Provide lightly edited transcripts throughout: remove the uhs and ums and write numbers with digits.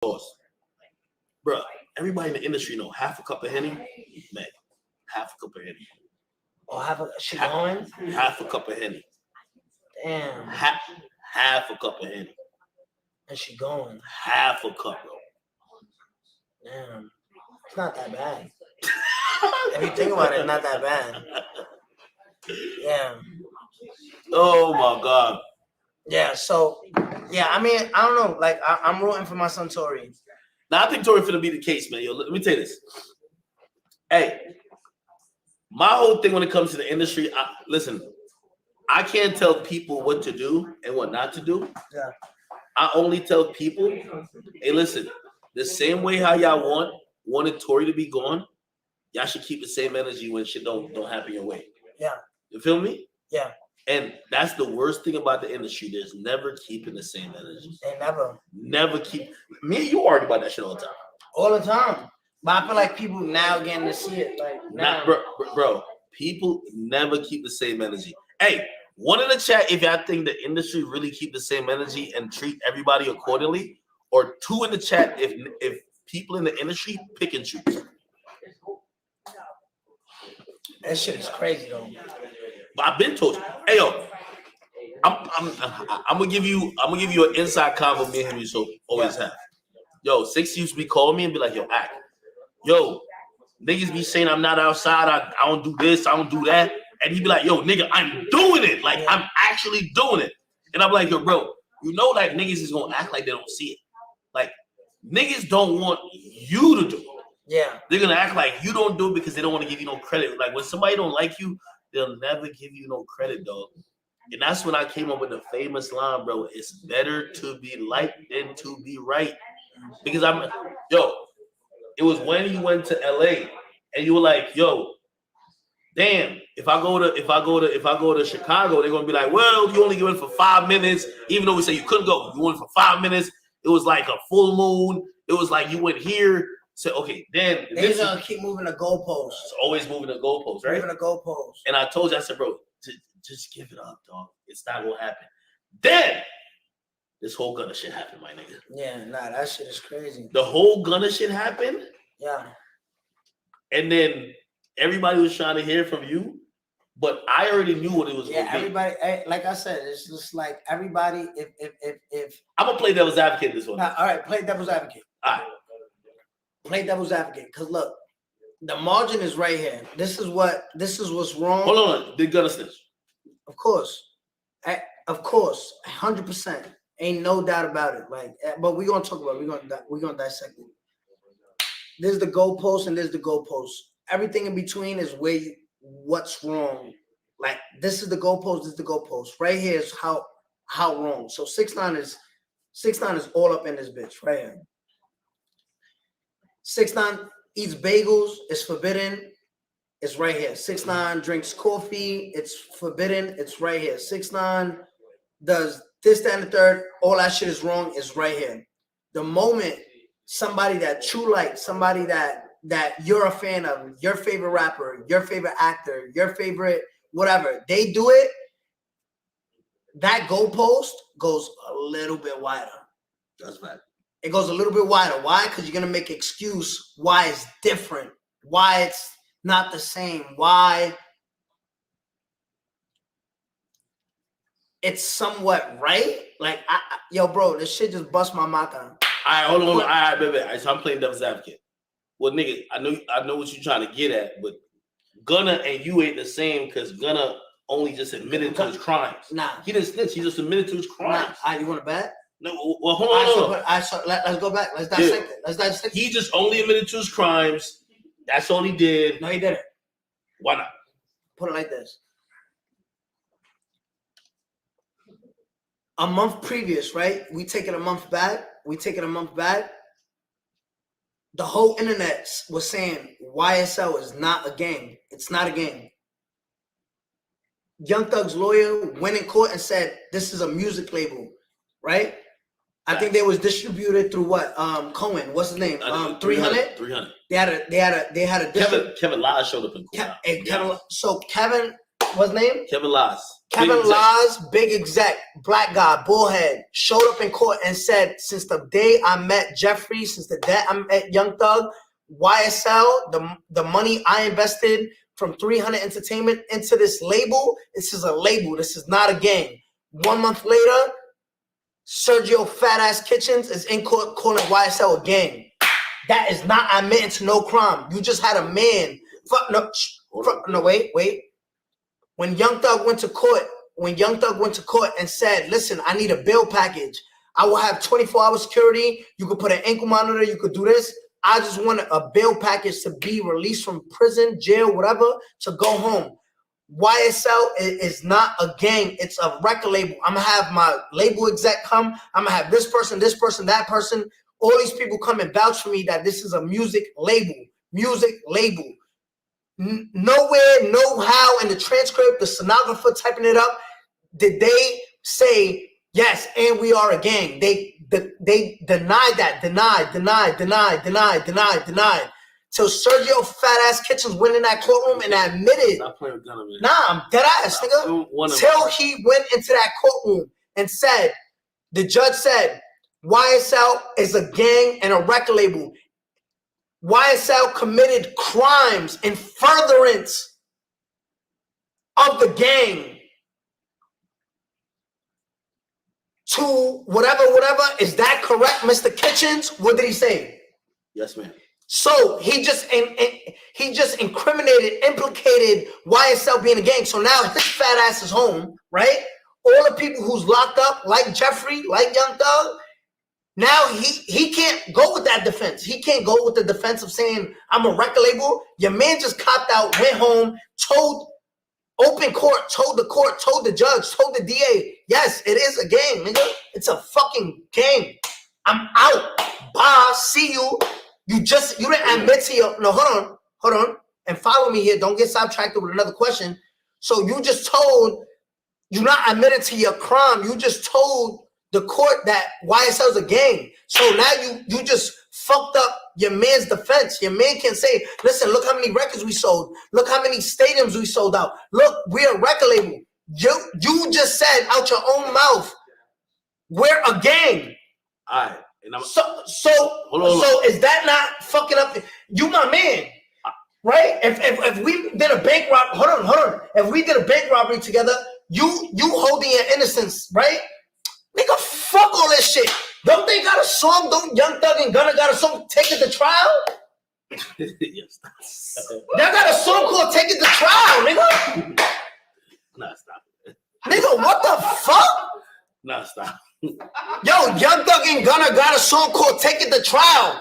Pause. Bro, everybody in the industry know half a cup of Henny, man. Half a cup of Henny. Oh, she going? Half a cup of Henny. Damn. Half a cup of Henny. And she going? Half a cup, bro. Damn. It's not that bad. If you think about it, it's not that bad. Yeah. Oh my God. Yeah, so, yeah, I mean, I don't know. Like, I'm rooting for my son, Tori. Now, I think Tori finna be the case, man. Yo, let me tell you this. Hey, my whole thing when it comes to the industry, listen, I can't tell people what to do and what not to do. Yeah. I only tell people, hey, listen, the same way how y'all wanted Tori to be gone, y'all should keep the same energy when shit don't happen your way. Yeah. You feel me? Yeah. And that's the worst thing about the industry. There's never keeping the same energy. They never. Never keep. Me and you argue about that shit all the time. All the time. But I feel like people now getting to see it. Like, now. Bro, people never keep the same energy. Hey, one in the chat if y'all think the industry really keep the same energy and treat everybody accordingly, or two in the chat if people in the industry pick and choose. That shit is crazy though. But I've been told you, hey yo, I'm gonna give you an inside convo me and him so always have. Yo, 6 used to be calling me and be like, yo, act. Yo, niggas be saying I'm not outside, I don't do this, I don't do that. And he be like, yo, nigga, I'm doing it. Like, I'm actually doing it. And I'm like, yo, bro, you know, like, niggas is gonna act like they don't see it. Like, niggas don't want you to do it. Yeah. They're gonna act like you don't do it because they don't want to give you no credit. Like, when somebody don't like you, they'll never give you no credit, dog. And that's when I came up with the famous line, bro. It's better to be liked than to be right. Because it was when you went to LA and you were like, yo, damn, if I go to Chicago, they're gonna be like, well, you only went for 5 minutes, even though we say you couldn't go. You went for 5 minutes. It was like a full moon. It was like you went here. So okay, then they're gonna keep moving the goalposts. It's always moving the goalposts, right? Moving the goalposts. And I told you, I said, bro, just give it up, dog. It's not gonna happen. Then this whole Gunna shit happened, my nigga. Yeah, nah, that shit is crazy. The whole Gunna shit happened. Yeah. And then everybody was trying to hear from you, but I already knew what it was. Yeah, everybody. Like I said, it's just like everybody. If I'm gonna play devil's advocate this one. Nah, all right, play devil's advocate. All right. Play devil's advocate, because look, the margin is right here. This is what's wrong. Hold on, did Gunna snitch? Of course, 100%. Ain't no doubt about it. Like, but we're gonna talk about it. We're gonna dissect it. There's the goalpost and there's the goalpost. Everything in between is what's wrong. Like, this is the goalpost. This is the goalpost. Right here is how wrong. So 6ix9ine is all up in this bitch right here. 6ix9ine eats bagels. It's forbidden. It's right here. 6ix9ine drinks coffee. It's forbidden. It's right here. 6ix9ine does this, that, and the third. All that shit is wrong. Is right here. The moment somebody that you like, somebody that you're a fan of, your favorite rapper, your favorite actor, your favorite whatever, they do it, that goalpost goes a little bit wider. That's bad. It goes a little bit wider. Why? Because you're gonna make excuse why it's different, why it's not the same, why it's somewhat right. Like, yo, bro, this shit just bust my mouth out. All right, hold on. All right, baby. All right, so I'm playing devil's advocate. Well, nigga, I know what you're trying to get at, but Gunna and you ain't the same because Gunna only just admitted to his crimes. Nah. He didn't snitch. He just admitted to his crimes. Nah. You want to bet? No, well, hold on. Let's go back. Let's dissect it. Let's dissect it. He just only admitted to his crimes. That's all he did. No, he didn't. Why not? Put it like this. A month previous, right? We take it a month back. The whole internet was saying YSL is not a game. It's not a game. Young Thug's lawyer went in court and said this is a music label, right? I think they was distributed through what? Cohen. What's his name? 300. 300. They had a Kevin Lodge showed up in court. So Kevin what's his name? Kevin Laws. Kevin Laws, big exec, black guy, bullhead, showed up in court and said, since the day I met Jeffrey, since the day I met Young Thug, YSL, the money I invested from 300 Entertainment into this label, this is a label. This is not a gang. 1 month later, Sergio Fat Ass Kitchens is in court calling YSL a gang. That is not admitting to no crime. You just had a man. Wait. When Young Thug went to court, and said, listen, I need a bail package. I will have 24-hour security. You could put an ankle monitor. You could do this. I just want a bail package to be released from prison, jail, whatever, to go home. YSL is not a gang. It's a record label. I'm going to have my label exec come. I'm going to have this person, that person. All these people come and vouch for me that this is a music label. Nowhere, no how in the transcript, the stenographer typing it up, did they say, yes, and we are a gang. They denied that. Denied. Till Sergio Fat Ass Kitchens went in that courtroom and admitted. Stop playing with Gunna, man. Nah, I'm dead ass, nigga. Till he went into that courtroom and said, the judge said, YSL is a gang and a record label. YSL committed crimes in furtherance of the gang to whatever. Is that correct, Mr. Kitchens? What did he say? Yes, ma'am. So he just implicated YSL being a gang. So now his fat ass is home, right? All the people who's locked up, like Jeffrey, like Young Thug, now he can't go with that defense. He can't go with the defense of saying, I'm a record label. Your man just copped out, went home, told the judge, told the DA, yes, it is a gang, nigga. It's a fucking gang. I'm out. Bye. See you. You didn't admit to your, no, hold on. And follow me here. Don't get sidetracked with another question. So you you're not admitted to your crime. You just told the court that YSL's a gang. So now you just fucked up your man's defense. Your man can say, listen, look how many records we sold. Look how many stadiums we sold out. Look, we're a record label. You just said out your own mouth, we're a gang. All right. And So is that not fucking up? You my man, right? If we did a bank robbery, hold on. If we did a bank robbery together, you holding your innocence, right? Nigga, fuck all this shit. Don't they got a song? Don't Young Thug and Gunna got a song, Take It to Trial? Yes. Y'all got a song called Take It to Trial, nigga. Nah, stop it. Nigga, what the fuck? Nah, stop. Yo, Young Thug and Gunna got a song called Take It to Trial.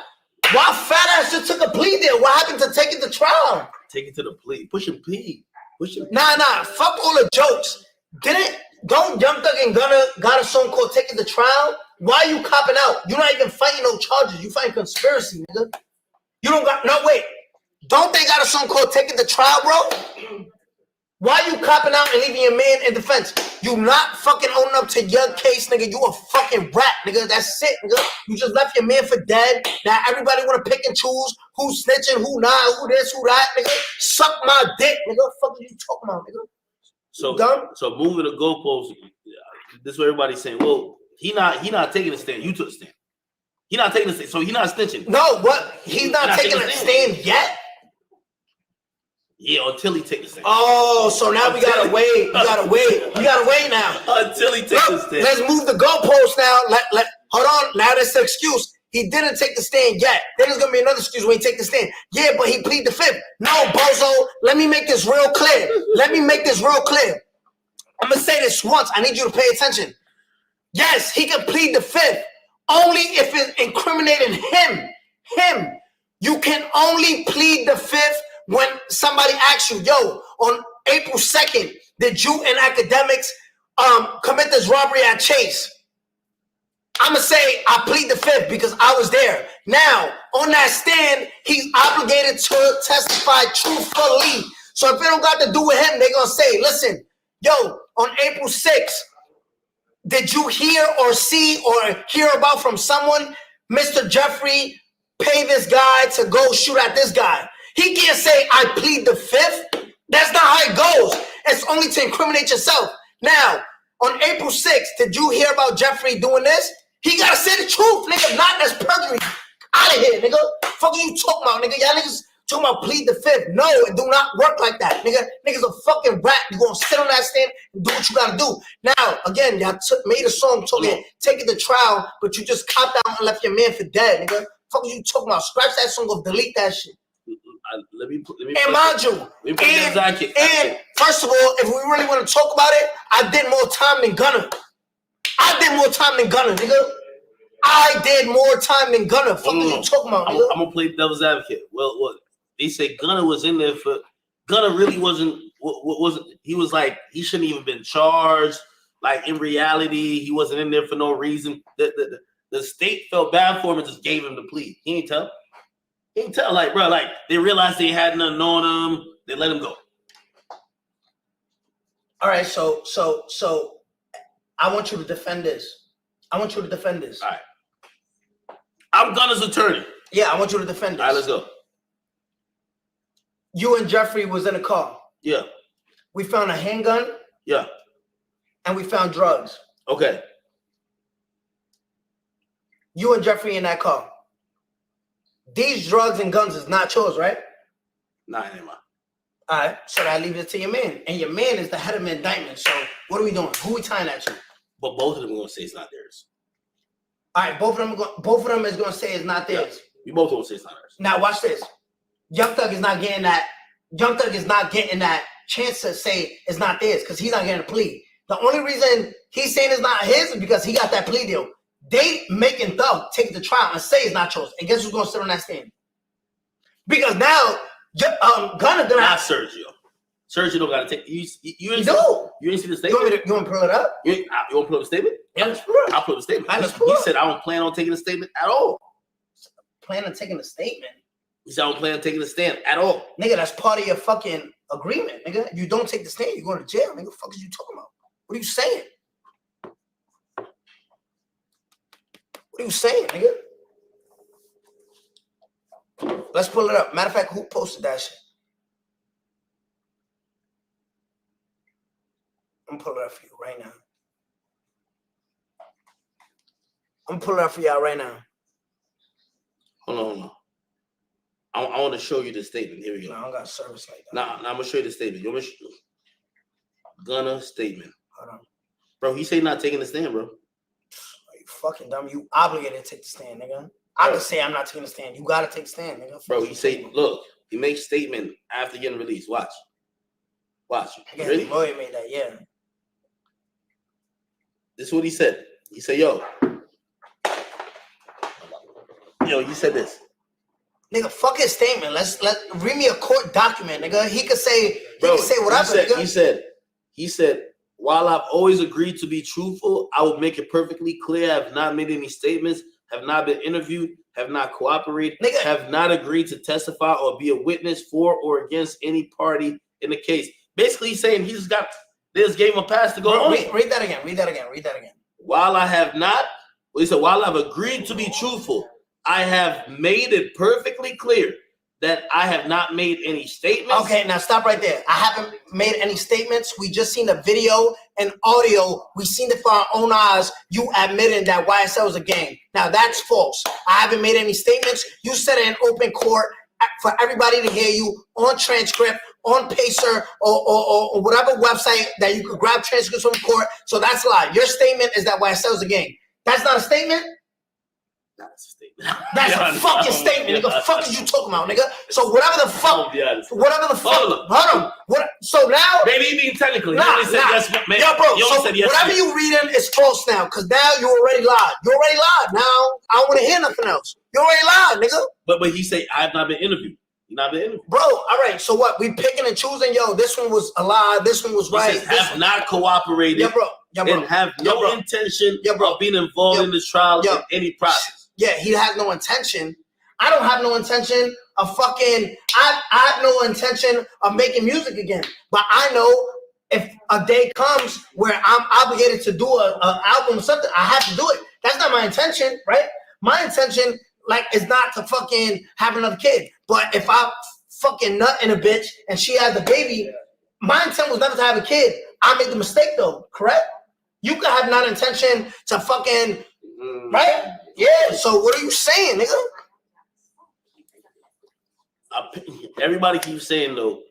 Why fat ass just took a plea there? What happened to Take It to Trial? Take it to the plea. Push him plea. Nah. Fuck all the jokes. Don't Young Thug and Gunna got a song called Take It to Trial? Why are you copping out? You're not even fighting no charges. You fighting conspiracy, nigga. You don't got, no, wait. Don't they got a song called Take It to Trial, bro? Why you copping out and leaving your man in defense? You not fucking owning up to your case, nigga. You a fucking rat, nigga. That's it, nigga. You just left your man for dead. Now everybody want to pick and choose who's snitching, who not, who this, who that, nigga. Suck my dick, nigga. What the fuck are you talking about, nigga? So moving the goalposts, this is what everybody's saying. Well, he not taking a stand. You took a stand. He not taking a stand, so he not snitching. No, what? He's not taking a stand yet? Yeah, until he takes a stand. Oh, so now we gotta wait. We gotta wait now. Until he takes a stand. Let's move the goalpost now. Hold on. Now that's the excuse. He didn't take the stand yet. Then there's gonna be another excuse when he take the stand. Yeah, but he plead the fifth. No, bozo. Let me make this real clear. I'm gonna say this once. I need you to pay attention. Yes, he can plead the fifth only if it's incriminating him. You can only plead the fifth when somebody asks you, yo, on April 2nd, did you and Akademiks commit this robbery at Chase? I'm going to say I plead the fifth because I was there. Now, on that stand, he's obligated to testify truthfully. So if it don't got to do with him, they're going to say, listen, yo, on April 6th, did you hear or see or hear about from someone, Mr. Jeffrey, pay this guy to go shoot at this guy? He can't say, I plead the fifth. That's not how it goes. It's only to incriminate yourself. Now, on April 6th, did you hear about Jeffrey doing this? He gotta say the truth, nigga. Not that's perjury. Out of here, nigga. Fuck you talking about, nigga? Y'all niggas talking about plead the fifth. No, it do not work like that, nigga. Niggas a fucking rat. You gonna sit on that stand and do what you gotta do. Now, again, y'all made a song talking, take it to trial, but you just copped out and left your man for dead, nigga. Fuck you talking about? Scratch that song off, delete that shit. Let me and mind you, and first of all, if we really want to talk about it, I did more time than Gunna. Nigga. I did more time than Gunna. Fuck you talking about, nigga? I'm gonna play devil's advocate. Well, they say Gunna was in there for. Gunna really wasn't. He was like he shouldn't even been charged. Like in reality, he wasn't in there for no reason. The state felt bad for him and just gave him the plea. He ain't tell. Like, bro, like they realized they had nothing on him. They let him go. All right, so I want you to defend this. All right. I'm Gunna's attorney. Yeah, I want you to defend this. All right, let's go. You and Jeffrey was in a car. Yeah. We found a handgun. Yeah. And we found drugs. Okay. You and Jeffrey in that car. These drugs and guns is not yours, right? Nah, it ain't mine. All right, so I leave it to your man. And your man is the head of the indictment. So what are we doing? Who we tying at you? But both of them are going to say it's not theirs. All right, both of them is going to say it's not theirs. Yeah, we both going to say it's not theirs. Now watch this. Young Thug is not getting that. Young Thug is not getting that chance to say it's not theirs because he's not getting a plea. The only reason he's saying it's not his is because he got that plea deal. They making Thug take the trial and say it's not yours. And guess who's going to sit on that stand? Because now, Gunna done not Sergio. Sergio don't got to take. You didn't see the statement? You want to pull it up? You want to pull up the statement? Yeah, let's pull it up. I'll pull up the statement. He said, I don't plan on taking a statement at all. Plan on taking a statement? He said, I don't plan on taking a stand at all. Nigga, that's part of your fucking agreement, nigga. If you don't take the stand, you're going to jail, nigga. What the fuck is you talking about? What are you saying? What are you saying, nigga? Let's pull it up. Matter of fact, who posted that shit? I'm gonna pull it up for you right now. I'm gonna pull it up for y'all right now. Hold on. I want to show you the statement. Here we go. No, I don't got service like that. Nah, I'm gonna show you the statement. You want me to show Gunna statement. Hold on. Bro, he say not taking the stand, bro. Are you fucking dumb? You obligated to take the stand, nigga. I can say I'm not taking the stand. You gotta take the stand, nigga. Bro, he say, look, he makes statement after getting released. Watch. Ready? Lawyer made that, yeah. This is what he said. He said, yo, you said this. Nigga, fuck his statement. Let read me a court document, nigga. He could say whatever. He said, while I've always agreed to be truthful, I will make it perfectly clear I have not made any statements, have not been interviewed, have not cooperated, nigga, have not agreed to testify or be a witness for or against any party in the case. Basically, he's saying they just gave him a pass to go home. Read that again. While I've agreed to be truthful, I have made it perfectly clear that I have not made any statements. Okay, now stop right there. I haven't made any statements. We just seen the video and audio. We seen it for our own eyes. You admitting that YSL is a gang. Now that's false. I haven't made any statements. You said it in open court for everybody to hear you on transcript, on Pacer, or whatever website that you could grab transcripts from court. So that's a lie. Your statement is that YSL is a gang. That's not a statement? That's a statement. That's a fucking statement, nigga. Fuck is you talking about, nigga? So whatever the fuck. Hold on. So now. Maybe he mean technically. Yo, bro. So whatever you reading is false now, because now you already lied. Now I don't want to hear nothing else. You already lied, nigga. But he say I have not been interviewed. You not been interviewed, bro. All right. So what? We picking and choosing. Yo, this one was a lie. This one was right. Have not cooperated. Yeah, bro. And have no intention of being involved in this trial in any process. Yeah, he has no intention. I don't have no intention of fucking. I have no intention of making music again. But I know if a day comes where I'm obligated to do an album or something, I have to do it. That's not my intention, right? My intention, is not to fucking have another kid. But if I fucking nut in a bitch and she has a baby, my intent was never to have a kid. I made the mistake though, correct? You could have not intention to fucking, right? Yeah, so what are you saying, nigga? Everybody keeps saying though,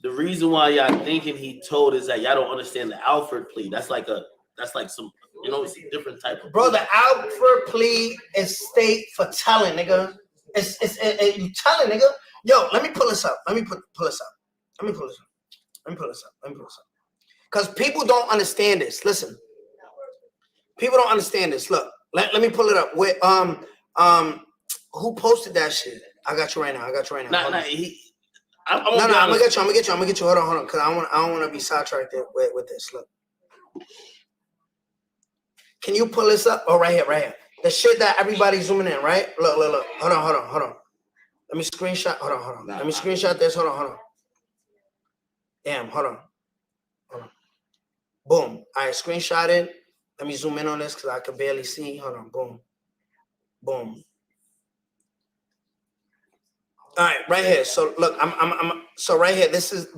the reason why y'all thinking he told is that y'all don't understand the Alfred plea. That's like some, you know, it's a different type of. Bro, the Alfred plea is state for telling, nigga. It's you telling, nigga. Yo, let me pull this up. Let me pull this up. Because people don't understand this. Listen, people don't understand this. Look, let me pull it up. Wait, who posted that shit? I got you right now. I'm gonna get you. Hold on, because I don't want to be sidetracked with this. Look, can you pull this up? Oh, right here. The shit that everybody's zooming in, right? Look. Hold on. Let me screenshot. Hold on. Let me screenshot this. Hold on. Damn, hold on. Boom. All right, screenshot it. Let me zoom in on this because I can barely see. Hold on. Boom. All right, right here. So look, I'm so right here. This is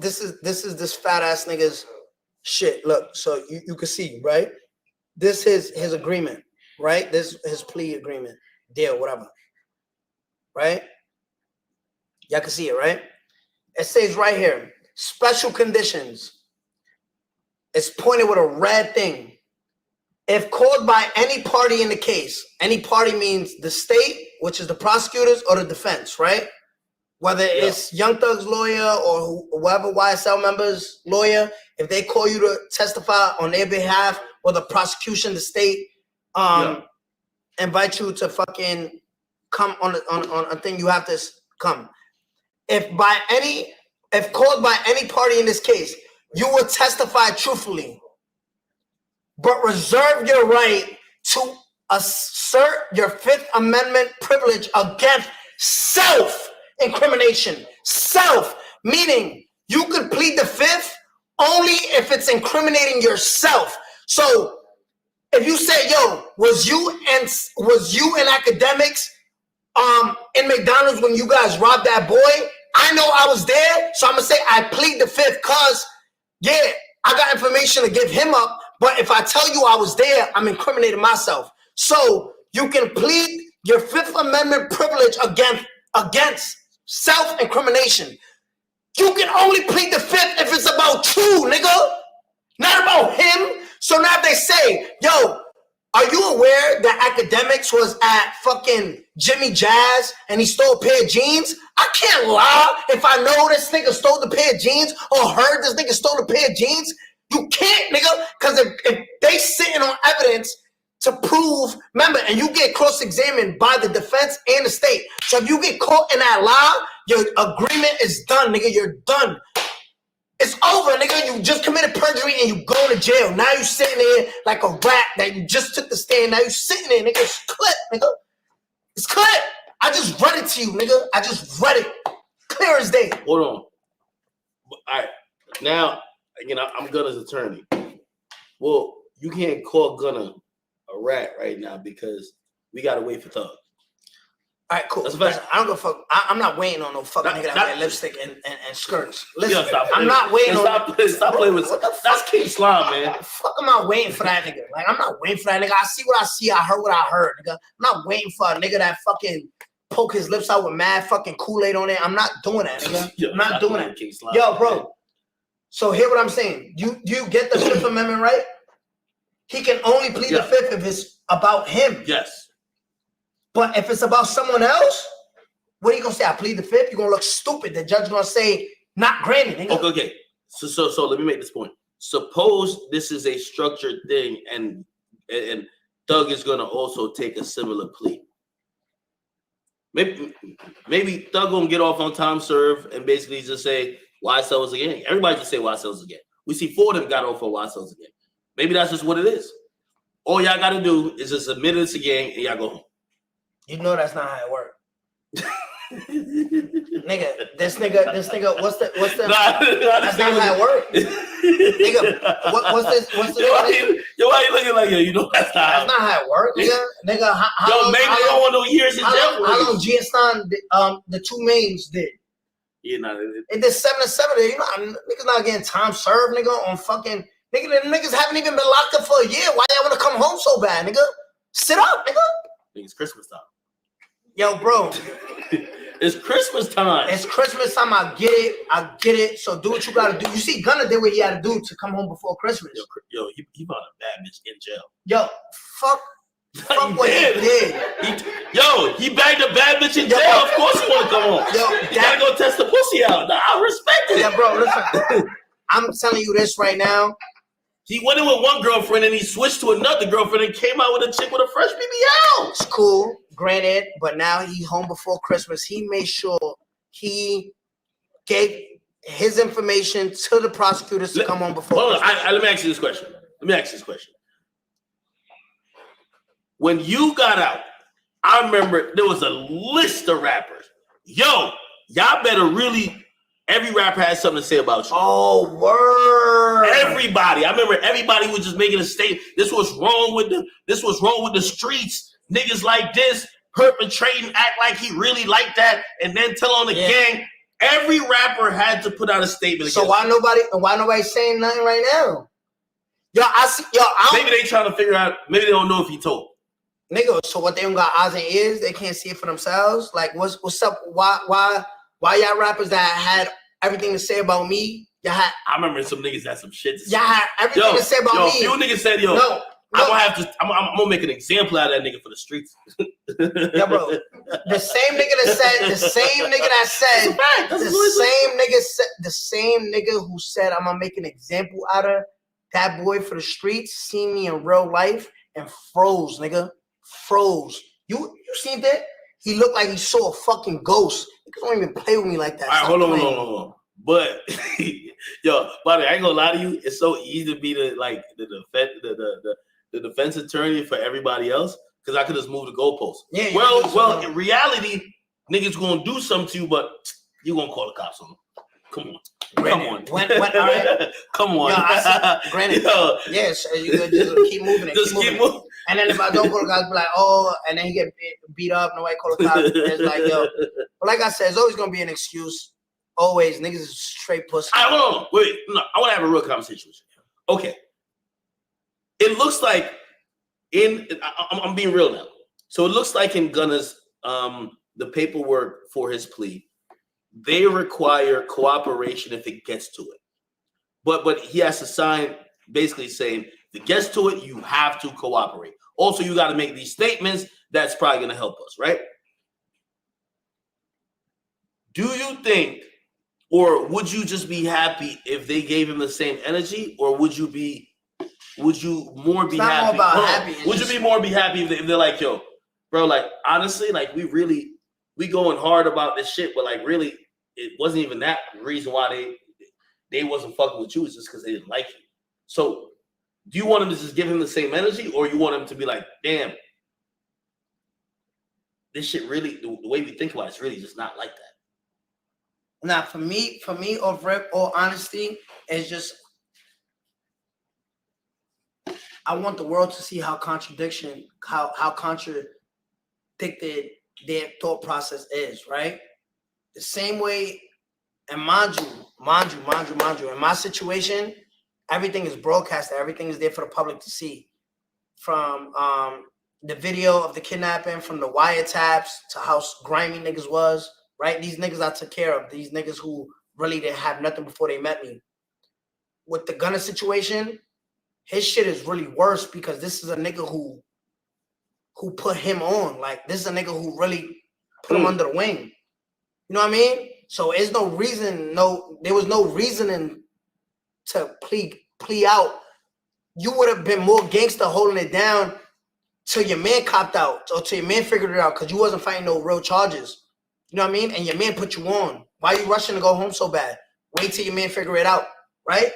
this fat ass nigga's shit. Look, so you can see, right? This is his agreement, right? This is his plea agreement, deal, whatever. Right? Y'all can see it, right? It says right here, special conditions. It's pointed with a red thing. If called by any party in the case, any party means the state, which is the prosecutors, or the defense, right? Whether it's Young Thug's lawyer or whoever YSL member's lawyer, if they call you to testify on their behalf, or the prosecution, the state, invite you to fucking come on a thing, you have to come. If called by any party in this case, you will testify truthfully, but reserve your right to assert your Fifth Amendment privilege against self-incrimination. Self, meaning you could plead the Fifth only if it's incriminating yourself. So if you say, yo, was you in Akademiks in McDonald's when you guys robbed that boy? I know I was there, so I'm gonna say I plead the Fifth because, yeah, I got information to give him up, but if I tell you I was there, I'm incriminating myself. So you can plead your Fifth Amendment privilege against self-incrimination. You can only plead the Fifth if it's about you, nigga, not about him. So now if they say, yo, are you aware that Akademiks was at fucking Jimmy Jazz and he stole a pair of jeans? I can't lie if I know this nigga stole the pair of jeans or heard this nigga stole a pair of jeans. You can't, nigga, because if they sitting on evidence to prove, remember, and you get cross-examined by the defense and the state. So if you get caught in that lie, your agreement is done, nigga. You're done. It's over, nigga. You just committed perjury and you go to jail. Now you sitting there like a rat that you just took the stand. Now you sitting there, nigga. It's clip, nigga. It's clip. I just read it to you, nigga. I just read it. Clear as day. Hold on. All right. Now, again, I'm Gunna's attorney. Well, you can't call Gunna a rat right now because we got to wait for Thug. All right, cool. Listen, I don't give a fuck. I'm not waiting on no fucking nigga that wear lipstick and skirts. Listen, I'm not waiting on. Stop playing with. That's King Slime, man. What the fuck am I waiting for that nigga? Like, I'm not waiting for that nigga. I see what I see. I heard what I heard, nigga. I'm not waiting for a nigga that fucking poke his lips out with mad fucking Kool-Aid on it. I'm not doing that, nigga. I'm not doing that. King Slime, yo, bro. So hear what I'm saying. You get the Fifth Amendment, right? He can only plead the Fifth if it's about him. Yes. But if it's about someone else, what are you gonna say? I plead the Fifth. You're gonna look stupid. The judge gonna say not granted. Nigga. Okay. So let me make this point. Suppose this is a structured thing, and Thug is gonna also take a similar plea. Maybe Thug gonna get off on time served and basically just say YSL is a gang. Everybody just say YSL is a gang. We see 4 of them got off on YSL is a gang. Maybe that's just what it is. All y'all gotta do is just admit it's a gang and y'all go home. You know that's not how it works. Nigga, this nigga, what's the that's not how it works. Nigga, what's this? Yo, why you looking like yo? You know that's not how it works, nigga. How maybe they don't want no years in jail. How long GS9 the two mains did? Yeah, nah, It did 7 to 7. You know, niggas not getting time served, nigga, on fucking nigga. The niggas haven't even been locked up for a year. Why y'all want to come home so bad, nigga? Sit up, nigga. It's Christmas time. Yo, bro. It's Christmas time. It's Christmas time. I get it. So do what you gotta do. You see, Gunna did what he had to do to come home before Christmas. Yo, he brought a bad bitch in jail. Yo, fuck what he did. He bagged a bad bitch in jail. Of course he want to come home. Yo, you gotta go test the pussy out. Nah, I respect it. Yeah, bro, listen. I'm telling you this right now. He went in with one girlfriend and he switched to another girlfriend and came out with a chick with a fresh BBL. It's cool, granted, but now he home before Christmas. He made sure he gave his information to the prosecutors to come home before Christmas. Let me ask you this question. When you got out, I remember there was a list of rappers. Yo, y'all better really. Every rapper has something to say about you. Oh, word! Everybody. I remember everybody was just making a statement. This was wrong with the streets. Niggas like this perpetrating, act like he really like that, and then tell on the gang. Every rapper had to put out a statement. So why nobody saying nothing right now? Maybe they trying to figure out. Maybe they don't know if he told. Nigga, so what? They don't got eyes and ears. They can't see it for themselves. Like, what's up? Why y'all rappers that had everything to say about me? I remember some niggas had some shit to say. Y'all had everything to say about me. Few niggas said, I'm gonna make an example out of that nigga for the streets. Yeah, bro. The same nigga who said I'm gonna make an example out of that boy for the streets, seen me in real life and froze, nigga. Froze. You seen that? He looked like he saw a fucking ghost. Niggas don't even play with me like that. All right, hold on. But yo, buddy, I ain't gonna lie to you. It's so easy to be the defense attorney for everybody else because I could just move the goalpost. Yeah. Well, in reality, niggas gonna do something to you, but you gonna call the cops on them. Come on. Granted, all right. Come on. Yo, granted. Yes, you could just keep moving it. Just keep moving. And then if I don't go to the cops, be like, oh, and then he get beat up, nobody call the cops. It's like, yo. But like I said, it's always gonna be an excuse. Always, niggas is straight pussy. All right, hold on. Wait, no, I want to have a real conversation with you. Okay. It looks like I'm being real now. So it looks like in Gunna's the paperwork for his plea, they require cooperation if it gets to it. But he has to sign basically saying if it gets to it, you have to cooperate. Also, you got to make these statements. That's probably going to help us, right? Do you think, or would you just be happy if they gave him the same energy, or would you more be happy? Would you be more happy if they're like, yo, bro, like honestly, like we going hard about this shit, but like really, it wasn't even that reason why they wasn't fucking with you. It's just because they didn't like you. So, do you want him to just give him the same energy, or you want him to be like, damn, this shit really, the way we think about it's really just not like that. Now, for me, all honesty, it's just I want the world to see how contradicted their thought process is, right? The same way, and mind you, in my situation, everything is broadcasted, everything is there for the public to see. From the video of the kidnapping, from the wiretaps to how grimy niggas was. Right? These niggas I took care of. These niggas who really didn't have nothing before they met me. With the Gunna situation, his shit is really worse because this is a nigga who put him on. Like, this is a nigga who really put him under the wing. You know what I mean? So there was no reasoning to plea out. You would have been more gangster holding it down till your man copped out or till your man figured it out because you wasn't fighting no real charges. You know what I mean? And your man put you on. Why are you rushing to go home so bad? Wait till your man figure it out, right?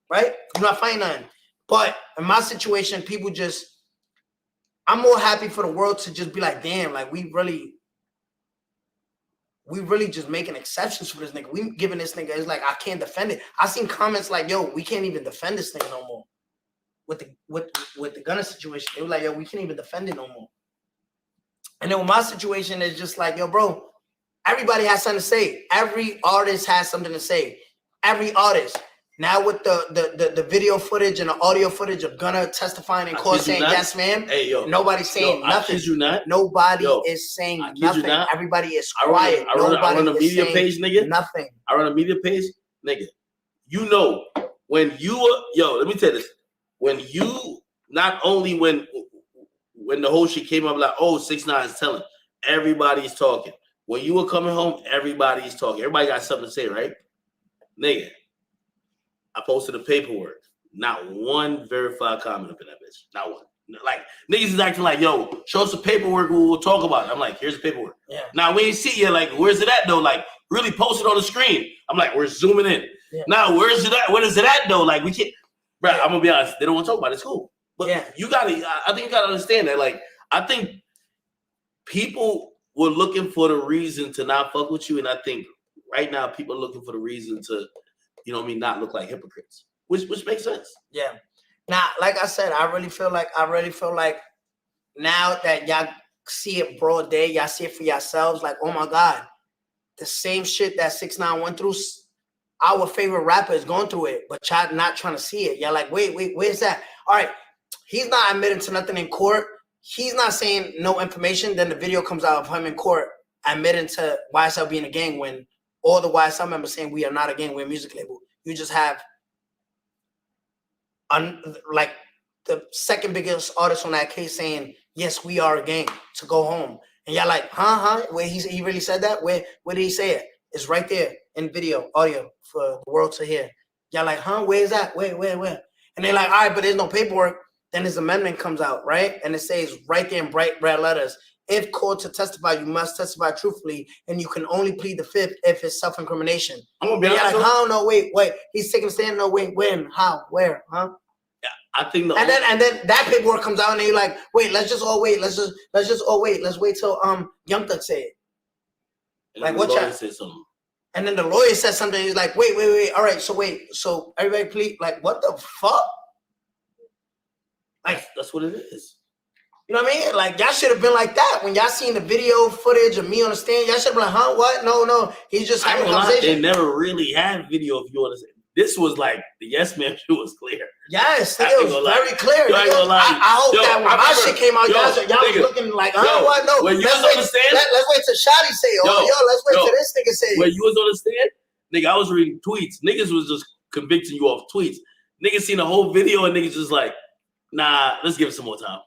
Right? You're not fighting nothing. But in my situation, I'm more happy for the world to just be like, damn, like we really just making exceptions for this nigga. We giving this nigga, it's like, I can't defend it. I seen comments like, yo, we can't even defend this nigga no more. With the Gunna situation, they were like, yo, we can't even defend it no more. And then with my situation, it's just like, yo, bro, Everybody has something to say. Every artist has something to say. Every artist. Now with the video footage and the audio footage of Gunna testifying in court saying yes, ma'am. Hey, yo, nobody's saying nothing. I kid you not. Nobody is saying nothing. Everybody is quiet. I run a media page, nigga. Nothing. I run a media page, nigga. You know when you let me tell you this. When you not only when the whole shit came up like, oh, 6ix9ine is telling, everybody's talking. When you were coming home, everybody's talking. Everybody got something to say, right? Nigga, I posted the paperwork. Not one verified comment up in that bitch. Not one. Like, niggas is acting like, yo, show us the paperwork, we'll talk about it. I'm like, here's the paperwork. Yeah. Now, we ain't see it yet. Like, where's it at, though? Like, really post it on the screen. I'm like, we're zooming in. Yeah. Now, where's it at? What is it at, though? Like, we can't. Bro, I'm going to be honest. They don't want to talk about it. It's cool. But I think you got to understand that. Like, I think people were looking for the reason to not fuck with you. And I think right now people are looking for the reason to, you know what I mean, not look like hypocrites, which makes sense. Yeah. Now, like I said, I really feel like now that y'all see it broad day, y'all see it for yourselves, like, oh my God, the same shit that 6ix9ine went through, our favorite rapper is going through it, but y'all not trying to see it. Y'all like, wait, where's that? All right, he's not admitting to nothing in court. He's not saying no information. Then the video comes out of him in court admitting to YSL being a gang when all the YSL members saying we are not a gang, we're a music label. You just have like the second biggest artist on that case saying, yes, we are a gang, to go home. And y'all like, where he really said that? Where did he say it? It's right there in video, audio for the world to hear. Y'all like, where is that? Where? And they're like, all right, but there's no paperwork. Then his amendment comes out, right? And it says right there in bright red letters, if called to testify, you must testify truthfully, and you can only plead the fifth if it's self-incrimination. I'm gonna be honest. Like, how? No, wait. He's taking a stand. No, wait. When? How? Where? Huh? Yeah, I think. And then that paperwork comes out, and you're like, wait. Let's just all wait. Let's just all wait. Let's wait till Young Thug say it. And like what? And then the lawyer says something. He's like, wait. All right. So everybody plead. Like, what the fuck? Like, that's what it is. You know what I mean? Like, y'all should have been like that. When y'all seen the video footage of me on the stand, y'all should have been like, what? No. He's just having a conversation. They never really had video of you on the stand. This was like, the yes man shit was clear. Yes, it was very clear. I hope that when my shit came out, y'all was looking like, what? No. When you was on the stand? Let's wait till Shotty say it. Let's wait till this nigga say it. When you was on the stand, nigga, I was reading tweets. Niggas was just convicting you off tweets. Niggas seen the whole video and niggas just like, nah, let's give it some more time.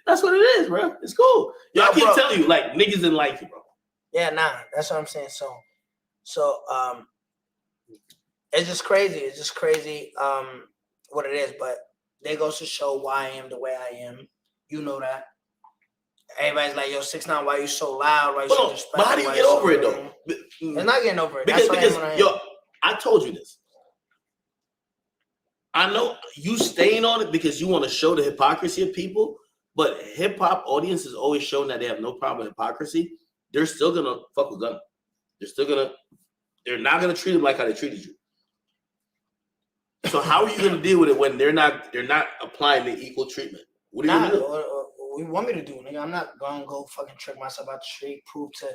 That's what it is, bro. It's cool. Yo, I keep telling you, like, niggas didn't like you, bro. Yeah, nah, that's what I'm saying. So it's just crazy. It's just crazy what it is. But that goes to show why I am the way I am. You know that. Everybody's like, yo, 6ix9ine, why you so loud? Why you so disrespectful? But how do you get over it, though? It's not getting over it. Because yo, I told you this. I know you staying on it because you want to show the hypocrisy of people, but hip-hop audience is always shown that they have no problem with hypocrisy. They're still going to fuck with Gunna. They're not going to treat him like how they treated you. So how are you going to deal with it when they're not applying the equal treatment? What are you going to do? What you want me to do, nigga? I'm not going to go fucking trick myself out the street, prove to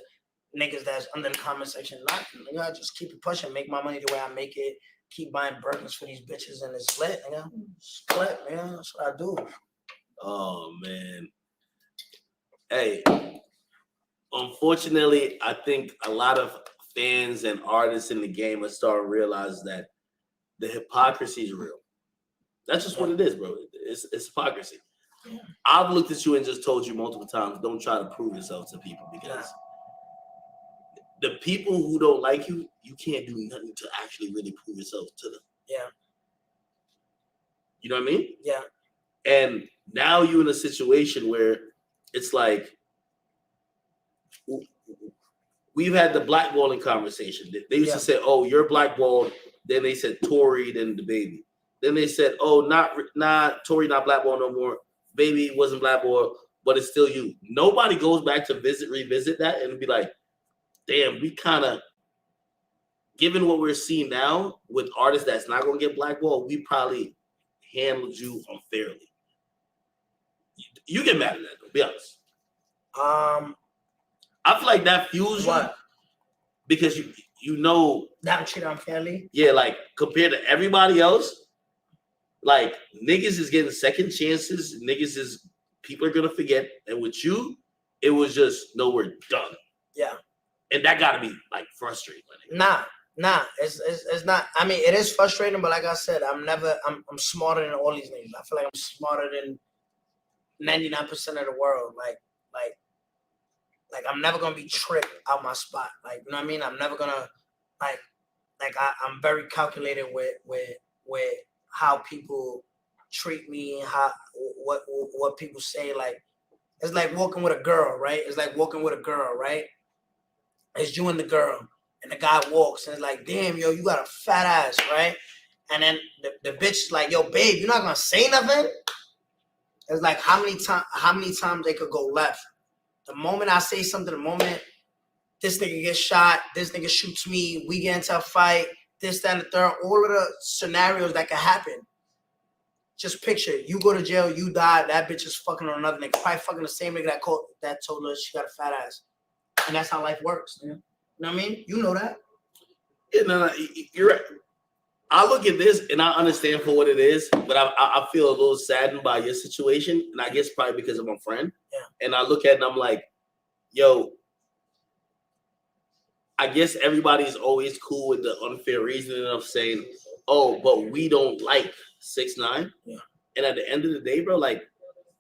niggas that's under the comment section nothing. Nigga, I just keep it pushing, make my money the way I make it. Keep buying Birkins for these bitches and it's lit, nigga. It's lit, man. That's what I do. Oh, man. Hey, unfortunately, I think a lot of fans and artists in the game are starting to realize that the hypocrisy is real. That's just what it is, bro. It's hypocrisy. Yeah. I've looked at you and just told you multiple times, don't try to prove yourself to people because the people who don't like you, you can't do nothing to actually really prove yourself to them. Yeah. You know what I mean? Yeah. And now you're in a situation where it's like, we've had the blackballing conversation. They used to say, oh, you're blackballed. Then they said Tory, then the baby. Then they said, oh, not Tory, not blackballed no more. Baby wasn't blackballed, but it's still you. Nobody goes back to revisit that and be like, damn, we kind of, given what we're seeing now with artists that's not going to get blackballed, we probably handled you unfairly. You get mad at that, though, be honest. I feel like that fuels you What? because you know That I'm treated unfairly. yeah, like compared to everybody else, like niggas is getting second chances. Niggas is people are gonna forget, and with you, it was just no, we're done. Yeah. And that gotta be like frustrating. Nah, it's not. I mean, it is frustrating, but like I said, I'm smarter than all these niggas. I feel like I'm smarter than 99% of the world. Like I'm never gonna be tricked out my spot. Like, you know what I mean? I'm never gonna I'm very calculated with how people treat me and how what people say. Like, it's like walking with a girl, right? It's like walking with a girl, right? It's you and the girl, and the guy walks, and it's like, damn, yo, you got a fat ass, right? And then the bitch is like, yo, babe, you're not gonna say nothing. It's like how many times they could go left. The moment I say something, the moment this nigga gets shot, this nigga shoots me, we get into a fight, this, that, and the third, all of the scenarios that could happen. Just picture, you go to jail, you die, that bitch is fucking on another nigga, probably fucking the same nigga that told her she got a fat ass. And that's how life works. You know what I mean? You know that. Yeah, no, you're right. I look at this and I understand for what it is, but I feel a little saddened by your situation, and I guess probably because I'm a friend. Yeah. And I look at it and I'm like, yo, I guess everybody's always cool with the unfair reasoning of saying, oh, but we don't like 6ix9ine. Yeah. And at the end of the day, bro, like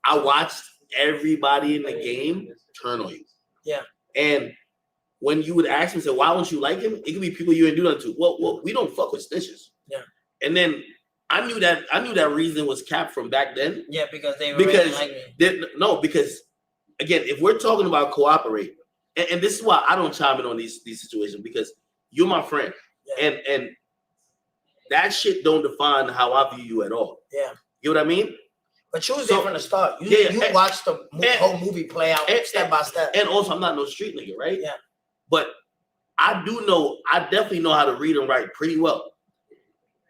I watched everybody in the game turn on you. Yeah. And when you would ask me, say, why don't you like him? It could be people you ain't do nothing to. Well, we don't fuck with snitches. Yeah. And then I knew that reason was capped from back then. Yeah, because they were like me. No, because again, if we're talking about cooperate, and this is why I don't chime in on these situations, because you're my friend. Yeah. And that shit don't define how I view you at all. Yeah. You know what I mean? But you was there from the start. You watched the whole movie play out step by step. And also, I'm not no street nigga, right? Yeah. But I definitely know how to read and write pretty well.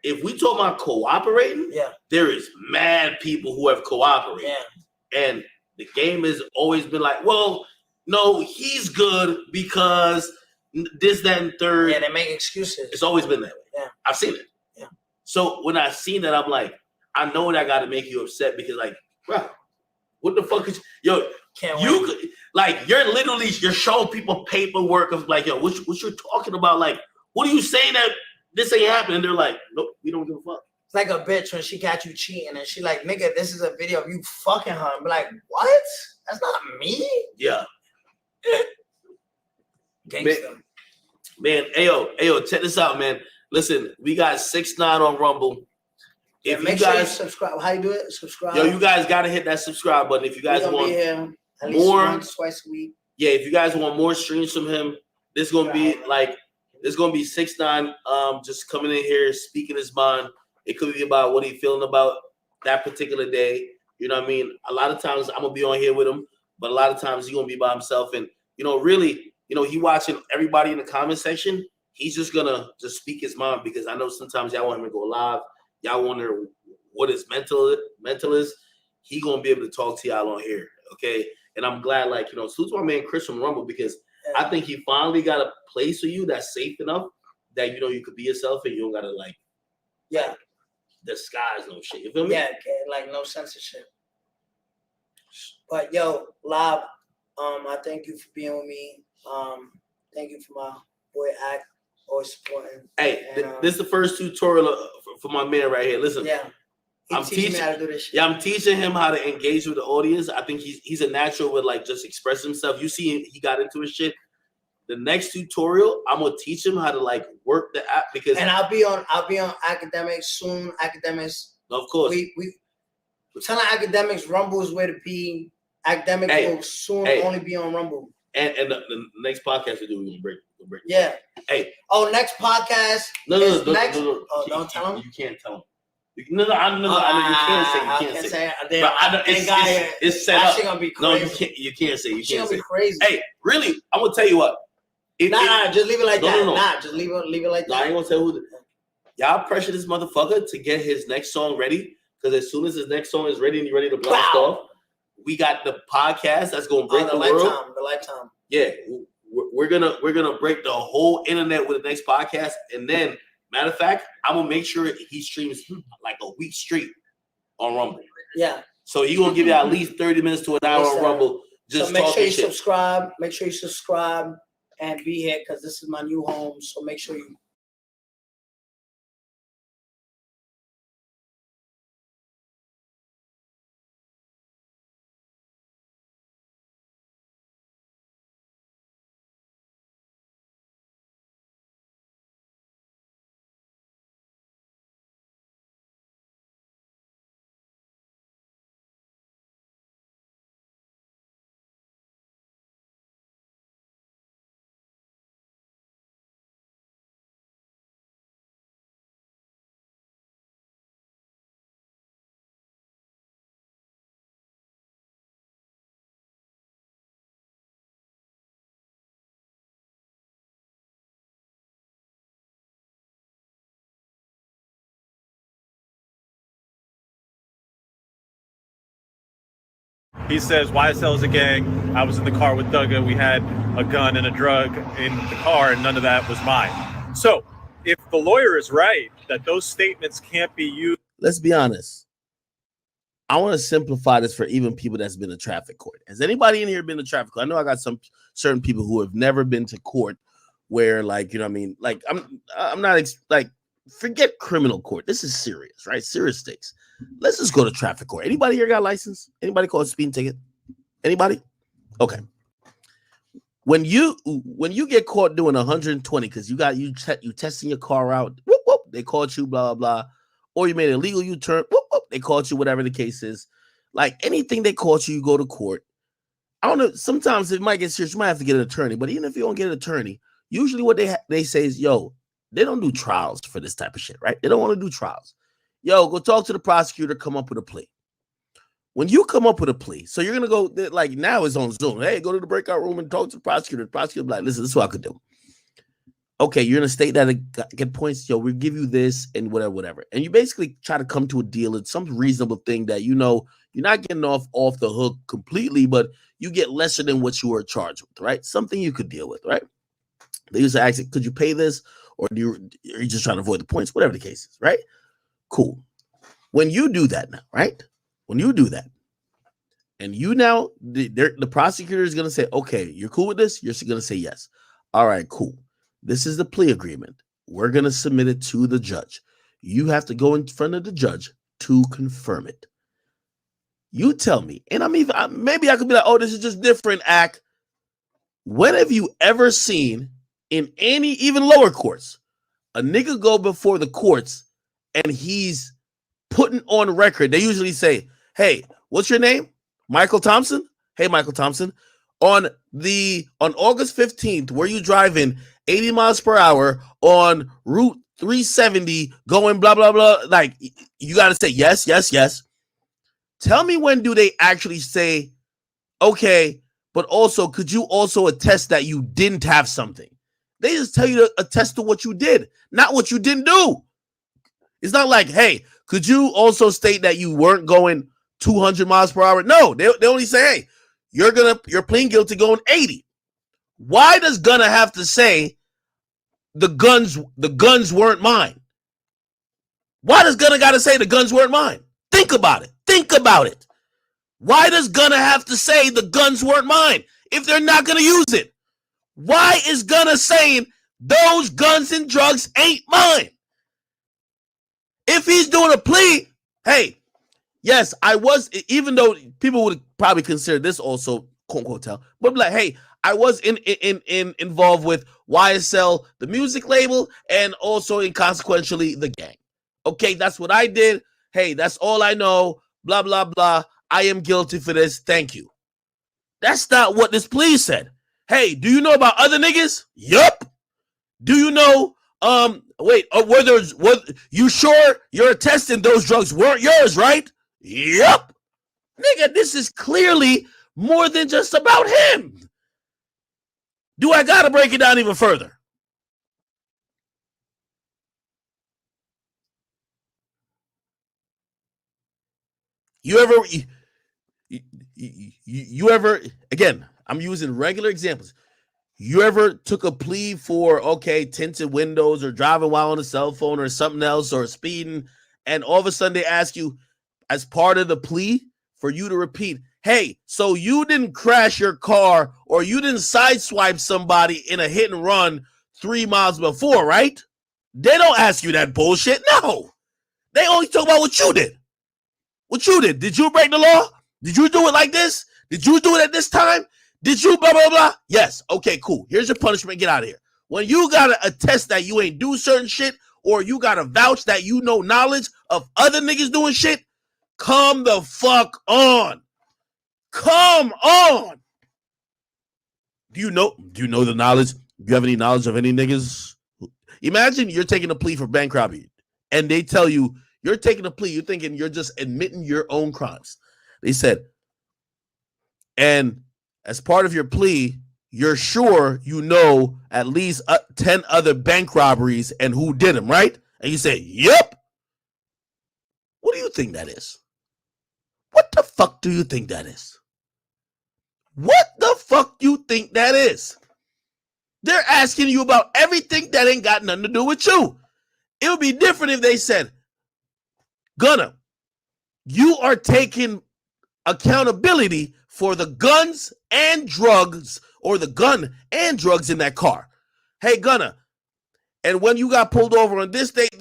If we talk about cooperating, there is mad people who have cooperated. Yeah. And the game has always been like, well, no, he's good because this, that, and third. Yeah, they make excuses. It's always been that way. Yeah. I've seen it. Yeah. So when I seen that, I'm like, I know that got to make you upset because, like, bro, what the fuck is yo? You're showing people paperwork of like, yo, what you're talking about? Like, what are you saying that this ain't happening? They're like, nope, we don't give a fuck. It's like a bitch when she got you cheating and she like, nigga, this is a video of you fucking her. And be like, what? That's not me. Yeah. Gangsta. Man, ayo, check this out, man. Listen, we got 6ix9ine on Rumble. If make you guys sure you subscribe, how you do it? Subscribe. Yo, you guys gotta hit that subscribe button if you guys want be here at least more once, twice a week. Yeah, if you guys want more streams from him, this is gonna be 6ix9ine just coming in here speaking his mind. It could be about what he's feeling about that particular day. You know what I mean? A lot of times I'm gonna be on here with him, but a lot of times he's gonna be by himself. And really, he watching everybody in the comment section. He's just gonna just speak his mind because I know sometimes y'all want him to go live. Y'all wonder what his mental is. He gonna be able to talk to y'all on here, okay? And I'm glad, salute to my man Chris from Rumble because I think he finally got a place for you that's safe enough that you could be yourself and you don't gotta disguise no shit. You feel me? Yeah, like no censorship. But yo, Lob, I thank you for being with me. Thank you for my boy Act. Always supporting. Hey, this is the first tutorial for my man right here. Listen, I'm teaching me how to do this shit. Yeah, I'm teaching him how to engage with the audience. I think he's a natural with just express himself. You see, he got into his shit. The next tutorial, I'm gonna teach him how to work the app because. And I'll be on Akademiks soon. Akademiks. Of course. We're telling Akademiks Rumble is where to be. Akademiks will soon only be on Rumble. And the next podcast we do, we're gonna break. Yeah. Hey. Oh, next podcast. No. Oh, don't tell him. You can't tell him. No, you can't say. It's set up. Gonna be crazy. No, you can't say. You can't say. Be crazy. Hey, really? I'm gonna tell you what. Just leave it like that. Nah, just leave it like that. I ain't gonna tell who. Y'all pressure this motherfucker to get his next song ready because as soon as his next song is ready and you're ready to blast off, we got the podcast that's gonna break the world. The lifetime. Yeah, we're gonna break the whole internet with the next podcast, and then matter of fact, I'm gonna make sure he streams like a week straight on Rumble. Yeah. So he gonna give you at least 30 minutes to an hour on Rumble. Just so make sure you shit. subscribe. Make sure you subscribe and be here because this is my new home. So make sure you. He says YSL is a gang. I was in the car with Dugga. We had a gun and a drug in the car, and none of that was mine. So if the lawyer is right that those statements can't be used. Let's be honest. I want to simplify this for even people that's been to traffic court. Has anybody in here been to traffic court? I know I got some certain people who have never been to court where, like, you know what I mean? Like, I'm not like, forget criminal court. This is serious, right? Serious stakes. Let's just go to traffic court. Anybody here got a license? Anybody call a speeding ticket? Anybody? Okay. When you get caught doing 120 because you testing your car out, whoop, whoop, they caught you, blah, blah, blah, or you made an illegal U-turn, whoop, whoop, they caught you, whatever the case is. Like anything they caught you go to court. I don't know. Sometimes it might get serious. You might have to get an attorney, but even if you don't get an attorney, usually what they say is, yo, they don't do trials for this type of shit, right? They don't want to do trials. Yo, go talk to the prosecutor, come up with a plea. When you come up with a plea, so you're going to go, like now it's on Zoom. Hey, go to the breakout room and talk to the prosecutor. The prosecutor be like, listen, this is what I could do. Okay, you're in a state that get points. Yo, we'll give you this and whatever. And you basically try to come to a deal. It's some reasonable thing that, you know, you're not getting off the hook completely, but you get lesser than what you were charged with, right? Something you could deal with, right? They used to ask, could you pay this? Or are you just trying to avoid the points? Whatever the case is, right? Cool. When you do that now, right? When you do that, and you now, the prosecutor is going to say, okay, you're cool with this? You're going to say yes. All right, cool. This is the plea agreement. We're going to submit it to the judge. You have to go in front of the judge to confirm it. You tell me, and maybe I could be like, oh, this is just different, Act. When have you ever seen in any, even lower courts, a nigga go before the courts and he's putting on record? They usually say, hey, what's your name? Michael Thompson? Hey, Michael Thompson. On August 15th, were you driving 80 miles per hour on Route 370 going blah, blah, blah? Like, you got to say yes, yes, yes. Tell me, when do they actually say, okay, but also, could you also attest that you didn't have something? They just tell you to attest to what you did, not what you didn't do. It's not like, hey, could you also state that you weren't going 200 miles per hour? No, they only say, hey, you're pleading guilty going 80. Why does Gunna have to say the guns weren't mine? Why does Gunna got to say the guns weren't mine? Think about it. Think about it. Why does Gunna have to say the guns weren't mine if they're not going to use it? Why is Gunna saying those guns and drugs ain't mine? If he's doing a plea, hey, yes, I was, even though people would probably consider this also quote unquote tell, but like, hey, I was involved with YSL, the music label, and also inconsequentially the gang. Okay, that's what I did. Hey, that's all I know. Blah, blah, blah. I am guilty for this. Thank you. That's not what this plea said. Hey, do you know about other niggas? Yup. Do you know, were you sure you're attesting those drugs weren't yours, right? Yup. Nigga, this is clearly more than just about him. Do I gotta break it down even further? You ever, again, I'm using regular examples. You ever took a plea for, okay, tinted windows or driving while on a cell phone or something else or speeding, and all of a sudden they ask you as part of the plea for you to repeat, hey, so you didn't crash your car or you didn't sideswipe somebody in a hit and run 3 miles before, right? They don't ask you that bullshit. No. They only talk about what you did. What you did. Did you break the law? Did you do it like this? Did you do it at this time? Did you blah, blah, blah? Yes. Okay, cool. Here's your punishment. Get out of here. When you got to attest that you ain't do certain shit or you got to vouch that you know knowledge of other niggas doing shit, come the fuck on. Come on. Do you know the knowledge? Do you have any knowledge of any niggas? Imagine you're taking a plea for bank robbery and they tell you you're taking a plea. You're thinking you're just admitting your own crimes. They said, and as part of your plea, you're sure you know at least 10 other bank robberies and who did them, right? And you say, yep. What do you think that is? What the fuck do you think that is? What the fuck you think that is? They're asking you about everything that ain't got nothing to do with you. It would be different if they said, Gunna, you are taking accountability for the guns and drugs or the gun and drugs in that car. Hey, Gunna, and when you got pulled over on this date,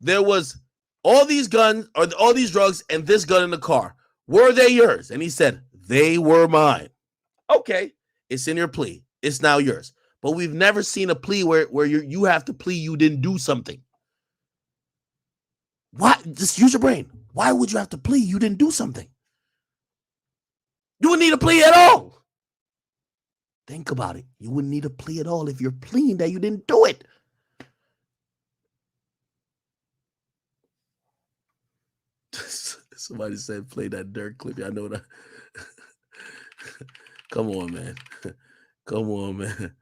there was all these guns or all these drugs and this gun in the car. Were they yours? And he said, they were mine. Okay, it's in your plea. It's now yours. But we've never seen a plea where you have to plea you didn't do something. Why? Just use your brain. Why would you have to plea you didn't do something? You wouldn't need a plea at all. Think about it. You wouldn't need a plea at all if you're pleading that you didn't do it. Somebody said play that Dirk clip. I know that. Come on, man. Come on, man.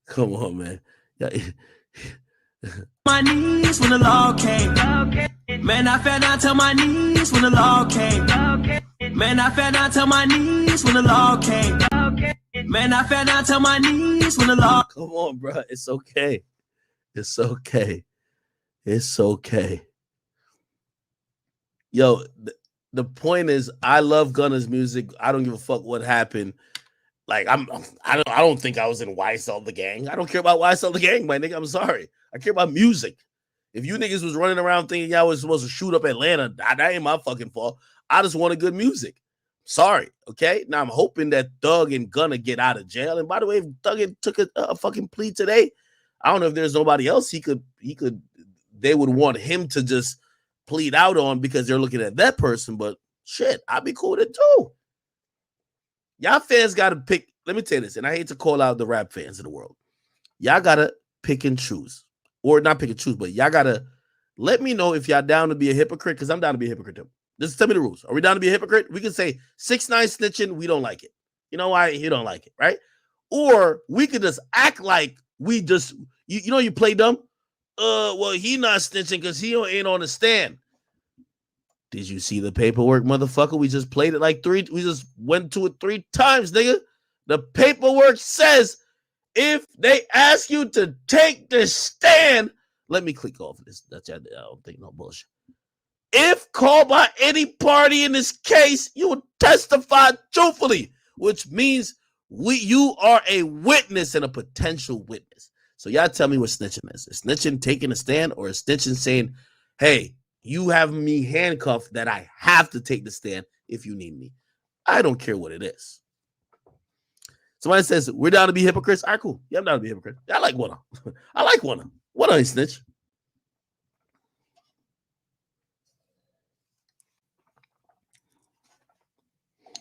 Come on, man. Yeah. My knees when the law came. Man, I fell down to my knees when the law came. Man, I fell down to my knees when the law came. Man, I fell down to my knees when the law. Come on, bro. It's okay. It's okay. It's okay. Yo, the point is, I love Gunna's music. I don't give a fuck what happened. Like, I don't think I was in YSL the Gang. I don't care about YSL the Gang, my nigga. I'm sorry. I care about music. If you niggas was running around thinking y'all was supposed to shoot up Atlanta, that ain't my fucking fault. I just wanted good music. Sorry, okay? Now I'm hoping that Thug and Gunna get out of jail. And by the way, if Thug took a fucking plea today, I don't know if there's nobody else they would want him to just plead out on because they're looking at that person. But shit, I'd be cool with it too. Y'all fans got to pick. Let me tell you this, and I hate to call out the rap fans of the world. Y'all got to pick and choose. Or not pick and choose, but y'all got to let me know if y'all down to be a hypocrite, because I'm down to be a hypocrite too. Just tell me the rules. Are we down to be a hypocrite? We can say 6ix9ine snitching, we don't like it. You know why? You don't like it, right? Or we could just act like we just, you play dumb? Well, he not snitching because he ain't on the stand. Did you see the paperwork, motherfucker? We just played it we just went to it 3 times, nigga. The paperwork says if they ask you to take the stand, let me click off this. I don't think no bullshit. If called by any party in this case, you will testify truthfully, which means you are a witness and a potential witness. So y'all tell me what snitching is. Is snitching taking a stand, or is snitching saying, hey, you have me handcuffed that I have to take the stand if you need me? I don't care what it is. Somebody says, we're down to be hypocrites. All right, cool. Yeah, I'm down to be a hypocrite. I like Wunna. I like Wunna. Wunna ain't snitch.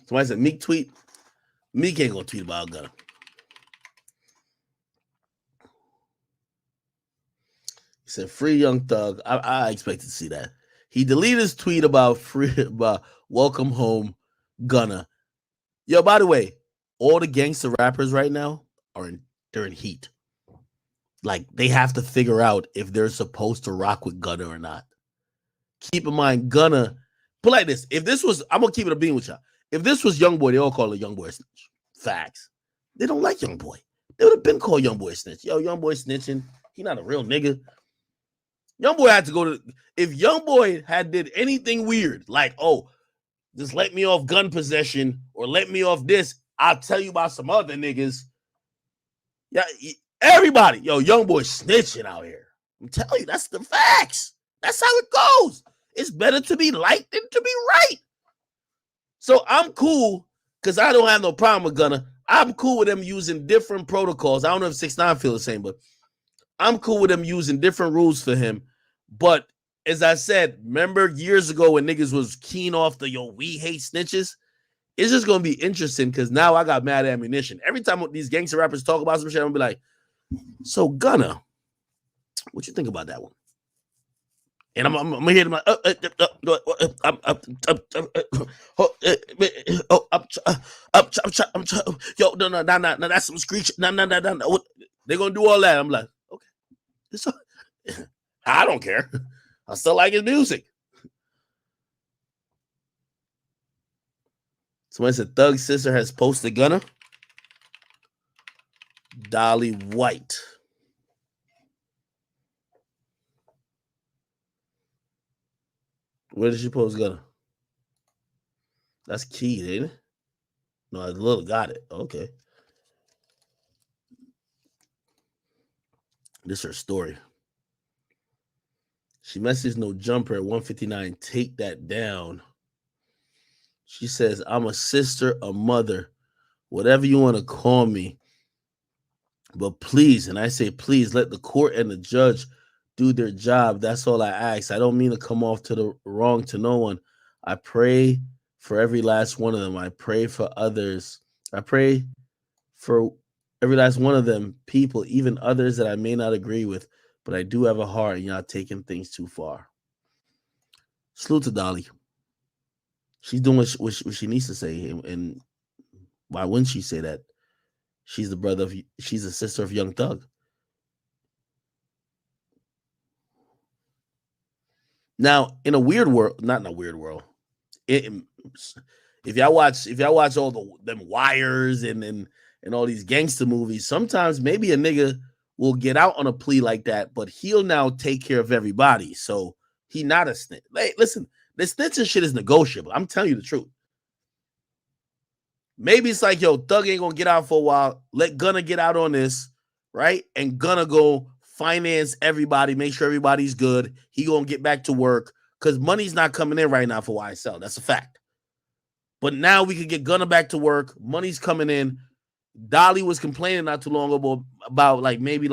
Somebody said, Meek tweet. Meek ain't gonna tweet about Gunna. He said, free Young Thug. I expected to see that. He deleted his tweet about welcome home Gunna. Yo, by the way, all the gangster rappers right now they're in heat. Like, they have to figure out if they're supposed to rock with Gunna or not. Keep in mind, Gunna, put like this. If this was, I'm gonna keep it a bean with y'all. If this was Young Boy, they all call it Young Boy snitch. Facts. They don't like Young Boy. They would have been called Young Boy snitch. Yo, Young Boy snitching. He not a real nigga. Young Boy had to go to. If Young Boy had did anything weird, like, oh, just let me off gun possession or let me off this, I'll tell you about some other niggas. Yeah, everybody, yo, Young Boy snitching out here. I'm telling you, that's the facts. That's how it goes. It's better to be liked than to be right. So I'm cool because I don't have no problem with Gunna. I'm cool with them using different protocols. I don't know if 6ix9ine feel the same, but I'm cool with them using different rules for him. But as I said, remember years ago when niggas was keen off the, yo, we hate snitches? It's just going to be interesting because now I got mad ammunition. Every time these gangster rappers talk about some shit, I'm going to be like, so Gunna, what you think about that one? And I'm going to hear them like, yo, no, that's some screech. No. They're going to do all that. I'm like, okay. I don't care. I still like his music. Someone said Thug's sister has posted Gunna. Dolly White. Where did she post Gunna? That's key, ain't it? No, I little got it. Okay. This is her story. She messaged no jumper at 159. Take that down. She says, I'm a sister, a mother, whatever you want to call me. But please, and I say please, let the court and the judge do their job. That's all I ask. I don't mean to come off to the wrong to no one. I pray for every last one of them. I pray for others. I pray for every last one of them, people, even others that I may not agree with. But I do have a heart, and y'all taking things too far. Salute to Dolly. She's doing what she needs to say, and why wouldn't she say that? She's the sister of Young Thug. Now, in a weird world, not in a weird world, if y'all watch all them Wires and all these gangster movies, sometimes maybe a nigga will get out on a plea like that, but he'll now take care of everybody. So he not a snitch. Hey, listen, the snitching shit is negotiable. I'm telling you the truth. Maybe it's like, yo, Thug ain't gonna get out for a while. Let Gunna get out on this, right? And Gunna go finance everybody, make sure everybody's good. He gonna get back to work because money's not coming in right now for YSL. That's a fact. But now we could get Gunna back to work. Money's coming in. Dolly was complaining not too long ago about maybe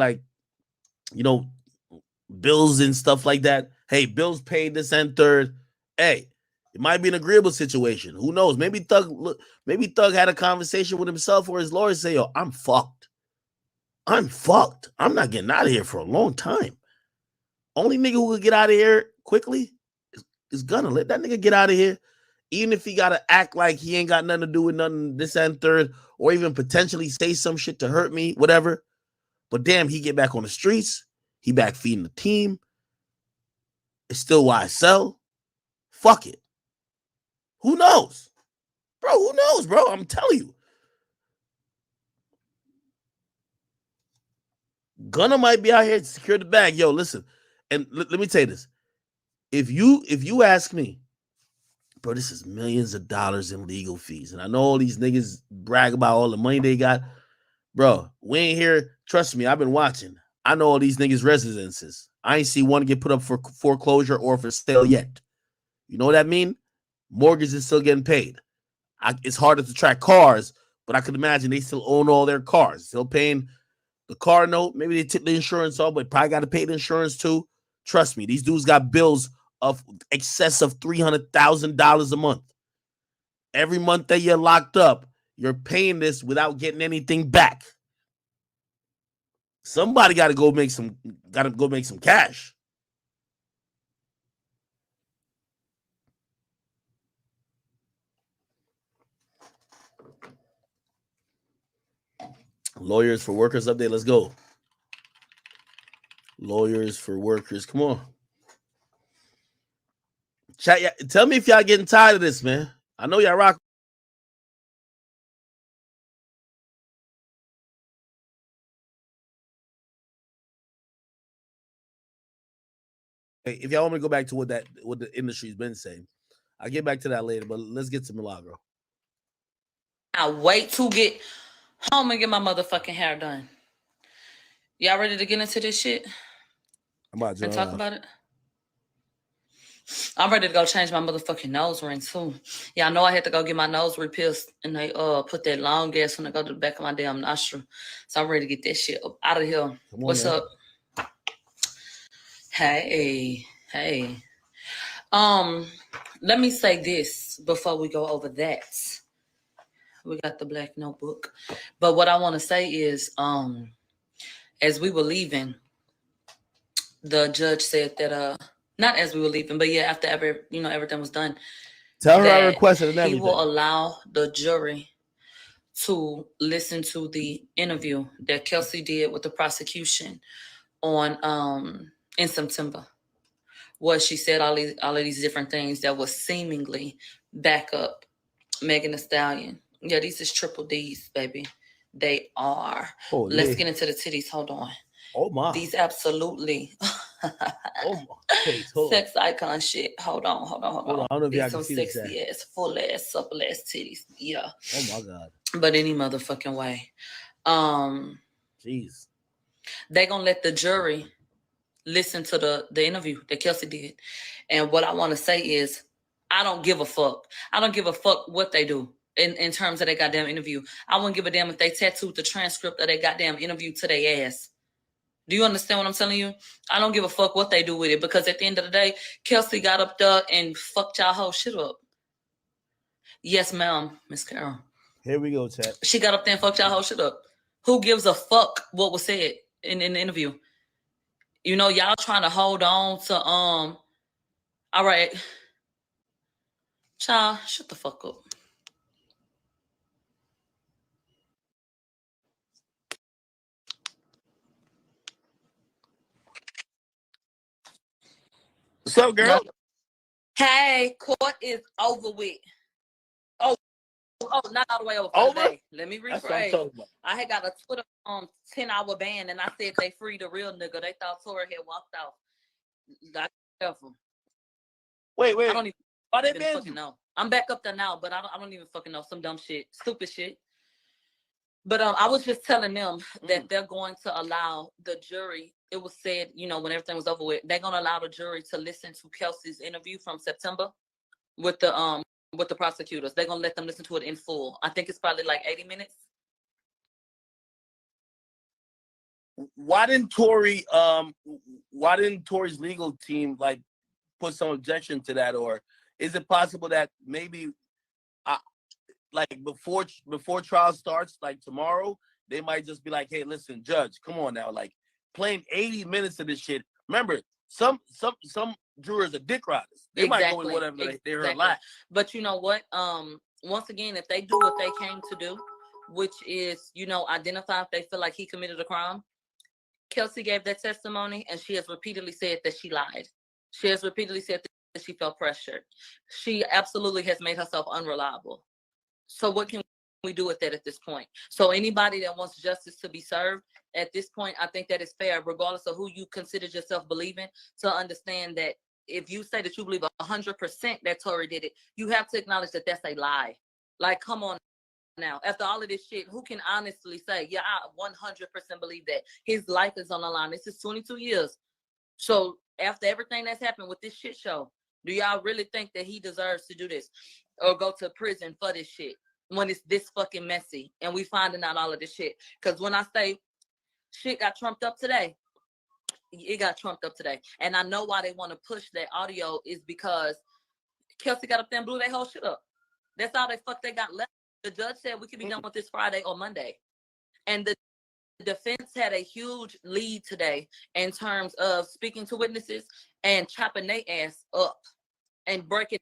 bills and stuff like that. Hey, bills paid this and third. Hey, it might be an agreeable situation. Who knows? Maybe Thug had a conversation with himself or his lawyer say, yo, I'm fucked. I'm not getting out of here for a long time. Only nigga who could get out of here quickly is Gunna. Let that nigga get out of here. Even if he got to act like he ain't got nothing to do with nothing this and third, or even potentially say some shit to hurt me, whatever. But damn, he get back on the streets. He back feeding the team. It's still YSL. Fuck it. Who knows? Bro, who knows, bro? I'm telling you. Gunna might be out here to secure the bag. Yo, listen. And let me tell you this. If you ask me, bro, this is millions of dollars in legal fees. And I know all these niggas brag about all the money they got. Bro, we ain't here. Trust me, I've been watching. I know all these niggas' residences. I ain't see one get put up for foreclosure or for sale yet. You know what that mean? Mortgage is still getting paid. It's harder to track cars, but I could imagine they still own all their cars. Still paying the car note. Maybe they tip the insurance off, but probably got to pay the insurance too. Trust me, these dudes got bills of excess of $300,000 a month. Every month that you're locked up, you're paying this without getting anything back. Somebody got to go make some cash. Lawyers for Workers update. Let's go. Lawyers for Workers. Come on. Chat. Tell me if y'all getting tired of this, man. I know y'all rock if y'all want me to go back to what the industry's been saying, I'll get back to that later. But let's get to Milagro. I wait to get home and get my motherfucking hair done. Y'all ready to get into this shit? I'm about to and talk about it? I'm ready to go change my motherfucking nose ring too. Yeah, I know I had to go get my nose re-pierced and they put that long gas when I go to the back of my damn nostril. So I'm ready to get that shit up out of here. What's up? Hey. Let me say this before we go over that. We got the black notebook. But what I want to say is, as we were leaving, the judge said that not as we were leaving, but yeah, after everything was done. Tell her I requested and everything. He will allow the jury to listen to the interview that Kelsey did with the prosecution on in September. What she said, all of these different things that was seemingly back up Megan Thee Stallion. Yeah, these is triple D's, baby. They are. Holy. Let's get into the titties. Hold on. Oh my. These absolutely. Oh my. Wait, sex icon shit. Hold on. I don't know if y'all can see this. Sexy ass, full ass, supple ass titties. Yeah. Oh my God. But any motherfucking way. Jeez. They gonna let the jury listen to the interview that Kelsey did. And what I want to say is, I don't give a fuck. I don't give a fuck what they do in terms of their goddamn interview. I wouldn't give a damn if they tattooed the transcript of their goddamn interview to their ass. Do you understand what I'm telling you? I don't give a fuck what they do with it, because at the end of the day, Kelsey got up there and fucked y'all whole shit up. Yes, ma'am, Miss Carol. Here we go, Ted. She got up there and fucked y'all whole shit up. Who gives a fuck what was said in the interview? You know, y'all trying to hold on to all right. Child, shut the fuck up. What's up, girl? Hey, court is over with. Oh, not all the way over. Today. Let me rephrase. I had got a Twitter 10-hour ban, and I said they freed a real nigga. They thought Tori had walked out. Not careful. Wait. I don't even fucking know. I'm back up there now, but I don't even fucking know. Some dumb shit, stupid shit. But I was just telling them that they're going to allow the jury. It was said, when everything was over with, they're gonna allow the jury to listen to Kelsey's interview from September with the prosecutors. They're gonna let them listen to it in full. I think it's probably like 80 minutes. Why didn't Tori's legal team put some objection to that, or is it possible that maybe before trial starts, like tomorrow, they might just be like, hey, listen, judge, come on now, playing 80 minutes of this shit. Remember, some jurors are dick riders. They might go with whatever they heard last. But you know what? Once again, if they do what they came to do, which is, identify if they feel like he committed a crime, Kelsey gave that testimony, and she has repeatedly said that she lied. She has repeatedly said that she felt pressured. She absolutely has made herself unreliable. So what can we do with that at this point? So anybody that wants justice to be served, at this point, I think that is fair, regardless of who you consider yourself believing, to understand that if you say that you believe 100% that Tori did it, you have to acknowledge that that's a lie. Come on now. After all of this shit, who can honestly say, yeah, I 100% believe that? His life is on the line. This is 22 years. So after everything that's happened with this shit show, do y'all really think that he deserves to do this or go to prison for this shit when it's this fucking messy and we finding out all of this shit? Because when I say shit got trumped up today, it got trumped up today. And I know why they want to push that audio is because Kelsey got up there and blew their whole shit up. That's all they got left. The judge said we could be done with this Friday or Monday. And the defense had a huge lead today in terms of speaking to witnesses and chopping their ass up and breaking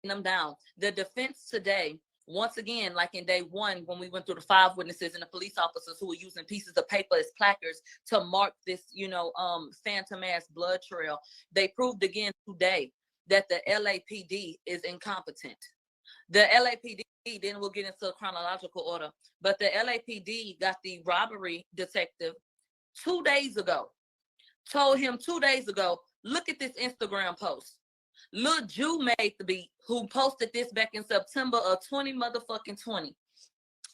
them down. The defense today, once again, like in day one, when we went through the 5 witnesses and the police officers who were using pieces of paper as placards to mark this, phantom ass blood trail, they proved again today that the LAPD is incompetent. The LAPD, then we'll get into chronological order, but the LAPD got the robbery detective 2 days ago, told him 2 days ago, Look at this Instagram post. Lil Ju made the beat, who posted this back in September of 20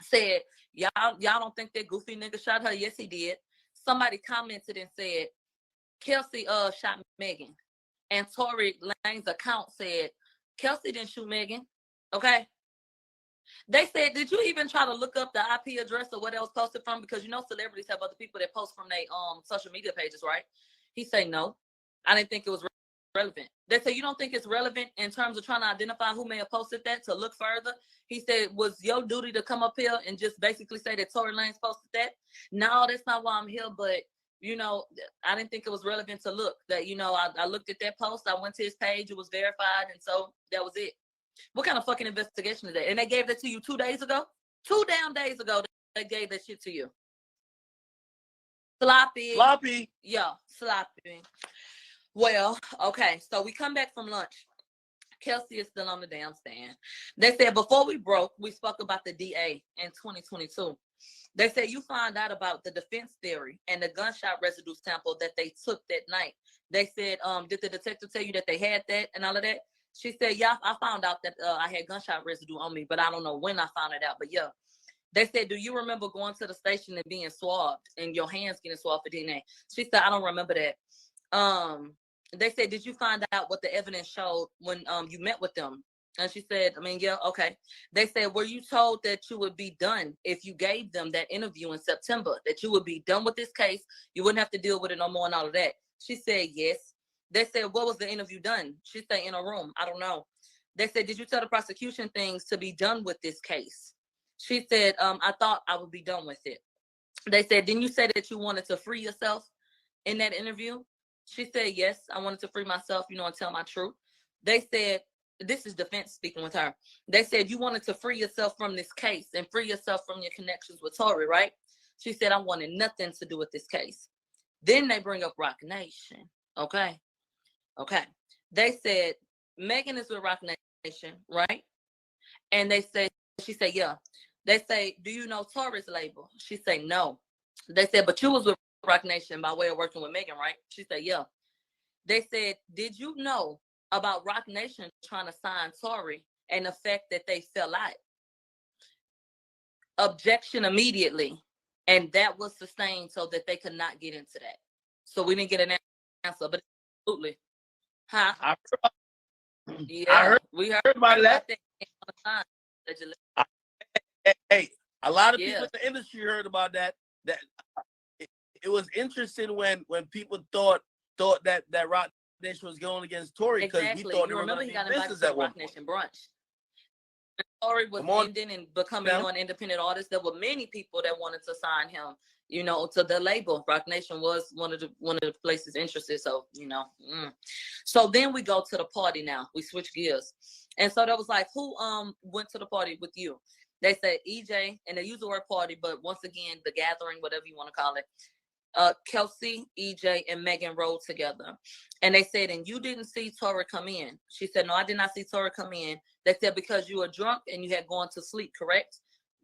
said, y'all don't think that goofy nigga shot her? Yes, he did. Somebody commented and said, Kelsey shot Megan. And Tory Lane's account said, Kelsey didn't shoot Megan. Okay. They said, did you even try to look up the IP address or what it was posted from? Because you know celebrities have other people that post from their social media pages, right? He said, no. I didn't think it was relevant. They said, you don't think it's relevant in terms of trying to identify who may have posted that to look further? He said, was your duty to come up here and just basically say that Tory Lanez posted that? No, that's not why I'm here, but you know, I didn't think it was relevant to look. That, you know, I looked at that post, I went to his page, it was verified, and so that was it. What kind of fucking investigation is that? And they gave that to you 2 days ago? 2 damn days ago, they gave that shit to you. Sloppy. Sloppy. Yeah, sloppy. Well, okay, so we come back from lunch. Kelsey is still on the damn stand. They said before we broke, we spoke about the DA in 2022. They said you find out about the defense theory and the gunshot residue sample that they took that night. They said, did the detective tell you that they had that and all of that? She said, yeah, I found out that I had gunshot residue on me, but I don't know when I found it out. But yeah, they said, do you remember going to the station and being swabbed and your hands getting swabbed for DNA? She said, I don't remember that. They said, did you find out what the evidence showed when you met with them? And she said, I mean, yeah, okay. They said, were you told that you would be done if you gave them that interview in September, that you would be done with this case, you wouldn't have to deal with it no more and all of that? She said, yes. They said, what was the interview done? She said, in a room. I don't know. They said, did you tell the prosecution things to be done with this case? She said, I thought I would be done with it. They said, didn't you say that you wanted to free yourself in that interview? She said, yes, I wanted to free myself, you know, and tell my truth. They said, this is defense speaking with her. They said, you wanted to free yourself from this case and free yourself from your connections with Tory, right? She said, I wanted nothing to do with this case. Then they bring up Roc Nation. Okay. Okay. They said, Megan is with Roc Nation, right? And they said, she said, yeah. They say, do you know Tory's label? She said, no. They said, but you was with Roc Nation by way of working with Megan, right? She said, yeah. They said, did you know about Roc Nation trying to sign Tory and the fact that they fell out? Objection immediately. And that was sustained so that they could not get into that. So we didn't get an answer, but absolutely. Huh? We heard about that. Hey, a lot of people in the industry heard about that. It was interesting when people thought that Roc Nation was going against Tory because he thought he got invited to the Roc Nation brunch. Tory was ending and becoming an independent artist. There were many people that wanted to sign him, you know, to the label. Roc Nation was one of the places interested. So, you know, So then we go to the party now. We switch gears. And so that was like, who went to the party with you? They said EJ, and they use the word party, but once again, the gathering, whatever you want to call it. Kelsey, EJ, and Megan rode together. And they said, and you didn't see Tory come in. She said, no, I did not see Tory come in. They said, because you were drunk and you had gone to sleep, correct?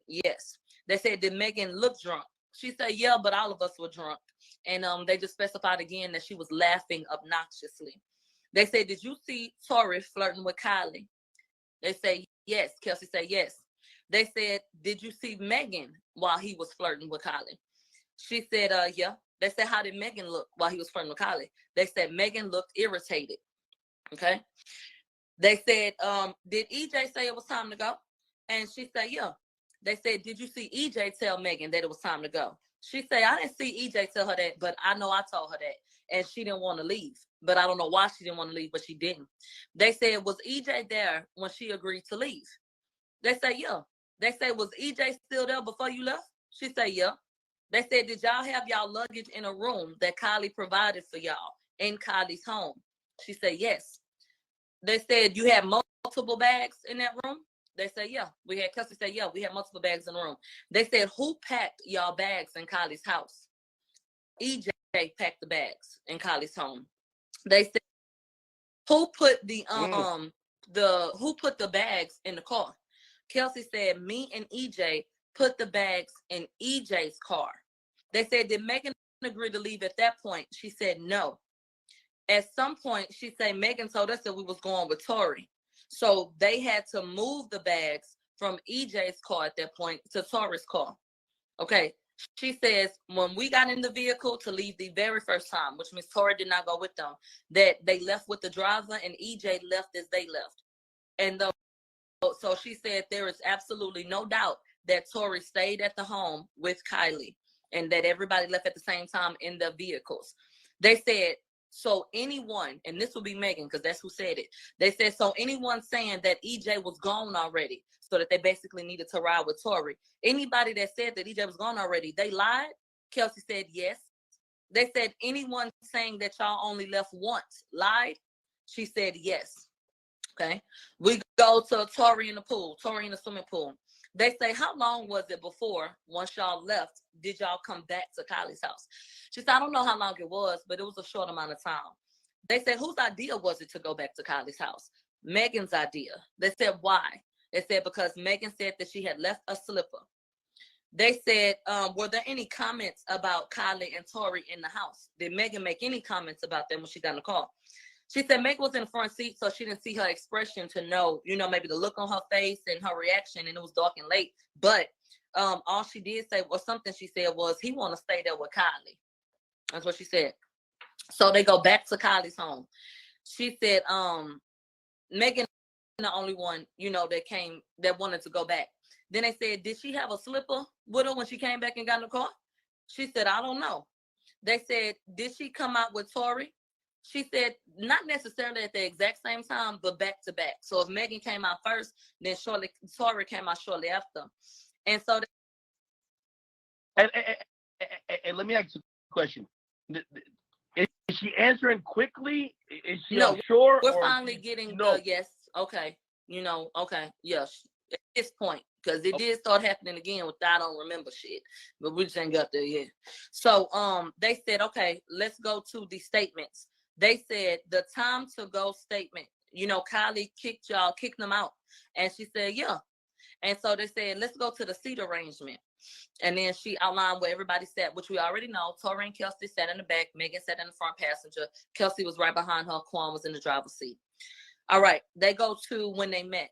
Yes. They said, did Megan look drunk? She said, yeah, but all of us were drunk. And they just specified again that she was laughing obnoxiously. They said, did you see Tory flirting with Kylie? They say, yes. Kelsey said, yes. They said, did you see Megan while he was flirting with Kylie? She said, yeah. They said, how did Megan look while he was flirting with Kylie? They said, Megan looked irritated. Okay. They said, did EJ say it was time to go? And she said, yeah. They said, did you see EJ tell Megan that it was time to go? She said, I didn't see EJ tell her that, but I know I told her that. And she didn't want to leave. But I don't know why she didn't want to leave, but she didn't. They said, was EJ there when she agreed to leave? They said, yeah. They said, was EJ still there before you left? She said, yeah. They said, did y'all have y'all luggage in a room that Kylie provided for y'all in Kylie's home? She said, yes. They said, you had multiple bags in that room? They said, yeah. Kelsey said, yeah, we had multiple bags in the room. They said, who packed y'all bags in Kylie's house? EJ packed the bags in Kylie's home. They said, who put the bags in the car? Kelsey said, me and EJ put the bags in EJ's car. They said, did Megan agree to leave at that point? She said, no. at some point, she said Megan told us that we was going with Tori. So they had to move the bags from EJ's car at that point to Tori's car. Okay. She says when we got in the vehicle to leave the very first time, which means Tori did not go with them, that they left with the driver and EJ left as they left. And so she said there is absolutely no doubt that Tori stayed at the home with Kylie and that everybody left at the same time in the vehicles. They said, so anyone, and this will be Megan because that's who said it. They said, so anyone saying that EJ was gone already, so that they basically needed to ride with Tori. Anybody that said that EJ was gone already, they lied. Kelsey said yes. They said anyone saying that y'all only left once lied. She said yes. Okay. We go to Tori in the pool, Tori in the swimming pool. They say, how long was it before, once y'all left, did y'all come back to Kylie's house? She said, I don't know how long it was, but it was a short amount of time. They said, whose idea was it to go back to Kylie's house? Megan's idea. They said, why? They said, because Megan said that she had left a slipper. They said, were there any comments about Kylie and Tori in the house? Did Megan make any comments about them when she got in the car? She said Megan was in the front seat, so she didn't see her expression to know, maybe the look on her face and her reaction, and it was dark and late. But all she did say, or something she said was, he want to stay there with Kylie. That's what she said. So they go back to Kylie's home. She said, Megan the only one, that wanted to go back. Then they said, did she have a slipper with her when she came back and got in the car? She said, I don't know. They said, did she come out with Tori? She said, not necessarily at the exact same time, but back to back. So if Megan came out first, then Tori came out shortly after. And so And let me ask you a question. Is she answering quickly? Is she unsure? We're finally getting the yes. Okay. Okay. Yes. At this point, because it did start happening again with I don't remember shit, but we just ain't got there yet. So they said, okay, let's go to the statements. They said the time to go statement, Kylie kicked them out. And she said, yeah. And so they said, let's go to the seat arrangement. And then she outlined where everybody sat, which we already know. Tori and Kelsey sat in the back. Megan sat in the front passenger. Kelsey was right behind her. Quan was in the driver's seat. All right. They go to when they met.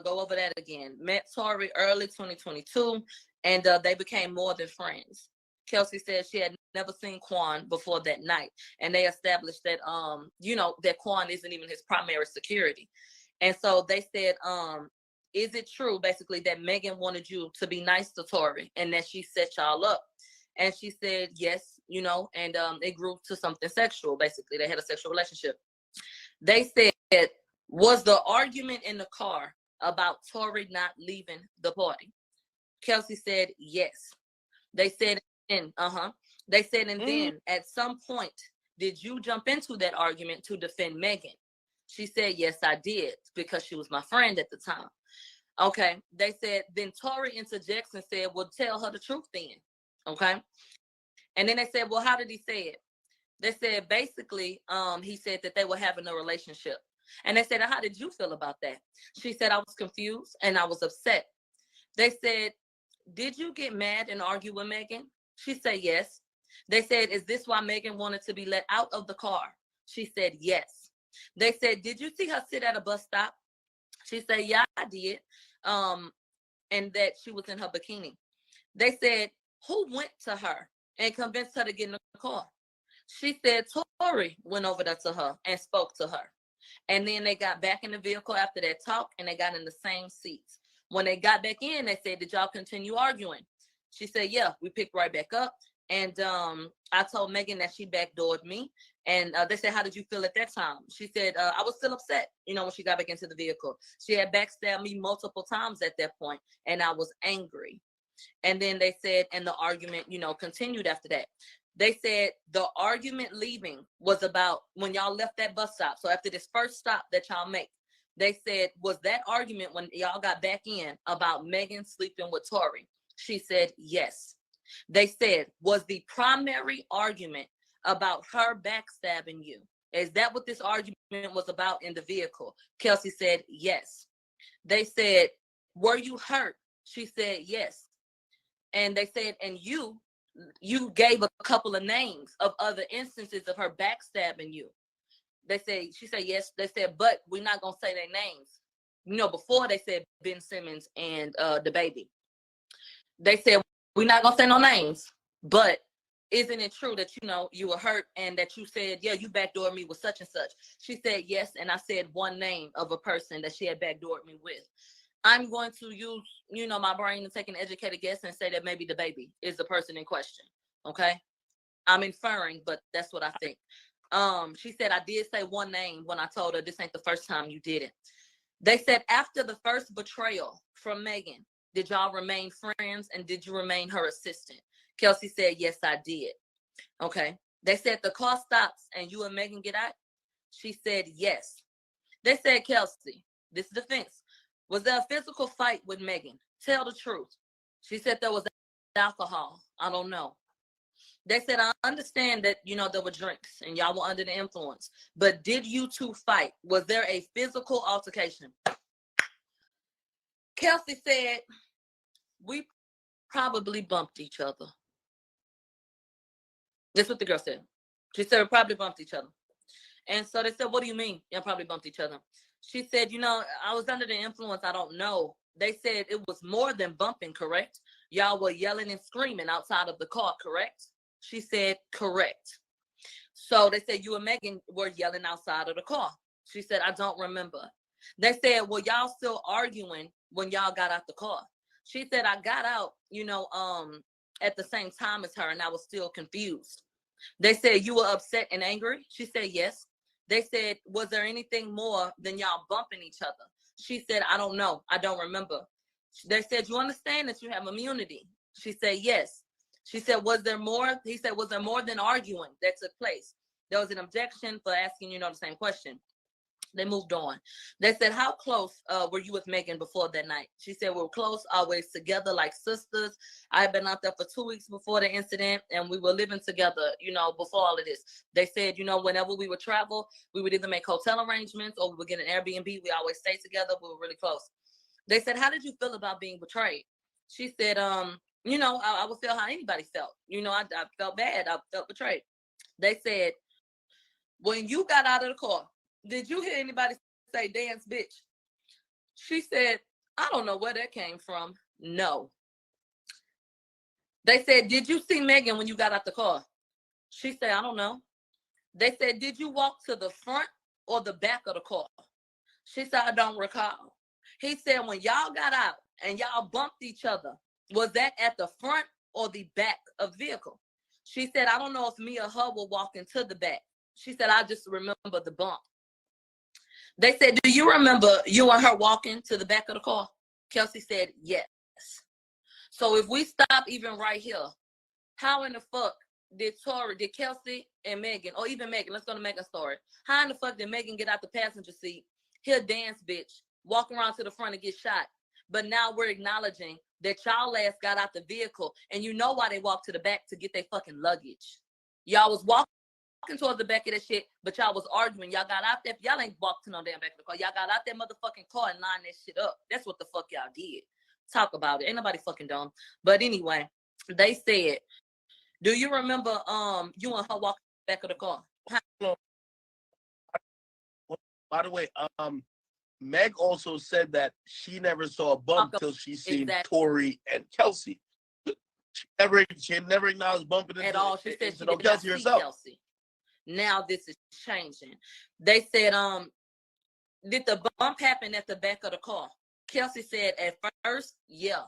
Go over that again. Met Tori early 2022, and they became more than friends. Kelsey said she had never seen Quan before that night, and they established that that Quan isn't even his primary security. And so they said, is it true basically that Megan wanted you to be nice to Tori and that she set y'all up? And she said yes, and it grew to something sexual. Basically, they had a sexual relationship. They said, was the argument in the car about Tori not leaving the party? Kelsey said yes. They said, and then at some point, did you jump into that argument to defend Megan? She said, yes, I did, because she was my friend at the time. Okay. They said, then Tori interjects and said, well, tell her the truth then. Okay. And then they said, well, how did he say it? They said, basically, he said that they were having a relationship. And they said, how did you feel about that? She said, I was confused and I was upset. They said, did you get mad and argue with Megan? She said, yes. They said, is this why Megan wanted to be let out of the car? She said, yes. They said, did you see her sit at a bus stop? She said, yeah, I did. And that she was in her bikini. They said, who went to her and convinced her to get in the car? She said, Tori went over there to her and spoke to her. And then they got back in the vehicle after that talk, and they got in the same seats. When they got back in, they said, did y'all continue arguing? She said, yeah, we picked right back up. And I told Megan that she backdoored me. And they said, how did you feel at that time? She said, I was still upset, when she got back into the vehicle. She had backstabbed me multiple times at that point, and I was angry. And then they said, and the argument, continued after that. They said the argument leaving was about when y'all left that bus stop. So after this first stop that y'all make, they said, was that argument when y'all got back in about Megan sleeping with Tori? She said, yes. They said, was the primary argument about her backstabbing you? Is that what this argument was about in the vehicle? Kelsey said, yes. They said, were you hurt? She said, yes. And they said, and you gave a couple of names of other instances of her backstabbing you. They said, she said yes. They said, but we're not gonna say their names. You know, before they said Ben Simmons and the baby. They said we're not gonna say no names, but isn't it true that you know you were hurt and that you said, yeah, you backdoored me with such and such? She said yes, and I said one name of a person that she had backdoored me with. I'm going to use, you know, my brain to take an educated guess and say that maybe the baby is the person in question. Okay, I'm inferring, but that's what I think. She said I did say one name when I told her this ain't the first time you did it. They said after the first betrayal from Megan, did y'all remain friends and did you remain her assistant? Kelsey said, yes, I did. Okay. They said the car stops and you and Megan get out. She said, yes. They said, Kelsey, this is defense. Was there a physical fight with Megan? Tell the truth. She said there was alcohol. I don't know. They said, I understand that, you know, there were drinks and y'all were under the influence, but did you two fight? Was there a physical altercation? Kelsey said, we probably bumped each other. That's what the girl said. She said, we probably bumped each other. And so they said, what do you mean? Y'all probably bumped each other. She said, you know, I was under the influence. I don't know. They said it was more than bumping, correct? Y'all were yelling and screaming outside of the car, correct? She said, correct. So they said you and Megan were yelling outside of the car. She said, I don't remember. They said, well, y'all still arguing when y'all got out the car. She said, I got out, you know, at the same time as her and I was still confused. They said, you were upset and angry? She said, yes. They said, was there anything more than y'all bumping each other? She said, I don't know. I don't remember. They said, you understand that you have immunity? She said, yes. She said, was there more? He said, was there more than arguing that took place? There was an objection for asking, you know, the same question. They moved on. They said, how close were you with Megan before that night? She said, we were close, always together like sisters. I had been out there for 2 weeks before the incident, and we were living together, you know, before all of this. They said, you know, whenever we would travel, we would either make hotel arrangements or we would get an Airbnb. We always stayed together. We were really close. They said, how did you feel about being betrayed? She said, you know, I would feel how anybody felt. You know, I felt bad. I felt betrayed. They said, when you got out of the car, did you hear anybody say, dance, bitch? She said, I don't know where that came from. No. They said, did you see Megan when you got out the car? She said, I don't know. They said, did you walk to the front or the back of the car? She said, I don't recall. He said, when y'all got out and y'all bumped each other, was that at the front or the back of the vehicle? She said, I don't know if me or her were walking to the back. She said, I just remember the bump. They said, do you remember you and her walking to the back of the car? Kelsey said, yes. So if we stop even right here, how in the fuck did Kelsey and Megan, or even Megan, let's go to Megan's story. How in the fuck did Megan get out the passenger seat, hear dance bitch, walk around to the front and get shot? But now we're acknowledging that y'all ass got out the vehicle and you know why they walked to the back to get their fucking luggage. Y'all was walking towards the back of that shit, but y'all was arguing. Y'all got out there. Y'all ain't walked to no damn back of the car. Y'all got out that motherfucking car and lined that shit up. That's what the fuck y'all did. Talk about it. Ain't nobody fucking dumb. But anyway, they said, do you remember you and her walking back of the car? By the way, Meg also said that she never saw a bump till she seen Tori and Kelsey. She never acknowledged bumping at all. She said she did Kelsey not see herself. Kelsey. Now this is changing. They said, did the bump happen at the back of the car? Kelsey said at first, yeah.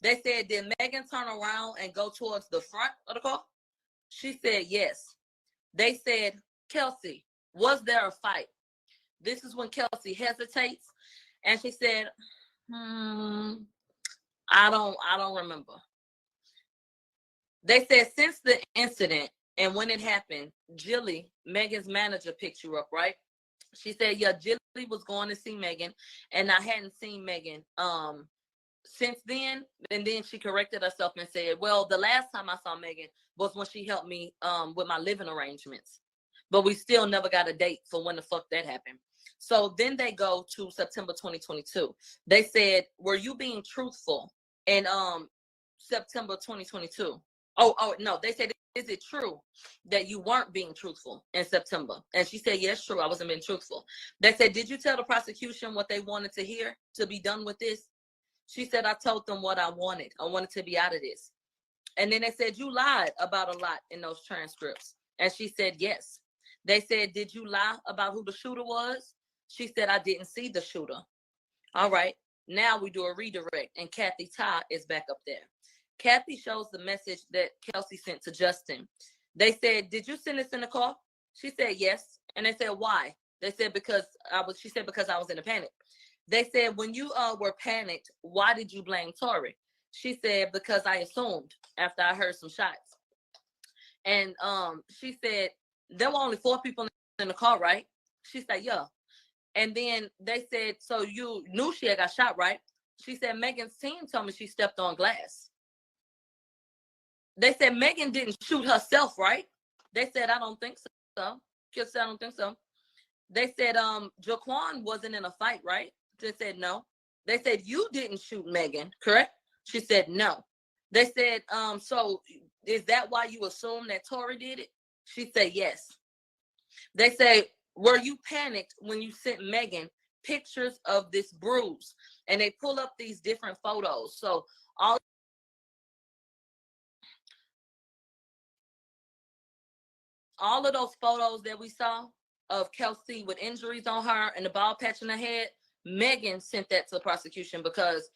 They said, did Megan turn around and go towards the front of the car? She said, yes. They said, Kelsey, was there a fight? This is when Kelsey hesitates. And she said, I don't remember. They said since the incident and when it happened, Jilly, Megan's manager, picked you up, right? She said, yeah, Jilly was going to see Megan, and I hadn't seen Megan since then. And then she corrected herself and said, well, the last time I saw Megan was when she helped me with my living arrangements. But we still never got a date for when the fuck that happened. So then they go to September 2022. They said, were you being truthful in September 2022? Oh, no, they said is it true that you weren't being truthful in September? And she said, yes, true. I wasn't being truthful. They said, did you tell the prosecution what they wanted to hear to be done with this? She said, I told them what I wanted. I wanted to be out of this. And then they said, you lied about a lot in those transcripts. And she said, yes. They said, did you lie about who the shooter was? She said, I didn't see the shooter. All right. Now we do a redirect, and Kathy Ty is back up there. Kathy shows the message that Kelsey sent to Justin. They said, did you send this in the car? She said, yes. And they said, why? They said, because she said, because I was in a panic. They said, when you were panicked, why did you blame Tori? She said, because I assumed after I heard some shots. And she said, there were only 4 people in the car, right? She said, yeah. And then they said, so you knew she had got shot, right? She said, Megan's team told me she stepped on glass. They said, Megan didn't shoot herself, right? They said, I don't think so. Kids said, I don't think so. They said, Jaquan wasn't in a fight, right? They said, no. They said, you didn't shoot Megan, correct? She said, no. They said, so is that why you assume that Tori did it? She said, yes. They say, were you panicked when you sent Megan pictures of this bruise? And they pull up these different photos. So all of those photos that we saw of Kelsey with injuries on her and the ball patch in her head, Megan sent that to the prosecution because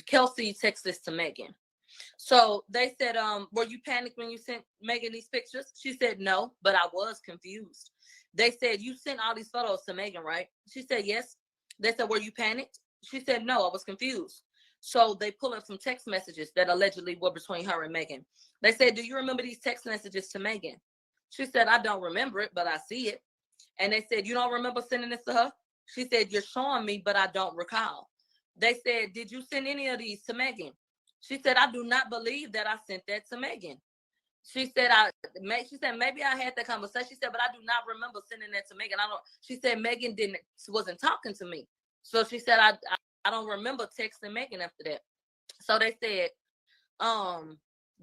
Kelsey texted this to Megan. So they said, were you panicked when you sent Megan these pictures? She said, no, but I was confused. They said, you sent all these photos to Megan, right? She said, yes. They said, were you panicked? She said, no, I was confused. So they pull up some text messages that allegedly were between her and Megan. They said, do you remember these text messages to Megan? She said, I don't remember it, but I see it. And they said, you don't remember sending this to her? She said, you're showing me, but I don't recall. They said, did you send any of these to Megan? She said, I do not believe that I sent that to Megan. She said, maybe I had that conversation. She said, but I do not remember sending that to Megan. She said, Megan wasn't talking to me. So she said, I don't remember texting Megan after that. So they said,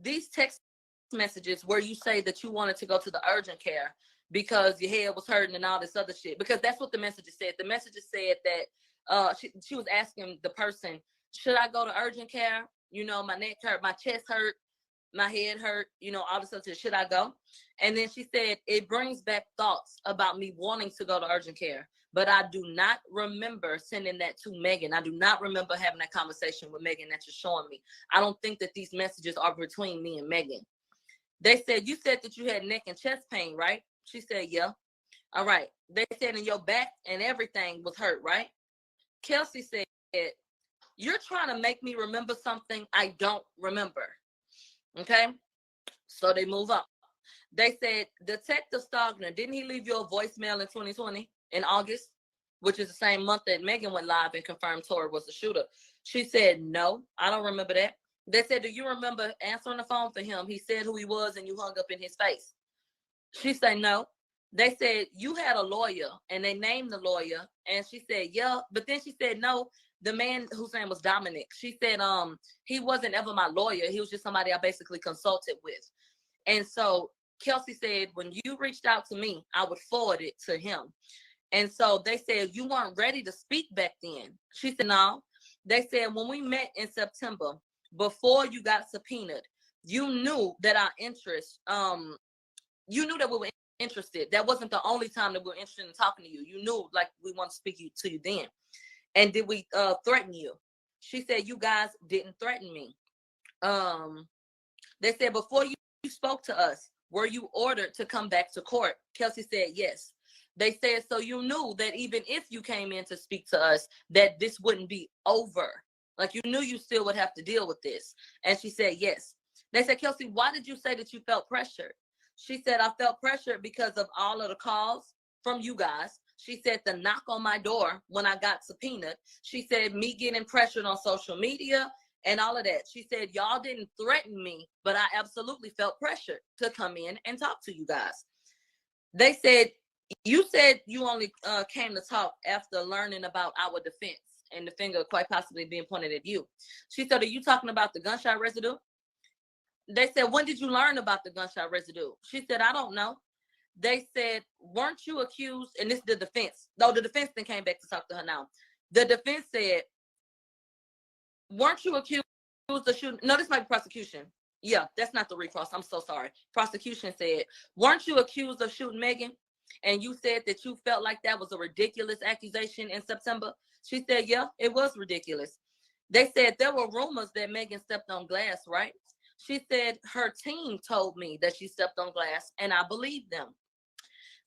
these text messages where you say that you wanted to go to the urgent care because your head was hurting and all this other shit, because that's what the messages said. The messages said that she was asking the person, should I go to urgent care? You know, my neck hurt, my chest hurt, my head hurt, you know, all this other, should I go? And then she said, it brings back thoughts about me wanting to go to urgent care, but I do not remember sending that to Megan. I do not remember having that conversation with Megan that you're showing me. I don't think that these messages are between me and Megan. They said, you said that you had neck and chest pain, right? She said, yeah. All right. They said, in your back and everything was hurt, right? Kelsey said, you're trying to make me remember something I don't remember. Okay. So they move up. They said, Detective Stogner, didn't he leave you a voicemail in 2020 in August, which is the same month that Megan went live and confirmed Tori was the shooter? She said, no, I don't remember that. They said, do you remember answering the phone for him? He said who he was and you hung up in his face. She said, no. They said, you had a lawyer, and they named the lawyer. And she said, yeah. But then she said, no, the man whose name was Dominic. She said, he wasn't ever my lawyer. He was just somebody I basically consulted with. And so Kelsey said, when you reached out to me, I would forward it to him. And so they said, you weren't ready to speak back then. She said, no. They said, when we met in September, before you got subpoenaed, you knew that our interest, you knew that we were interested. That wasn't the only time that we were interested in talking to you. You knew, like, we want to speak to you then. And did we threaten you? She said, you guys didn't threaten me. They said, before you spoke to us, were you ordered to come back to court? Kelsey said, yes. They said, so you knew that even if you came in to speak to us, that this wouldn't be over. Like, you knew you still would have to deal with this. And she said, yes. They said, Kelsey, why did you say that you felt pressured? She said, I felt pressured because of all of the calls from you guys. She said, the knock on my door when I got subpoenaed. She said, me getting pressured on social media and all of that. She said, y'all didn't threaten me, but I absolutely felt pressured to come in and talk to you guys. They said, you said you only came to talk after learning about our defense and the finger quite possibly being pointed at you. She said, are you talking about the gunshot residue? They said, when did you learn about the gunshot residue? She said, I don't know. They said, weren't you accused? And this is the defense. Though the defense then came back to talk to her now. The defense said, weren't you accused of shooting? No, this might be prosecution. Yeah, that's not the recross. I'm so sorry. Prosecution said, weren't you accused of shooting Megan? And you said that you felt like that was a ridiculous accusation in September. She said, yeah, it was ridiculous. They said there were rumors that Megan stepped on glass, right? She said her team told me that she stepped on glass, and I believed them.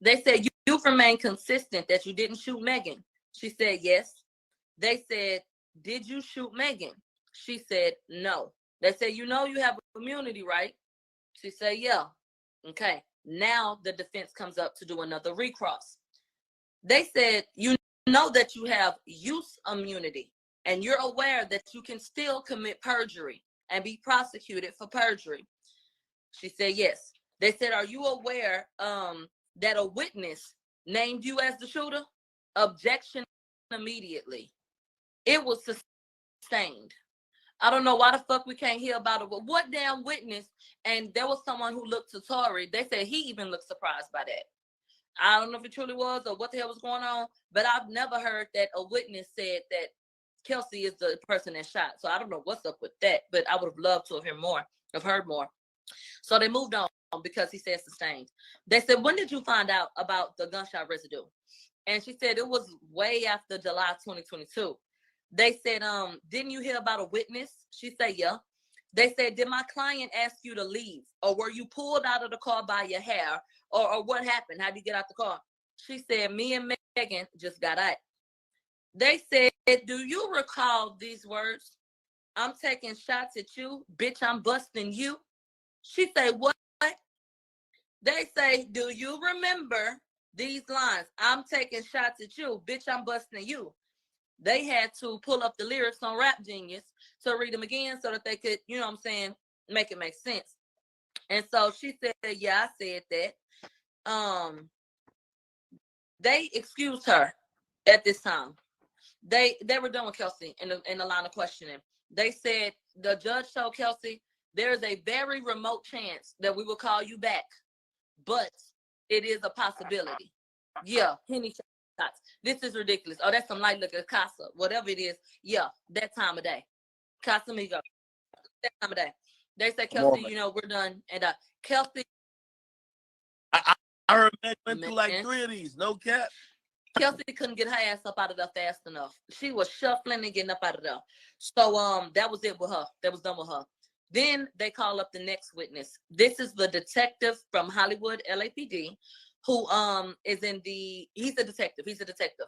They said, you've remained consistent that you didn't shoot Megan. She said, yes. They said, did you shoot Megan? She said, no. They said, you know you have immunity, right? She said, yeah. Okay. Now the defense comes up to do another recross. They said, you know that you have use immunity, and you're aware that you can still commit perjury and be prosecuted for perjury. She said, yes. They said, are you aware that a witness named you as the shooter? Objection immediately. It was sustained. I don't know why the fuck we can't hear about it, but what damn witness? And there was someone who looked to Tory. They said he even looked surprised by that. I don't know if it truly was or what the hell was going on, but I've never heard that a witness said that Kelsey is the person that shot. So I don't know what's up with that, but I would have loved to have heard more. So they moved on because he said sustained. They said, when did you find out about the gunshot residue? And she said it was way after July 2022. They said, didn't you hear about a witness? She said, yeah. They said, did my client ask you to leave? Or were you pulled out of the car by your hair? Or what happened? How did you get out the car? She said, me and Megan just got out. They said, do you recall these words? I'm taking shots at you. Bitch, I'm busting you. She said, what? They say, do you remember these lines? I'm taking shots at you. Bitch, I'm busting you. They had to pull up the lyrics on Rap Genius to read them again so that they could, you know what I'm saying, make it make sense. And so she said, yeah, I said that. They excused her at this time. They were done with Kelsey in the line of questioning. They said, the judge told Kelsey, there is a very remote chance that we will call you back, but it is a possibility. Yeah, Henny shots. This is ridiculous. Oh, that's some light liquor, Casa, whatever it is. Yeah, that time of day. Casamigo. That time of day. They said, Kelsey, you know, we're done. And Kelsey. I remember went through like 3 of these, no cap. Kelsey couldn't get her ass up out of there fast enough. She was shuffling and getting up out of there. So that was it with her. That was done with her. Then they call up the next witness. This is the detective from Hollywood LAPD, who he's a detective.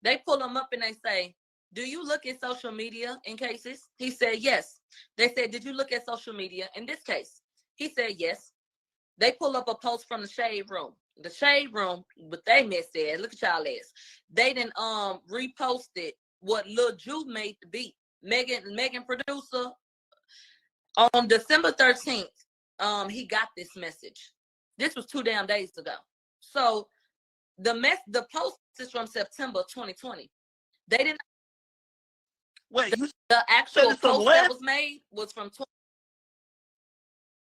They pull him up and they say, do you look at social media in cases? He said, yes. They said, did you look at social media in this case? He said, yes. They pull up a post from the Shade Room. The Shade Room, what they missed said, look at y'all ass. They didn't reposted what Lil Ju made the beat. Megan producer. On December 13th, he got this message. This was 2 damn days ago. So the post is from September 2020. They didn't. Wait, the actual post that was made was from.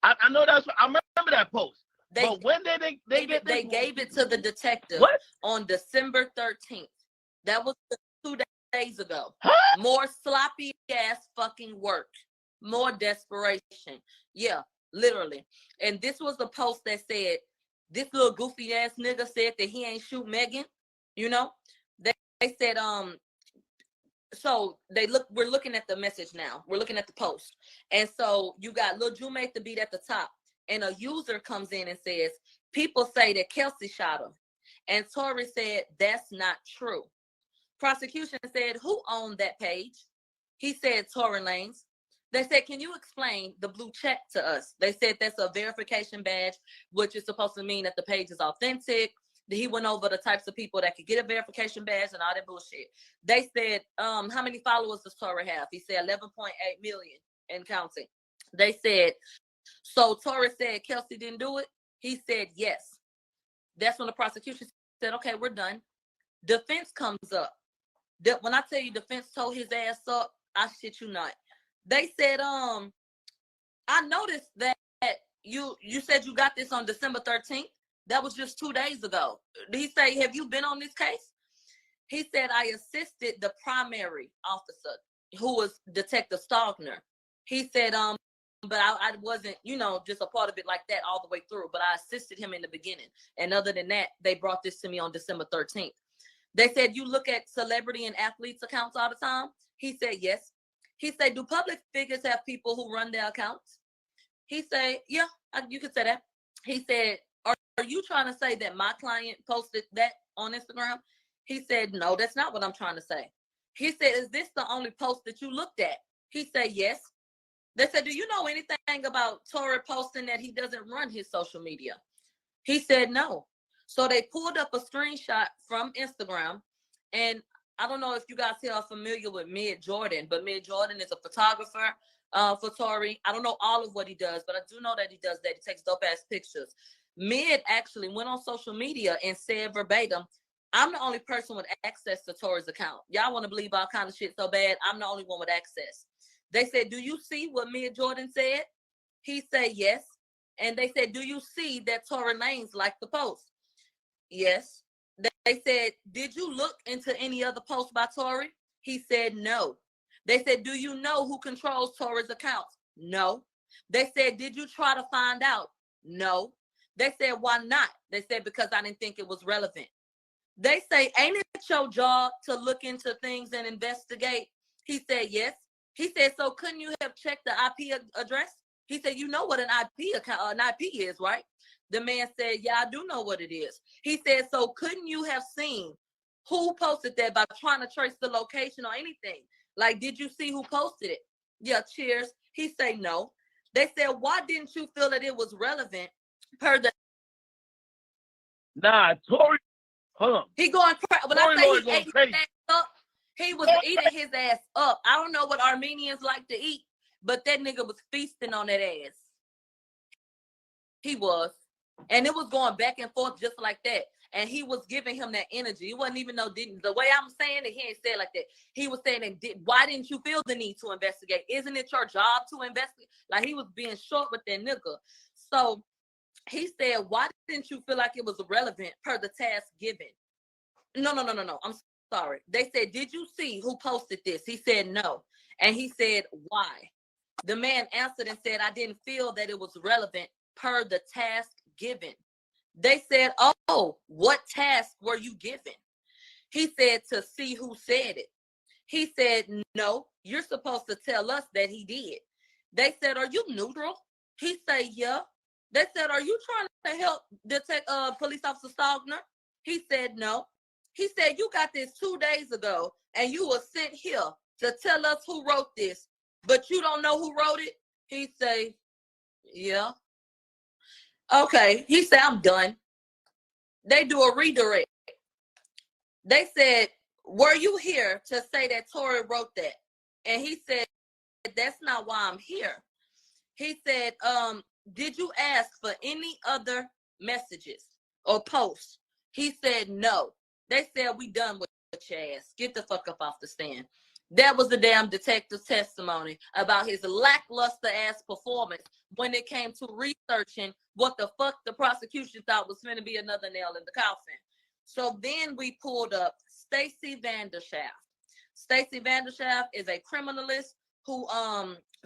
I know that's what I remember that post. But when did they get this? They gave it to the detective on December 13th. That was 2 days ago. Huh? More sloppy ass fucking work. More desperation. Yeah, literally. And this was the post that said, this little goofy ass nigga said that he ain't shoot Megan. You know? They said, so we're looking at the message now. We're looking at the post. And so you got Lil Ju make the beat at the top. And a user comes in and says, people say that Kelsey shot him. And Tory said, that's not true. Prosecution said, who owned that page? He said, Tory Lanez. They said, can you explain the blue check to us? They said that's a verification badge, which is supposed to mean that the page is authentic. He went over the types of people that could get a verification badge and all that bullshit. They said, how many followers does Tory have? He said 11.8 million and counting. They said, so Tory said Kelsey didn't do it? He said, yes. That's when the prosecution said, okay, we're done. Defense comes up. When I tell you defense told his ass up, I shit you not. They said, I noticed that you said you got this on December 13th. That was just 2 days ago. He say, have you been on this case? He said, I assisted the primary officer, who was Detective Stogner. He said, but I wasn't, just a part of it like that all the way through, but I assisted him in the beginning. And other than that, they brought this to me on December 13th. They said, you look at celebrity and athletes accounts all the time? He said, yes. He said, do public figures have people who run their accounts? He said, yeah, you could say that. He said, are you trying to say that my client posted that on Instagram? He said, no, that's not what I'm trying to say. He said, is this the only post that you looked at? He said, yes. They said, do you know anything about Tory posting that he doesn't run his social media? He said, no. So they pulled up a screenshot from Instagram. And I don't know if you guys here are familiar with Mid Jordan, but Mid Jordan is a photographer for Tory. I don't know all of what he does, but I do know that he does that. He takes dope ass pictures. Mid actually went on social media and said verbatim, I'm the only person with access to Tory's account. Y'all want to believe all kind of shit so bad. I'm the only one with access. They said, do you see what Mid Jordan said? He said, yes. And they said, do you see that Tory Lanez liked the post? Yes. They said, did you look into any other posts by Tory? He said, no. They said, do you know who controls Tory's accounts? No. They said, did you try to find out? No. They said, why not? They said, because I didn't think it was relevant. They say, ain't it your job to look into things and investigate? He said, yes. He said, so couldn't you have checked the IP address? He said, you know what an IP account, an IP is, right? The man said, yeah, I do know what it is. He said, so couldn't you have seen who posted that by trying to trace the location or anything? Like, did you see who posted it? Yeah, cheers. He said, no. They said, why didn't you feel that it was relevant per the... Nah, Tory, hold on. He going crazy. When Tory I say Lord he going ate crazy. his ass up, he was eating his ass up. I don't know what Armenians like to eat, but that nigga was feasting on that ass. He was. And it was going back and forth just like that. And he was giving him that energy. It wasn't even the way I'm saying it, he ain't said like that. He was saying, why didn't you feel the need to investigate? Isn't it your job to investigate? Like, he was being short with that nigga. So he said, why didn't you feel like it was relevant per the task given? No. I'm sorry. They said, did you see who posted this? He said, no. And he said, why? The man answered and said, I didn't feel that it was relevant per the task given. They said, oh, what task were you given? He said, to see who said it. He said, no, you're supposed to tell us that he did. They said, are you neutral? He said, yeah. They said, are you trying to help detect police officer Stogner? He said, no. He said, you got this 2 days ago and you were sent here to tell us who wrote this, but you don't know who wrote it? He said, yeah. Okay. He said, I'm done. They do a redirect. They said, were you here to say that Tory wrote that? And he said, that's not why I'm here. He said, did you ask for any other messages or posts? He said, no. They said, we done with your ass. Get the fuck up off the stand. That was the damn detective's testimony about his lackluster ass performance when it came to researching what the fuck the prosecution thought was going to be another nail in the coffin. So then we pulled up Stacey Vandershaft. Stacey Vandershaft is a criminalist who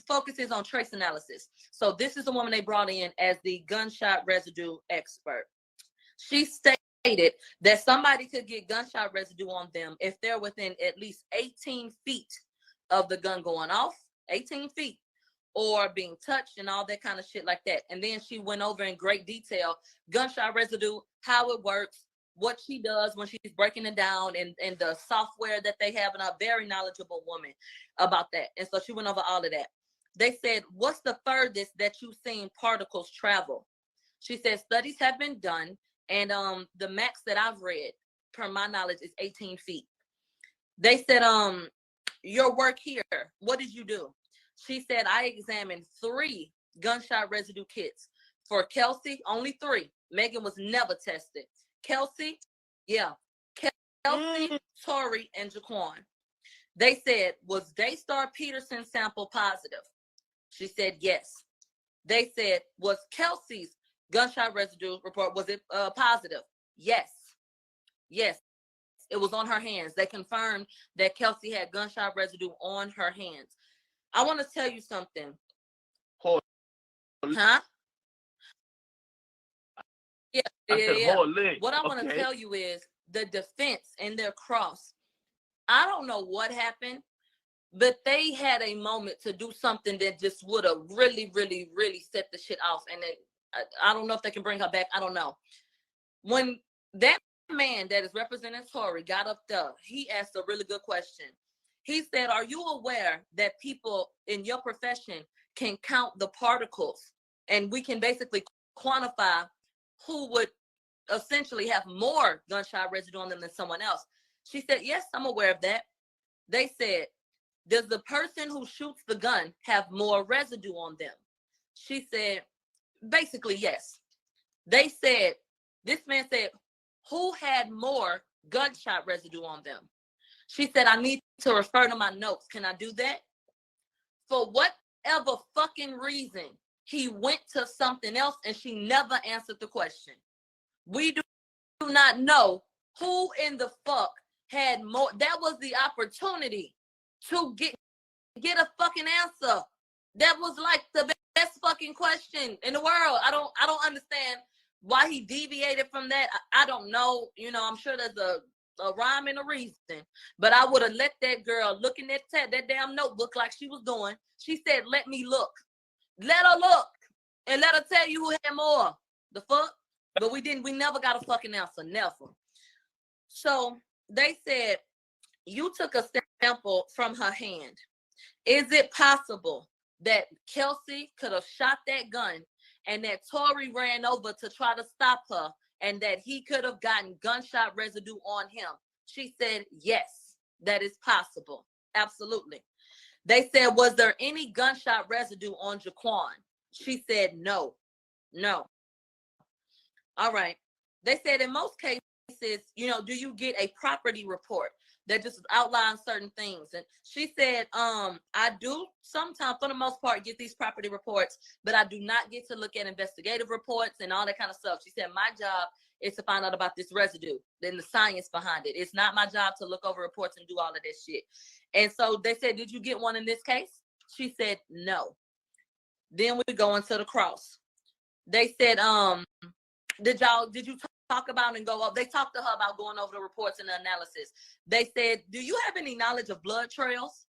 focuses on trace analysis. So this is the woman they brought in as the gunshot residue expert. She stated that somebody could get gunshot residue on them if they're within at least 18 feet of the gun going off, 18 feet, or being touched and all that kind of shit like that. And then she went over in great detail, gunshot residue, how it works, what she does when she's breaking it down, and the software that they have, and a very knowledgeable woman about that. And so she went over all of that. They said, what's the furthest that you've seen particles travel? She said, studies have been done, and the max that I've read, per my knowledge, is 18 feet. They said, your work here, what did you do? She said, I examined 3 gunshot residue kits. For Kelsey, only 3. Megan was never tested. Kelsey, yeah. Kelsey, Tory, and Jaquan. They said, was Daystar Peterson's sample positive? She said, yes. They said, was Kelsey's gunshot residue report, was it positive? Yes. Yes. It was on her hands. They confirmed that Kelsey had gunshot residue on her hands. I want to tell you something. Hold. Huh? Yeah. What I want to tell you is the defense and their cross. I don't know what happened, but they had a moment to do something that just would have really, really, really set the shit off. And I don't know if they can bring her back. I don't know. When that man that is representing Tory got up there, he asked a really good question. He said, are you aware that people in your profession can count the particles and we can basically quantify who would essentially have more gunshot residue on them than someone else? She said, yes, I'm aware of that. They said, does the person who shoots the gun have more residue on them? She said, basically, yes. They said, this man said, who had more gunshot residue on them? She said, I need to refer to my notes. Can I do that? For whatever fucking reason, he went to something else and she never answered the question. We do not know who in the fuck had more. That was the opportunity to get a fucking answer. That was like the best fucking question in the world. I don't understand why he deviated from that. I don't know. You know, I'm sure there's a rhyme and a reason. But I would have let that girl look in that damn notebook like she was doing. She said, let me look. Let her look. And let her tell you who had more. The fuck? But we never got a fucking answer. Never. So they said, you took a sample from her hand. Is it possible that Kelsey could have shot that gun and that Tory ran over to try to stop her and that he could have gotten gunshot residue on him? She said, yes, that is possible. Absolutely. They said, was there any gunshot residue on Jaquan? She said, no. All right. They said in most cases, you know, do you get a property report that just outlines certain things? And she said, I do sometimes, for the most part, get these property reports, but I do not get to look at investigative reports and all that kind of stuff. She said, my job is to find out about this residue and the science behind it. It's not my job to look over reports and do all of that shit. And so they said, did you get one in this case? She said, no. Then we go into the cross. They said, did you talk about and go up? They talked to her about going over the reports and the analysis. They said, do you have any knowledge of blood trails?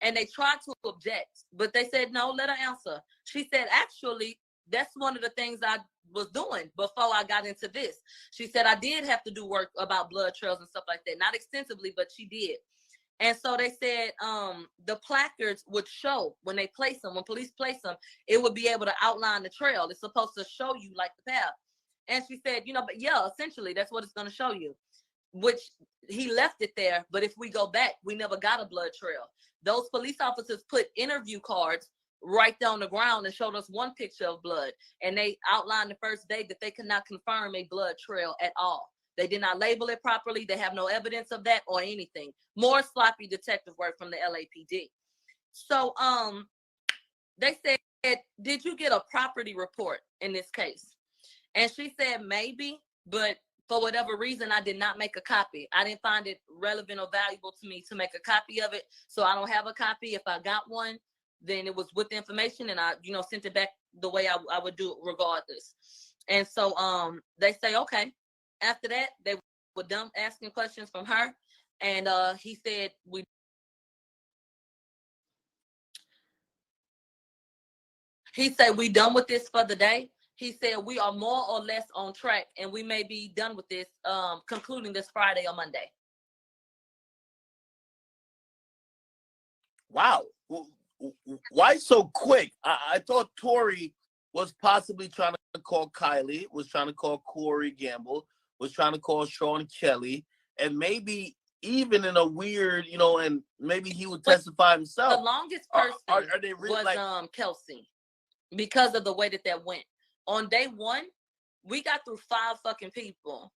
And they tried to object, but they said, no, let her answer. She said, actually, that's one of the things I was doing before I got into this. She said, I did have to do work about blood trails and stuff like that. Not extensively, but she did. And so they said the placards would show when they place them, when police place them, it would be able to outline the trail. It's supposed to show you like the path. And she said, you know, but yeah, essentially that's what it's going to show you, which he left it there. But if we go back, we never got a blood trail. Those police officers put interview cards right there on the ground and showed us one picture of blood. And they outlined the first day that they could not confirm a blood trail at all. They did not label it properly. They have no evidence of that or anything. More sloppy detective work from the LAPD. So they said, did you get a property report in this case? And she said, maybe, but for whatever reason, I did not make a copy. I didn't find it relevant or valuable to me to make a copy of it. So I don't have a copy. If I got one, then it was with the information and I, you know, sent it back the way I would do it regardless. And so they say, okay. After that, they were done asking questions from her. And he said, we done with this for the day. He said, we are more or less on track and we may be done with this, concluding this Friday or Monday. Wow. Why so quick? I thought Tory was possibly trying to call Kylie, was trying to call Corey Gamble, was trying to call Sean Kelly, and maybe even in a weird, you know, and maybe he would testify himself. The longest person are they really was like Kelsey, because of the way that went. On day one, we got through 5 fucking people.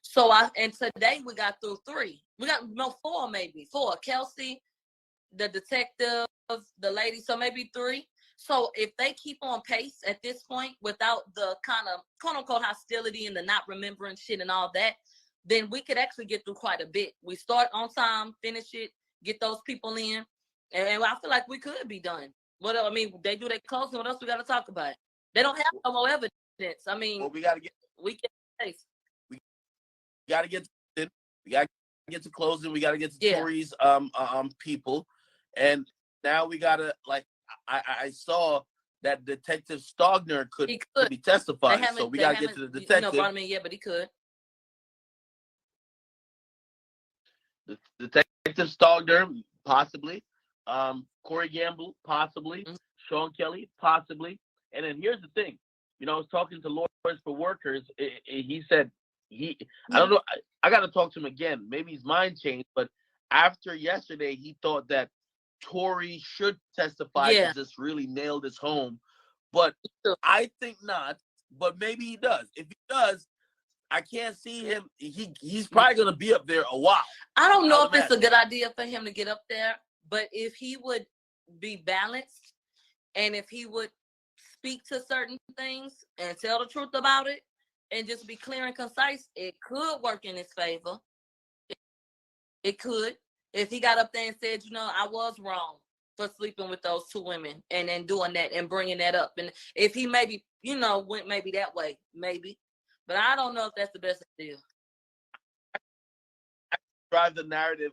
So and today we got through 3. We got 4 maybe. 4. Kelsey, the detective, the lady, so maybe 3. So if they keep on pace at this point without the kind of quote unquote hostility and the not remembering shit and all that, then we could actually get through quite a bit. We start on time, finish it, get those people in, and I feel like we could be done. What I mean, they do their closing. What else we got to talk about? They don't have no more evidence. I mean, Well, we got to get pace. we got to get to closing. We got to get to Tory's people, and now we got to like. I saw that Detective Stogner could be testifying, so we got to get to the detective. Brought him in yet, but he could. The Detective Stogner, possibly. Corey Gamble, possibly. Mm-hmm. Sean Kelly, possibly. And then here's the thing. You know, I was talking to Lawyers for Workers. He said I don't know. I got to talk to him again. Maybe his mind changed, but after yesterday, he thought that Tory should testify to just really nail this home. But I think not. But maybe he does. If he does, I can't see him. He's probably going to be up there a while. I don't know if it's a good idea for him to get up there, but if he would be balanced and if he would speak to certain things and tell the truth about it and just be clear and concise, it could work in his favor. It could. If he got up there and said, you know, I was wrong for sleeping with those two women and then doing that and bringing that up. And if he maybe, you know, went maybe that way, maybe. But I don't know if that's the best idea. Drive the narrative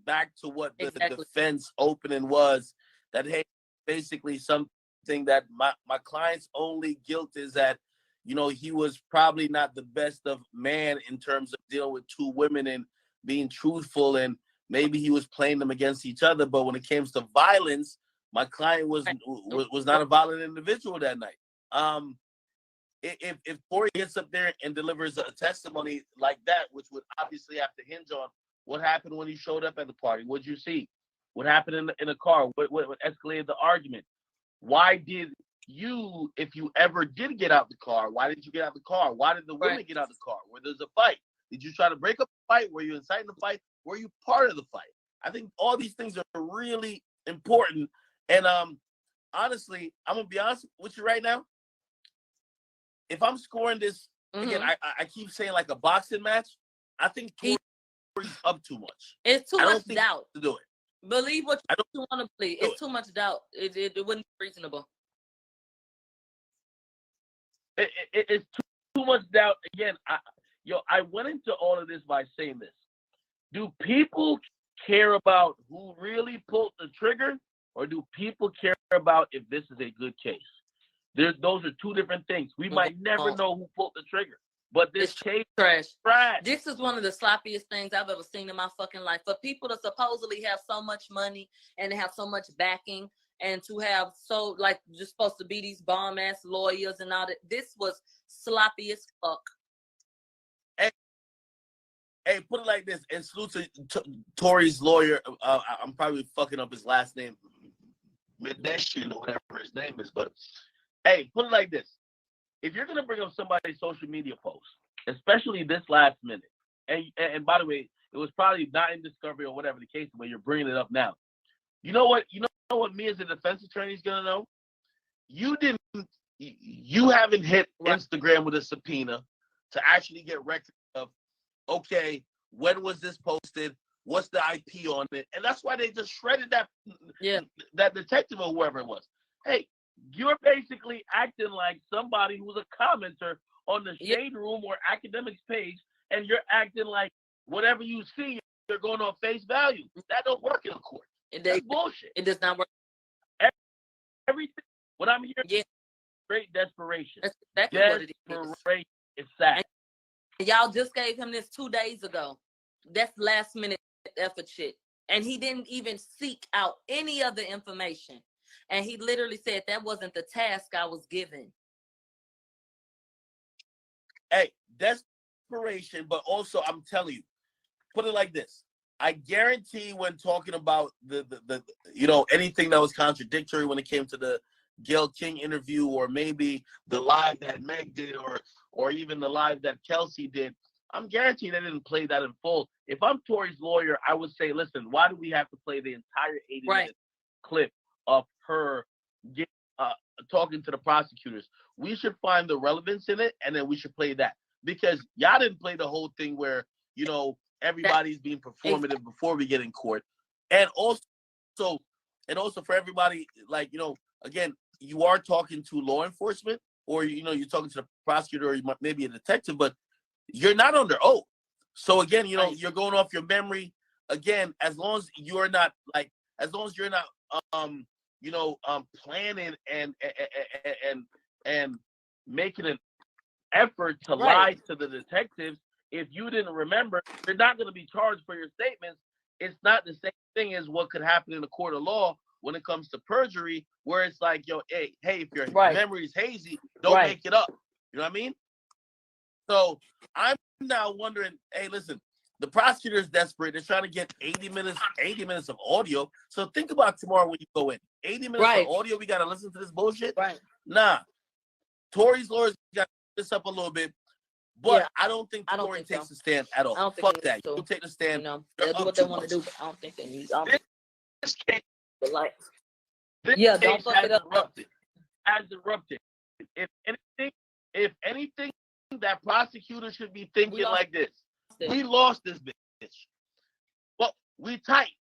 back to what the defense opening was, that, hey, basically something that my client's only guilt is that, you know, he was probably not the best of man in terms of dealing with two women and being truthful, and maybe he was playing them against each other. But when it came to violence, my client was not a violent individual that night. If Corey gets up there and delivers a testimony like that, which would obviously have to hinge on what happened when he showed up at the party, what'd you see? What happened in the car? What escalated the argument? Why did you, if you ever did get out the car, why did you get out the car? Why did the women get out the car? Where there's a fight? Did you try to break up the fight? Were you inciting the fight? Were you part of the fight? I think all these things are really important. And honestly, I'm gonna be honest with you right now. If I'm scoring this again, I keep saying like a boxing match. I think Tory's up too much. It's too much doubt to do it. Believe what you want to believe. It's too much doubt. It wouldn't be reasonable. It's too much doubt. Again, I went into all of this by saying this. Do people care about who really pulled the trigger, or do people care about if this is a good case? Those are two different things. We might never know who pulled the trigger, but this case trash. Trash. This is one of the sloppiest things I've ever seen in my fucking life. For people to supposedly have so much money and to have so much backing and to have so, like, just supposed to be these bomb ass lawyers and all that. This was sloppy as fuck. Hey, put it like this, and salute to Tory's lawyer. I'm probably fucking up his last name, Medeshin or whatever his name is. But hey, put it like this: if you're gonna bring up somebody's social media post, especially this last minute, and by the way, it was probably not in discovery or whatever the case, but you're bringing it up now. You know what? You know what? Me as a defense attorney is gonna know. You haven't hit Instagram with a subpoena to actually get record of. Okay, when was this posted? What's the IP on it? And that's why they just shredded that detective or whoever it was. Hey, you're basically acting like somebody who's a commenter on the Shade Room or Akademiks page, and you're acting like whatever you see, you're going on face value. That don't work in a court. That's bullshit. It does not work. Everything. What I'm hearing, great desperation. That's exactly what it is. Desperation. It's sad. Y'all just gave him this 2 days ago. That's last minute effort shit. And he didn't even seek out any other information. And he literally said that wasn't the task I was given. Hey, desperation, but also I'm telling you, put it like this. I guarantee when talking about the anything that was contradictory when it came to the Gayle King interview, or maybe the live that Meg did, or even the live that Kelsey did, I'm guaranteed they didn't play that in full. If I'm Tory's lawyer, I would say, listen, why do we have to play the entire 80-minute clip of her getting talking to the prosecutors. We should find the relevance in it, and then we should play that, because y'all didn't play the whole thing where, you know, everybody's being performative before we get in court. And also for everybody, like, you know, again, you are talking to law enforcement, or, you know, you're talking to the prosecutor, or you might, maybe a detective, but you're not under oath. So again, you know, you're going off your memory. Again, as long as you're not planning and making an effort to lie to the detectives, if you didn't remember, you're not going to be charged for your statements. It's not the same thing as what could happen in a court of law when it comes to perjury, where it's like, yo, hey, if your memory is hazy, don't make it up. You know what I mean? So I'm now wondering, hey, listen, the prosecutor is desperate. They're trying to get 80 minutes of audio. So think about tomorrow when you go in. 80 minutes of audio, we got to listen to this bullshit? Nah. Tory's lawyers got to this up a little bit, but I don't think Tory takes the stand at all. Fuck that. You take the stand. You know, they'll do what they want to do, but I don't think they need this case, but like, this don't case fuck it up. Has erupted. If anything, that prosecutor should be thinking like this. We lost this bitch. Well, we tight.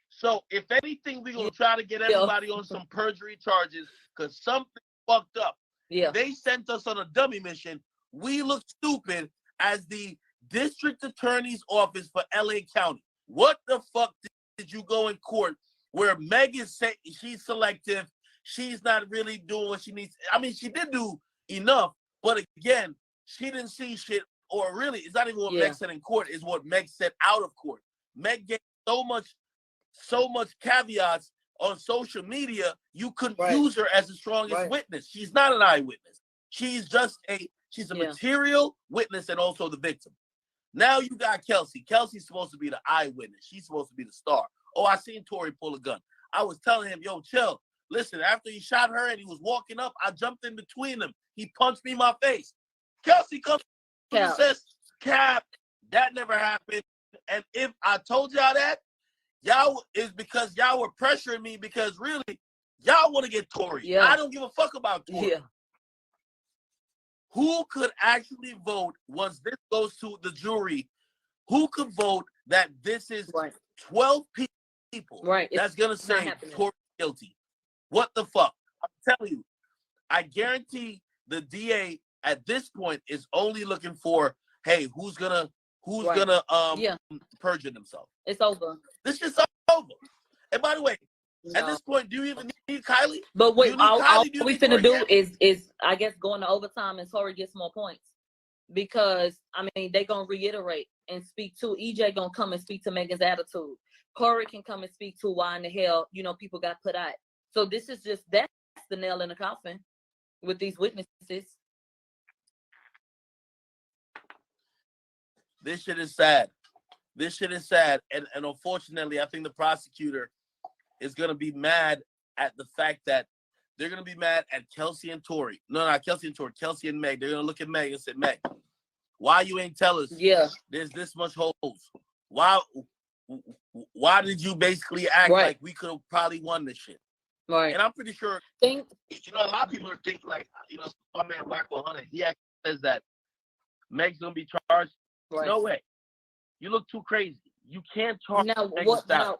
So if anything, we're going to try to get everybody on some perjury charges because something fucked up. Yeah. They sent us on a dummy mission. We look stupid as the district attorney's office for LA County. What the fuck did you go in court where Meg is saying she's selective? She's not really doing what she needs. I mean, she did do enough, but again, she didn't see shit. Or really, it's not even what Meg said in court, it's what Meg said out of court. Meg gave so much caveats on social media, you couldn't use her as the strongest witness. She's not an eyewitness. She's just a material witness and also the victim. Now you got Kelsey. Kelsey's supposed to be the eyewitness. She's supposed to be the star. Oh, I seen Tory pull a gun. I was telling him, yo, chill. Listen, after he shot her and he was walking up, I jumped in between them. He punched me in my face. Kelsey comes and says, Cap, that never happened. And if I told y'all that, y'all is because y'all were pressuring me because really, y'all want to get Tory. Yeah. I don't give a fuck about Tory. Yeah. Who could actually vote once this goes to the jury? Who could vote that this is 12 people that's going to say Tory guilty? What the fuck? I'm telling you, I guarantee the DA at this point is only looking for, hey, who's gonna perjure themselves. It's over. This is over. And by the way, at this point, do you even need Kylie? But wait, all we finna do is I guess going to overtime and Tory gets more points. Because I mean they gonna reiterate and speak to EJ gonna come and speak to Megan's attitude. Corey can come and speak to why in the hell, you know, people got put out. So this is just that's the nail in the coffin with these witnesses. This shit is sad. This shit is sad. And unfortunately, I think the prosecutor is going to be mad at the fact that they're going to be mad at Kelsey and Tory. No, not Kelsey and Tory. Kelsey and Meg. They're going to look at Meg and say, Meg, why you ain't tell us there's this much holes? Why did you basically act like we could have probably won this shit? Right. And I'm pretty sure, you know, a lot of people are thinking like, you know, my man Black 100, he actually says that Meg's going to be charged. Right. No way. You look too crazy. You can't charge.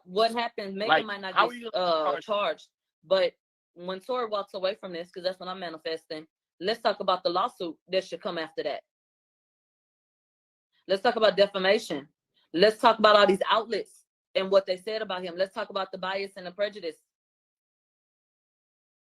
What happens? Megan might not get charged, but when Tory walks away from this, because that's what I'm manifesting, let's talk about the lawsuit that should come after that. Let's talk about defamation. Let's talk about all these outlets and what they said about him. Let's talk about the bias and the prejudice.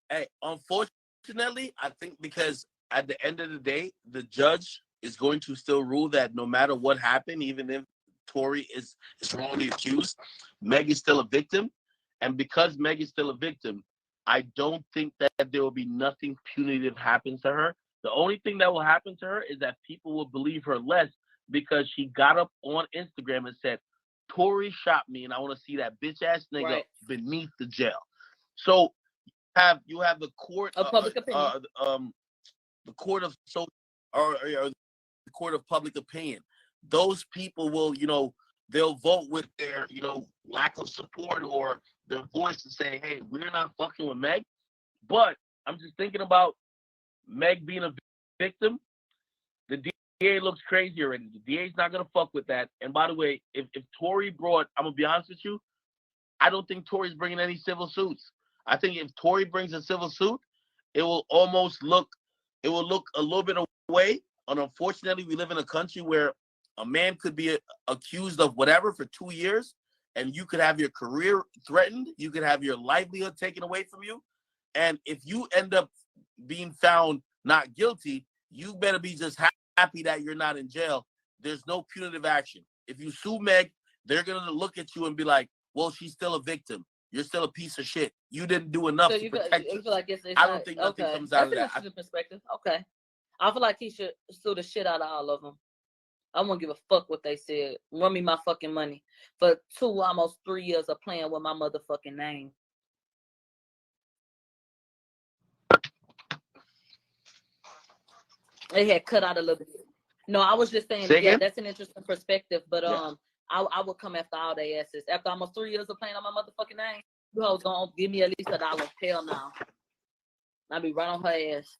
Hey, unfortunately, I think because at the end of the day, the judge is going to still rule that no matter what happened, even if Tory is wrongly accused, Meg is still a victim. And because Meg is still a victim, I don't think that there will be nothing punitive happens to her. The only thing that will happen to her is that people will believe her less because she got up on Instagram and said, Tory shot me and I want to see that bitch ass nigga beneath the jail. So you have the court of public opinion. The court of social or the court of public opinion. Those people will, you know, they'll vote with their, you know, lack of support or their voice to say, hey, we're not fucking with Meg. But I'm just thinking about Meg being a victim. The DA looks crazy already. The DA's not gonna fuck with that. And by the way, if Tory brought, I'm gonna be honest with you, I don't think Tory's bringing any civil suits. I think if Tory brings a civil suit, it will look a little bit away. And unfortunately, we live in a country where a man could be accused of whatever for 2 years, and you could have your career threatened. You could have your livelihood taken away from you. And if you end up being found not guilty, you better be just happy that you're not in jail. There's no punitive action. If you sue Meg, they're going to look at you and be like, well, she's still a victim. You're still a piece of shit. You didn't do enough to protect her. Like it's I don't think nothing comes out of that. That's an perspective. Okay. I feel like he should sue the shit out of all of them. I won't give a fuck what they said. Run me my fucking money for almost 3 years of playing with my motherfucking name. They had cut out a little bit. No, I was just saying, yeah, that's an interesting perspective. But I would come after all their asses. After almost 3 years of playing on my motherfucking name, you hoes gonna give me at least $1. Hell no. I'll be right on her ass.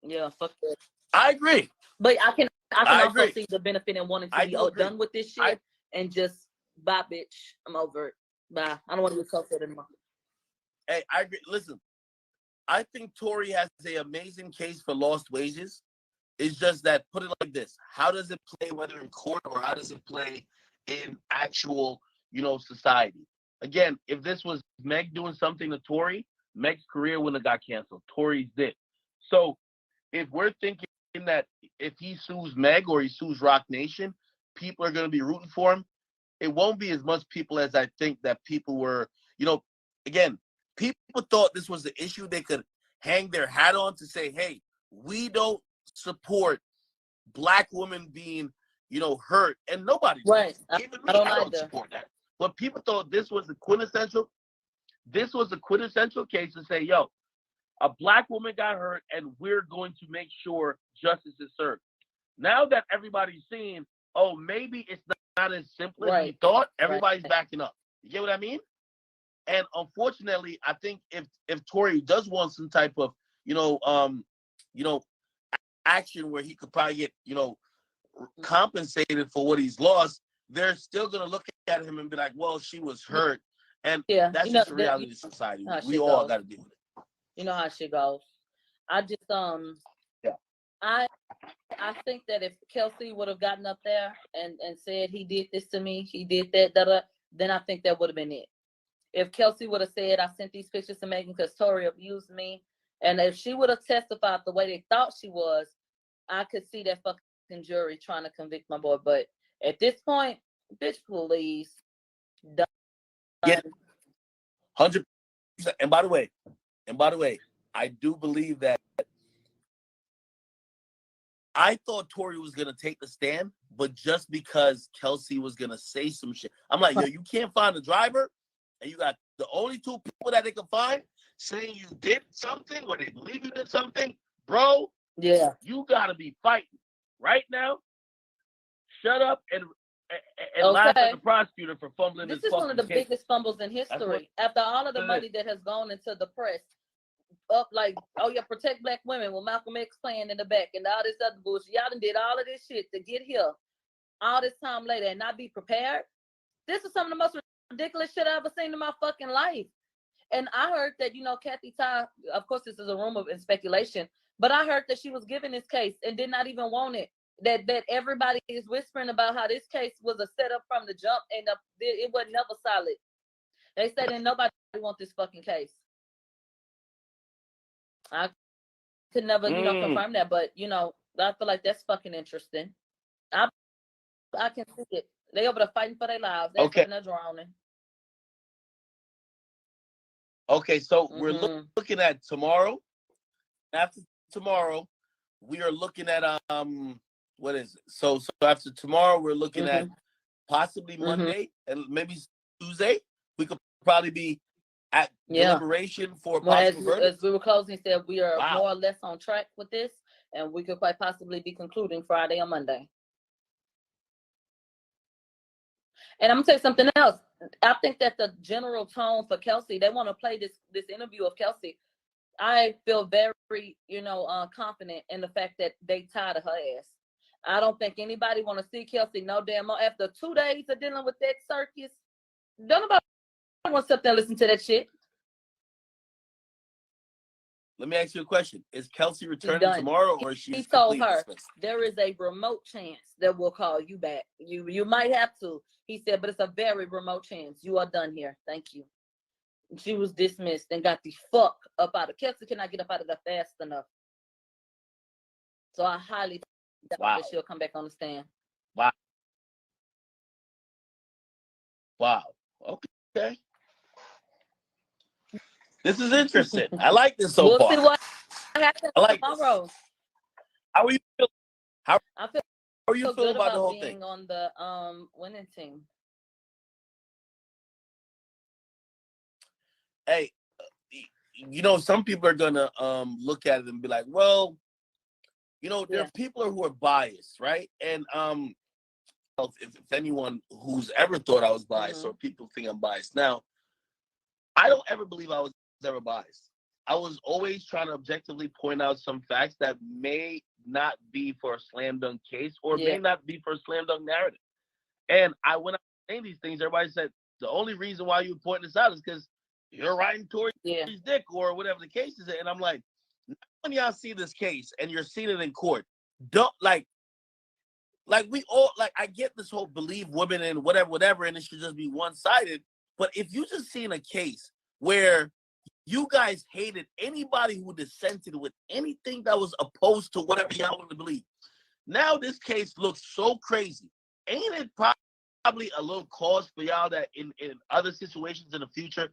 Yeah, fuck that. I agree. But I can also agree. see the benefit in wanting to be done with this shit and just bye, bitch. I'm over it. Bye. I don't want to be close to it anymore. Hey, I agree. Listen, I think Tory has an amazing case for lost wages. It's just that, put it like this: how does it play, whether in court or how does it play in actual, society? Again, if this was Meg doing something to Tory, Meg's career wouldn't have got canceled. Tory's did. So if we're thinking that if he sues Meg or he sues Rock Nation, people are going to be rooting for him, it won't be as much people as I think that people were, again, people thought this was the issue they could hang their hat on to say, hey, we don't support Black women being, hurt. And nobody does. Right. Even me, I don't support that. But people thought this was the quintessential case to say, yo, a Black woman got hurt and we're going to make sure justice is served. Now that everybody's seeing, oh, maybe it's not as simple as we thought, everybody's backing up. You get what I mean? And unfortunately, I think if Tory does want some type of, action where he could probably get, compensated for what he's lost, they're still going to look at him and be like, well, she was hurt. And that's just the reality of society. We all got to deal with it. You know how shit goes. I just, I think that if Kelsey would have gotten up there and said he did this to me, he did that, then I think that would have been it. If Kelsey would have said, I sent these pictures to Megan because Tory abused me, and if she would have testified the way they thought she was, I could see that fucking jury trying to convict my boy. But at this point, bitch, please. Done. Yeah, 100%. And by the way, I do believe that I thought Tory was gonna take the stand, but just because Kelsey was gonna say some shit, I'm like, yo, you can't find the driver, and you got the only two people that they can find saying you did something or they believe you did something, bro. Yeah, you gotta be fighting right now. Shut up and laugh at the prosecutor for fumbling. This is one of the biggest fumbles in history. After all of the money that has gone into the press, up like, oh yeah, protect Black women with Malcolm X playing in the back and all this other bullshit. Y'all done did all of this shit to get here all this time later and not be prepared. This is some of the most ridiculous shit I've ever seen in my fucking life. And I heard that, Kathy Ty, of course this is a rumor and speculation, but I heard that she was given this case and did not even want it. That everybody is whispering about how this case was a setup from the jump and it was never solid. They said that nobody want this fucking case. I could never, confirm that, but I feel like that's fucking interesting. I can see it. They over there fighting for their lives. They're drowning. Okay, so we're looking at tomorrow. After tomorrow, we are looking at what is it? So after tomorrow, we're looking at possibly Monday and maybe Tuesday. We could probably be at deliberation for a possible verdict. As we were closing, said we are more or less on track with this, and we could quite possibly be concluding Friday or Monday. And I'm gonna tell you something else. I think that the general tone for Kelsey, they want to play this interview of Kelsey I feel very, confident in the fact that they tired of her ass. I don't think anybody want to see Kelsey no damn more. After 2 days of dealing with that circus, don't nobody want to sit there and listen to that shit. Let me ask you a question. Is Kelsey returning done. tomorrow, or is she He told completely her dismissed? there is a remote chance that we'll call you back. You might have to. He said, but it's a very remote chance. You are done here. Thank you. She was dismissed and got the fuck up out of Kelsey. Cannot get up out of there fast enough. So I highly doubt that she'll come back on the stand. Wow. Wow. Okay. This is interesting. I like this so we'll far. See what happens tomorrow. This. How are you feeling? How are you feel feeling good about the whole being thing? On the winning team. Hey, some people are gonna look at it and be like, well, there are people who are biased, right? And if anyone who's ever thought I was biased, or people think I'm biased now, I don't ever believe I was ever biased. I was always trying to objectively point out some facts that may not be for a slam dunk case, or may not be for a slam dunk narrative. And when I was saying these things, everybody said the only reason why you're pointing this out is because you're riding towards his dick, or whatever the case is. And I'm like, when y'all see this case and you're seeing it in court, don't like we all, like, I get this whole believe women and whatever, and it should just be one-sided. But if you just seen a case where you guys hated anybody who dissented with anything that was opposed to whatever y'all want to believe, now this case looks so crazy. Ain't it probably a little cause for y'all that in other situations in the future,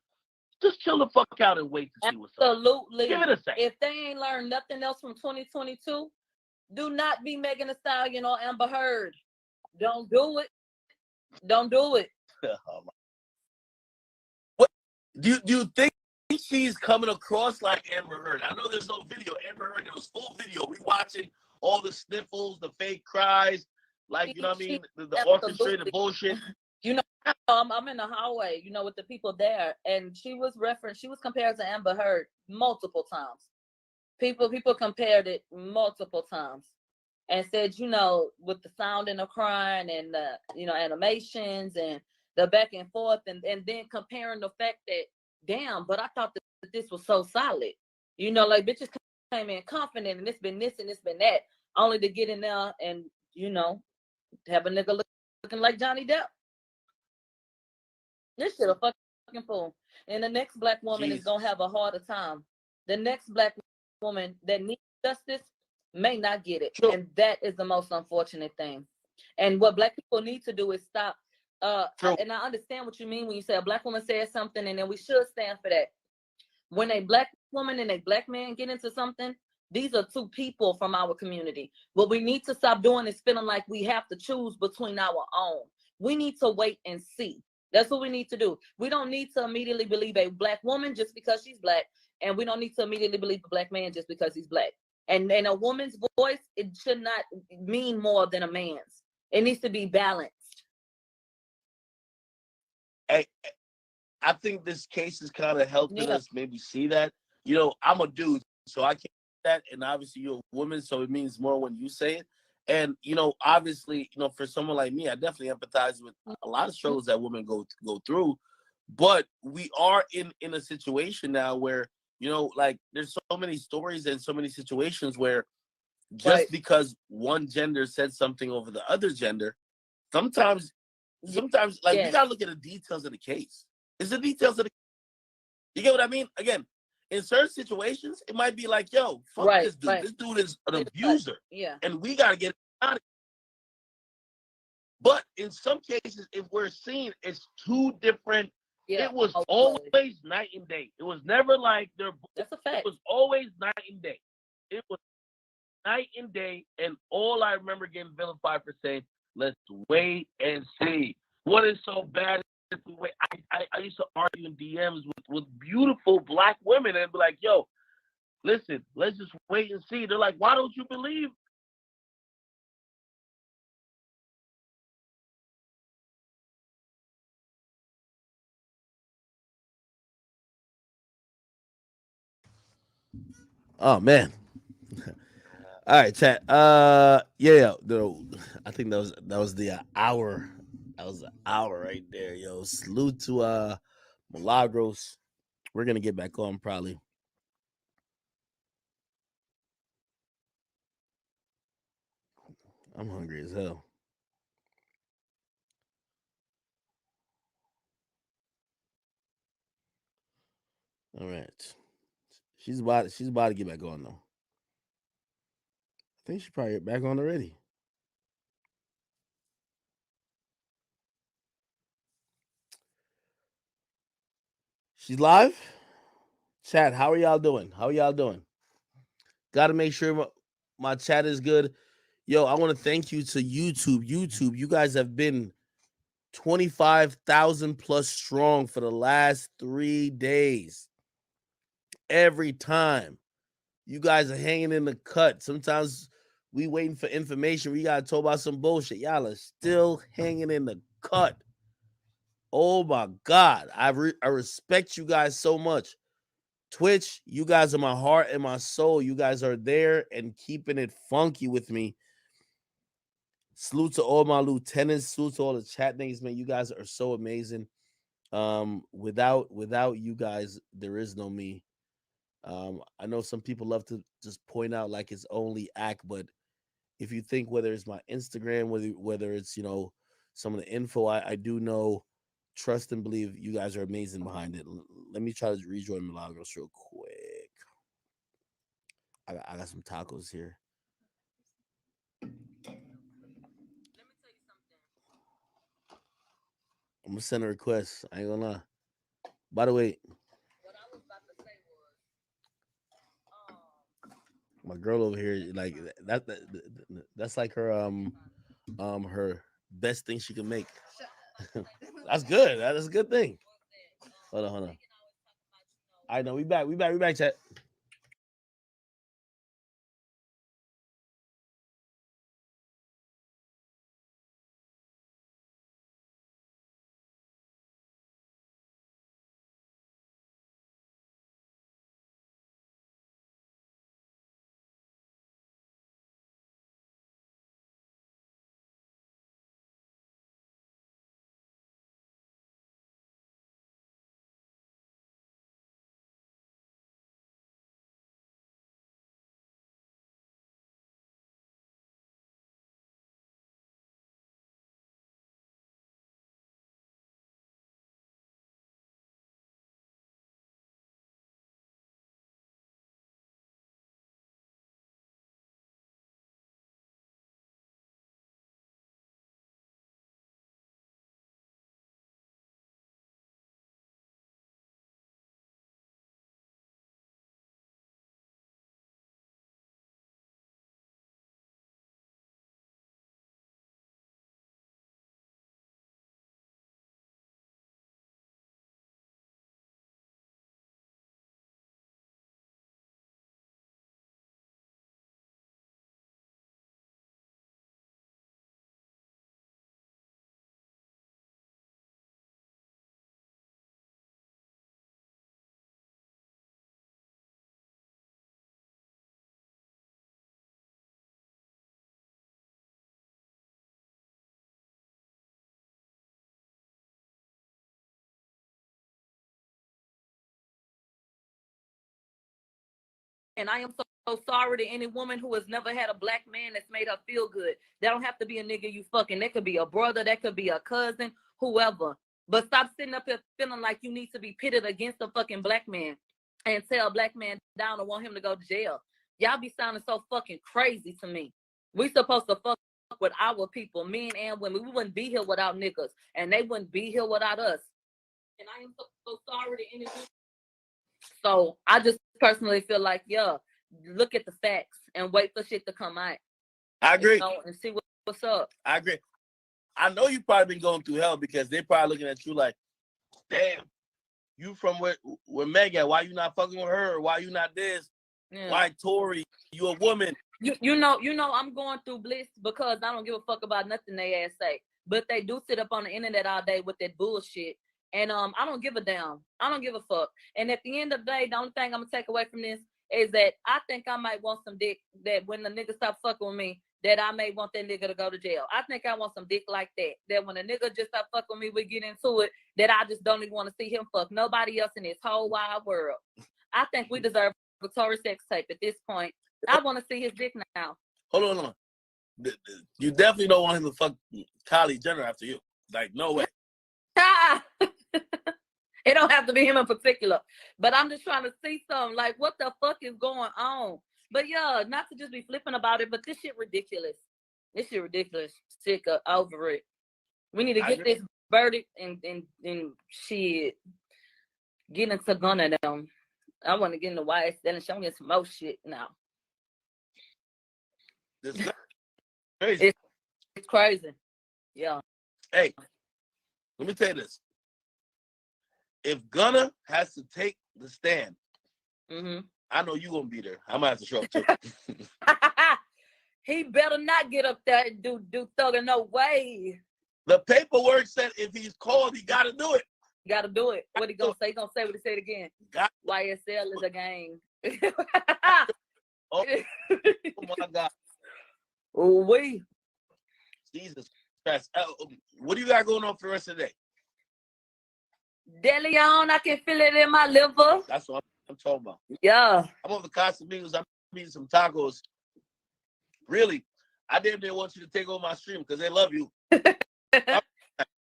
just chill the fuck out and wait to see what's up? Absolutely. Give it a second. If they ain't learned nothing else from 2022, do not be Megan Thee Stallion or Amber Heard. Don't do it. Don't do it. What do you think she's coming across like Amber Heard? I know there's no video. Amber Heard, there was full video. We watching all the sniffles, the fake cries, like, you know what I mean, the orchestrated bullshit. I'm in the hallway, with the people there, and she was compared to Amber Heard multiple times. People compared it multiple times and said, with the sound and the crying and the, animations and the back and forth, and then comparing the fact that, damn, but I thought that this was so solid. Like, bitches came in confident, and it's been this and it's been that, only to get in there and, have a nigga looking like Johnny Depp. This shit a fucking fool. And the next black woman is gonna have a harder time. The next black woman that needs justice may not get it. True. And that is the most unfortunate thing. And what black people need to do is stop. And I understand what you mean when you say a black woman says something, and then we should stand for that. When a black woman and a black man get into something, these are two people from our community. What we need to stop doing is feeling like we have to choose between our own. We need to wait and see. That's what we need to do. We don't need to immediately believe a black woman just because she's black, and we don't need to immediately believe a black man just because he's black. And a woman's voice, it should not mean more than a man's. It needs to be balanced. Hey, I think this case is kind of helping us maybe see that. I'm a dude, so I can't see that, and obviously you're a woman, so it means more when you say it. And, obviously, for someone like me, I definitely empathize with a lot of struggles that women go through. But we are in a situation now where, like, there's so many stories and so many situations where just because one gender said something over the other gender, sometimes like, we got to look at the details of the case. It's the details of the You get what I mean? Again, in certain situations, it might be like, yo, fuck this dude. This dude is an abuser. Yeah. And we got to get out of it. But in some cases, if we're seeing it's two different, it was always night and day. It was never like That's a fact. It was always night and day. It was night and day. And all I remember getting vilified for saying, let's wait and see. What is so bad? I used to argue in DMs with beautiful black women and be like, yo, listen, let's just wait and see. They're like, why don't you believe? Oh man. All right, chat. Yeah. No, I think that was the hour. That was an hour right there, yo. Salute to Milagros. We're gonna get back on probably. I'm hungry as hell. All right. She's about to get back on though. I think she's probably back on already. She's live. Chat, how are y'all doing? How are y'all doing? Got to make sure my chat is good. Yo, I want to thank you to YouTube. YouTube, you guys have been 25,000 plus strong for the last 3 days. Every time. You guys are hanging in the cut. Sometimes we waiting for information. We got to talk about some bullshit. Y'all are still hanging in the cut. Oh my God. I respect you guys so much. Twitch, you guys are my heart and my soul. You guys are there and keeping it funky with me. Salute to all my lieutenants. Salute to all the chat niggas, man. You guys are so amazing. Without you guys, there is no me. I know some people love to just point out like it's only act, but if you think whether it's my Instagram, whether it's some of the info, I do know, trust and believe you guys are amazing behind it. Let me try to rejoin Milagros real quick. I got some tacos here. I'm gonna send a request. I ain't gonna lie. By the way, What I was about to say was, my girl over here, like that's like her best thing she can make. That's good. That is a good thing. Hold on. I know we back, chat. and I am so sorry to any woman who has never had a black man that's made her feel good. That don't have to be a nigga you fucking. That could be a brother. That could be a cousin, whoever. But stop sitting up here feeling like you need to be pitted against a fucking black man and tell a black man down and want him to go to jail. Y'all be sounding so fucking crazy to me. We supposed to fuck with our people, men and women. We wouldn't be here without niggas, and they wouldn't be here without us. And I am so sorry to any. So I just personally feel like, yeah, look at the facts and wait for shit to come out. I agree. And see what's up. I agree. I know you probably been going through hell because they're probably looking at you like, damn, you from where Meg at? Why you not fucking with her? Why you not this? Yeah. Why Tory? You a woman. You know I'm going through bliss because I don't give a fuck about nothing they ass say. But they do sit up on the internet all day with that bullshit. And I don't give a damn. I don't give a fuck. And at the end of the day, the only thing I'm gonna take away from this is that I think I might want some dick that when the nigga stop fucking with me, that I may want that nigga to go to jail. I think I want some dick like that. That when a nigga just stop fucking with me, we get into it, that I just don't even want to see him fuck nobody else in this whole wide world. I think we deserve a Tory sex tape at this point. I want to see his dick now. Hold on. You definitely don't want him to fuck Kylie Jenner after you. Like, no way. It don't have to be him in particular, but I'm just trying to see something like what the fuck is going on. But yeah, not to just be flipping about it, but this shit ridiculous. This shit ridiculous. Sick of over it. We need to get this verdict and shit. Get into Gunna them. I want to get into YSL and show me some more shit now. This is crazy. It's crazy. Yeah. Hey, let me tell you this. If Gunna has to take the stand, I know you're going to be there. I'm going to have to show up too. He better not get up there and do thugging no way. The paperwork said if he's called, he got to do it. Got to do it. What he going to say? He going to say what he said again. YSL is a gang. Oh my God. Oh, we. Jesus Christ. What do you got going on for the rest of the day? De Leon, I can feel it in my liver. That's what I'm talking about. Yeah. I'm on the Casamigos. I'm eating some tacos. Really, I damn near want you to take over my stream because they love you.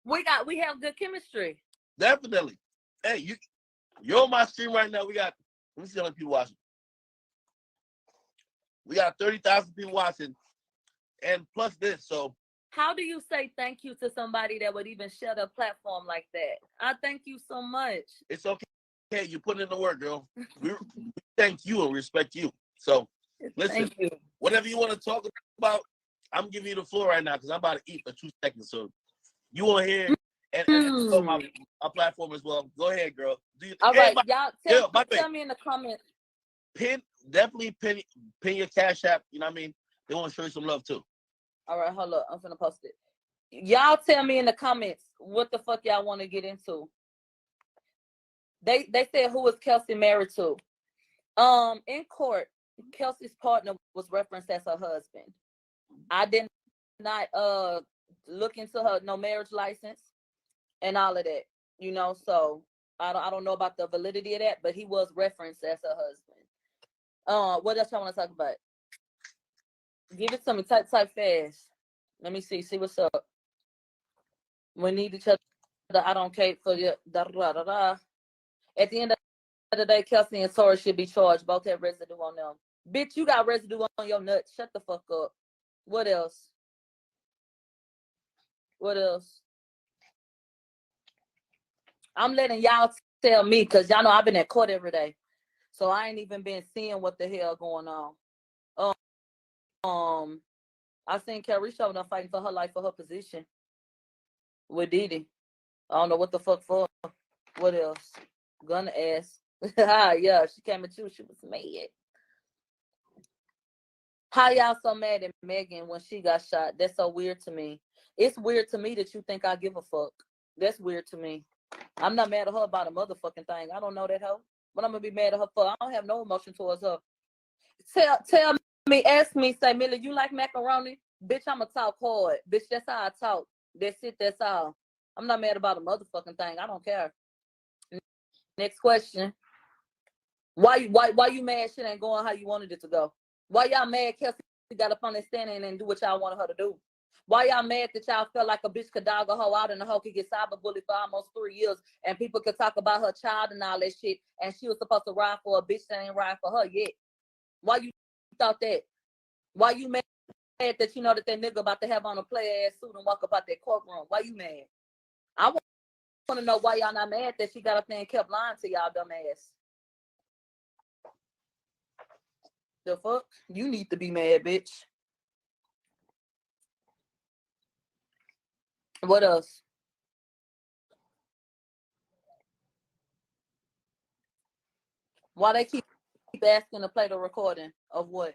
We have good chemistry. Definitely. Hey, you're on my stream right now. Let me see how many people watching. We got 30,000 people watching, and plus this. So, how do you say thank you to somebody that would even share a platform like that? I thank you so much. It's okay. Hey, you put in the work, girl. We thank you and respect you. So, listen, whatever you want to talk about, I'm giving you the floor right now because I'm about to eat for 2 seconds. So, you want to hear and on my platform as well. Go ahead, girl. All right, y'all tell me in the comments. Definitely pin your Cash App. You know what I mean? They want to show you some love too. All right, hold up. I'm finna post it. Y'all tell me in the comments what the fuck y'all want to get into. They said who was Kelsey married to. In court, Kelsey's partner was referenced as her husband. I did not look into her no marriage license and all of that. You know, so I don't know about the validity of that, but he was referenced as her husband. What else y'all want to talk about? Give it to me. Type fast. Let me see. See what's up. We need each other. I don't care for you. At the end of the day, Kelsey and Tori should be charged. Both have residue on them. Bitch, you got residue on your nuts. Shut the fuck up. What else? What else? I'm letting y'all tell me because y'all know I've been at court every day. So I ain't even been seeing what the hell going on. I seen Carrie Shelton fighting for her life for her position with Diddy. I don't know what the fuck for. What else? Gunna ass. Yeah, she came at you. She was mad. How y'all so mad at Megan when she got shot? That's so weird to me. It's weird to me that you think I give a fuck. That's weird to me. I'm not mad at her about a motherfucking thing. I don't know that hoe. But I'm gonna be mad at her for. I don't have no emotion towards her. Tell me, ask me, say, Millie, you like macaroni? Bitch, I'ma talk hard. Bitch, that's how I talk. That's it, that's all. I'm not mad about a motherfucking thing. I don't care. Next question. Why you mad shit ain't going how you wanted it to go? Why y'all mad Kelsey got up on that stand and do what y'all wanted her to do? Why y'all mad that y'all felt like a bitch could dog a hoe out and the hoe could get cyberbullied for almost 3 years and people could talk about her child and all that shit and she was supposed to ride for a bitch that ain't ride for her yet? Why you thought that? Why you mad that you know that nigga about to have on a play-ass suit and walk about that courtroom? Why you mad? I want to know why y'all not mad that she got up there and kept lying to y'all dumb ass. The fuck? You need to be mad, bitch. What else? Why they keep asking to play the recording of what?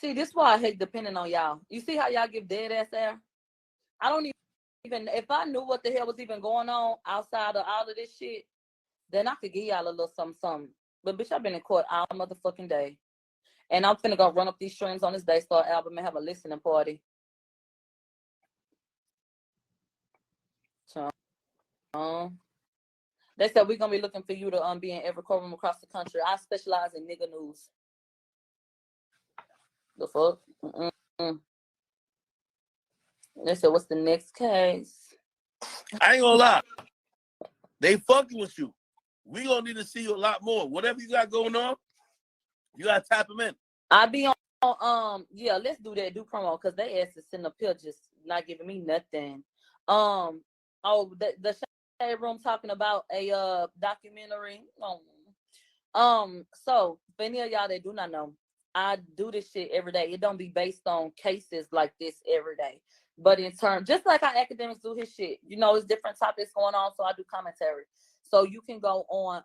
See, this is why I hate depending on y'all. You see how y'all give dead ass air? I don't even, if I knew what the hell was even going on outside of all of this shit, then I could give y'all a little something. But bitch, I've been in court all motherfucking day. And I'm finna go run up these strings on this Daystar album and have a listening party. So, they said we're gonna be looking for you to be in every courtroom across the country. I specialize in nigga news. The fuck? They said, what's the next case? I ain't gonna lie. They fucking with you. We gonna need to see you a lot more. Whatever you got going on, you gotta tap them in. I be on yeah, let's do that. Do promo because they asked to send up here just not giving me nothing. The Shade Room talking about a documentary. So for any of y'all that do not know, I do this shit every day. It don't be based on cases like this every day. But in turn, just like how Akademiks do his shit, you know, it's different topics going on. So I do commentary. So you can go on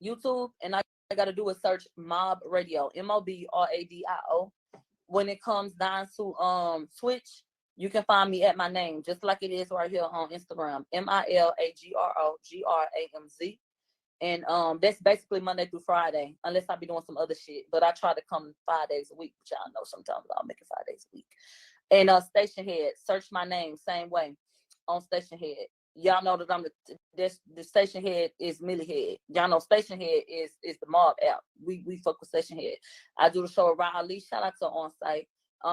YouTube and I gotta do a search Mob Radio, MOBRADIO. When it comes down to Twitch, you can find me at my name, just like it is right here on Instagram, MILAGROGRAMZ. And that's basically Monday through Friday, unless I be doing some other shit. But I try to come 5 days a week, which y'all know sometimes I'll make it 5 days a week. And Station Head, search my name, same way on Station Head. Y'all know that I'm the Station Head is Millie Head. Y'all know Station Head is the Mob app. We fuck with Station Head. I do the show around Ali. Shout out to On Site.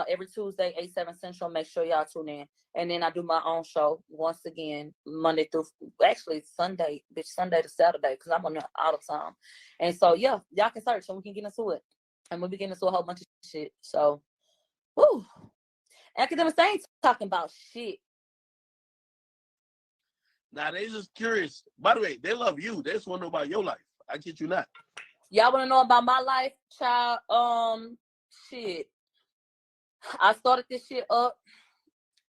Every Tuesday, 8-7 Central. Make sure y'all tune in. And then I do my own show once again, Monday through actually Sunday, Sunday to Saturday, because I'm on there all the time. And so yeah, y'all can search and we can get into it. And we'll be getting into a whole bunch of shit. So whoo. Akademiks, they ain't talking about shit. Nah, they just curious. By the way, they love you. They just want to know about your life. I kid you not. Y'all want to know about my life, child? Shit. I started this shit up.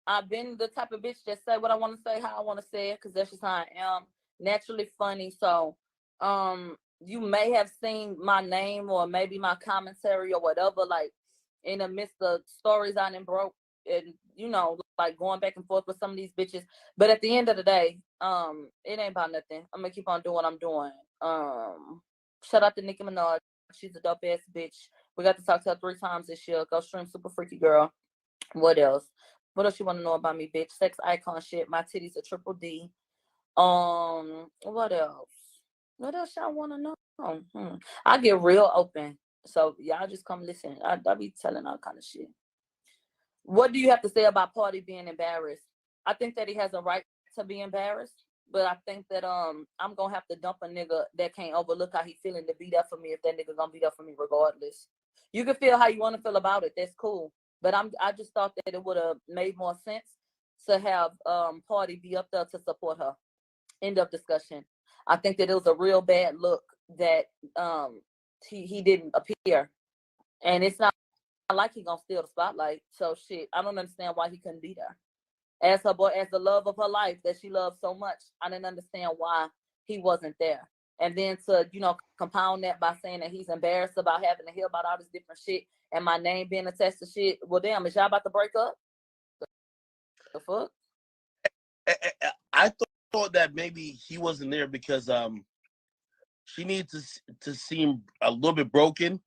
I've been the type of bitch that say what I want to say, how I want to say it, because that's just how I am. Naturally funny. So, you may have seen my name or maybe my commentary or whatever, like in the midst of stories I done broke, and you know, like going back and forth with some of these bitches. But at the end of the day, it ain't about nothing. I'm gonna keep on doing what I'm doing. Shout out to Nicki Minaj. She's a dope ass bitch. We got to talk to her 3 times this year. Go stream Super Freaky Girl. What else? What else you want to know about me, bitch? Sex icon shit. My titties are triple D. What else? What else y'all want to know? I get real open. So y'all just come listen. I be telling all kind of shit. What do you have to say about Party being embarrassed? I think that he has a right to be embarrassed, but I think that I'm gonna have to dump a nigga that can't overlook how he feeling to be there for me if that nigga gonna be there for me regardless. You can feel how you want to feel about it. That's cool. But I just thought that it would have made more sense to have Party be up there to support her. End of discussion. I think that it was a real bad look that he didn't appear, and it's not like he gonna steal the spotlight. So shit, I don't understand why he couldn't be there. As her boy, as the love of her life that she loves so much, I didn't understand why he wasn't there. And then to, you know, compound that by saying that he's embarrassed about having to hear about all this different shit and my name being attached to shit. Well, damn, is y'all about to break up? The fuck? I thought that maybe he wasn't there because she needs to seem a little bit broken.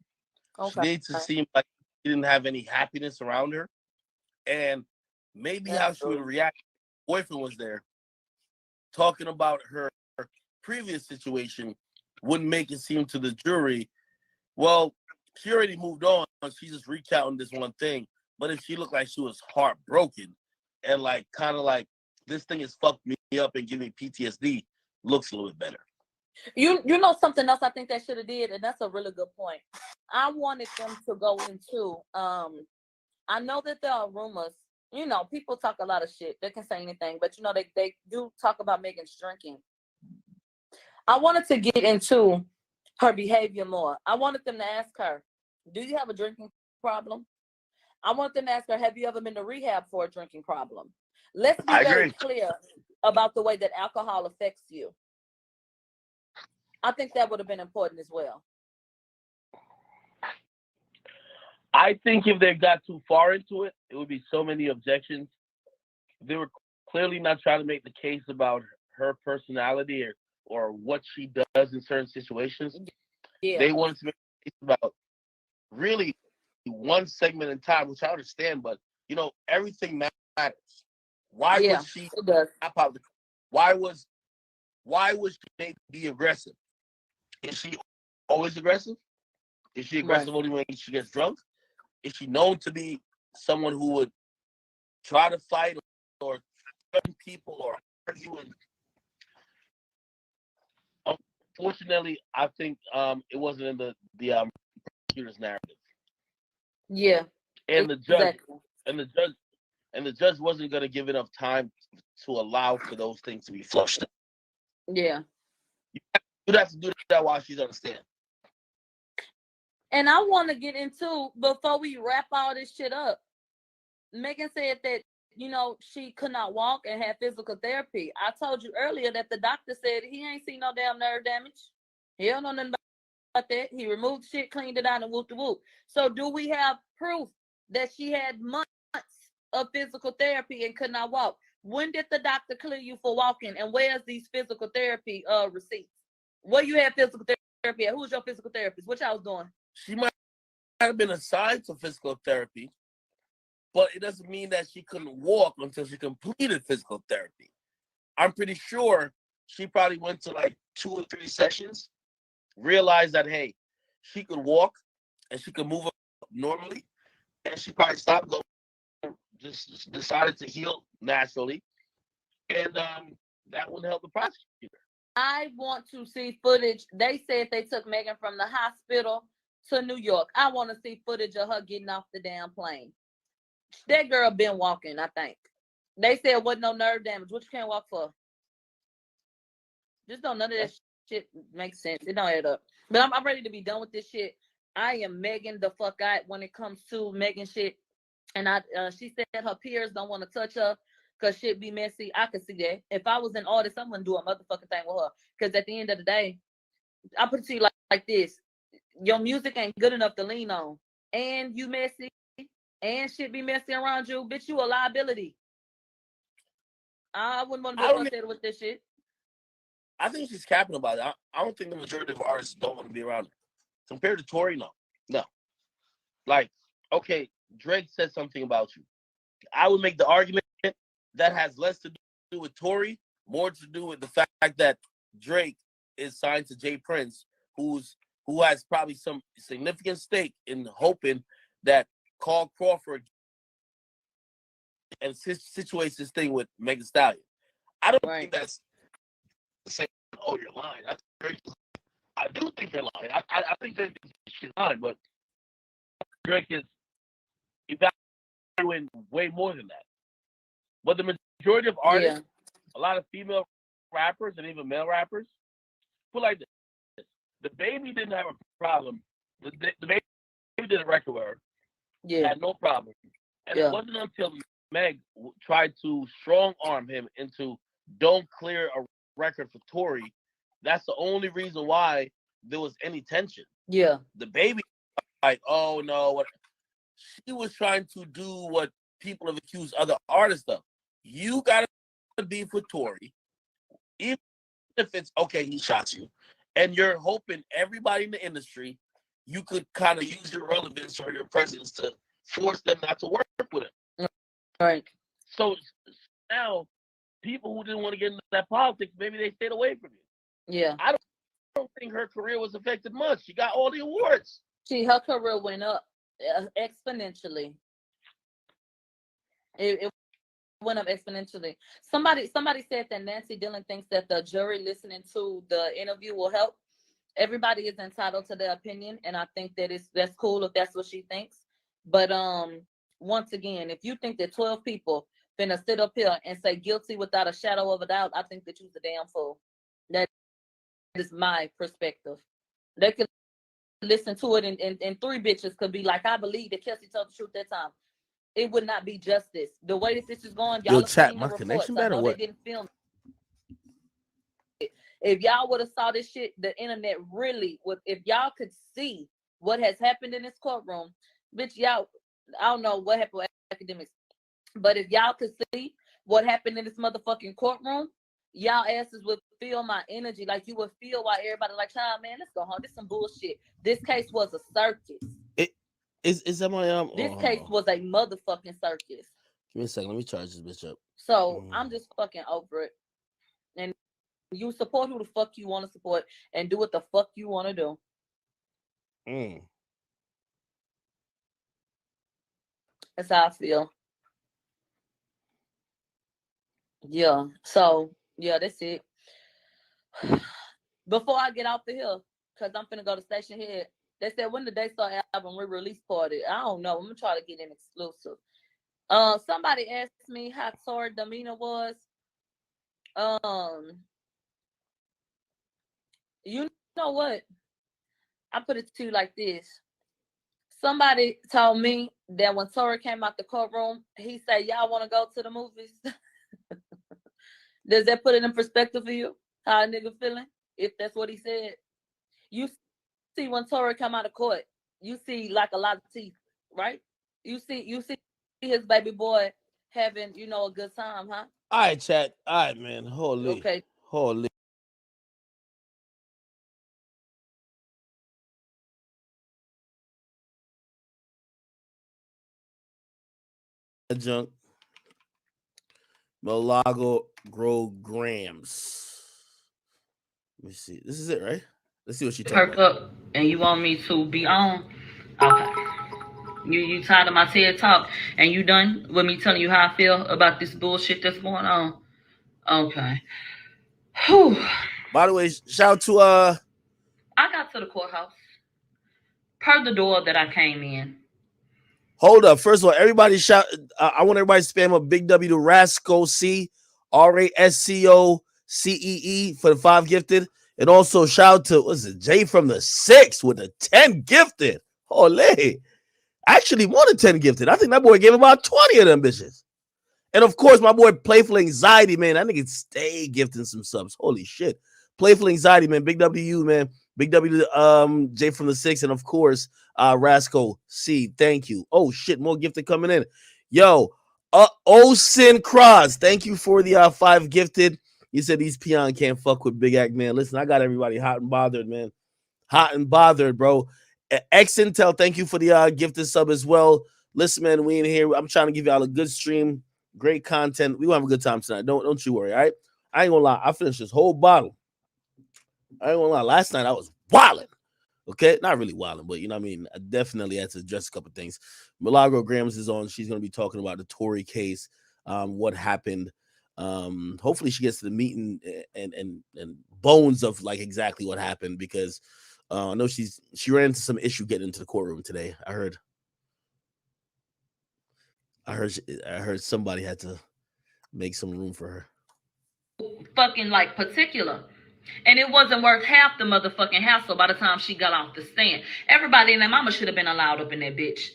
Okay. She needs to seem like she didn't have any happiness around her. And maybe how she would react if her boyfriend was there talking about her previous situation wouldn't make it seem to the jury, well, she already moved on. She's just recounting this one thing. But if she looked like she was heartbroken and like kind of like this thing has fucked me up and giving me PTSD, looks a little bit better. You know something else I think they should have did, and that's a really good point. I wanted them to go into I know that there are rumors, you know, people talk a lot of shit. They can say anything, but you know, they do talk about Megan's drinking. I wanted to get into her behavior more. I wanted them to ask her, do you have a drinking problem? I want them to ask her, have you ever been to rehab for a drinking problem? Let's be very clear about the way that alcohol affects you. I think that would have been important as well. I think if they got too far into it, it would be so many objections. They were clearly not trying to make the case about her personality or what she does in certain situations. Yeah. They wanted to make a case about really one segment in time, which I understand, but you know, everything matters. Why was she it does. why was she made to be aggressive? Is she always aggressive? Is she aggressive only when she gets drunk? Is she known to be someone who would try to fight or threaten people or argue? And unfortunately, I think it wasn't in the prosecutor's narrative. Yeah. And exactly. the judge wasn't going to give enough time to allow for those things to be flushed out. Yeah. You'd have to do that while she's on the stand. And I want to get into, before we wrap all this shit up, Megan said that, you know, she could not walk and had physical therapy. I told you earlier that the doctor said he ain't seen no damn nerve damage. He don't know nothing about that. He removed shit, cleaned it out, and whoop de whoop. So do we have proof that she had months of physical therapy and could not walk? When did the doctor clear you for walking? And where's these physical therapy receipts? Where you had physical therapy at? Who's your physical therapist? What y'all was doing? She might have been assigned to physical therapy, but it doesn't mean that she couldn't walk until she completed physical therapy. I'm pretty sure she probably went to like 2 or 3 sessions, realized that, hey, she could walk and she could move up normally, and she probably stopped going, just decided to heal naturally, and that wouldn't help the prosecutor. I want to see footage. They said they took Megan from the hospital to New York. I want to see footage of her getting off the damn plane. That girl been walking, I think. They said wasn't no nerve damage. What you can't walk for? Just don't, none of that shit makes sense. It don't add up. But I'm ready to be done with this shit. I am Megan the fuck out when it comes to Megan shit. And she said her peers don't want to touch her because shit be messy. I could see that. If I was an artist, I'm gonna do a motherfucking thing with her. Because at the end of the day, I put it to you like this. Your music ain't good enough to lean on. And you messy. And shit be messy around you. Bitch, you a liability. I wouldn't want to be associated with this shit. I think she's capping about it. I don't think the majority of artists don't want to be around her. Compared to Tory, no. Like, okay, Drake said something about you. I would make the argument that has less to do with Tory, more to do with the fact that Drake is signed to Jay Prince, who has probably some significant stake in hoping that Carl Crawford and situates this thing with Megan Thee Stallion. I don't think that's the same. Oh, you're lying. I do think they're lying. I think that she's lying, but Drake is evaluating way more than that. But the majority of artists, a lot of female rappers and even male rappers, put like this: the baby didn't have a problem. The baby did a record with her. Had no problem. And it wasn't until Meg tried to strong arm him into don't clear a record for Tory. That's the only reason why there was any tension. Yeah. The baby, like, oh no, what? She was trying to do what people have accused other artists of. You gotta be for Tory, even if it's okay, he shot you, and you're hoping everybody in the industry, you could kind of use your relevance or your presence to force them not to work with him. Right. So now, people who didn't want to get into that politics, maybe they stayed away from you. Yeah. I don't think her career was affected much. She got all the awards. Her career went up exponentially. It went up exponentially. Somebody said that Nancy Dillon thinks that the jury listening to the interview will help. Everybody is entitled to their opinion, and I think that that's cool if that's what she thinks. But once again, if you think that 12 people finna sit up here and say guilty without a shadow of a doubt, I think that you're a damn fool. That is my perspective. They could listen to it and 3 bitches could be like, I believe that Kelsey told the truth that time. It would not be justice. The way that this is going, y'all have chat, seen my the connection reports. I better know what? they didn't film it. If y'all would have saw this shit, the internet really would. If y'all could see what has happened in this courtroom, bitch, y'all, I don't know what happened with Academics, but if y'all could see what happened in this motherfucking courtroom, y'all asses would feel my energy. Like you would feel why everybody like, child, man, let's go home. This some bullshit. This case was a circus. Is that my This case was a motherfucking circus. Give me a second. Let me charge this bitch up. So I'm just fucking over it. And you support who the fuck you want to support and do what the fuck you want to do. That's how I feel. Yeah. So yeah, that's it. Before I get off the hill, because I'm finna go to Station Head, they said when the Daystar album re-release party. I don't know. I'm gonna try to get an exclusive. Somebody asked me how Tori demeanor was. You know what? I put it to you like this. Somebody told me that when Tori came out the courtroom, he said, y'all want to go to the movies? Does that put it in perspective for you? How a nigga feeling? If that's what he said. You see when Tori come out of court, you see like a lot of teeth, right? You see his baby boy having, a good time, huh? All right, chat. All right, man. Holy. Okay. Holy. Junk. Milagro-grams. Let me see. This is it, right? Let's see what she talking about. Up, and you want me to be on? Okay. You tired of my TED talk, and you done with me telling you how I feel about this bullshit that's going on? Okay. Whew. By the way, shout out to I got to the courthouse per the door that I came in. Hold up. First of all, everybody shout. I want everybody to spam a big W to Rasco C, RASCOCEE for the 5 gifted. And also shout out to, what's it, Jay from the 6 with the 10 gifted. Holy. Actually, more than 10 gifted. I think that boy gave about 20 of them bitches. And of course, my boy Playful Anxiety, man. That nigga stay gifting some subs. Holy shit. Playful Anxiety, man. Big W, man. Big W to Jay from the 6. And of course, Rasco C. Thank you. Oh shit, more gifted coming in. Yo, Osin Cross. Thank you for the 5 gifted. You said these peon can't fuck with Big Act, man. Listen, I got everybody hot and bothered, man. Hot and bothered, bro. X Intel, thank you for the gifted sub as well. Listen, man, we in here. I'm trying to give y'all a good stream, great content. We gonna have a good time tonight. Don't you worry, all right? I ain't gonna lie. I finished this whole bottle. I ain't gonna lie. Last night I was wilding. Okay, not really wilding, but you know what I mean. I definitely had to address a couple things. Milagro-grams is on. She's gonna be talking about the Tory case, what happened. Hopefully she gets to the meat and bones of like exactly what happened, because I know she ran into some issue getting into the courtroom today. I heard somebody had to make some room for her. Fucking like particular. And it wasn't worth half the motherfucking hassle by the time she got off the stand. Everybody and their mama should have been allowed up in that bitch.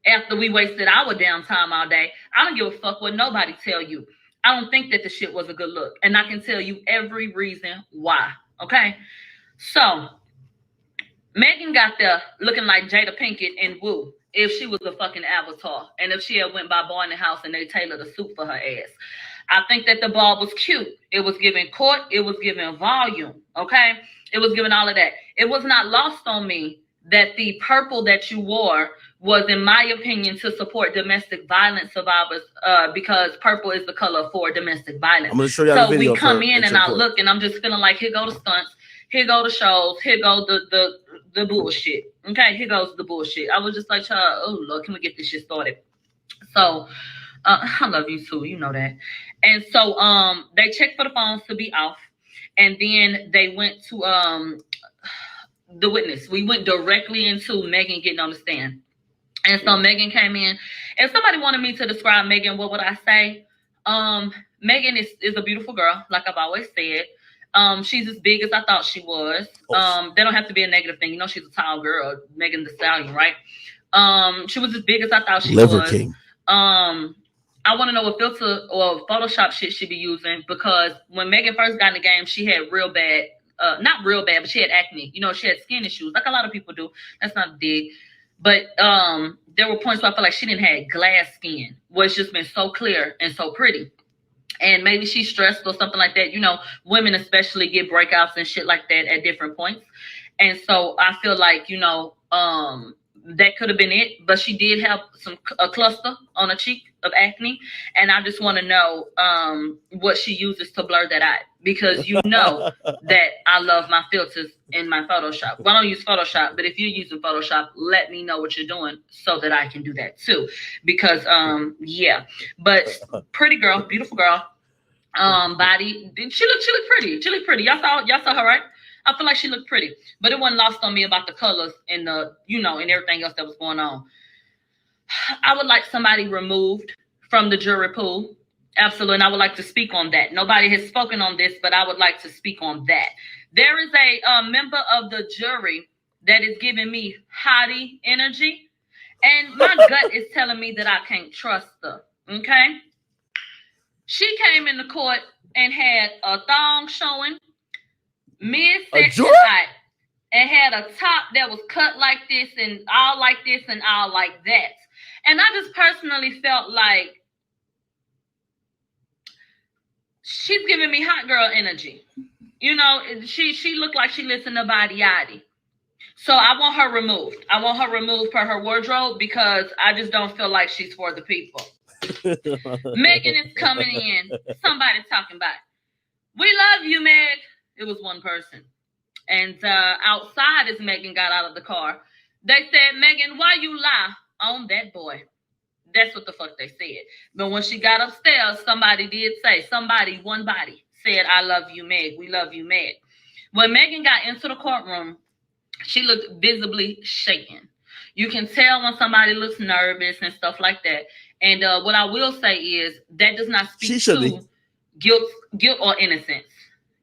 After we wasted our damn time all day, I don't give a fuck what nobody tell you. I don't think that the shit was a good look. And I can tell you every reason why. Okay? So, Megan got there looking like Jada Pinkett and Woo if she was a fucking avatar. And if she had went by Boy in the House and they tailored a suit for her ass. I think that the ball was cute. It was giving court. It was giving volume. Okay? It was giving all of that. It was not lost on me that the purple that you wore was, in my opinion, to support domestic violence survivors, because purple is the color for domestic violence. I'm going to show you a video. So we come in and I look and I'm just feeling like, here go the stunts. Here go the shows. Here go the bullshit. Okay? Here goes the bullshit. I was just like, oh, Lord, can we get this shit started? So, I love you too, you know that. And so they checked for the phones to be off, and then they went to the witness. We went directly into Megan getting on the stand. And so Megan came in. If somebody wanted me to describe Megan, what would I say? Megan is a beautiful girl, like I've always said. She's as big as I thought she was. That don't have to be a negative thing. You know, she's a tall girl, Megan Thee Stallion, right? She was as big as I thought she was. Liver King. I want to know what filter or Photoshop shit she be using, because when Megan first got in the game, she had real bad, not real bad, but she had acne. You know, she had skin issues, like a lot of people do. That's not a dig. But there were points where I felt like she didn't have glass skin, where it's just been so clear and so pretty. And maybe she's stressed or something like that. You know, women especially get breakouts and shit like that at different points. And so I feel like, you know, that could have been it. But she did have a cluster on her cheek of acne. And I just want to know what she uses to blur that out. Because you know that I love my filters in my Photoshop. Well, I don't use Photoshop, but if you're using Photoshop, let me know what you're doing so that I can do that too. Because, yeah. But pretty girl, beautiful girl. Body. She looked pretty. She looked pretty. Y'all saw her, right? I feel like she looked pretty, but it wasn't lost on me about the colors and the, you know, and everything else that was going on. I would like somebody removed from the jury pool. Absolutely. And I would like to speak on that. Nobody has spoken on this, but I would like to speak on that. There is a member of the jury that is giving me hottie energy, and my gut is telling me that I can't trust her. Okay. She came in the court and had a thong showing, midsection height, and had a top that was cut like this and all like this and all like that. And I just personally felt like she's giving me hot girl energy. You know, she looked like she listened to Body Yaddy. So I want her removed. I want her removed per her wardrobe because I just don't feel like she's for the people. Megan is coming in. Somebody talking about, we love you, Meg. It was one person. And outside as Megan got out of the car, they said, Megan, why you lie on that boy? That's what the fuck they said. But when she got upstairs, somebody did say, one body said, I love you, Meg. We love you, Meg. When Megan got into the courtroom, she looked visibly shaken. You can tell when somebody looks nervous and stuff like that. And what I will say is that does not speak to guilt or innocence.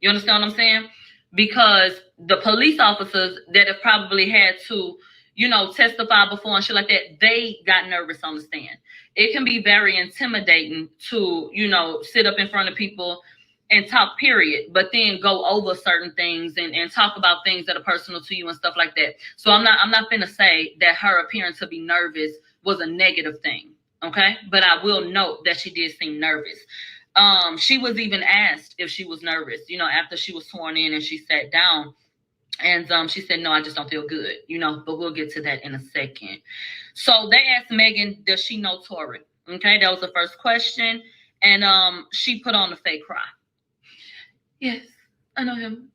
You understand what I'm saying? Because the police officers that have probably had to, you know, testify before and shit like that, they got nervous on the stand. It can be very intimidating to, you know, sit up in front of people and talk, period, but then go over certain things and talk about things that are personal to you and stuff like that. So I'm not gonna say that her appearance to be nervous was a negative thing. Okay, but I will note that she did seem nervous. She was even asked if she was nervous, you know, after she was sworn in and she sat down. And she said, no, I just don't feel good, you know, but we'll get to that in a second. So they asked Megan, does she know Tory? Okay, that was the first question. And she put on a fake cry. Yes, I know him.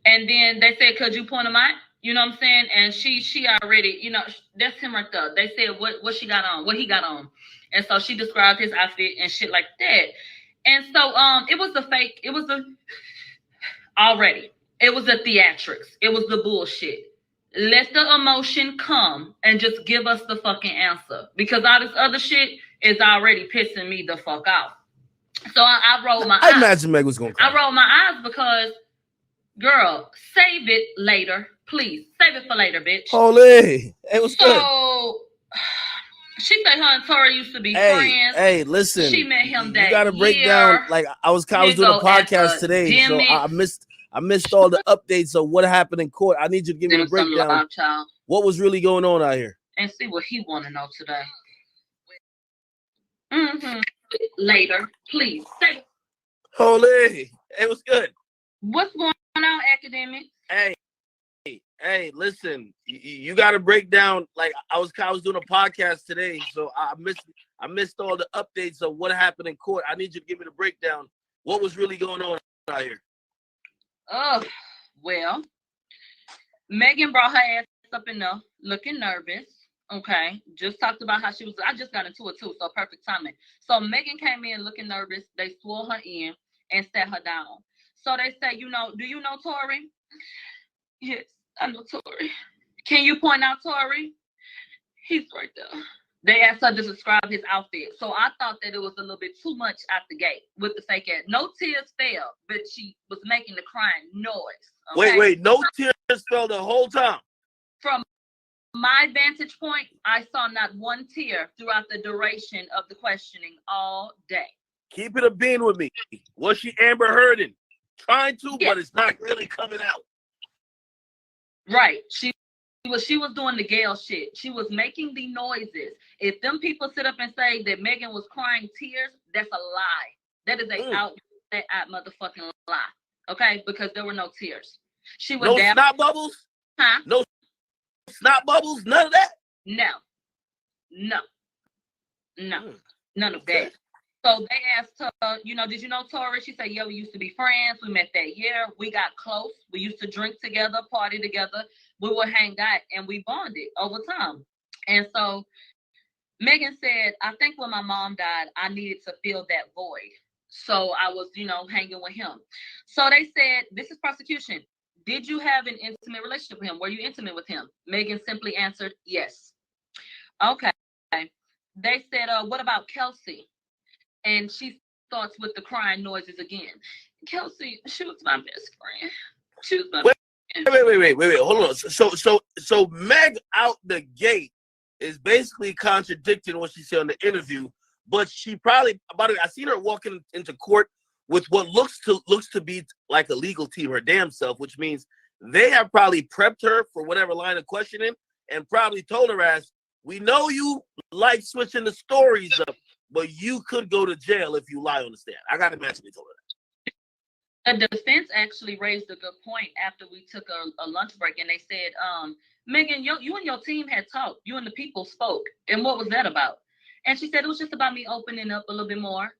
And then they said, could you point him out? You know what I'm saying? And she already, you know, that's him right there. They said what she got on, what he got on. And so she described his outfit and shit like that. And so it was the fake, it was the theatrics. It was the bullshit. Let the emotion come and just give us the fucking answer. Because all this other shit is already pissing me the fuck off. So I rolled my eyes. I imagine Meg was going to cry. I rolled my eyes because, girl, save it later. Please, save it for later, bitch. Holy. It was good. So, she said her and Tory used to be friends. Hey, listen. She met him that you got to break down. Like, I was doing a podcast today, so I missed all the updates of what happened in court. I need you to give me a breakdown. What was really going on out here? And see what he want to know today. Later, please. Holy, it was good. What's going on, Akademiks? Hey, listen, you got to break down. Like I was doing a podcast today, so I missed all the updates of what happened in court. I need you to give me the breakdown. What was really going on out here? Oh, well, Megan brought her ass up in there looking nervous. Okay, just talked about how she was. I just got into it too, so perfect timing. So Megan came in looking nervous. They swore her in and sat her down. So they say, you know, do you know Tory? Yes, I know Tory. Can you point out Tory? He's right there. They asked her to describe his outfit. So I thought that it was a little bit too much out the gate with the fake ass. No tears fell, but she was making the crying noise. Okay? Wait, no tears fell the whole time? From my vantage point, I saw not one tear throughout the duration of the questioning all day. Keep it a bean with me. Was she Amber Hearding? Trying to, yes. But it's not really coming out. Right. She She was doing the Gayle shit. She was making the noises. If them people sit up and say that Megan was crying tears, that's a lie. That is a out motherfucking lie. Okay, because there were no tears. She was no snot bubbles. Huh? No snot bubbles. None of that. No. None of that. So they asked her, you know, did you know Tori? She said, yeah, we used to be friends. We met that year. We got close. We used to drink together, party together. We would hang out and we bonded over time. And so Megan said, I think when my mom died, I needed to fill that void. So I was, you know, hanging with him. So they said, this is prosecution. Did you have an intimate relationship with him? Were you intimate with him? Megan simply answered, yes. Okay. They said, what about Kelsey? And she starts with the crying noises again. Kelsey, she was my best friend. She was my best friend. Wait. Hold on. So Meg out the gate is basically contradicting what she said on the interview, but she probably I seen her walking into court with what looks to be like a legal team, her damn self, which means they have probably prepped her for whatever line of questioning and probably told her ass, we know you like switching the stories up, but you could go to jail if you lie on the stand. I got to imagine they told her that. The defense actually raised a good point after we took a lunch break, and they said, Megan, you and your team had talked. You and the people spoke. And what was that about? And she said, it was just about me opening up a little bit more.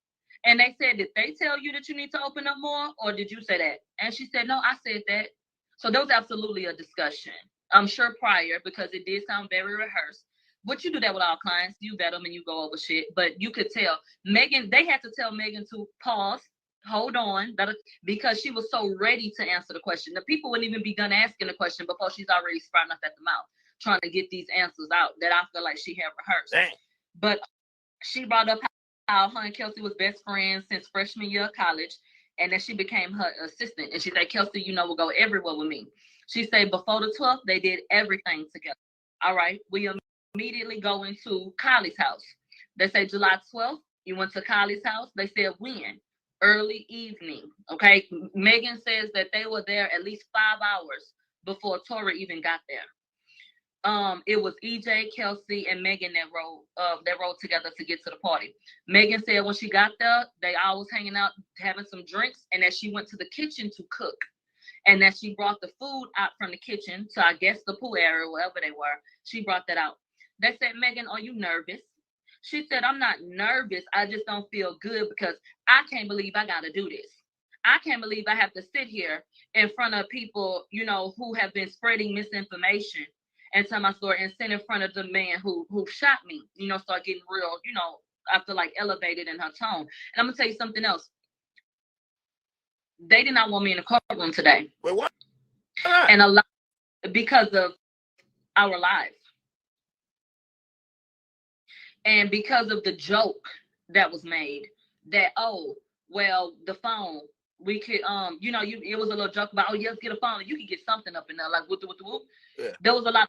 And they said, did they tell you that you need to open up more, or did you say that? And she said, no, I said that. So there was absolutely a discussion. I'm sure prior, because it did sound very rehearsed. But you do that with all clients. You vet them and you go over shit. But you could tell Megan, they had to tell Megan to pause, hold on, because she was so ready to answer the question. The people wouldn't even be done asking the question before she's already sprouting up at the mouth, trying to get these answers out that I feel like she had rehearsed. Dang. But she brought up how her and Kelsey was best friends since freshman year of college, and that she became her assistant. And she said, Kelsey, you know, will go everywhere with me. She said before the 12th, they did everything together. All right, we immediately go into Kylie's house. They say July 12th, you went to Kylie's house. They said when? Early evening. Okay. Megan says that they were there at least 5 hours before Tori even got there. It was EJ, Kelsey, and Megan that rode together to get to the party. Megan said when she got there, they all was hanging out, having some drinks, and that she went to the kitchen to cook. And that she brought the food out from the kitchen to, I guess, the pool area, wherever they were. She brought that out. They said, Megan, are you nervous? She said, I'm not nervous. I just don't feel good because I can't believe I got to do this. I can't believe I have to sit here in front of people, you know, who have been spreading misinformation and tell my story and sit in front of the man who shot me, you know, start getting real, you know, I feel like elevated in her tone. And I'm going to tell you something else. They did not want me in the courtroom today. Wait, what? And a lot because of our lives. And because of the joke that was made that, oh, well, the phone, we could, you know, it was a little joke about, oh, yes, get a phone. You could get something up in there, like, whoop. Yeah. There was a lot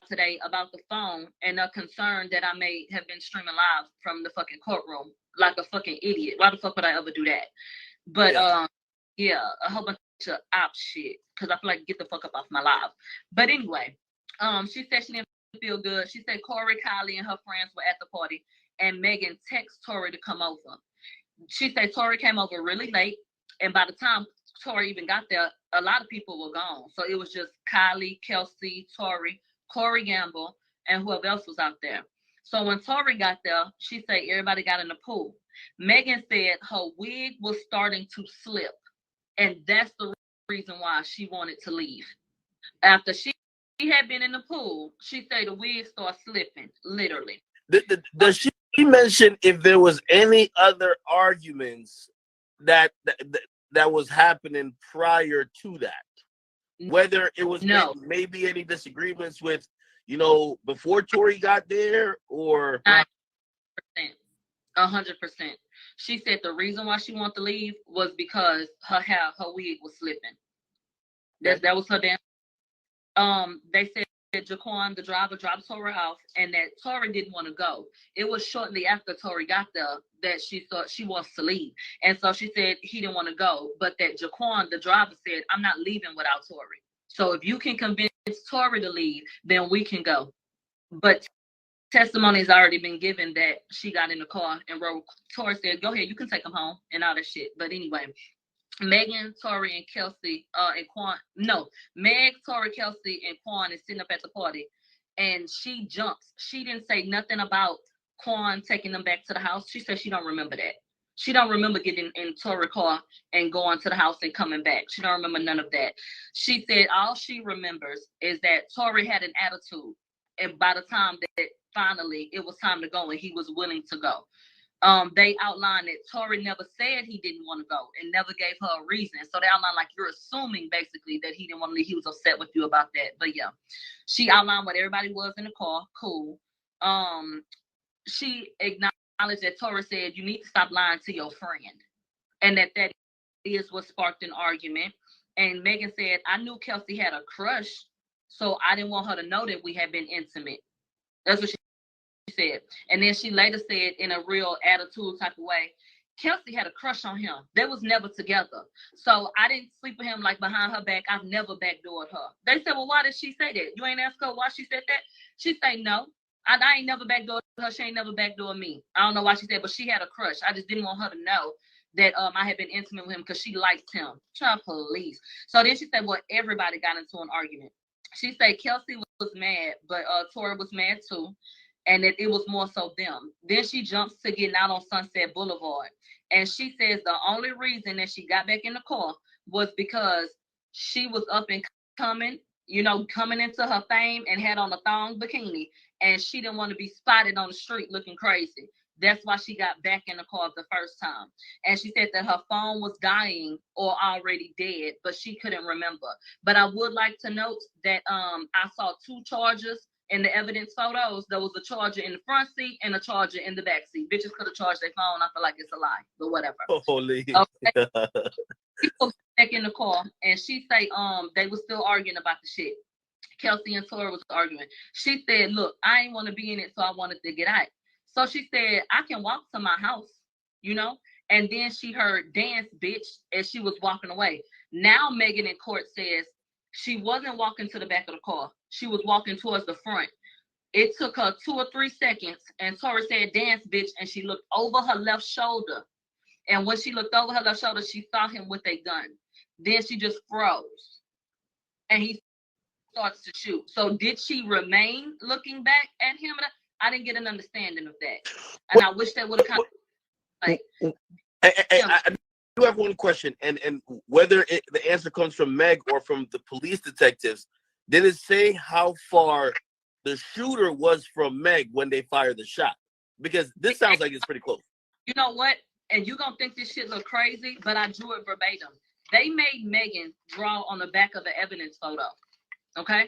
today about the phone and a concern that I may have been streaming live from the fucking courtroom like a fucking idiot. Why the fuck would I ever do that? But, yeah, a whole bunch of op shit because I feel like get the fuck up off my live. But anyway, she said she didn't feel good. She said Corey, Kylie, and her friends were at the party, and Megan texted Tori to come over. She said Tori came over really late, and by the time Tori even got there, a lot of people were gone. So it was just Kylie, Kelsey, Tori, Corey Gamble, and whoever else was out there. So when Tori got there, she said everybody got in the pool. Megan said her wig was starting to slip. And that's the reason why she wanted to leave. After she had been in the pool, she said the wig started slipping, literally. Does she mention if there was any other arguments that was happening prior to that? Whether it was maybe any disagreements with, you know, before Tori got there or 100%. She said the reason why she wanted to leave was because her hair, her wig was slipping. That was her damn. They said that Jaquan, the driver, dropped Tori off, and that Tori didn't want to go. It was shortly after Tori got there that she thought she wants to leave, and so she said he didn't want to go, but that Jaquan, the driver, said, "I'm not leaving without Tori." So if you can convince Tori to leave, then we can go. But testimony has already been given that she got in the car and rode. Tori said, go ahead, you can take them home and all that shit. But anyway, Megan, Tori, and Kelsey, and Quan, no, Meg, Tori, Kelsey, and Quan is sitting up at the party, and she jumps. She didn't say nothing about Quan taking them back to the house. She said she don't remember that. She don't remember getting in Tori's car and going to the house and coming back. She don't remember none of that. She said all she remembers is that Tori had an attitude, and by the time that finally it was time to go and he was willing to go. They outlined that Tori never said he didn't want to go and never gave her a reason. So they outlined like you're assuming basically that he didn't want to leave. He was upset with you about that. But yeah, she outlined what everybody was in the car. Cool. She acknowledged that Tori said you need to stop lying to your friend, and that is what sparked an argument. And Megan said, I knew Kelsey had a crush, so I didn't want her to know that we had been intimate. That's what she said. And then she later said in a real attitude type of way, Kelsey had a crush on him. They was never together. So I didn't sleep with him like behind her back. I've never backdoored her. They said, well, why did she say that? You ain't asked her why she said that? She said, no, I ain't never backdoored her. She ain't never backdoored me. I don't know why she said, but she had a crush. I just didn't want her to know that I had been intimate with him because she liked him. Child police. So then she said, well, everybody got into an argument. She said Kelsey was mad, but Tori was mad too. And that it was more so them. Then she jumps to getting out on Sunset Boulevard. And she says the only reason that she got back in the car was because she was up and coming, coming into her fame and had on a thong bikini. And she didn't want to be spotted on the street looking crazy. That's why she got back in the car the first time. And she said that her phone was dying or already dead, but she couldn't remember. But I would like to note that I saw 2 chargers in the evidence photos. There was a charger in the front seat and a charger in the back seat. Bitches could have charged their phone. I feel like it's a lie, but whatever. Holy. Okay. People back in the car, and she say they were still arguing about the shit. Kelsey and Tori was arguing. She said, look, I ain't want to be in it, so I wanted to get out. So she said, I can walk to my house, and then she heard dance, bitch, as she was walking away. Now Megan in court says she wasn't walking to the back of the car. She was walking towards the front. It took her 2 or 3 seconds, and Tori said, dance, bitch, and she looked over her left shoulder. And when she looked over her left shoulder, she saw him with a gun. Then she just froze, and he starts to shoot. So did she remain looking back at him? I didn't get an understanding of that. And I wish that would have kind of I do have one question, and whether the answer comes from Meg or from the police detectives, did it say how far the shooter was from Meg when they fired the shot? Because this sounds like it's pretty close. You know what? And you're going to think this shit look crazy, but I drew it verbatim. They made Megan draw on the back of the evidence photo, okay?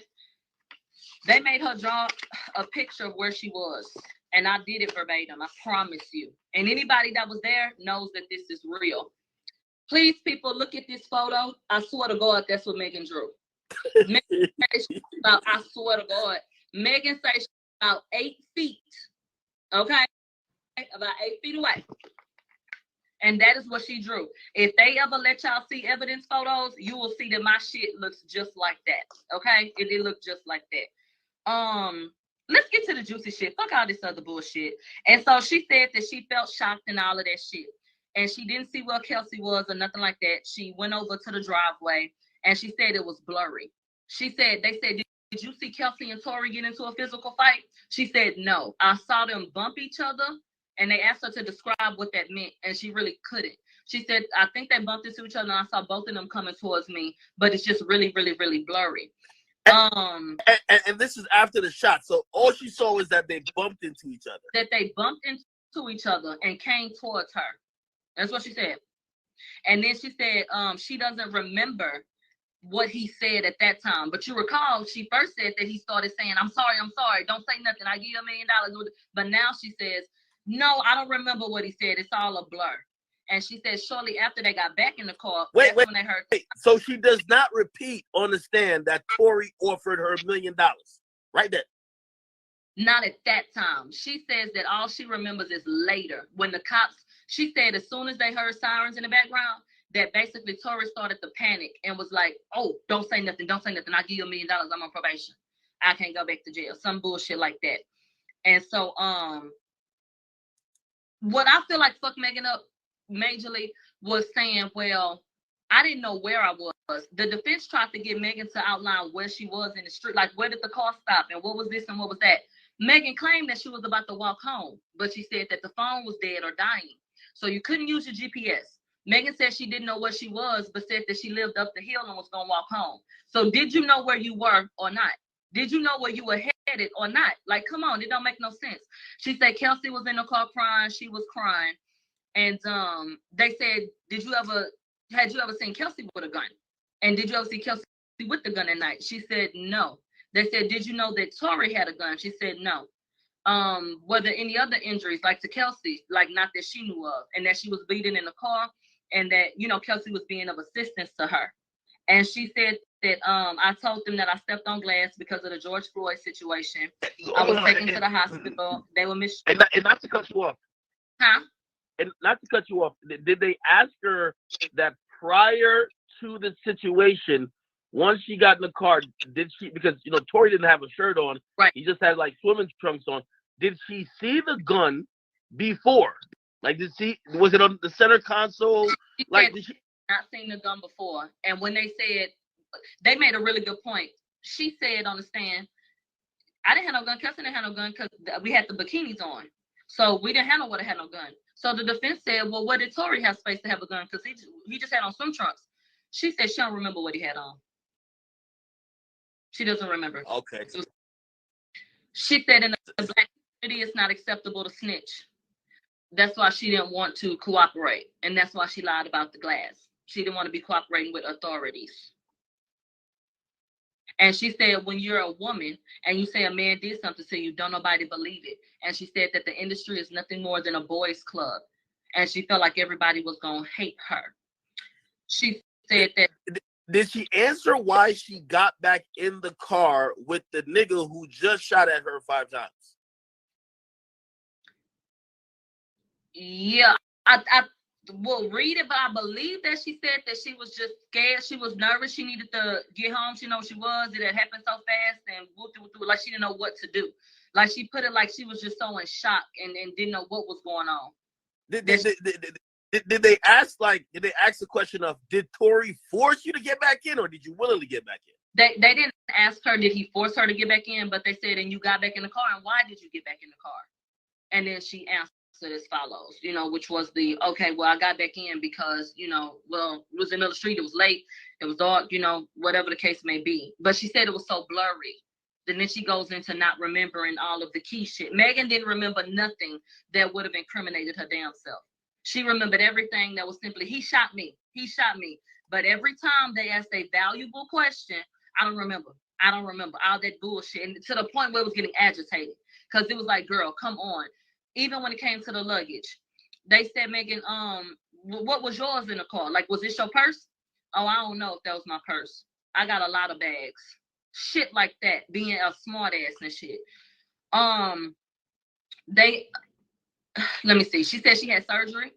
They made her draw a picture of where she was, and I did it verbatim, I promise you. And anybody that was there knows that this is real. Please, people, look at this photo. I swear to God, that's what Megan drew. I swear to God. Megan says she's about 8 feet, okay? About 8 feet away. And that is what she drew. If they ever let y'all see evidence photos, you will see that my shit looks just like that, okay? It looked just like that. Let's get to the juicy shit. Fuck all this other bullshit. And so she said that she felt shocked and all of that shit. And she didn't see where Kelsey was or nothing like that. She went over to the driveway and she said it was blurry. She said, they said, did you see Kelsey and Tori get into a physical fight? She said, no. I saw them bump each other and they asked her to describe what that meant. And she really couldn't. She said, I think they bumped into each other and I saw both of them coming towards me, but it's just really, really, really blurry. And this is after the shot. So all she saw was that they bumped into each other. That they bumped into each other and came towards her. That's what she said. And then she said she doesn't remember what he said at that time. But you recall, she first said that he started saying, I'm sorry, don't say nothing, I give you $1 million. But now she says, no, I don't remember what he said. It's all a blur. And she said shortly after they got back in the car, when they heard. So she does not repeat on the stand that Tori offered her $1 million. Right there. Not at that time. She says that all she remembers is later when the cops, she said as soon as they heard sirens in the background, that basically Tory started to panic and was like, oh, don't say nothing. I'll give you $1 million. I'm on probation. I can't go back to jail. Some bullshit like that. And so, what I feel like fucked Megan up majorly was saying, well, I didn't know where I was. The defense tried to get Megan to outline where she was in the street, like where did the car stop and what was this and what was that. Megan claimed that she was about to walk home, but she said that the phone was dead or dying. So you couldn't use your GPS. Megan said she didn't know where she was, but said that she lived up the hill and was going to walk home. So did you know where you were or not? Did you know where you were headed or not? Like, come on, it don't make no sense. She said Kelsey was in the car crying. She was crying. And they said, had you ever seen Kelsey with a gun? And did you ever see Kelsey with the gun at night? She said, no. They said, did you know that Tory had a gun? She said, no. Were there any other injuries, like to Kelsey, like not that she knew of, and that she was bleeding in the car, and that, you know, Kelsey was being of assistance to her. And she said that I told them that I stepped on glass because of the George Floyd situation. I was taken to the hospital. They were and not to cut you off. Huh? And not to cut you off, did they ask her that prior to the situation, once she got in the car, did she, because, you know, Tory didn't have a shirt on. Right. He just had like swimming trunks on. Did she see the gun before? Like, was it on the center console? She like, said, not seen the gun before. And when they said, they made a really good point. She said on the stand, I didn't have no gun. Kelsey didn't have no gun because we had the bikinis on. So we didn't have no one that had no gun. So the defense said, well, where did Tory have space to have a gun? Because he just had on swim trunks. She said she don't remember what he had on. She doesn't remember. Okay. She said in the black community, it's not acceptable to snitch. That's why she didn't want to cooperate. And that's why she lied about the glass. She didn't want to be cooperating with authorities. And she said, when you're a woman and you say a man did something to you, don't nobody believe it. And she said that the industry is nothing more than a boys' club. And she felt like everybody was going to hate her. She said that. Did she answer why she got back in the car with the nigga who just shot at her 5 times? Yeah, I will read it, but I believe that she said that she was just scared. She was nervous. She needed to get home. She know she was. It had happened so fast and like she didn't know what to do. Like she put it like she was just so in shock and didn't know what was going on. Did they ask the question of, did Tory force you to get back in, or did you willingly get back in? They didn't ask her, did he force her to get back in, but they said, and you got back in the car, and why did you get back in the car? And then she answered as follows, you know, which was okay, well, I got back in because, you know, well, it was in the middle of the street, it was late, it was dark, you know, whatever the case may be. But she said it was so blurry. And then she goes into not remembering all of the key shit. Megan didn't remember nothing that would have incriminated her damn self. She remembered everything that was simply, he shot me. But every time they asked a valuable question, I don't remember all that bullshit. And to the point where it was getting agitated. Because it was like, girl, come on. Even when it came to the luggage, they said, Megan, what was yours in the car? Like, was this your purse? Oh, I don't know if that was my purse. I got a lot of bags. Shit like that, being a smart ass and shit. Let me see. She said she had surgery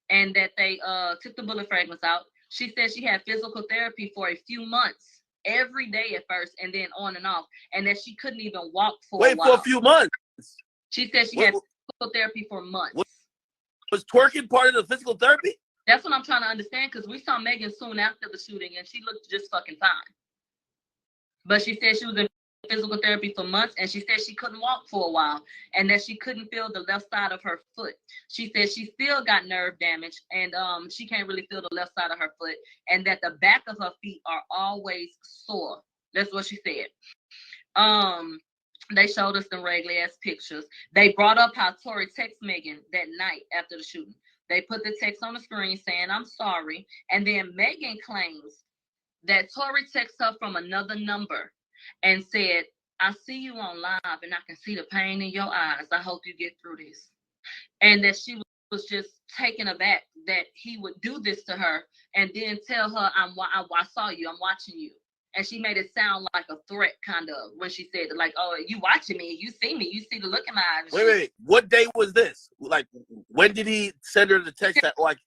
and that they took the bullet fragments out. She said she had physical therapy for a few months, every day at first, and then on and off, and that she couldn't even walk for a while. For a few months? She said she had physical therapy for months. Was twerking part of the physical therapy? That's what I'm trying to understand, because we saw Megan soon after the shooting, and she looked just fucking fine. But she said she was in physical therapy for months, and she said she couldn't walk for a while, and that she couldn't feel the left side of her foot. She said she still got nerve damage, and she can't really feel the left side of her foot, and that the back of her feet are always sore. That's what she said. They showed us some regular ass pictures. They brought up how Tory texted Megan that night after the shooting. They put the text on the screen saying, I'm sorry. And then Megan claims that Tory texted her from another number and said, I see you on live and I can see the pain in your eyes. I hope you get through this. And that she was just taken aback that he would do this to her and then tell her, I saw you, I'm watching you. And she made it sound like a threat, kind of, when she said, like, oh, you watching me, you see me, you see the look in my eyes. Wait. What day was this? Like, when did he send her the text? That, like,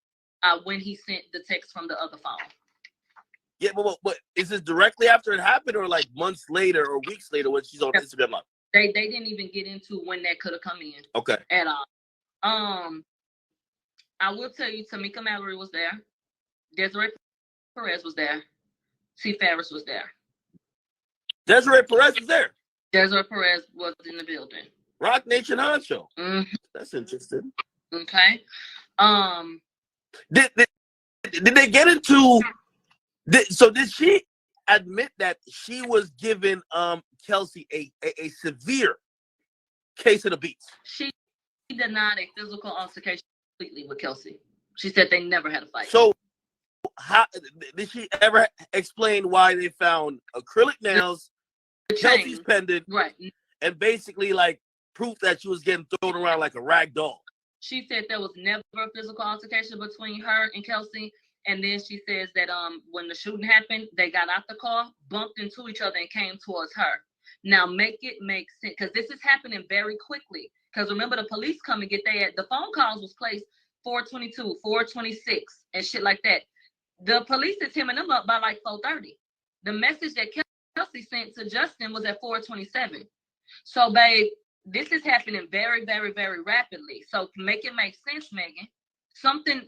when he sent the text from the other phone. Yeah, but is this directly after it happened, or like months later or weeks later when she's on Instagram Live? They didn't even get into when that could have come in. Okay. At all. I will tell you, Tamika Mallory was there. Desiree Perez was there. T. Ferris was there. Desiree Perez was there. Desiree Perez was in the building. Rock Nation Honcho. Mm-hmm. That's interesting. Okay. Did they get into? So did she admit that she was giving Kelsey a severe case of the beats? She denied a physical altercation completely with Kelsey. She said they never had a fight. So how did she ever explain why they found acrylic nails, Kelsey's pendant, right, and basically like proof that she was getting thrown around like a rag doll? She said there was never a physical altercation between her and Kelsey. And then she says that when the shooting happened, they got out the car, bumped into each other, and came towards her. Now make it make sense, because this is happening very quickly. Because remember, the police come and get the phone calls was placed 4:22, 4:26, and shit like that. The police is hemming them up by like 4:30. The message that Kelsey sent to Justin was at 4:27. So, babe, this is happening very, very, very rapidly. So make it make sense, Megan. Something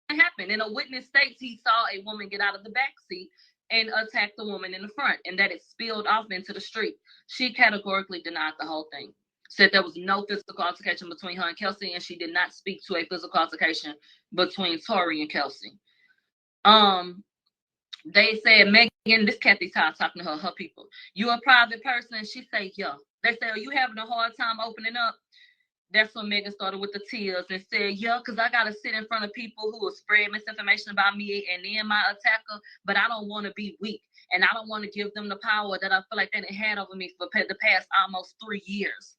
happened. And a witness states he saw a woman get out of the back seat and attack the woman in the front, and that it spilled off into the street. She categorically denied the whole thing. Said there was no physical altercation between her and Kelsey, and she did not speak to a physical altercation between Tori and Kelsey. They said, Megan, this Kathy Todd talking to her people. You a private person? She say, yeah. They say, are you having a hard time opening up? That's when Megan started with the tears and said, yeah, because I got to sit in front of people who will spread misinformation about me and then my attacker, but I don't want to be weak. And I don't want to give them the power that I feel like they had over me for the past almost 3 years.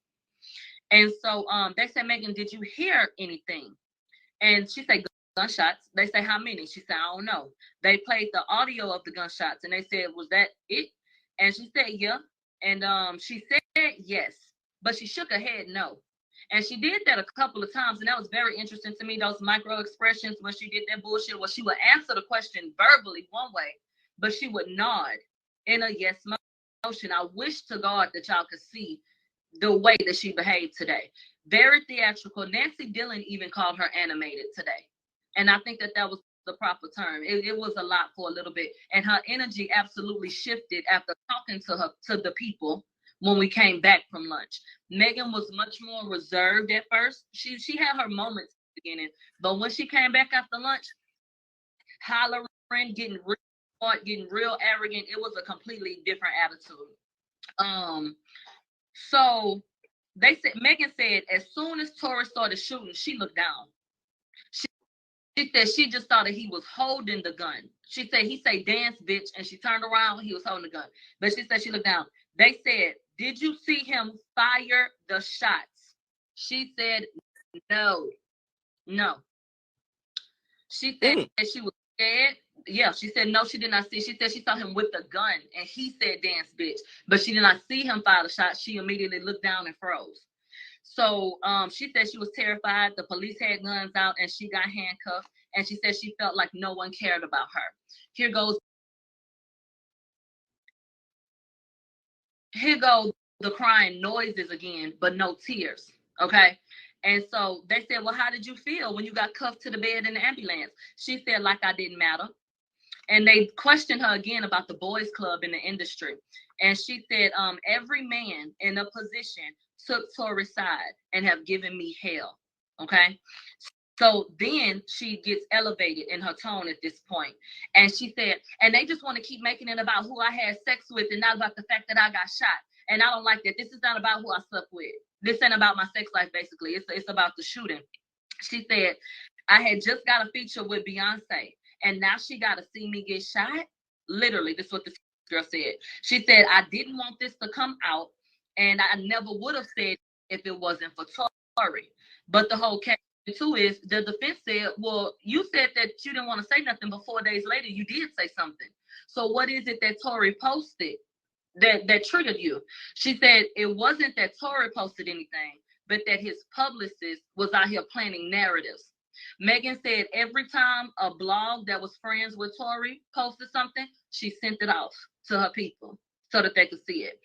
And so they said, Megan, did you hear anything? And she said, gunshots. They say, how many? She said, I don't know. They played the audio of the gunshots and they said, was that it? And she said, yeah. And she said, yes. But she shook her head, no. And she did that a couple of times, and that was very interesting to me, those micro expressions when she did that bullshit, where she would answer the question verbally one way, but she would nod in a yes motion. I wish to God that y'all could see the way that she behaved today. Very theatrical. Nancy Dillon even called her animated today. And I think that was the proper term. It was a lot for a little bit. And her energy absolutely shifted after talking to the people when we came back from lunch. Megan was much more reserved at first. She had her moments at the beginning, but when she came back after lunch, hollering, getting real hard, getting real arrogant, it was a completely different attitude. So they said, Megan said, as soon as Tori started shooting, she looked down. She said she just thought that he was holding the gun. She said, he said, dance, bitch. And she turned around, he was holding the gun. But she said she looked down. They said, did you see him fire the shots? She said, no. She said that she was scared. Yeah, she said, no, she did not see. She said she saw him with the gun and he said, dance, bitch. But she did not see him fire the shot. She immediately looked down and froze. So she said she was terrified. The police had guns out and she got handcuffed. And she said she felt like no one cared about her. Here goes the crying noises again, but no tears. Okay. And so they said, well, how did you feel when you got cuffed to the bed in the ambulance? She said, like I didn't matter. And they questioned her again about the boys club in the industry. And she said, every man in a position took Tori's side and have given me hell. Okay. So then she gets elevated in her tone at this point. And she said, and they just want to keep making it about who I had sex with and not about the fact that I got shot. And I don't like that. This is not about who I slept with. This ain't about my sex life, basically. It's about the shooting. She said, I had just got a feature with Beyonce, and now she got to see me get shot. Literally, this is what this girl said. She said, I didn't want this to come out, and I never would have said if it wasn't for Tori. But the whole case too is the defense said, well, you said that you didn't want to say nothing, but 4 days later you did say something. So what is it that Tori posted that triggered you? She said it wasn't that Tori posted anything, but that his publicist was out here planning narratives Megan said every time a blog that was friends with Tory posted something, she sent it off to her people so that they could see it.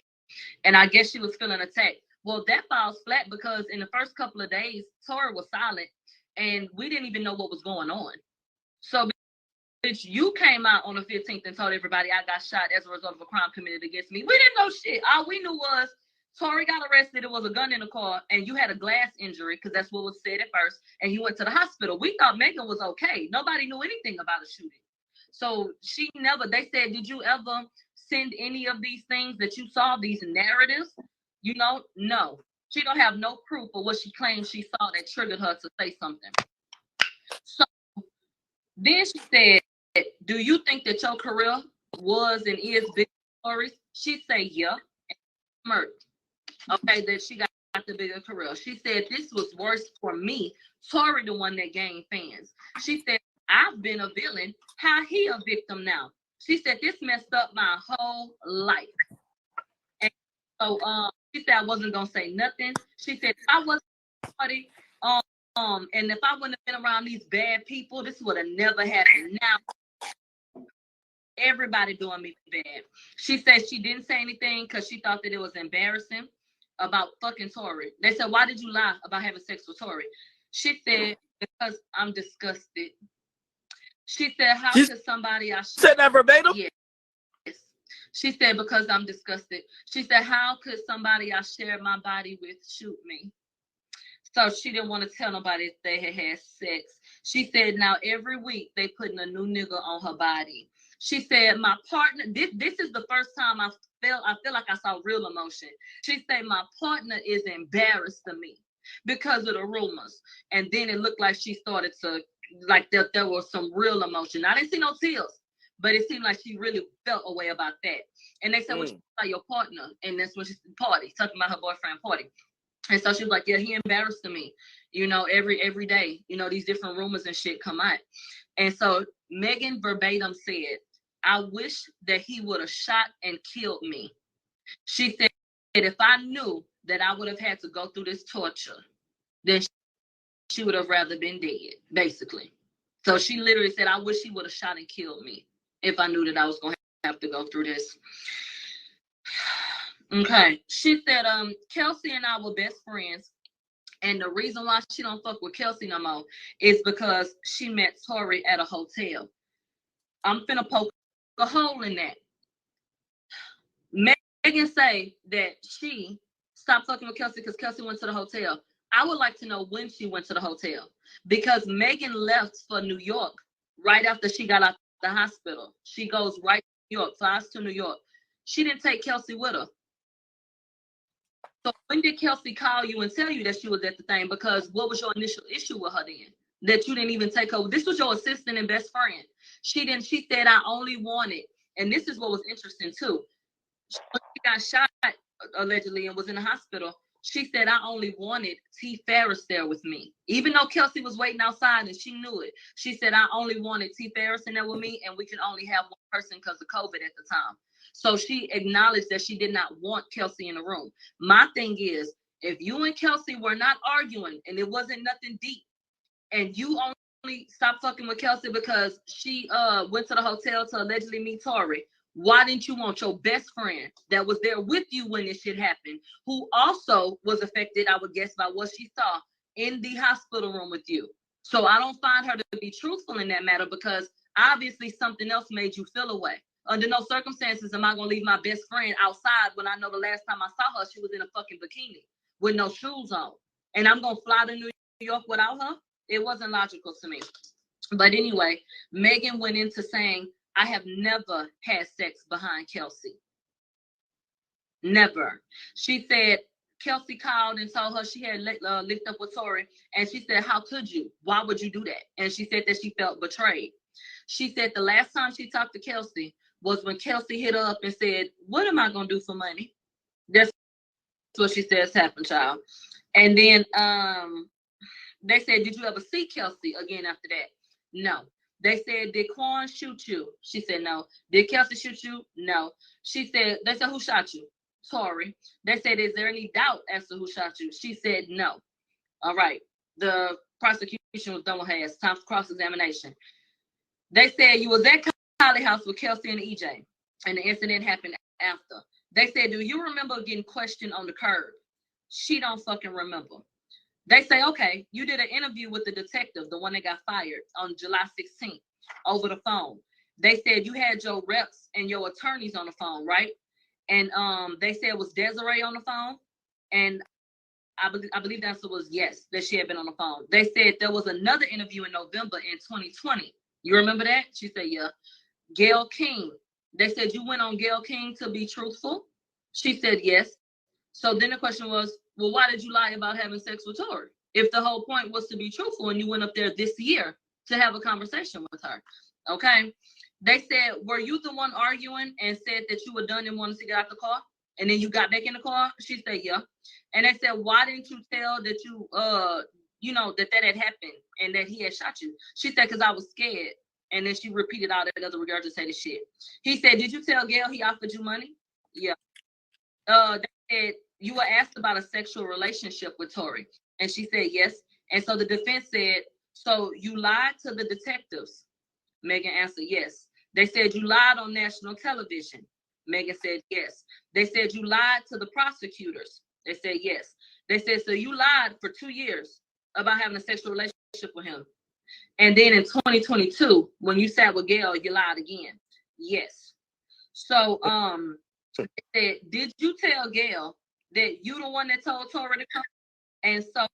And I guess she was feeling attacked. Well, that falls flat because in the first couple of days, Tory was silent and we didn't even know what was going on. So, bitch, you came out on the 15th and told everybody I got shot as a result of a crime committed against me. We didn't know shit. All we knew was Tory got arrested. There was a gun in the car and you had a glass injury because that's what was said at first. And you went to the hospital. We thought Megan was okay. Nobody knew anything about a shooting. So she never, they said, did you ever send any of these things that you saw, these narratives? You know, no. She don't have no proof of what she claims she saw that triggered her to say something. So then she said, do you think that your career was and is big stories? She said, yeah. Murder. Okay, that she got the bigger career. She said this was worse for me. Tory, the one that gained fans. She said, I've been a villain. How he a victim now? She said this messed up my whole life. And so she said I wasn't gonna say nothing. She said I wasn't party. And if I wouldn't have been around these bad people, this would have never happened. Now everybody doing me bad. She said she didn't say anything because she thought that it was embarrassing about fucking Tory. They said, why did you lie about having sex with Tory? She said, because I'm disgusted. She said, how could somebody said that verbatim? Yes. She said, because I'm disgusted. She said, how could somebody I shared my body with shoot me? So she didn't want to tell nobody if they had had sex. She said, now every week they putting a new nigga on her body. She said, my partner, this is the first time I feel like I saw real emotion. She said, my partner is embarrassed of me because of the rumors. And then it looked like she started to, like there was some real emotion. I didn't see no tears, but it seemed like she really felt a way about that. And they said, what you about your partner? And that's when she said, party, talking about her boyfriend party. And so she was like, yeah, he embarrassed me, you know, every day, you know, these different rumors and shit come out. And so Megan verbatim said, I wish that he would have shot and killed me. She said, if I knew that I would have had to go through this torture, then she would have rather been dead, basically. So she literally said, I wish he would have shot and killed me if I knew that I was going to have to go through this. Okay. She said, Kelsey and I were best friends. And the reason why she don't fuck with Kelsey no more is because she met Tory at a hotel. I'm finna poke a hole in that. Megan say that she stopped fucking with Kelsey because Kelsey went to the hotel. I would like to know when she went to the hotel because Megan left for New York right after she got out the hospital. She goes right to New York, flies to New York. She didn't take Kelsey with her. So when did Kelsey call you and tell you that she was at the thing? Because what was your initial issue with her then? That you didn't even take her. This was your assistant and best friend. She said, I only wanted, and this is what was interesting too. She got shot allegedly and was in the hospital. She said, I only wanted T. Ferris there with me. Even though Kelsey was waiting outside and she knew it. She said, I only wanted T. Ferris in there with me and we could only have one person because of COVID at the time. So she acknowledged that she did not want Kelsey in the room. My thing is, if you and Kelsey were not arguing and it wasn't nothing deep and you only stopped fucking with Kelsey because she went to the hotel to allegedly meet Tory, why didn't you want your best friend that was there with you when this shit happened, who also was affected, I would guess, by what she saw in the hospital room with you? So I don't find her to be truthful in that matter because obviously something else made you feel away. Under no circumstances am I going to leave my best friend outside when I know the last time I saw her, she was in a fucking bikini with no shoes on. And I'm going to fly to New York without her? It wasn't logical to me. But anyway, Megan went into saying, I have never had sex behind Kelsey. Never. She said Kelsey called and told her she had linked up with Tory. And she said, how could you? Why would you do that? And she said that she felt betrayed. She said the last time she talked to Kelsey was when Kelsey hit her up and said, what am I going to do for money? That's what she says happened, child. And then they said, did you ever see Kelsey again after that? No. They said, did Quan shoot you? She said, no. Did Kelsey shoot you? No. She said, they said, who shot you? Tory. They said, is there any doubt as to who shot you? She said, no. All right. The prosecution was done with her ass. Time for cross-examination. They said you was at Kylie house with Kelsey and EJ, and the incident happened after. They said, do you remember getting questioned on the curb? She don't fucking remember. They say, okay, you did an interview with the detective, the one that got fired on July 16th over the phone. They said you had your reps and your attorneys on the phone, right? And they said it was Desiree on the phone. And I believe the answer was yes, that she had been on the phone. They said there was another interview in November in 2020. You remember that? She said, yeah. Gail King. They said you went on Gail King to be truthful. She said yes. So then the question was, well, why did you lie about having sex with Tori? If the whole point was to be truthful and you went up there this year to have a conversation with her. Okay. They said, were you the one arguing and said that you were done and wanted to get out the car? And then you got back in the car? She said, yeah. And they said, why didn't you tell that you, that had happened and that he had shot you? She said, because I was scared. And then she repeated all that other regurgitated shit. He said, did you tell Gail he offered you money? Yeah. They said, you were asked about a sexual relationship with Tori. And she said, yes. And so the defense said, so you lied to the detectives? Megan answered, yes. They said you lied on national television. Megan said, yes. They said you lied to the prosecutors. They said, yes. They said, so you lied for 2 years about having a sexual relationship with him. And then in 2022, when you sat with Gail, you lied again. Yes. So they said, did you tell Gail that you the one that told Tori to come? And so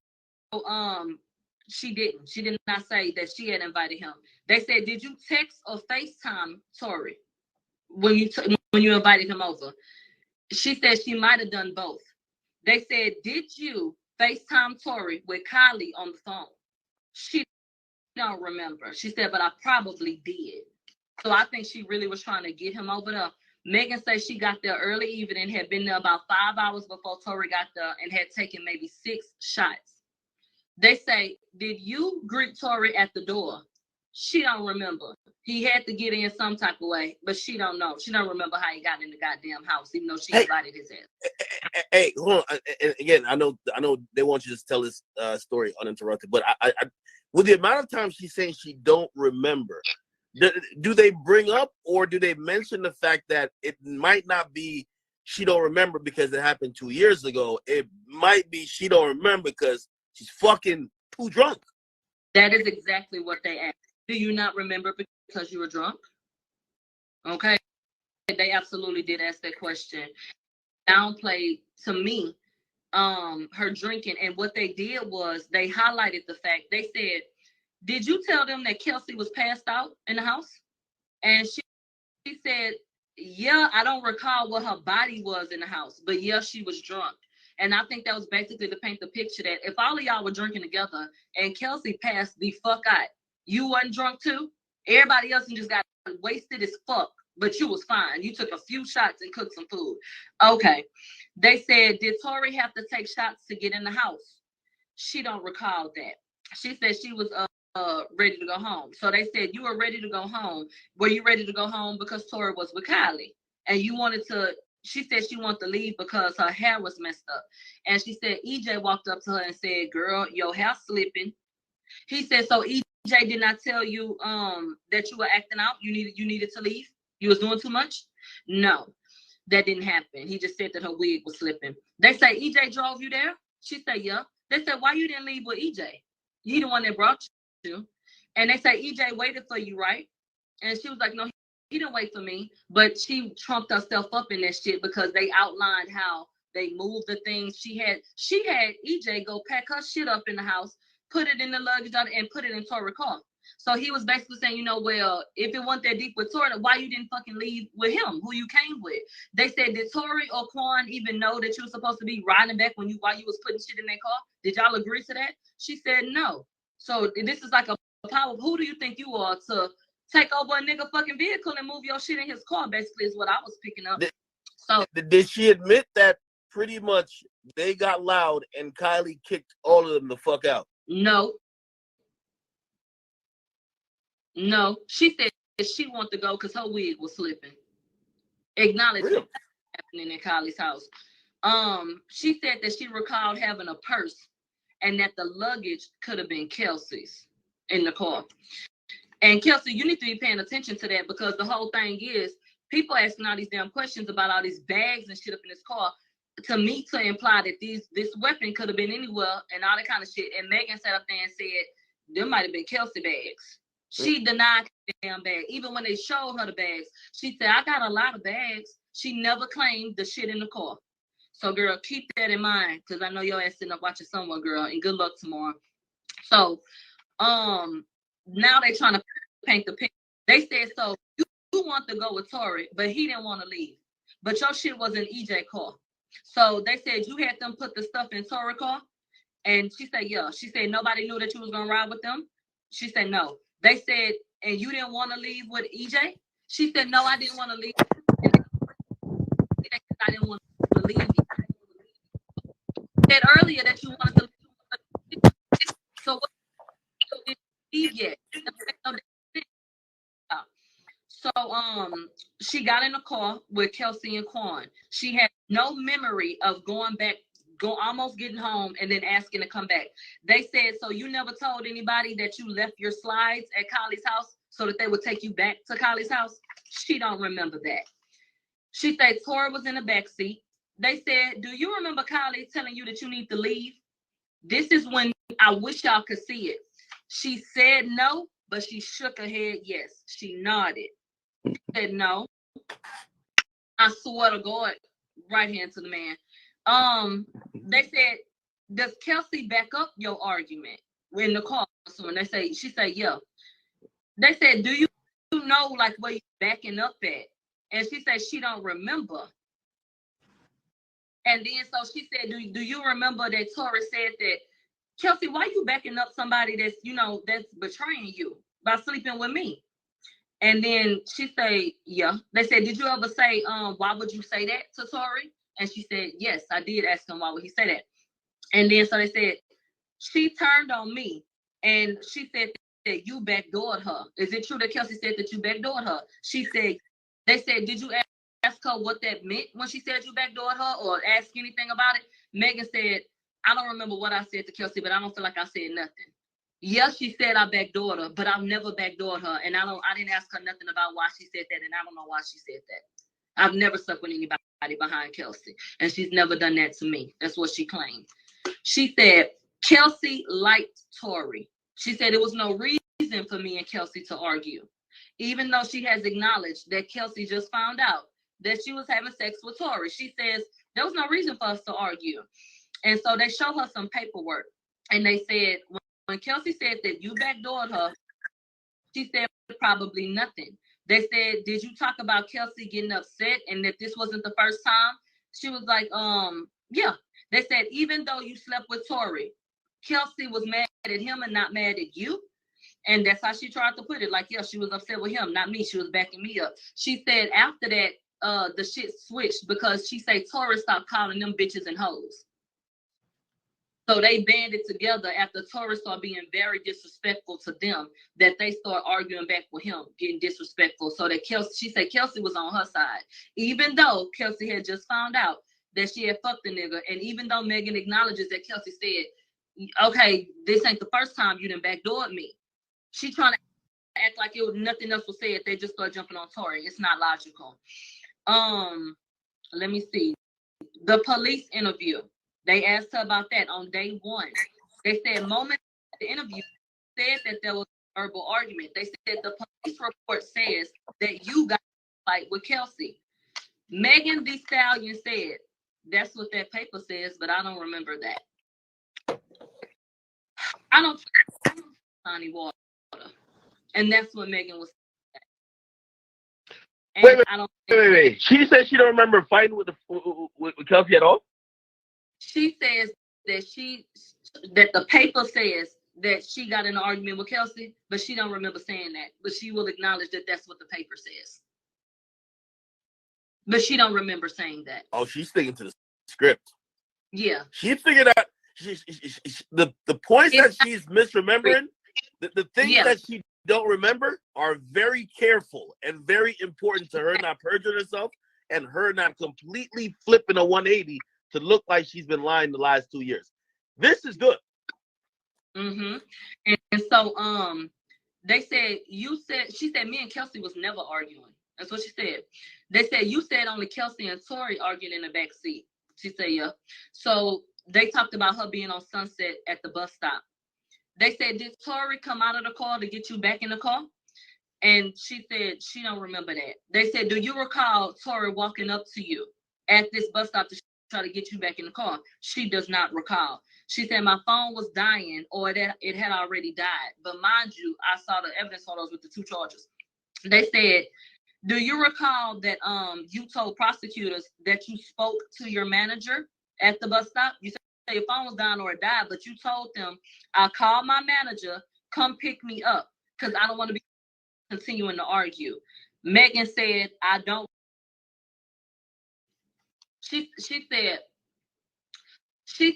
she didn't. She did not say that she had invited him. They said, did you text or FaceTime Tori when you invited him over? She said she might have done both. They said, did you FaceTime Tori with Kylie on the phone? She don't remember. She said, but I probably did. So I think she really was trying to get him over there. Megan says she got there early evening, had been there about 5 hours before Tori got there, and had taken maybe 6 shots. They say, did you greet Tori at the door? She don't remember. He had to get in some type of way, but she don't know. She don't remember how he got in the goddamn house, even though she invited his ass. Hey, hold on. And again, I know they want you to tell this story uninterrupted, but I with the amount of time she's saying she don't remember, do they bring up or do they mention the fact that it might not be she don't remember because it happened 2 years ago? It might be she don't remember because she's fucking too drunk. That is exactly what they asked. Do you not remember because you were drunk? Okay. They absolutely did ask that question. Downplayed to me her drinking, and what they did was they highlighted the fact. They said, did you tell them that Kelsey was passed out in the house? And she said, yeah, I don't recall what her body was in the house, but yeah, she was drunk. And I think that was basically to paint the picture that if all of y'all were drinking together and Kelsey passed the fuck out, you wasn't drunk too? Everybody else just got wasted as fuck, but you was fine. You took a few shots and cooked some food. Okay. They said, did Tori have to take shots to get in the house? She don't recall that. She said she was ready to go home. So they said, you were ready to go home. Were you ready to go home because Tori was with Kylie? And you wanted to, she said she wanted to leave because her hair was messed up. And she said, EJ walked up to her and said, girl, your hair's slipping. He said, so EJ did not tell you that you were acting out? You needed to leave? You was doing too much? No, that didn't happen. He just said that her wig was slipping. They say, EJ drove you there? She said, yeah. They said, why you didn't leave with EJ? He the one that brought you. And they say, EJ waited for you, right? And she was like, no, he didn't wait for me. But she trumped herself up in that shit because they outlined how they moved the things. She had EJ go pack her shit up in the house, put it in the luggage and put it in Tori's car. So he was basically saying, well, if it wasn't that deep with Tori, why you didn't fucking leave with him, who you came with? They said, did Tori or Quan even know that you were supposed to be riding back while you was putting shit in their car? Did y'all agree to that? She said no. So this is like a power. Who do you think you are to take over a nigga fucking vehicle and move your shit in his car? Basically, is what I was picking up. So did she admit that pretty much they got loud and Kylie kicked all of them the fuck out? No. She said she wanted to go because her wig was slipping. Acknowledged really? Happening in Kylie's house. She said that she recalled having a purse and that the luggage could have been Kelsey's in the car. And Kelsey, you need to be paying attention to that, because the whole thing is people asking all these damn questions about all these bags and shit up in this car, to me, to imply that this weapon could have been anywhere and all that kind of shit. And Megan sat up there and said there might have been Kelsey bags. She denied the damn bag. Even when they showed her the bags, she said, I got a lot of bags. She never claimed the shit in the car. So, girl, keep that in mind, because I know your ass sitting up watching someone, girl, and good luck tomorrow. So, now they trying to paint the picture. They said, so you want to go with Tory, but he didn't want to leave. But your shit was in EJ car. So they said you had them put the stuff in Tory car. And she said, yeah. She said, nobody knew that you was going to ride with them. She said, no. They said, and you didn't want to leave with EJ? She said, no, I didn't want to leave. I didn't want to leave. You said earlier that you wanted to leave. So what did you leave yet? So she got in the car with Kelsey and Quan. She had no memory of going back, almost getting home and then asking to come back. They said, so you never told anybody that you left your slides at Kylie's house so that they would take you back to Kylie's house? She don't remember that. She said Tori was in the back seat. They said, do you remember Kylie telling you that you need to leave? This is when I wish y'all could see it. She said no, but she shook her head yes. She nodded. Said no. I swear to God, right hand to the man. They said, does Kelsey back up your argument in the car? So when they say, she said, yeah. They said, do you know like where you backing up at? And she said she don't remember. And then so she said, do you remember that Tori said that, Kelsey, why you backing up somebody that's, that's betraying you by sleeping with me? And then she said, yeah. They said, did you ever say, why would you say that to Tori? And she said, yes, I did ask him, why would he say that? And then so they said, she turned on me and she said that you backdoored her. Is it true that Kelsey said that you backdoored her? She said, they said, did you ask her what that meant when she said you backdoored her or ask anything about it? Megan said, I don't remember what I said to Kelsey, but I don't feel like I said nothing. Yes, she said I backdoored her, but I've never backdoored her. And I didn't ask her nothing about why she said that. And I don't know why she said that. I've never slept with anybody behind Kelsey. And she's never done that to me. That's what she claimed. She said, Kelsey liked Tori. She said it was no reason for me and Kelsey to argue. Even though she has acknowledged that Kelsey just found out that she was having sex with Tori. She says there was no reason for us to argue. And so they show her some paperwork. And they said, when Kelsey said that you backdoored her, she said probably nothing. They said, did you talk about Kelsey getting upset and that this wasn't the first time? She was like, yeah. They said, even though you slept with Tori, Kelsey was mad at him and not mad at you. And that's how she tried to put it. Like, yeah, she was upset with him, not me. She was backing me up. She said after that, the shit switched because she said Tori stopped calling them bitches and hoes. So they banded together after Tori started being very disrespectful to them, that they start arguing back with him, getting disrespectful. So that she said Kelsey was on her side, even though Kelsey had just found out that she had fucked the nigga. And even though Megan acknowledges that Kelsey said, okay, this ain't the first time you done backdoored me. She trying to act like it was nothing else was said. They just start jumping on Tori. It's not logical. Let me see. The police interview. They asked her about that on day one. They said moments of the interview said that there was a verbal argument. They said the police report says that you got a fight with Kelsey. Megan Thee Stallion said, that's what that paper says, but I don't remember that. I don't drink honey water. And that's what Megan was saying. Wait. She said she don't remember fighting with Kelsey at all? She says that the paper says that she got in an argument with Kelsey, but she don't remember saying that. But she will acknowledge that that's what the paper says. But she don't remember saying that. Oh, she's sticking to the script. Yeah. She figured out the points that she's misremembering, the things that she don't remember are very careful and very important to her not perjuring herself and her not completely flipping a 180 to look like she's been lying the last 2 years. This is good. Mm-hmm. And so they said she said me and Kelsey was never arguing. That's what she said. They said you said only Kelsey and Tori arguing in the back seat. She said, yeah. So they talked about her being on Sunset at the bus stop. They said, did Tori come out of the car to get you back in the car? And she said she don't remember that. They said, do you recall Tori walking up to you at this bus stop to try to get you back in the car? She does not recall. She said my phone was dying, or it had already died. But mind you, I saw the evidence photos with the 2 charges. They said, do you recall that you told prosecutors that you spoke to your manager at the bus stop? You said your phone was dying or it died, but you told them, I called my manager, come pick me up, because I don't want to be continuing to argue. Megan said, I don't. She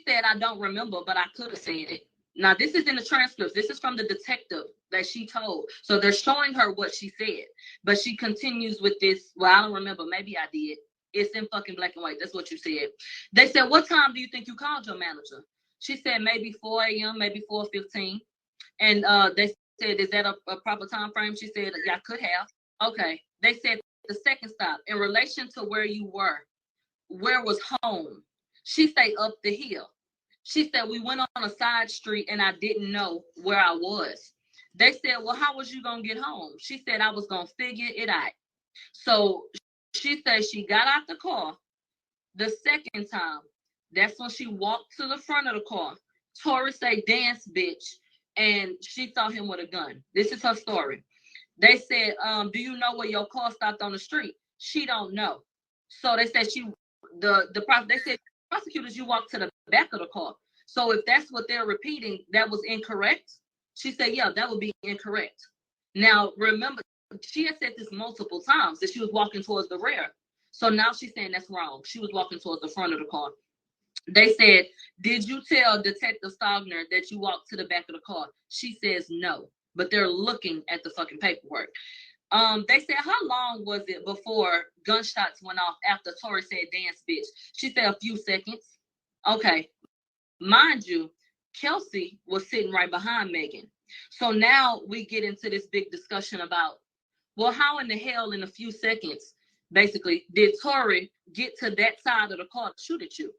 said, I don't remember, but I could have said it. Now, this is in the transcripts. This is from the detective that she told. So they're showing her what she said. But she continues with this. Well, I don't remember. Maybe I did. It's in fucking black and white. That's what you said. They said, what time do you think you called your manager? She said, maybe 4 a.m., maybe 4:15. And they said, is that a proper time frame? She said, yeah, I could have. Okay. They said the second stop, in relation to where you were, where was home? She said up the hill. She said we went on a side street and I didn't know where I was. They said, well, how was you gonna get home? She said I was gonna figure it out. So she said she got out the car the second time. That's when she walked to the front of the car. Tori say, dance, bitch. And she saw him with a gun. This is her story. They said, do you know where your car stopped on the street? She don't know. So they said they said, prosecutors, you walked to the back of the car. So if that's what they're repeating, that was incorrect. She said, yeah, that would be incorrect. Now, remember, she had said this multiple times, that she was walking towards the rear. So now she's saying that's wrong. She was walking towards the front of the car. They said, did you tell Detective Stogner that you walked to the back of the car? She says no, but they're looking at the fucking paperwork. They said, how long was it before gunshots went off after Tori said dance, bitch? She said a few seconds. Okay. Mind you, Kelsey was sitting right behind Megan. So now we get into this big discussion about, well, how in the hell in a few seconds, basically, did Tori get to that side of the car to shoot at you?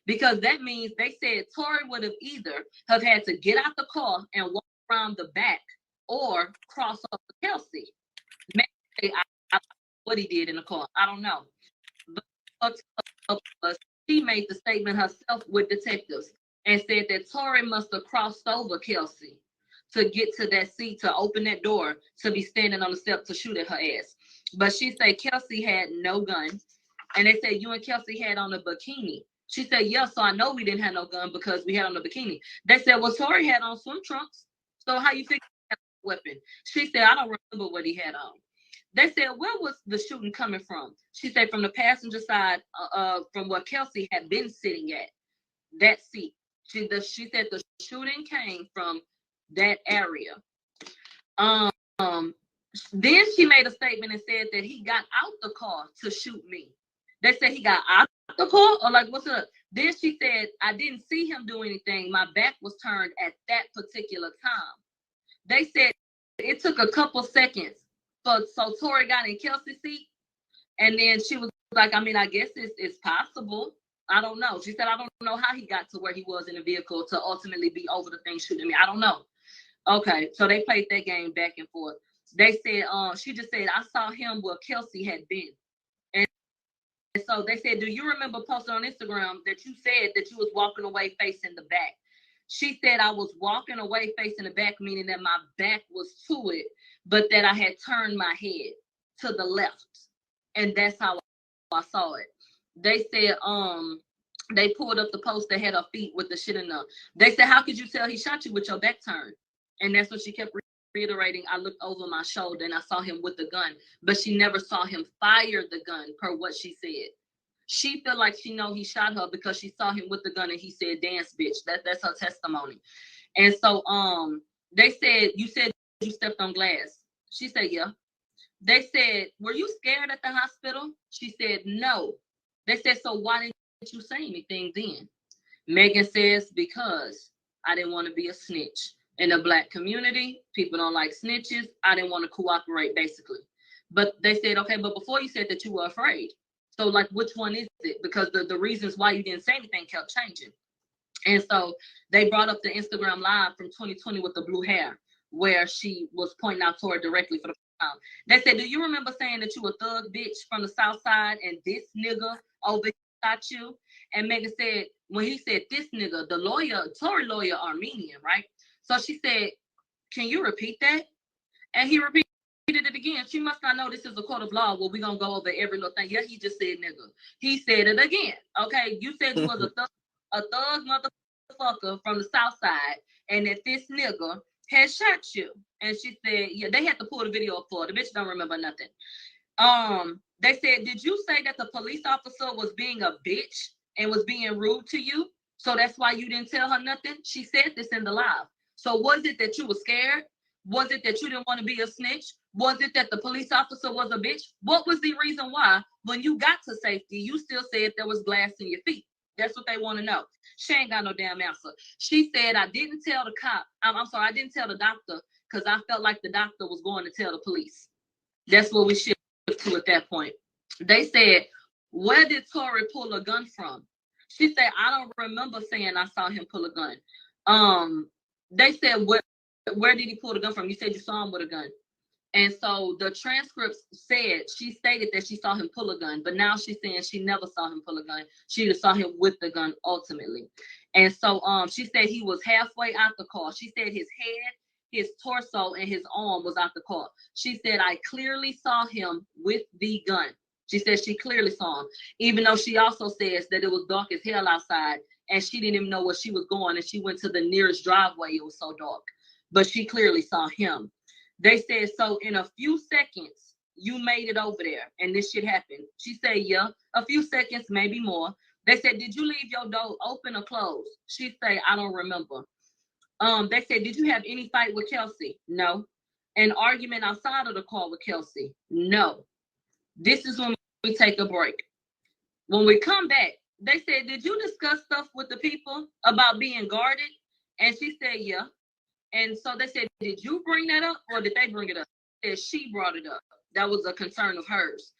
Because that means they said Tori would have either have had to get out the car and walk around the back or cross off to Kelsey. Maybe what he did in the car. I don't know. But she made the statement herself with detectives and said that Tori must have crossed over Kelsey to get to that seat, to open that door, to be standing on the step to shoot at her ass. But she said Kelsey had no gun. And they said you and Kelsey had on a bikini. She said, yeah, so I know we didn't have no gun because we had on the bikini. They said, well, Tori had on swim trunks. So how you figure he had a weapon? She said, I don't remember what he had on. They said, where was the shooting coming from? She said, from the passenger side, from where Kelsey had been sitting at, that seat. She said the shooting came from that area. Then she made a statement and said that he got out the car to shoot me. They said he got out the car, or like, what's up? Then she said, I didn't see him do anything. My back was turned at that particular time. They said it took a couple seconds. So Tori got in Kelsey's seat, and then she was like, I mean, I guess it's possible. I don't know. She said, I don't know how he got to where he was in the vehicle to ultimately be over the thing shooting me. I don't know. Okay, so they played that game back and forth. They said, she just said, I saw him where Kelsey had been. And so they said, do you remember posting on Instagram that you said that you was walking away facing the back? She said, I was walking away facing the back, meaning that my back was to it, but that I had turned my head to the left. And that's how I saw it. They said, they pulled up the post that had her feet with the shit in them. They said, how could you tell he shot you with your back turned? And that's what she kept reiterating. I looked over my shoulder and I saw him with the gun, but she never saw him fire the gun per what she said. She felt like she know he shot her because she saw him with the gun and he said, dance, bitch. That's her testimony. And so they said, you said you stepped on glass. She said, yeah. They said, were you scared at the hospital? She said, no. They said, so why didn't you say anything then? Megan says, because I didn't want to be a snitch. In the Black community, people don't like snitches. I didn't want to cooperate, basically. But they said, okay, but before you said that you were afraid. So, like, which one is it? Because the reasons why you didn't say anything kept changing. And so they brought up the Instagram live from 2020 with the blue hair, where she was pointing out Tori directly for the first time. They said, do you remember saying that you a thug bitch from the South Side and this nigga over here got you? And Megan said, when he said this nigga, the lawyer, Tori lawyer, Armenian, right? So she said, can you repeat that? And he repeated it again. She must not know this is a court of law where we're going to go over every little thing. Yeah, he just said nigga. He said it again. Okay, you said you was a thug motherfucker from the South Side and that this nigga had shot you. And she said, yeah, they had to pull the video up for her. The bitch don't remember nothing. They said, did you say that the police officer was being a bitch and was being rude to you? So that's why you didn't tell her nothing? She said this in the live. So was it that you were scared? Was it that you didn't want to be a snitch? Was it that the police officer was a bitch? What was the reason why, when you got to safety, you still said there was glass in your feet? That's what they want to know. She ain't got no damn answer. She said, I didn't tell the cop. I'm sorry, I didn't tell the doctor because I felt like the doctor was going to tell the police. That's what we shift to at that point. They said, where did Tori pull a gun from? She said, I don't remember saying I saw him pull a gun. They said, where did he pull the gun from? You said you saw him with a gun. And so the transcripts said, she stated that she saw him pull a gun, but now she's saying she never saw him pull a gun. She just saw him with the gun ultimately. And so she said he was halfway out the car. She said his head, his torso, and his arm was out the car. She said, I clearly saw him with the gun. She said she clearly saw him, even though she also says that it was dark as hell outside and she didn't even know where she was going. And she went to the nearest driveway. It was so dark, but she clearly saw him. They said, so in a few seconds, you made it over there and this shit happened. She said, yeah, a few seconds, maybe more. They said, did you leave your door open or closed? She said, I don't remember. They said, did you have any fight with Kelsey? No. An argument outside of the car with Kelsey? No. This is when we take a break. When we come back, they said, did you discuss stuff with the people about being guarded? And she said, yeah. And so they said, did you bring that up or did they bring it up? They said she brought it up. That was a concern of hers.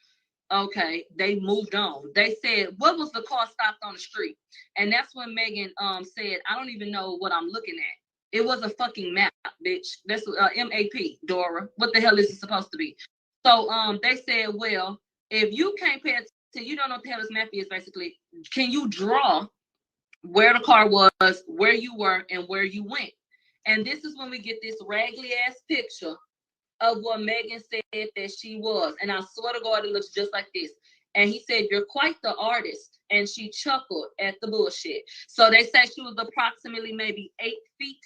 Okay, they moved on. They said, what was the car stopped on the street? And that's when Megan said, I don't even know what I'm looking at. It was a fucking map, bitch. That's M-A-P, Dora. What the hell is it supposed to be? So they said, well, if you can't pay attention, you don't know what the hell this map is, basically. Can you draw where the car was, where you were, and where you went? And this is when we get this raggedy ass picture of what Megan said that she was. And I swear to God, it looks just like this. And he said, you're quite the artist. And she chuckled at the bullshit. So they said she was approximately maybe 8 feet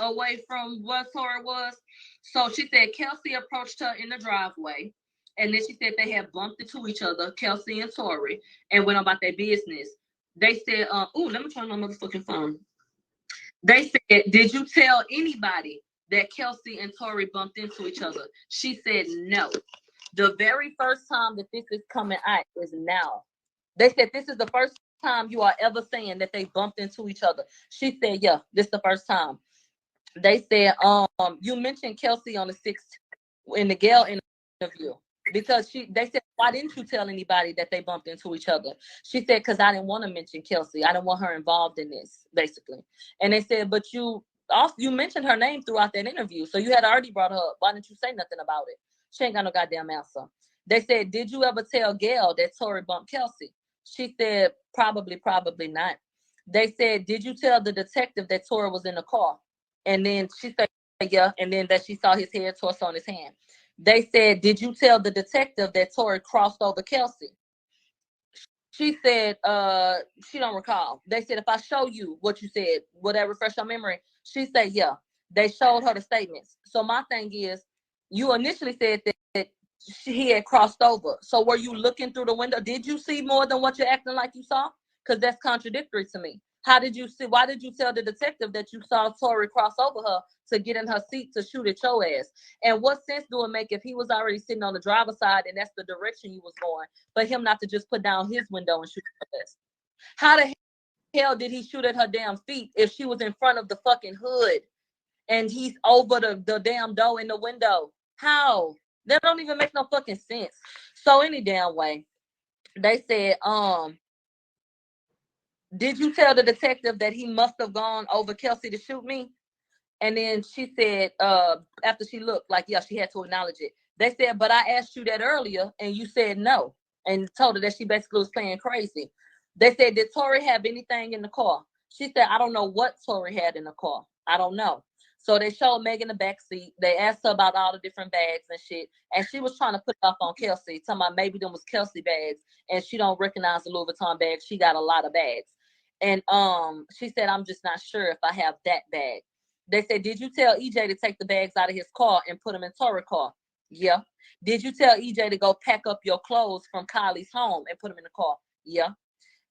away from where Tori was. So she said Kelsey approached her in the driveway. And then she said they had bumped into each other, Kelsey and Tori, and went about their business. They said, let me turn my motherfucking phone. They said, did you tell anybody that Kelsey and Tori bumped into each other? She said, no. The very first time that this is coming out is now. They said, this is the first time you are ever saying that they bumped into each other. She said, yeah, this is the first time. They said, you mentioned Kelsey on the 6th in the Gayle interview. Because they said, why didn't you tell anybody that they bumped into each other? She said, because I didn't want to mention Kelsey. I didn't want her involved in this, basically. And they said, but you mentioned her name throughout that interview. So you had already brought her up. Why didn't you say nothing about it? She ain't got no goddamn answer. They said, did you ever tell Gayle that Tori bumped Kelsey? She said, probably not. They said, did you tell the detective that Tori was in the car? And then she said, yeah. And then that she saw his head, torso, on his hand. They said, did you tell the detective that Tori crossed over Kelsey? She said, she don't recall. They said, if I show you what you said, will that refresh your memory? She said, yeah. They showed her the statements. So my thing is, you initially said that he had crossed over. So were you looking through the window? Did you see more than what you're acting like you saw? Because that's contradictory to me. How did you see? Why did you tell the detective that you saw Tori cross over her to get in her seat to shoot at your ass? And what sense do it make if he was already sitting on the driver's side and that's the direction you was going, for him not to just put down his window and shoot your ass? How the hell did he shoot at her damn feet if she was in front of the fucking hood and he's over the damn door in the window? How? That don't even make no fucking sense. So any damn way, they said, did you tell the detective that he must have gone over Kelsey to shoot me? And then she said, after she looked, like, yeah, she had to acknowledge it. They said, but I asked you that earlier and you said no, and told her that she basically was playing crazy. They said, did Tori have anything in the car? She said, I don't know what Tori had in the car. I don't know. So they showed Megan the back seat. They asked her about all the different bags and shit. And she was trying to put it off on Kelsey, talking about maybe them was Kelsey bags and she don't recognize the Louis Vuitton bag. She got a lot of bags. And she said, I'm just not sure if I have that bag. They said, did you tell EJ to take the bags out of his car and put them in Tori's car? Yeah. Did you tell EJ to go pack up your clothes from Kylie's home and put them in the car? Yeah.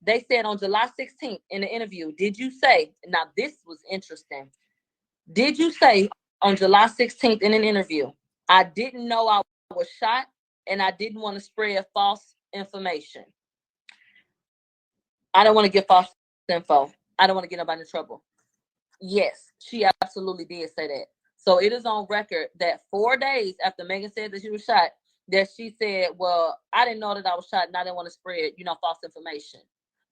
They said on July 16th in the interview, did you say, now this was interesting. Did you say on July 16th in an interview, I didn't know I was shot and I didn't want to spread false information? I don't want to give false info. I don't want to get nobody in trouble. Yes, she absolutely did say that. So it is on record that 4 days after Megan said that she was shot, that she said, well, I didn't know that I was shot and I didn't want to spread, false information.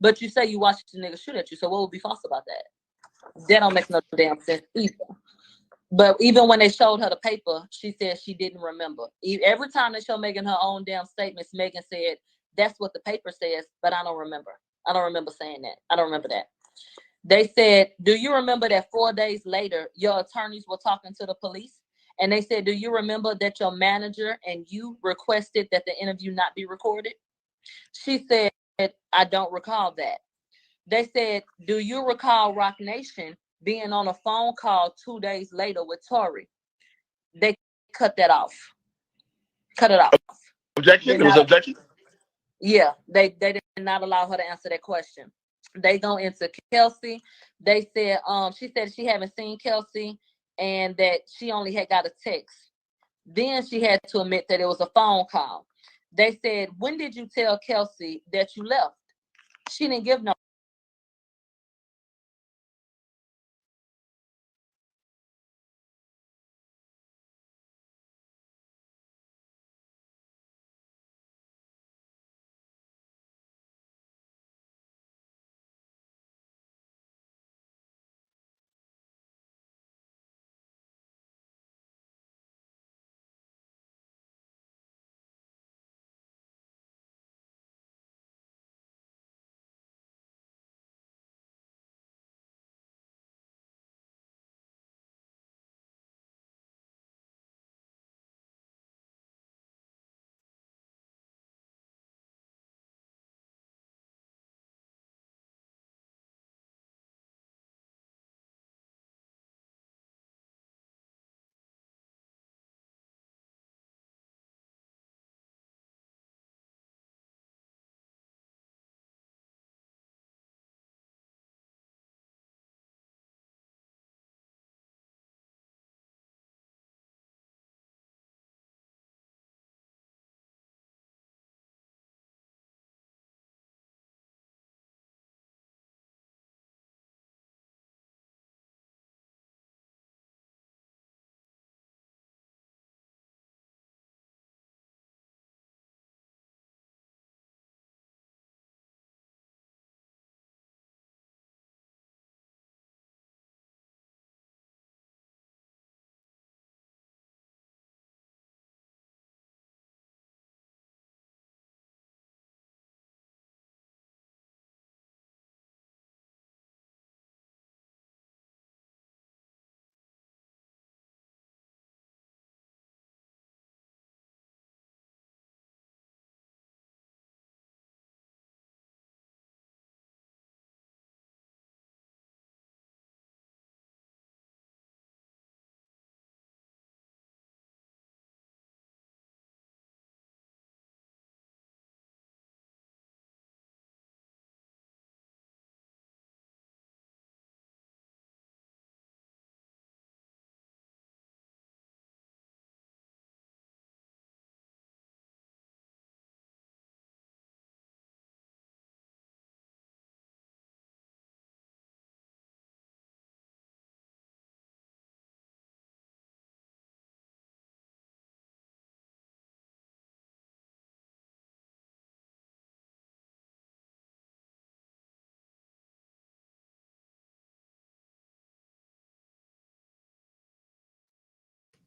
But you say you watched the nigga shoot at you, so what would be false about that? That don't make no damn sense either. But even when they showed her the paper, she said she didn't remember. Every time they show Megan her own damn statements, Megan said, that's what the paper says, but I don't remember. I don't remember saying that. I don't remember that. They said, do you remember that 4 days later, your attorneys were talking to the police? And they said, do you remember that your manager and you requested that the interview not be recorded? She said, I don't recall that. They said, do you recall Rock Nation being on a phone call 2 days later with Tori? They cut that off. Cut it off. Objection? It was objection? Yeah, they did not allow her to answer that question. They go into Kelsey. They said, she said she haven't seen Kelsey and that she only had got a text. Then she had to admit that it was a phone call. They said, when did you tell Kelsey that you left? She didn't give no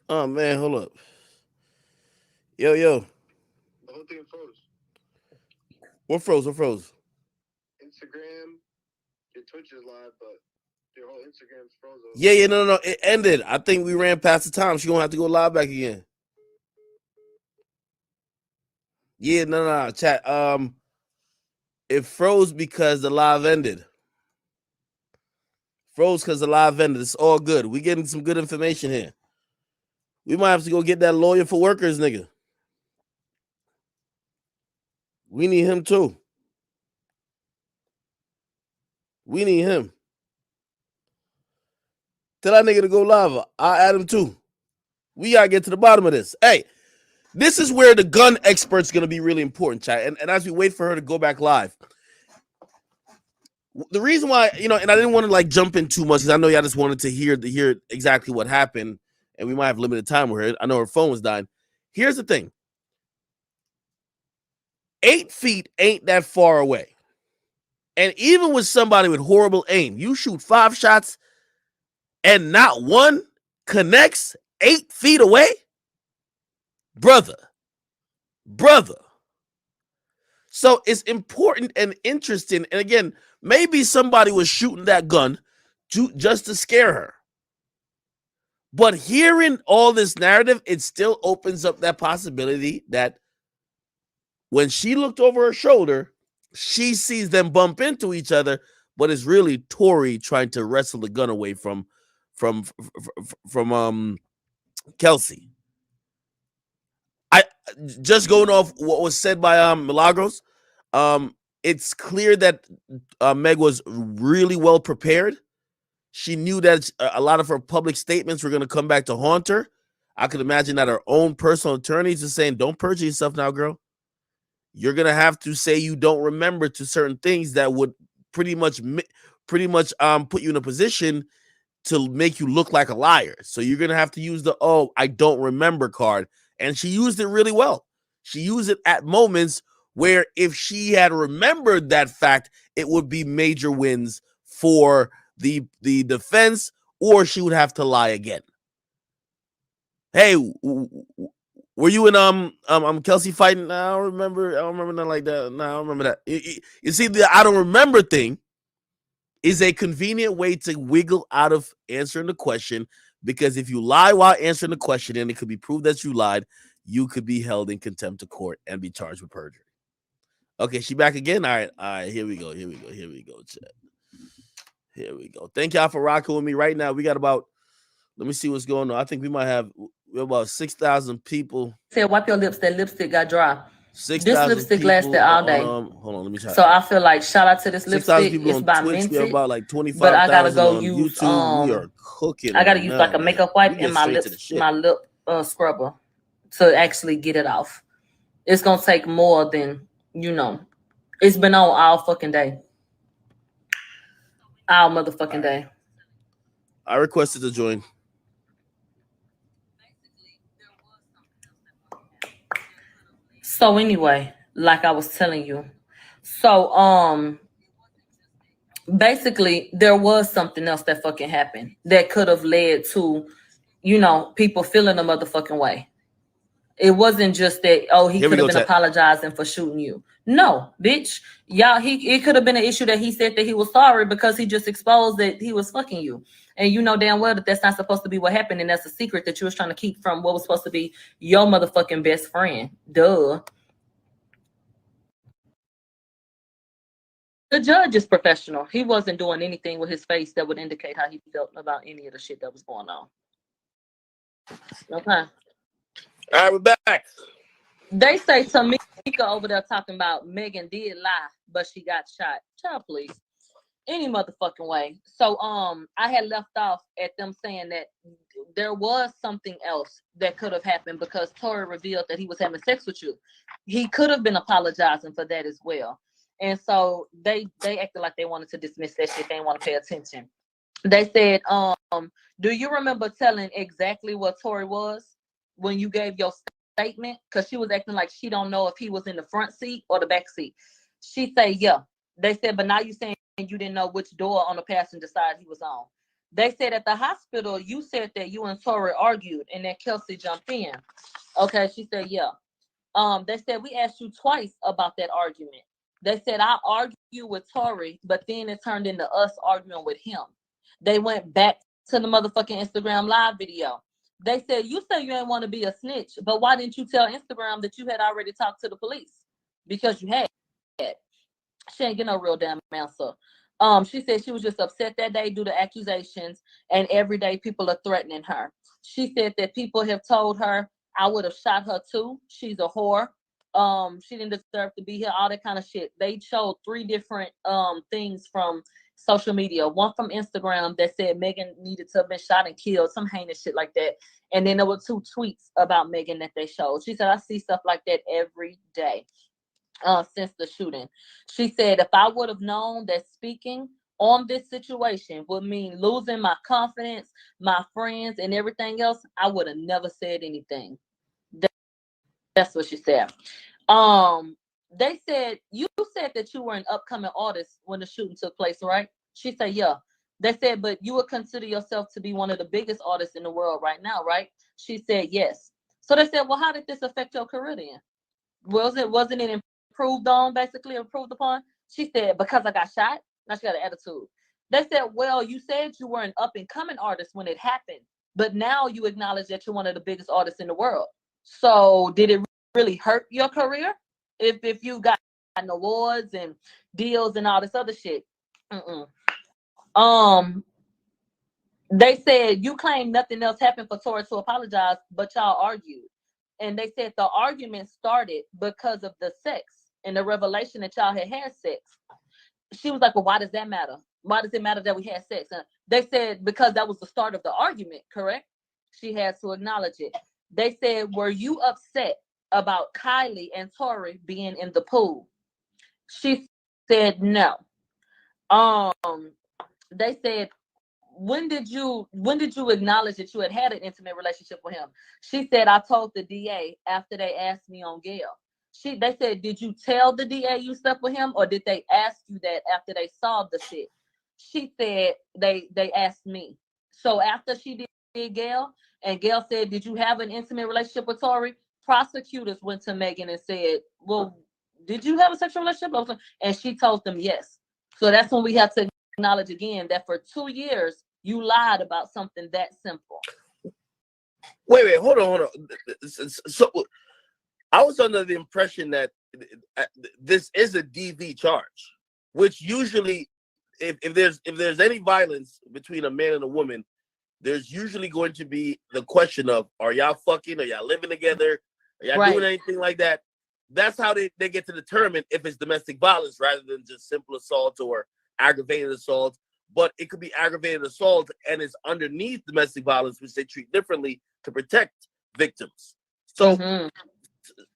Oh man, hold up. Yo. The whole thing froze. What froze? What froze? Instagram, your Twitch is live, but your whole Instagram's frozen. Yeah, no. It ended. I think we ran past the time. She gonna have to go live back again. Yeah, no, chat. It froze because the live ended. Froze because the live ended. It's all good. We getting some good information here. We might have to go get that lawyer for workers, nigga. We need him too. We need him. Tell that nigga to go live. I'll add him too. We gotta get to the bottom of this. Hey, this is where the gun expert's gonna be really important, chat. And as we wait for her to go back live, the reason why, and I didn't want to like jump in too much because I know y'all just wanted to hear exactly what happened, and we might have limited time with her. I know her phone was dying. Here's the thing: 8 feet ain't that far away, and even with somebody with horrible aim, you shoot 5 shots, and not one connects 8 feet away, brother. So it's important and interesting. And again, maybe somebody was shooting that gun just to scare her. But hearing all this narrative, it still opens up that possibility that when she looked over her shoulder, she sees them bump into each other, but it's really Tori trying to wrestle the gun away from Kelsey. I just going off what was said by Milagros. It's clear that Meg was really well prepared. She knew that a lot of her public statements were going to come back to haunt her. I could imagine that her own personal attorneys are saying, "Don't perjure yourself now, girl. You're going to have to say you don't remember to certain things that would pretty much put you in a position to make you look like a liar. So you're going to have to use the, oh, I don't remember card." And she used it really well. She used it at moments where if she had remembered that fact, it would be major wins for the defense, or she would have to lie again. Hey, were you in Kelsey fighting? No, I don't remember nothing like that. No, I don't remember that. You see, the I don't remember thing is a convenient way to wiggle out of answering the question, because if you lie while answering the question and it could be proved that you lied, you could be held in contempt of court and be charged with perjury. Okay, she back again. All right, here we go, chat. Here we go. Thank y'all for rocking with me right now. We got about, let me see what's going on. I think we have about 6,000 people. Say, wipe your lips. That lipstick got dry. 6, this lipstick lasted all day. Hold on, let me try. So I feel like shout out to this lipstick. It's by Twitch. Minted, We have about like 25,000. But I gotta go use YouTube. We are cooking. I gotta use like a makeup wipe and my lip scrubber to actually get it off. It's gonna take more than It's been on all fucking day. All motherfucking day. I requested to join. So anyway, like I was telling you, so basically there was something else that fucking happened that could have led to, people feeling a motherfucking way. It wasn't just that, oh, he could have been apologizing for shooting you. No, bitch. Y'all, it could have been an issue that he said that he was sorry because he just exposed that he was fucking you. And you know damn well that that's not supposed to be what happened, and that's a secret that you was trying to keep from what was supposed to be your motherfucking best friend. Duh. The judge is professional. He wasn't doing anything with his face that would indicate how he felt about any of the shit that was going on. Okay. All right, we're back. They say Tamika over there talking about Megan did lie, but she got shot. Child, please. Any motherfucking way. So I had left off at them saying that there was something else that could have happened because Tori revealed that he was having sex with you. He could have been apologizing for that as well. And so they acted like they wanted to dismiss that shit. They didn't want to pay attention. They said, do you remember telling exactly what Tori was when you gave your statement? Because she was acting like she don't know if he was in the front seat or the back seat. She said, yeah. They said, but now you saying you didn't know which door on the passenger side he was on. They said at the hospital, you said that you and Tori argued and that Kelsey jumped in. Okay, she said, yeah. They said we asked you twice about that argument. They said I argued with Tori, but then it turned into us arguing with him. They went back to the motherfucking Instagram live video. They said you said you didn't want to be a snitch, but why didn't you tell Instagram that you had already talked to the police? Because you had. She ain't get no real damn answer. She said she was just upset that day due to accusations, and every day people are threatening her. She said that people have told her I would have shot her too. She's a whore. She didn't deserve to be here. All that kind of shit. They showed 3 different things from social media. One from Instagram that said Megan needed to have been shot and killed, some heinous shit like that. And then there were 2 tweets about Megan that they showed. She said I see stuff like that every day. Since the shooting. She said, if I would have known that speaking on this situation would mean losing my confidence, my friends, and everything else, I would have never said anything. That's what she said. They said, you said that you were an upcoming artist when the shooting took place, right? She said, yeah. They said, but you would consider yourself to be one of the biggest artists in the world right now, right? She said, yes. So they said, well, how did this affect your career then? Wasn't it improved on, basically improved upon? She said, because I got shot. Now she got an attitude. They said, well, you said you were an up and coming artist when it happened, but now you acknowledge that you're one of the biggest artists in the world. So did it really hurt your career if you got awards and deals and all this other shit? They said you claim nothing else happened for Tori to apologize, but y'all argued. And they said the argument started because of the sex and the revelation that y'all had sex. She was like, well, why does that matter? Why does it matter that we had sex? And they said, because that was the start of the argument, correct? She had to acknowledge it. They said, were you upset about Kylie and Tori being in the pool? She said, no. They said, when did you acknowledge that you had an intimate relationship with him? She said, I told the DA after they asked me on Gail. They said, did you tell the DA you slept with him, or did they ask you that after they saw the shit? She said they asked me. So after she did Gail, and Gail said, did you have an intimate relationship with Tori? Prosecutors went to Megan and said, well, did you have a sexual relationship? And she told them yes. So that's when we have to acknowledge again that for 2 years you lied about something that simple. Wait, hold on. So I was under the impression that this is a DV charge, which usually, if there's any violence between a man and a woman, there's usually going to be the question of, are y'all fucking? Are y'all living together? Are y'all doing anything like that? That's how they get to determine if it's domestic violence rather than just simple assault or aggravated assault. But it could be aggravated assault and it's underneath domestic violence, which they treat differently to protect victims. So,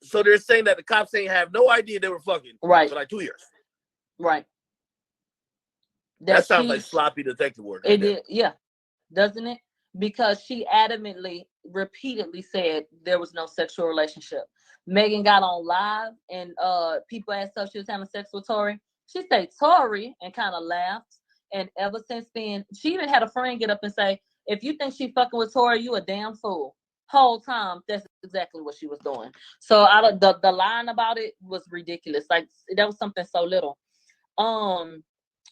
so they're saying that the cops ain't have no idea they were fucking for like 2 years. Right. That sounds like sloppy detective work. It did, yeah. Doesn't it? Because she adamantly, repeatedly said there was no sexual relationship. Megan got on live and people asked her if she was having sex with Tori. She said Tori and kind of laughed. And ever since then, she even had a friend get up and say, if you think she fucking with Tori, you a damn fool. Whole time, that's exactly what she was doing. So the line about it was ridiculous. Like, that was something so little. What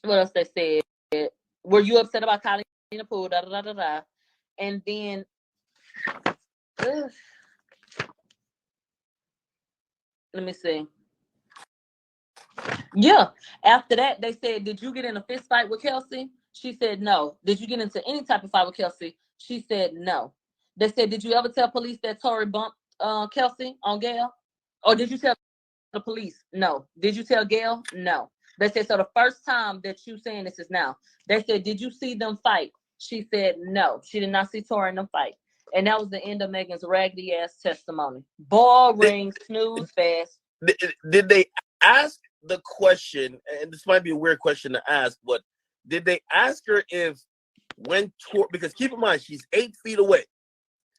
else they said? Were you upset about Kylie in the pool? Da, da, da, da, da. And then, let me see. Yeah. After that, they said, did you get in a fist fight with Kelsey? She said no. Did you get into any type of fight with Kelsey? She said no. They said, did you ever tell police that Tori bumped Kelsey on Gail? Or did you tell the police? No. Did you tell Gail? No. They said, so the first time that you saying this is now. They said, did you see them fight? She said no. She did not see Tori in them fight. And that was the end of Megan's raggedy ass testimony. Boring, snooze fest. Did they ask the question, and this might be a weird question to ask, but did they ask her if when Tori, because keep in mind, she's 8 feet away.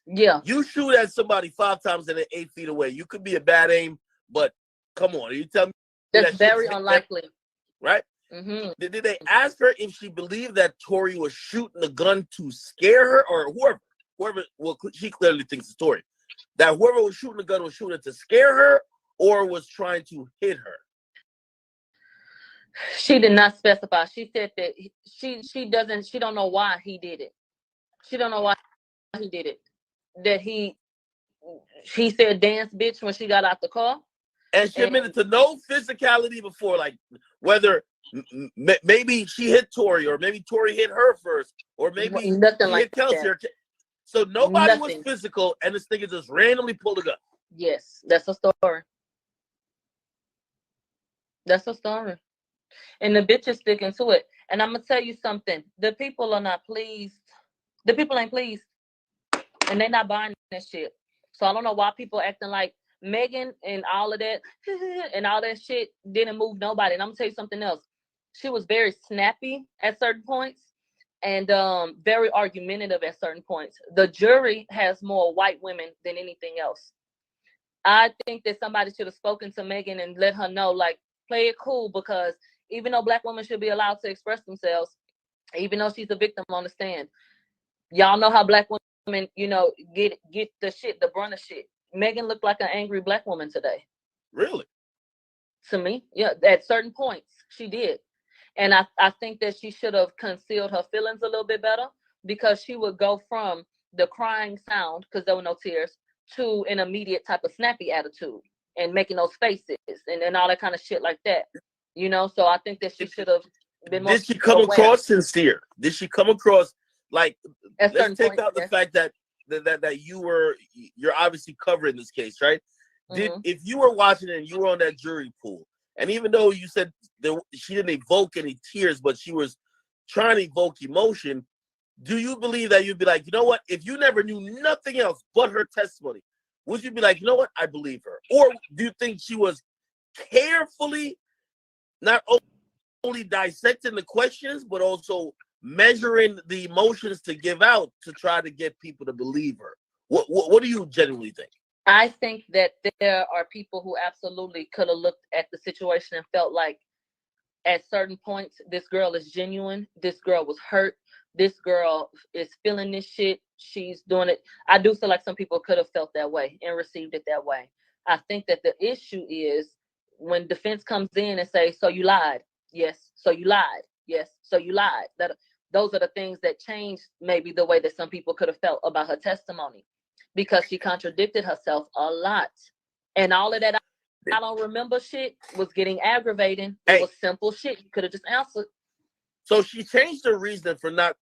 Yeah. You shoot at somebody 5 times and they're 8 feet away. You could be a bad aim, but come on, you tell me that's very unlikely. Right? Did they ask her if she believed that Tory was shooting the gun to scare her, or whoever? Well, she clearly thinks it's Tory. That whoever was shooting the gun was shooting it to scare her, or was trying to hit her. She did not specify. She said that she don't know why he did it. She don't know why he did it. That he said dance bitch when she got out the car. And she admitted to no physicality before, like whether maybe she hit Tory, or maybe Tory hit her first, or maybe nothing she like hit Kelsey. that. So nobody was Nothing. physical, and this nigga just randomly pulled a gun. Yes, that's a story. That's a story. And the bitch is sticking to it. And I'm gonna tell you something. The people are not pleased. The people ain't pleased. And they're not buying that shit. So I don't know why people acting like Megan and all of that and all that shit didn't move nobody. And I'm gonna tell you something else. She was very snappy at certain points and very argumentative at certain points. The jury has more white women than anything else. I think that somebody should have spoken to Megan and let her know, like, play it cool, because even though black women should be allowed to express themselves, even though she's a victim on the stand, y'all know how black women, get the shit, the brunt of shit. Megan looked like an angry black woman today. Really? To me, yeah, at certain points she did. And I think that she should have concealed her feelings a little bit better, because she would go from the crying sound, because there were no tears, to an immediate type of snappy attitude and making those faces and all that kind of shit like that. So I think that she should have been more. Did she come across sincere? Did she come across like, let's take out the fact that you're obviously covering this case, right? If you were watching it and you were on that jury pool, and even though you said she didn't evoke any tears, but she was trying to evoke emotion, do you believe that you'd be like, you know what? If you never knew nothing else but her testimony, would you be like, you know what? I believe her. Or do you think she was carefully not only dissecting the questions, but also measuring the emotions to give out to try to get people to believe her? What do you genuinely think? I think that there are people who absolutely could have looked at the situation and felt like at certain points, this girl is genuine. This girl was hurt. This girl is feeling this shit. She's doing it. I do feel like some people could have felt that way and received it that way. I think that the issue is when defense comes in and say, so you lied. Yes. So you lied. Yes. So you lied. Those are the things that change maybe the way that some people could have felt about her testimony, because she contradicted herself a lot. And all of that I don't remember shit was getting aggravating. It was simple shit. You could have just answered. So she changed her reason for not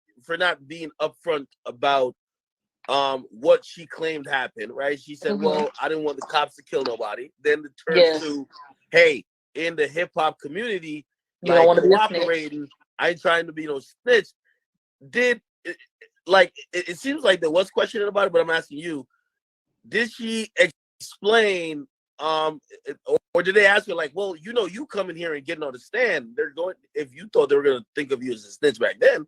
being upfront about what she claimed happened, right? She said, well, I didn't want the cops to kill nobody. Then it turns to, hey, in the hip hop community, you don't want to be cooperating. I ain't trying to be no snitch. It seems like there was questioning about it, but I'm asking you, did she explain or did they ask her like, well, you coming here and getting on the stand, they're going, if you thought they were going to think of you as a snitch back then.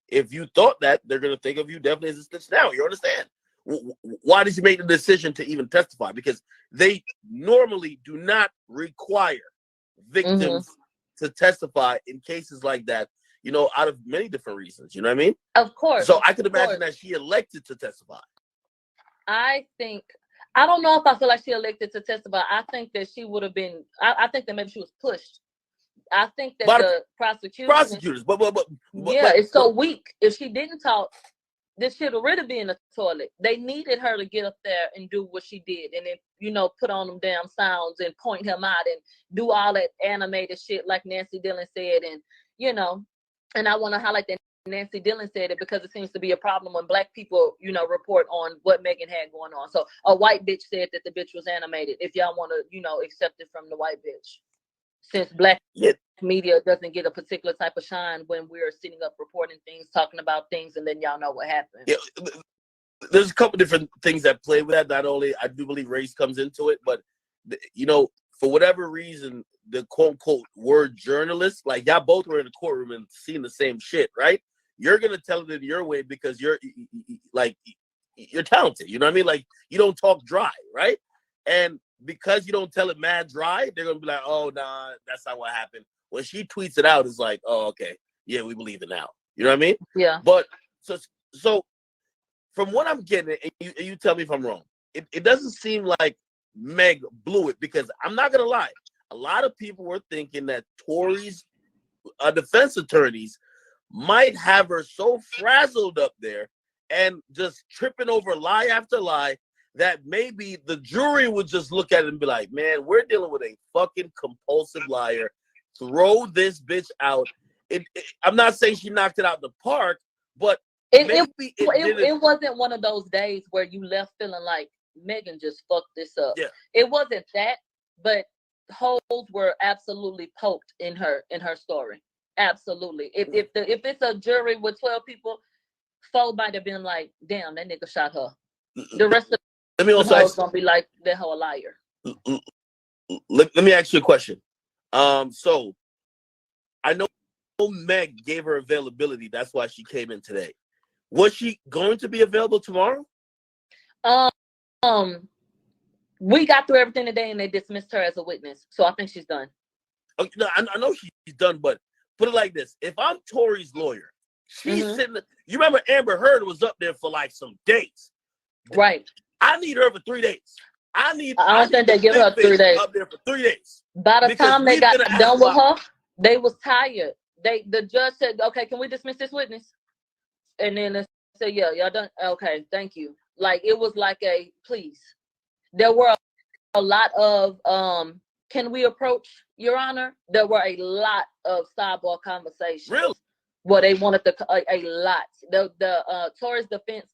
If you thought that, they're going to think of you definitely as a snitch now. You understand? Why did you make the decision to even testify? Because they normally do not require victims to testify in cases like that, out of many different reasons. You know what I mean? Of course. So I could imagine that she elected to testify. I don't know if I feel like she elected to testify. I think that she would have been, I think that maybe she was pushed. I think that the prosecutors, but it's so weak. If she didn't talk, this should have really been in the toilet. They needed her to get up there and do what she did, and then put on them damn sounds and point him out and do all that animated shit like Nancy Dillon said, and and I want to highlight that Nancy Dillon said it because it seems to be a problem when black people report on what Megan had going on. So a white bitch said that the bitch was animated. If y'all want to accept it from the white bitch. Since black media doesn't get a particular type of shine when we're sitting up reporting things, talking about things, and then y'all know what happened. Yeah, there's a couple different things that play with that. Not only I do believe race comes into it, but for whatever reason, the quote unquote word journalist, like y'all both were in the courtroom and seeing the same shit, right? You're gonna tell it in your way because you're talented. You know what I mean? Like you don't talk dry, right? And because you don't tell it mad dry, they're gonna be like, oh nah, that's not what happened. When she tweets it out, it's like, oh, okay, yeah, we believe it now. You know what I mean? Yeah. But so from what I'm getting, and you tell me if I'm wrong, it doesn't seem like Meg blew it, because I'm not gonna lie, a lot of people were thinking that Tory's defense attorneys might have her so frazzled up there and just tripping over lie after lie that maybe the jury would just look at it and be like, man, we're dealing with a fucking compulsive liar. Throw this bitch out. I'm not saying she knocked it out the park, but it wasn't one of those days where you left feeling like Megan just fucked this up. Yeah. It wasn't that, but holes were absolutely poked in her story. Absolutely. If it's a jury with 12 people, 4 might have been like, damn, that nigga shot her. The rest of the hoes gonna be like, that hoe a liar. Let me ask you a question. So I know Meg gave her availability. That's why she came in today. Was she going to be available tomorrow? We got through everything today and they dismissed her as a witness. So I think she's done. Okay, no, I know she's done, but put it like this. If I'm Tory's lawyer, she's sitting, you remember Amber Heard was up there for like some days. Right. I need her for 3 days. I don't think they give her 3 days. Up there for 3 days. By the time they got done with her, they was tired. The judge said, okay, can we dismiss this witness? And then they said, yeah, y'all done. Okay, thank you. Like, it was like a please. There were a lot of, can we approach, Your Honor? There were a lot of sidebar conversations. Really? Where they wanted a lot. The Tory's defense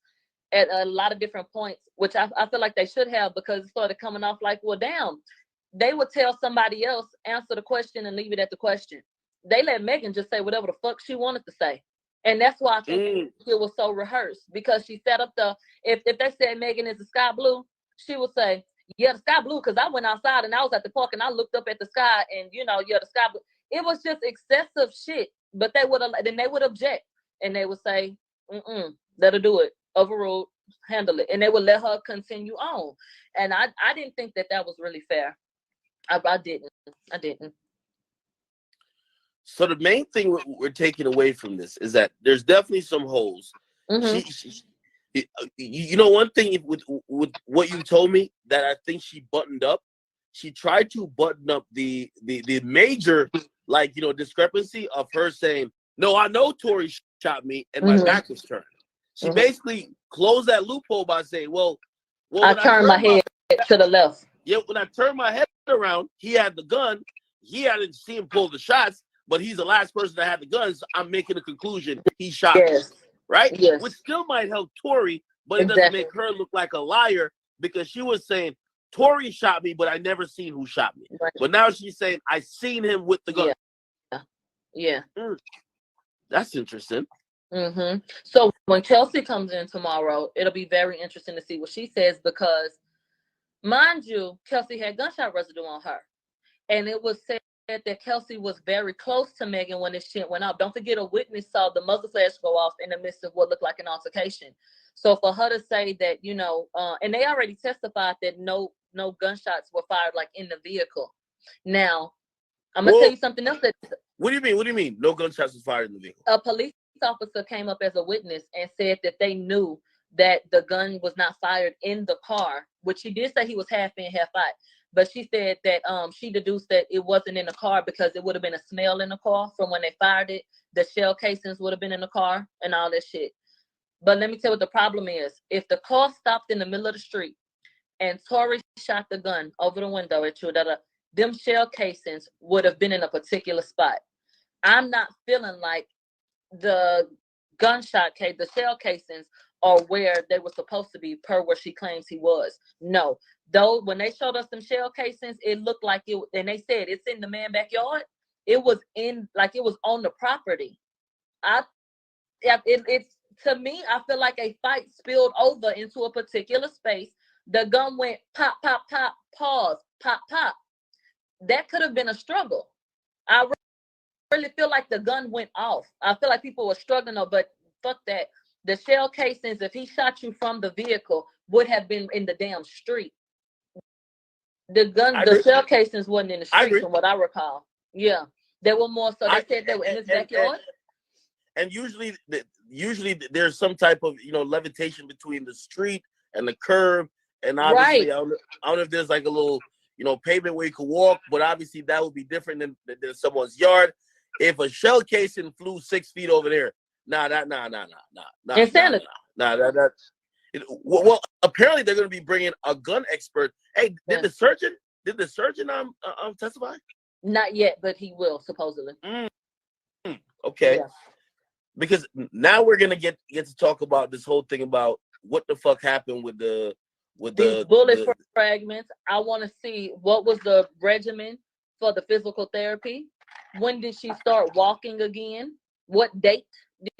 at a lot of different points, which I feel like they should have, because it started coming off like, well, damn, they would tell somebody else, answer the question and leave it at the question. They let Megan just say whatever the fuck she wanted to say. And that's why I think it was so rehearsed, because she set up if they said Megan is the sky blue, she would say, yeah, the sky blue, because I went outside and I was at the park and I looked up at the sky and, yeah, the sky blue. It was just excessive shit, but they would object and they would say, let her do it, overruled, handle it. And they would let her continue on. And I didn't think that was really fair. I didn't. So the main thing we're taking away from this is that there's definitely some holes. One thing with what you told me that I think she buttoned up, she tried to button up the major, discrepancy of her saying, no, I know Tory shot me and my back was turned. She basically closed that loophole by saying, well, I turned my head to the left. Yeah, when I turned my head around, he had the gun. I didn't see him pull the shots, but he's the last person that had the gun. So I'm making a conclusion he shot me, right? Yes. Which still might help Tory, but it doesn't make her look like a liar, because she was saying Tory shot me, but I never seen who shot me. Right. But now she's saying I seen him with the gun. Yeah. That's interesting. So when Kelsey comes in tomorrow, it'll be very interesting to see what she says, because, mind you, Kelsey had gunshot residue on her. And it was said that Kelsey was very close to Megan when this shit went off. Don't forget, a witness saw the muzzle flash go off in the midst of what looked like an altercation. So for her to say that, and they already testified that no gunshots were fired like in the vehicle. Now, I'm gonna tell you something else. What do you mean? No gunshots was fired in the vehicle? A police officer came up as a witness and said that they knew that the gun was not fired in the car, which she did say he was half in, half out. But she said that she deduced that it wasn't in the car because it would have been a smell in the car from when they fired it. The shell casings would have been in the car and all that shit. But let me tell you what the problem is. If the car stopped in the middle of the street and Tory shot the gun over the window at you, them shell casings would have been in a particular spot. I'm not feeling like the the shell casings are where they were supposed to be per where she claims he was. No. Though when they showed us some shell casings, it looked like it, and they said it's in the man's backyard. it was in, like, it was on the property. It's, to me, I feel like a fight spilled over into a particular space. The gun went pop, pop, pop, pause, pop, pop. That could have been a struggle. I really feel like the gun went off. I feel like people were struggling, but fuck that. The shell casings, if he shot you from the vehicle, would have been in the damn street. The shell casings wasn't in the street, from what I recall. Yeah, there were more. So they said they were in his backyard. And usually there's some type of levitation between the street and the curb, and obviously I don't know if there's like a little pavement where you could walk, but obviously that would be different than someone's yard. If a shell casing flew 6 feet over there, nah. Insanity. Well, apparently they're going to be bringing a gun expert. Hey, did the surgeon testify? Not yet, but he will supposedly. Okay. Yeah. Because now we're gonna get to talk about this whole thing about what the fuck happened with these bullet fragments. I want to see what was the regimen for the physical therapy. When did she start walking again? What date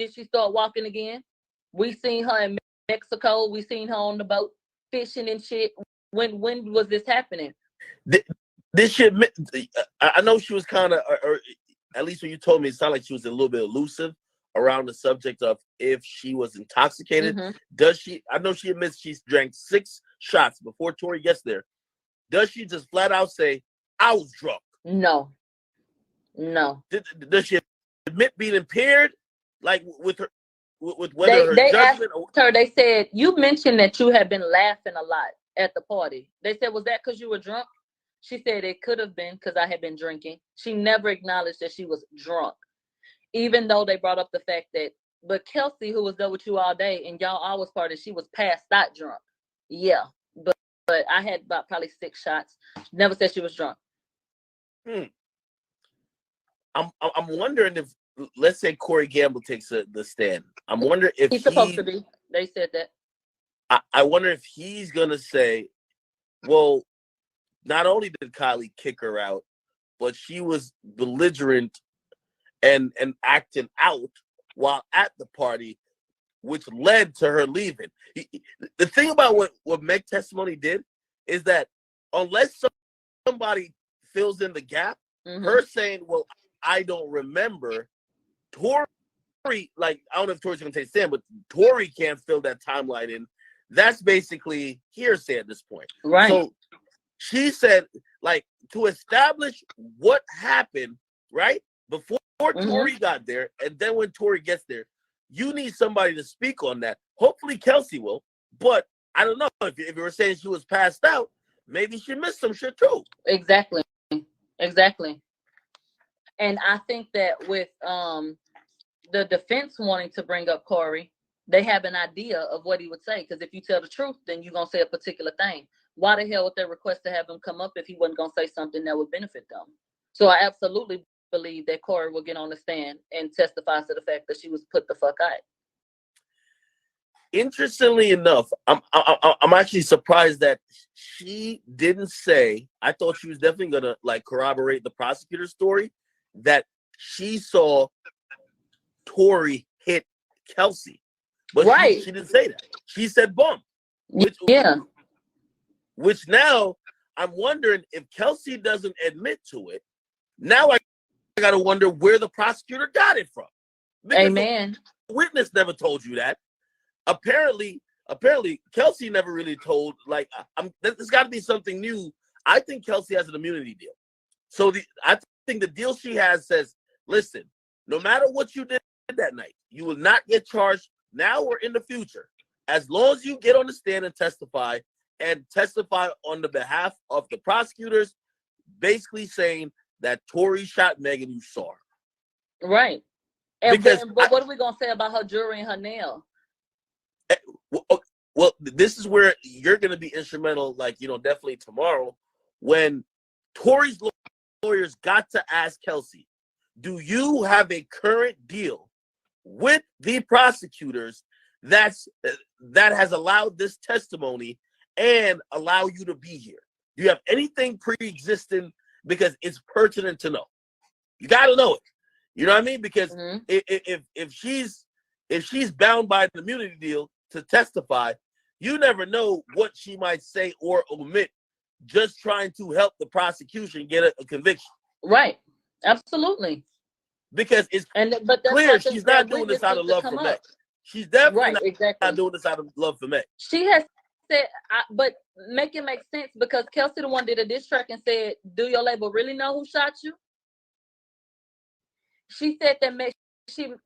did she start walking again? We seen her in Mexico. We seen her on the boat fishing and shit. When was this happening? This shit. I know she was kind of, or at least when you told me, it sounded like she was a little bit elusive around the subject of if she was intoxicated. Does she? I know she admits she's drank 6 shots before Tori gets there. Does she just flat out say, "I was drunk"? No. Does she admit being impaired, like with her, with whether her judgment? Asked her. They said, "You mentioned that you had been laughing a lot at the party." They said, "Was that because you were drunk?" She said, "It could have been because I had been drinking." She never acknowledged that she was drunk. Even though they brought up the fact that, but Kelsey, who was there with you all day, and y'all always party, she was passed out drunk. Yeah, but I had about probably 6 shots. Never said she was drunk. I'm wondering if, let's say Corey Gamble takes the stand. I'm wondering if he's supposed to be. They said that. I wonder if he's gonna say, well, not only did Kylie kick her out, but she was belligerent and acting out while at the party, which led to her leaving. The thing about what Meg's testimony did is that unless somebody fills in the gap, her saying, "Well, I don't remember," Tori, like, I don't know if Tori's gonna take a stand, but Tori can't fill that timeline in. That's basically hearsay at this point. Right. So she said, like, to establish what happened, right? Before Tori got there, and then when Tori gets there, you need somebody to speak on that. Hopefully Kelsey will, but I don't know. If you were saying she was passed out, maybe she missed some shit too. Exactly. And I think that with the defense wanting to bring up Corey, they have an idea of what he would say. Because if you tell the truth, then you're going to say a particular thing. Why the hell would they request to have him come up if he wasn't going to say something that would benefit them? So I absolutely believe that Corey will get on the stand and testify to the fact that she was put the fuck out. Interestingly enough, I'm actually surprised that she didn't say. I thought she was definitely gonna like corroborate the prosecutor's story that she saw Tori hit Kelsey, but she didn't say that. She said bump. Which now I'm wondering if Kelsey doesn't admit to it. Now I got to wonder where the prosecutor got it from. Because Amen. The witness never told you that. Apparently Kelsey never really told. Like, there's got to be something new. I think Kelsey has an immunity deal. So I think the deal she has says, listen, no matter what you did that night, you will not get charged now or in the future, as long as you get on the stand and testify on the behalf of the prosecutors, basically saying that Tori shot Megan, you saw her. Right. But what are we going to say about her jewelry and her nail? Well, this is where you're going to be instrumental, like, definitely tomorrow, when Tori's lawyers got to ask Kelsey, do you have a current deal with the prosecutors that has allowed this testimony and allow you to be here? Do you have anything pre-existing? Because it's pertinent to know. You got to know it. You know what I mean? Because Mhm. if she's bound by an immunity deal to testify, you never know what she might say or omit, just trying to help the prosecution get a conviction. Right. Absolutely. Because it's But that's clear why she's that not doing this witness out needs of to love come for Meg. up. She's definitely Right. Exactly. not doing this out of love for Meg. She has said, but make it make sense because Kelsey the one did a diss track and said, "Do your label really know who shot you?" She said that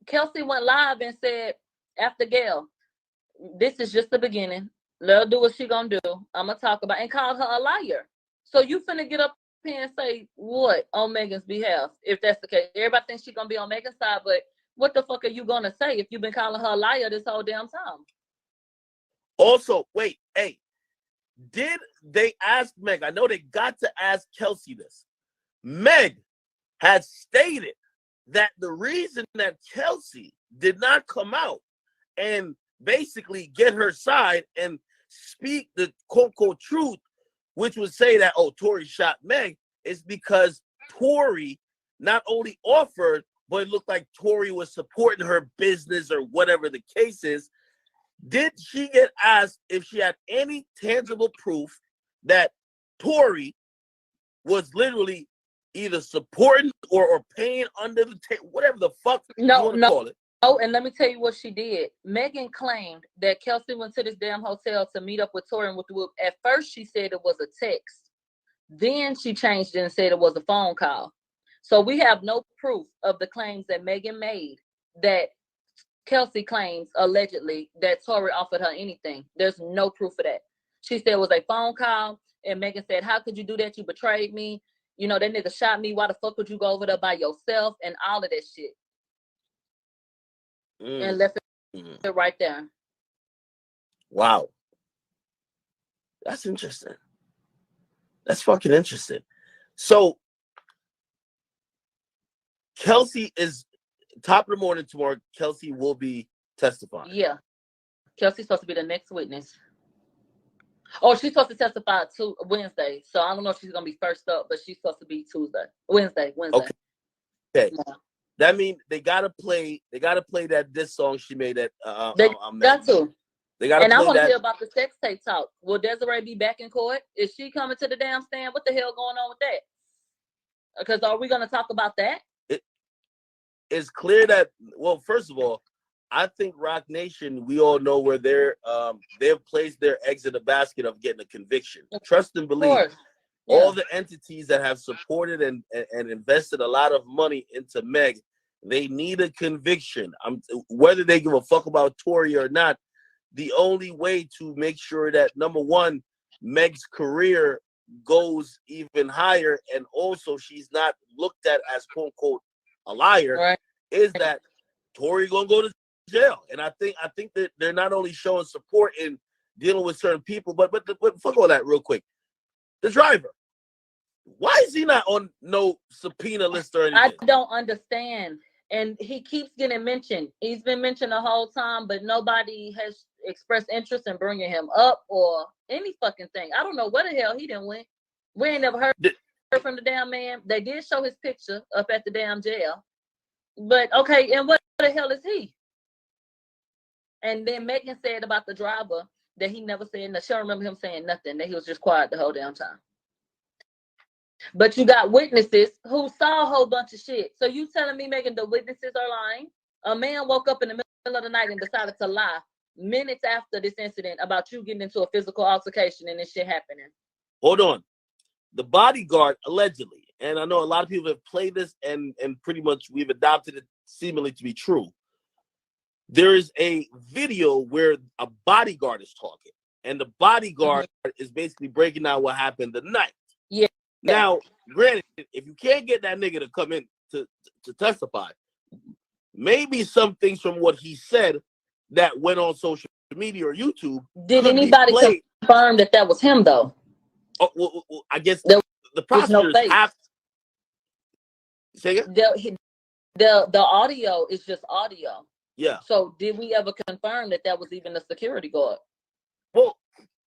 Kelsey went live and said after Gail, "This is just the beginning. Let her do what she gonna do. I'm gonna talk about," and called her a liar. So you finna get up here and say what on Megan's behalf? If that's the case, everybody thinks she's gonna be on Megan's side, but what the fuck are you gonna say if you've been calling her a liar this whole damn time? Also, wait, hey, did they ask Meg? I know they got to ask Kelsey this. Meg had stated that the reason that Kelsey did not come out and basically get her side and speak the quote-unquote truth, which would say that, oh, Tory shot Meg, is because Tory not only offered, but it looked like Tory was supporting her business or whatever the case is. Did she get asked if she had any tangible proof that Tory was literally either supporting or paying under the table, whatever the fuck you want to call it? Oh, and let me tell you what she did. Megan claimed that Kelsey went to this damn hotel to meet up with Tory and with the Whoop. At first, she said it was a text. Then she changed it and said it was a phone call. So we have no proof of the claims that Megan made that Kelsey claims allegedly that Tory offered her anything. There's no proof of that. She said it was a phone call, and Megan said, "How could you do that? You betrayed me. You know, that nigga shot me. Why the fuck would you go over there by yourself?" And all of that shit. And left it right there. Wow. That's interesting. That's fucking interesting. So Kelsey is top of the morning tomorrow. Kelsey will be testifying. Yeah. Kelsey's supposed to be the next witness. Oh, she's supposed to testify to Wednesday. So I don't know if she's gonna be first up, but she's supposed to be Wednesday. Okay. Yeah. That means they gotta play that diss song she made at They got to. They gotta and I play want to that. hear about the sex tape talk. Will Desiree be back in court? Is she coming to the damn stand? What the hell going on with that? Because are we gonna talk about that? It's clear that, well, first of all, I think Rock Nation, we all know where they've placed their eggs in the basket of getting a conviction. Trust and believe. All the entities that have supported and invested a lot of money into Meg, they need a conviction. Whether they give a fuck about Tory or not, the only way to make sure that, number one, Meg's career goes even higher, and also she's not looked at as quote unquote a liar, is that Tory gonna go to jail. And I think that they're not only showing support in dealing with certain people, but fuck all that real quick. The driver, why is he not on no subpoena list or anything? I don't understand. And he keeps getting mentioned. He's been mentioned the whole time, but nobody has expressed interest in bringing him up or any fucking thing. I don't know where the hell he didn't win. We ain't never heard from the damn man. They did show his picture up at the damn jail. But okay, and what the hell is he? And then Megan said about the driver that he never said nothing. She don't remember him saying nothing, that he was just quiet the whole damn time. But you got witnesses who saw a whole bunch of shit. So you telling me, Megan, the witnesses are lying? A man woke up in the middle of the night and decided to lie minutes after this incident about you getting into a physical altercation and this shit happening. Hold on. The bodyguard, allegedly, and I know a lot of people have played this and pretty much we've adopted it seemingly to be true. There is a video where a bodyguard is talking, and the bodyguard is basically breaking down what happened the night. Yeah. Now, granted, if you can't get that nigga to come in to testify, maybe some things from what he said that went on social media or YouTube. Did anybody confirm that was him, though? Oh, well, I guess the prosecutors have. Say it? The audio is just audio. Yeah. So did we ever confirm that was even a security guard? Well,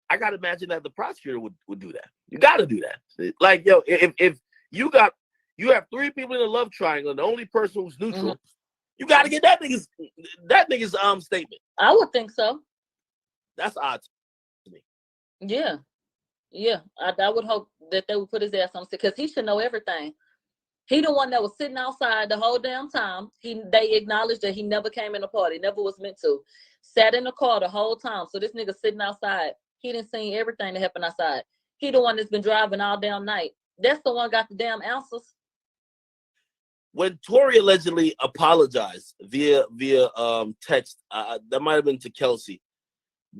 I gotta imagine that the prosecutor would do that. You gotta do that. Like, yo, if you got You have 3 people in the love triangle, and the only person who's neutral. You got to get that nigga's statement. I would think so. That's odd to me. Yeah. Yeah. I would hope that they would put his ass on because he should know everything. He the one that was sitting outside the whole damn time. They acknowledged that he never came in the party, never was meant to. Sat in the car the whole time. So this nigga sitting outside. He didn't see everything that happened outside. He the one that's been driving all damn night. That's the one got the damn answers. When Tory allegedly apologized via text, that might have been to Kelsey.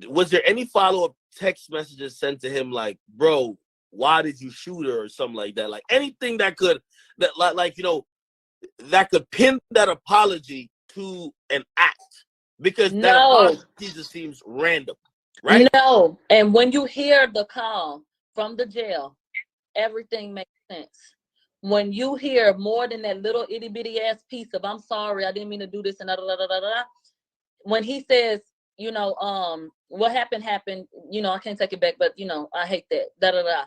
Was there any follow-up text messages sent to him like, bro, why did you shoot her or something like that? Like anything that could pin that apology to an act, because that apology just seems random, right? No. And when you hear the call from the jail, everything makes sense. When you hear more than that little itty bitty ass piece of "I'm sorry, I didn't mean to do this" and da da da da da, when he says, what happened, I can't take it back, but I hate that, da da da.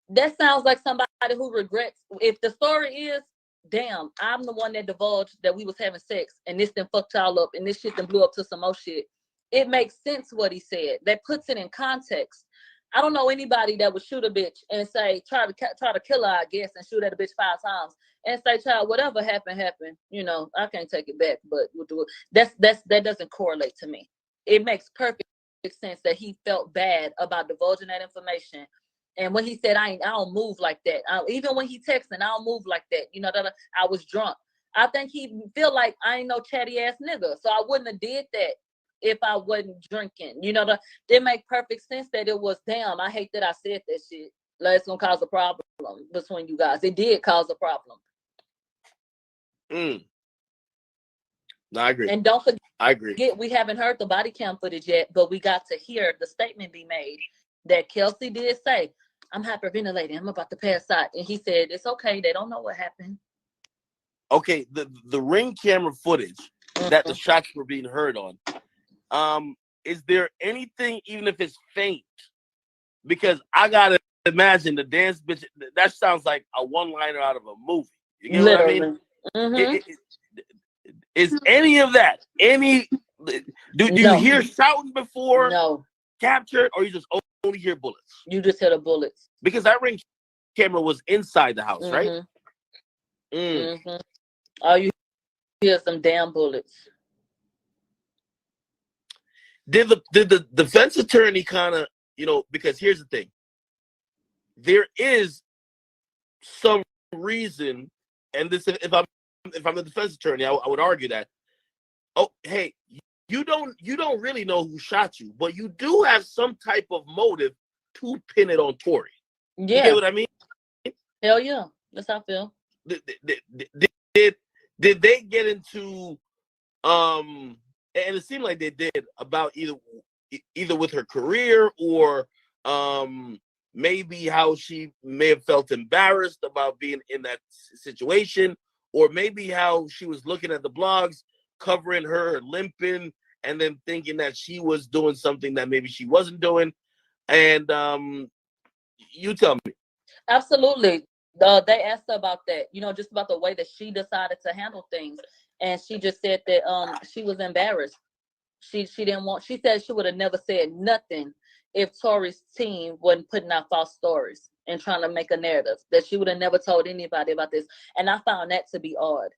That sounds like somebody who regrets. If the story is, damn, I'm the one that divulged that we was having sex and this then fucked y'all up and this shit then blew up to some more shit. It makes sense what he said. That puts it in context. I don't know anybody that would shoot a bitch and say, try to kill her, I guess, and shoot at a bitch 5 times and say, child, whatever happened. I can't take it back, but we'll do it. That doesn't correlate to me. It makes perfect sense that he felt bad about divulging that information. And when he said, I don't move like that. Even when he texting, I don't move like that. I was drunk. I think he feel like I ain't no chatty ass nigga. So I wouldn't have did that if I wasn't drinking. It make perfect sense that it was, damn, I hate that I said that shit. Like, it's going to cause a problem between you guys. It did cause a problem. No, I agree. And don't forget, I agree. We haven't heard the body cam footage yet, but we got to hear the statement be made that Kelsey did say, I'm hyperventilating. I'm about to pass out. And he said, it's okay. They don't know what happened. Okay, the ring camera footage that the shots were being heard on, is there anything, even if it's faint? Because I got to imagine the dance bitch, that sounds like a one-liner out of a movie. You get Literally. what I mean? Is any of that, do you hear shouting before captured, or you just only hear bullets? You just hear the bullets. Because that ring camera was inside the house, right? All you hear some damn bullets. Did the defense attorney kind of, because here's the thing. There is some reason, and this, if I'm the defense attorney, I would argue that, hey, you don't really know who shot you, but you do have some type of motive to pin it on Tory. Yeah. You get what I mean? Hell yeah. That's how I feel. Did they get into and it seemed like they did, about either with her career or maybe how she may have felt embarrassed about being in that situation, or maybe how she was looking at the blogs covering her limping and then thinking that she was doing something that maybe she wasn't doing. And you tell me. Absolutely. They asked her about that, just about the way that she decided to handle things. And she just said that she was embarrassed. She didn't want, she said she would have never said nothing if Tory's team wasn't putting out false stories and trying to make a narrative, that she would have never told anybody about this. And I found that to be odd,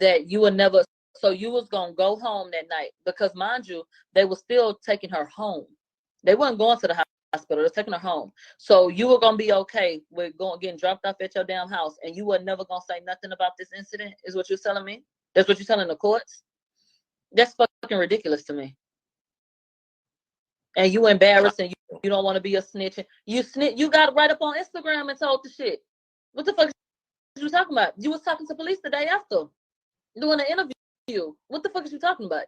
that you would never, so you was going to go home that night, because mind you, they were still taking her home. They weren't going to the hospital, they were taking her home. So you were going to be okay with getting dropped off at your damn house, and you were never going to say nothing about this incident, is what you're telling me? That's what you're telling the courts? That's fucking ridiculous to me. And you embarrassed, and you don't want to be a snitch. You got right up on Instagram and told the shit. What the fuck is you talking about? You was talking to police the day after, doing an interview. What the fuck is you talking about?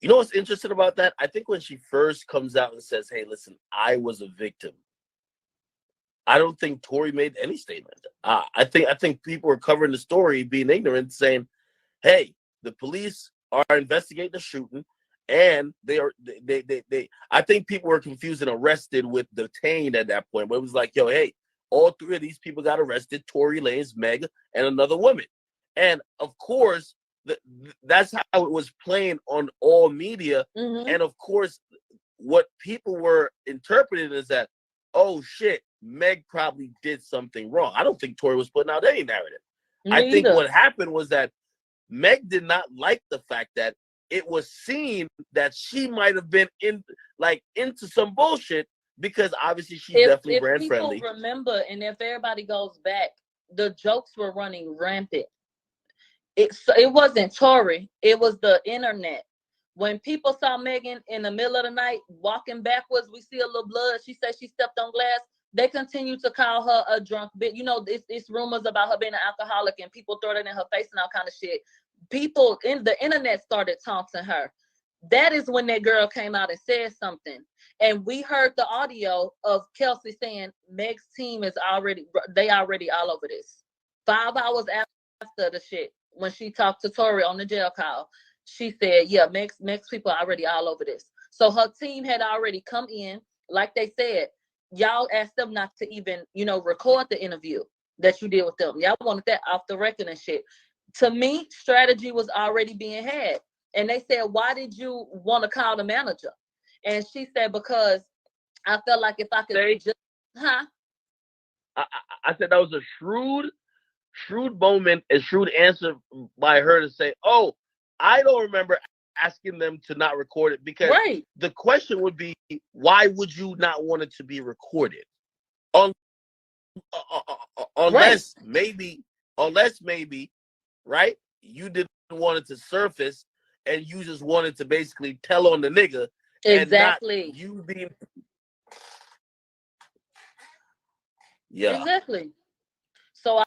You know what's interesting about that? I think when she first comes out and says, hey, listen, I was a victim, I don't think Tory made any statement. I think people were covering the story, being ignorant, saying, hey, the police are investigating the shooting, and they I think people were confused and arrested with detained at that point. But it was like, yo, hey, all three of these people got arrested: Tory Lanez, Meg, and another woman. And of course, that's how it was playing on all media. And of course, what people were interpreting is that, oh shit, Meg probably did something wrong. I don't think Tory was putting out any narrative. I think what happened was that Meg did not like the fact that it was seen that she might have been into some bullshit, because obviously she's definitely brand friendly. If people remember, and if everybody goes back, the jokes were running rampant. It wasn't Tory, it was the internet. When people saw Megan in the middle of the night walking backwards, we see a little blood. She said she stepped on glass. They continue to call her a drunk bitch. You know, it's rumors about her being an alcoholic, and people throw it in her face and all kind of shit. People in the internet started taunting her. That is when that girl came out and said something. And we heard the audio of Kelsey saying Meg's team is already all over this. 5 hours after the shit, when she talked to Tory on the jail call, she said, yeah, Meg's people are already all over this. So her team had already come in. Like they said, y'all asked them not to even, record the interview that you did with them. Y'all wanted that off the record and shit. To me, strategy was already being had. And they said, why did you want to call the manager? And she said, because I felt like if I could I said that was a shrewd moment, a shrewd answer by her to say, oh, I don't remember asking them to not record it, because the question would be, why would you not want it to be recorded? Unless maybe, right? You didn't want it to surface, and you just wanted to basically tell on the nigga. Exactly. And not you being. Exactly. So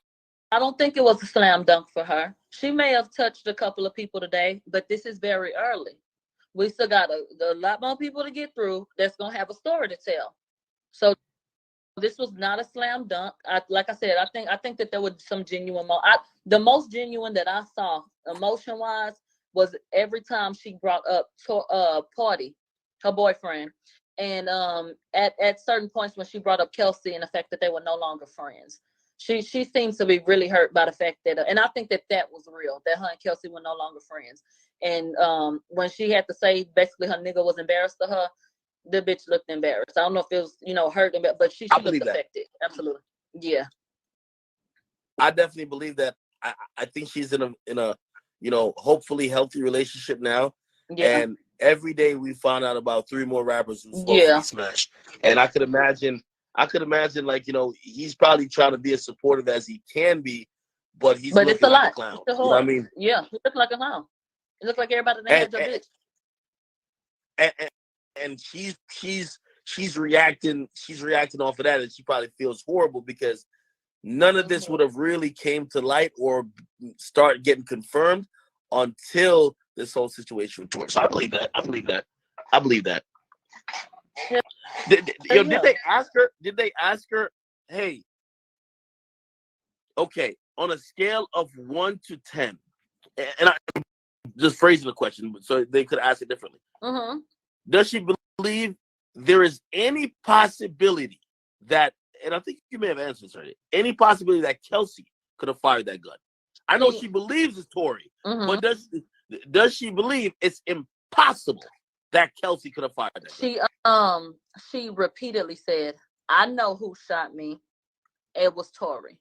I don't think it was a slam dunk for her. She may have touched a couple of people today, but this is very early. We still got a lot more people to get through that's going to have a story to tell. So this was not a slam dunk. Like I said, I think that there was some genuine. The most genuine that I saw emotion-wise was every time she brought up Party, her boyfriend. And at certain points when she brought up Kelsey and the fact that they were no longer friends. She seems to be really hurt by the fact that, and I think that was real, that her and Kelsey were no longer friends. And when she had to say basically her nigga was embarrassed to her, the bitch looked embarrassed. I don't know if it was, hurt, but she looked affected. Absolutely. Yeah. I definitely believe that. I think she's in a hopefully healthy relationship now. Yeah. And every day we found out about 3 more rappers who's supposed to be smashed. And I could imagine he's probably trying to be as supportive as he can be, but he's looking like a clown. You know what I mean? Yeah, he looked like a clown. It looked like everybody that had your bitch. And she's reacting off of that, and she probably feels horrible because none of this would have really came to light or start getting confirmed until this whole situation with Torch. So I believe that. Yeah. Did they ask her, hey, okay, on a scale of 1 to 10, and I'm just phrasing the question so they could ask it differently. Mm-hmm. Does she believe there is any possibility that, and I think you may have answered this already, any possibility that Kelsey could have fired that gun? I know she believes it's Tory, but does she believe it's impossible that Kelsey could have fired that gun? She repeatedly said, I know who shot me. It was Tory.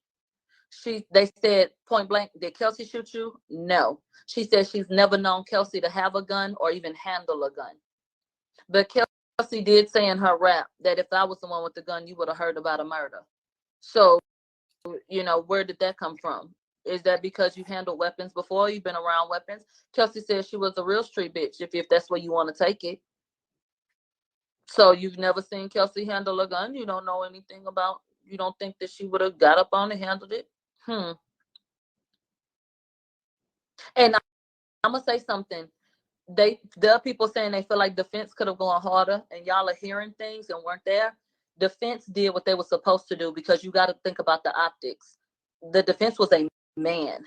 They said point blank, did Kelsey shoot you? No. She said she's never known Kelsey to have a gun or even handle a gun. But Kelsey did say in her rap that if I was the one with the gun, you would have heard about a murder. So, where did that come from? Is that because you've handled weapons before? You've been around weapons? Kelsey said she was a real street bitch, if that's where you want to take it. So you've never seen Kelsey handle a gun? You don't know anything about, you don't think that she would have got up on and handled it? And I'm going to say something. There are people saying they feel like defense could have gone harder, and y'all are hearing things and weren't there. Defense did what they were supposed to do, because you got to think about the optics. The defense was a man.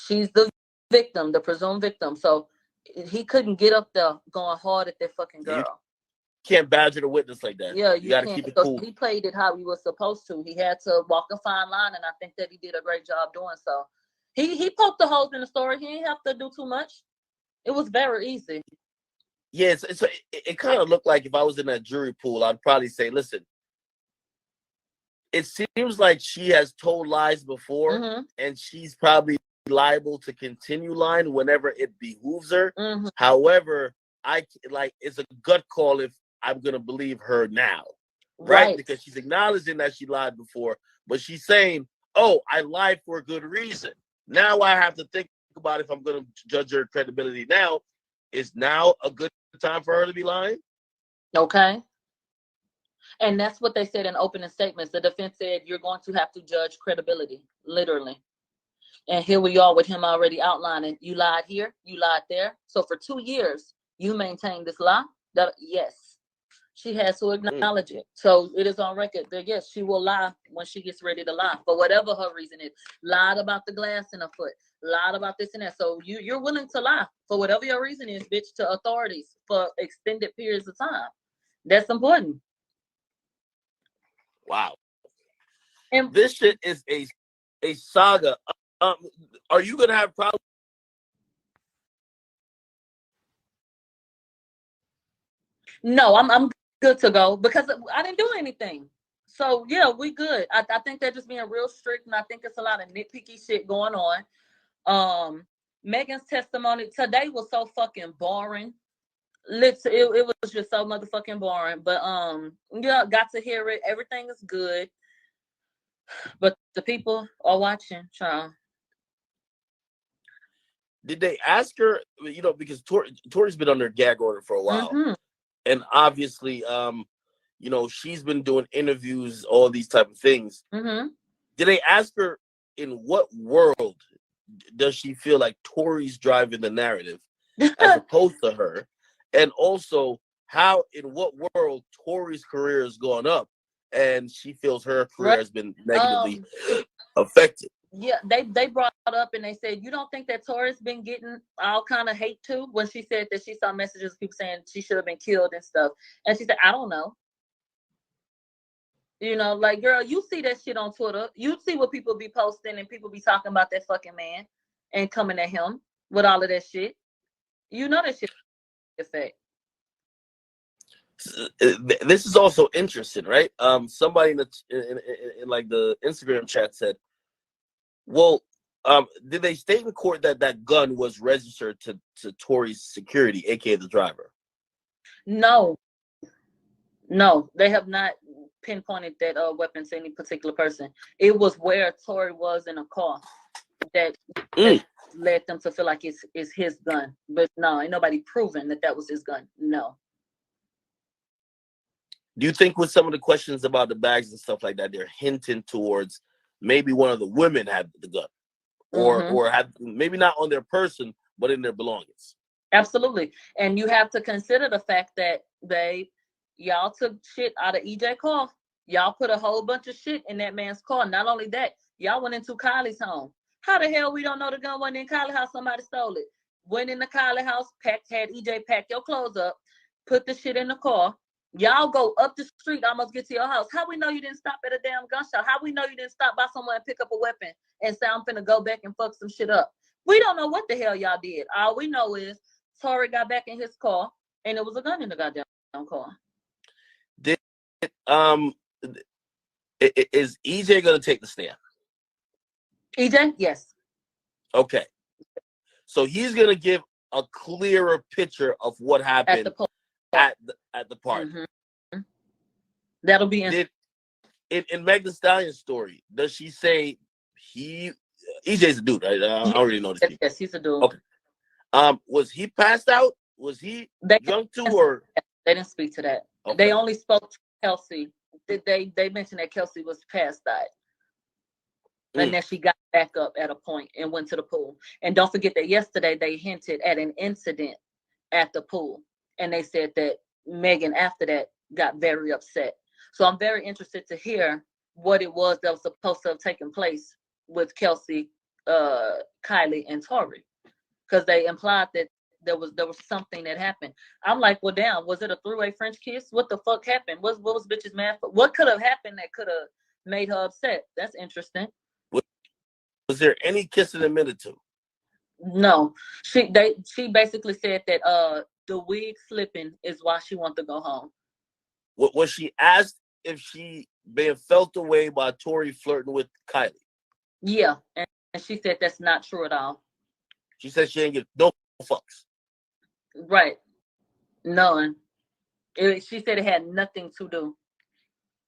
She's the victim, the presumed victim. So he couldn't get up there going hard at that fucking girl. can't badger the witness like that. Yeah, You you got to can't. keep it So cool. he played it how he was supposed to. He had to walk a fine line, and I think that he did a great job doing so. He poked the holes in the story. He didn't have to do too much. It was very easy. Yeah, it kind of looked like if I was in that jury pool, I'd probably say, listen, it seems like she has told lies before, Mm-hmm. and she's probably liable to continue lying whenever it behooves her. Mm-hmm. However, it's a gut call if I'm gonna believe her now, right? Because she's acknowledging that she lied before, but she's saying, "Oh, I lied for a good reason." Now I have to think about if I'm gonna judge her credibility. Now, is now a good time for her to be lying? Okay. And that's what they said in opening statements. The defense said you're going to have to judge credibility, literally. And here we are with him already outlining, you lied here, you lied there. So for 2 years, you maintained this lie? That yes, she has to acknowledge it. So it is on record that yes, she will lie when she gets ready to lie, for whatever her reason is. Lied about the glass in her foot, lied about this and that. So you're willing to lie for whatever your reason is, bitch, to authorities for extended periods of time. That's important. Wow. And this shit is a saga. Are you gonna have problems? no, I'm good to go because I didn't do anything. So yeah, we good. I think they're just being real strict, and I think it's a lot of nitpicky shit going on. Megan's testimony today was so fucking boring. It was just so motherfucking boring. But yeah, got to hear it. Everything is good. But the people are watching, child. Did they ask her? You know, because Tori's been under gag order for a while, Mm-hmm. and obviously, you know, she's been doing interviews, all these type of things. Mm-hmm. Did they ask her in what world does she feel like Tori's driving the narrative as opposed to her? And also, how in what world Tori's career has gone up and she feels her career has been negatively affected? Yeah, they brought up and they said, you don't think that Tori's been getting all kind of hate too? When she said that she saw messages of people saying she should have been killed and stuff. And she said, I don't know. You know, like, girl, you see that shit on Twitter. You see what people be posting and people be talking about that fucking man and coming at him with all of that shit. You know that shit effect. This is also interesting, right? Somebody in like the Instagram chat said, well, did they state in court that that gun was registered to Tori's security, aka the driver? No, they have not pinpointed that weapon to any particular person. It was where Tori was in a car that led them to feel like it's his gun. But no, ain't nobody proven that was his gun. No. Do you think with some of the questions about the bags and stuff like that, they're hinting towards maybe one of the women had the gun, or had maybe not on their person, but in their belongings? Absolutely. And you have to consider the fact that y'all took shit out of EJ car. Y'all put a whole bunch of shit in that man's car. Not only that, y'all went into Kylie's home. How the hell we don't know the gun wasn't in Kylie's house? Somebody stole it. Went in the Kylie house, had EJ pack your clothes up, put the shit in the car. Y'all go up the street, almost get to your house. How we know you didn't stop at a damn gun shop? How we know you didn't stop by somewhere and pick up a weapon and say, I'm finna go back and fuck some shit up? We don't know what the hell y'all did. All we know is Tori got back in his car and it was a gun in the goddamn car. Is EJ gonna take the stand? EJ, yes. Okay. So he's gonna give a clearer picture of what happened at the party. Mm-hmm. That'll be in Meg Thee Stallion's story. Does she say EJ's a dude? Right? I already know this. Yes, he's a dude. Okay. Was he passed out? Was he drunk too, or they didn't speak to that? Okay. They only spoke to Kelsey. They mentioned that Kelsey was passed out. And then she got back up at a point and went to the pool. And don't forget that yesterday they hinted at an incident at the pool. And they said that Megan after that got very upset. So I'm very interested to hear what it was that was supposed to have taken place with Kelsey, Kylie, and Tori. Because they implied that there was something that happened. I'm like, well, damn, was it a three-way French kiss? What the fuck happened? What was bitches mad for? What could have happened that could have made her upset? That's interesting. Was there any kissing admitted to? No, she basically said that the wig slipping is why she wanted to go home. Was she asked if she been felt away by Tory flirting with Kylie? Yeah, and she said that's not true at all. She said she didn't give no fucks. Right, none. She said it had nothing to do,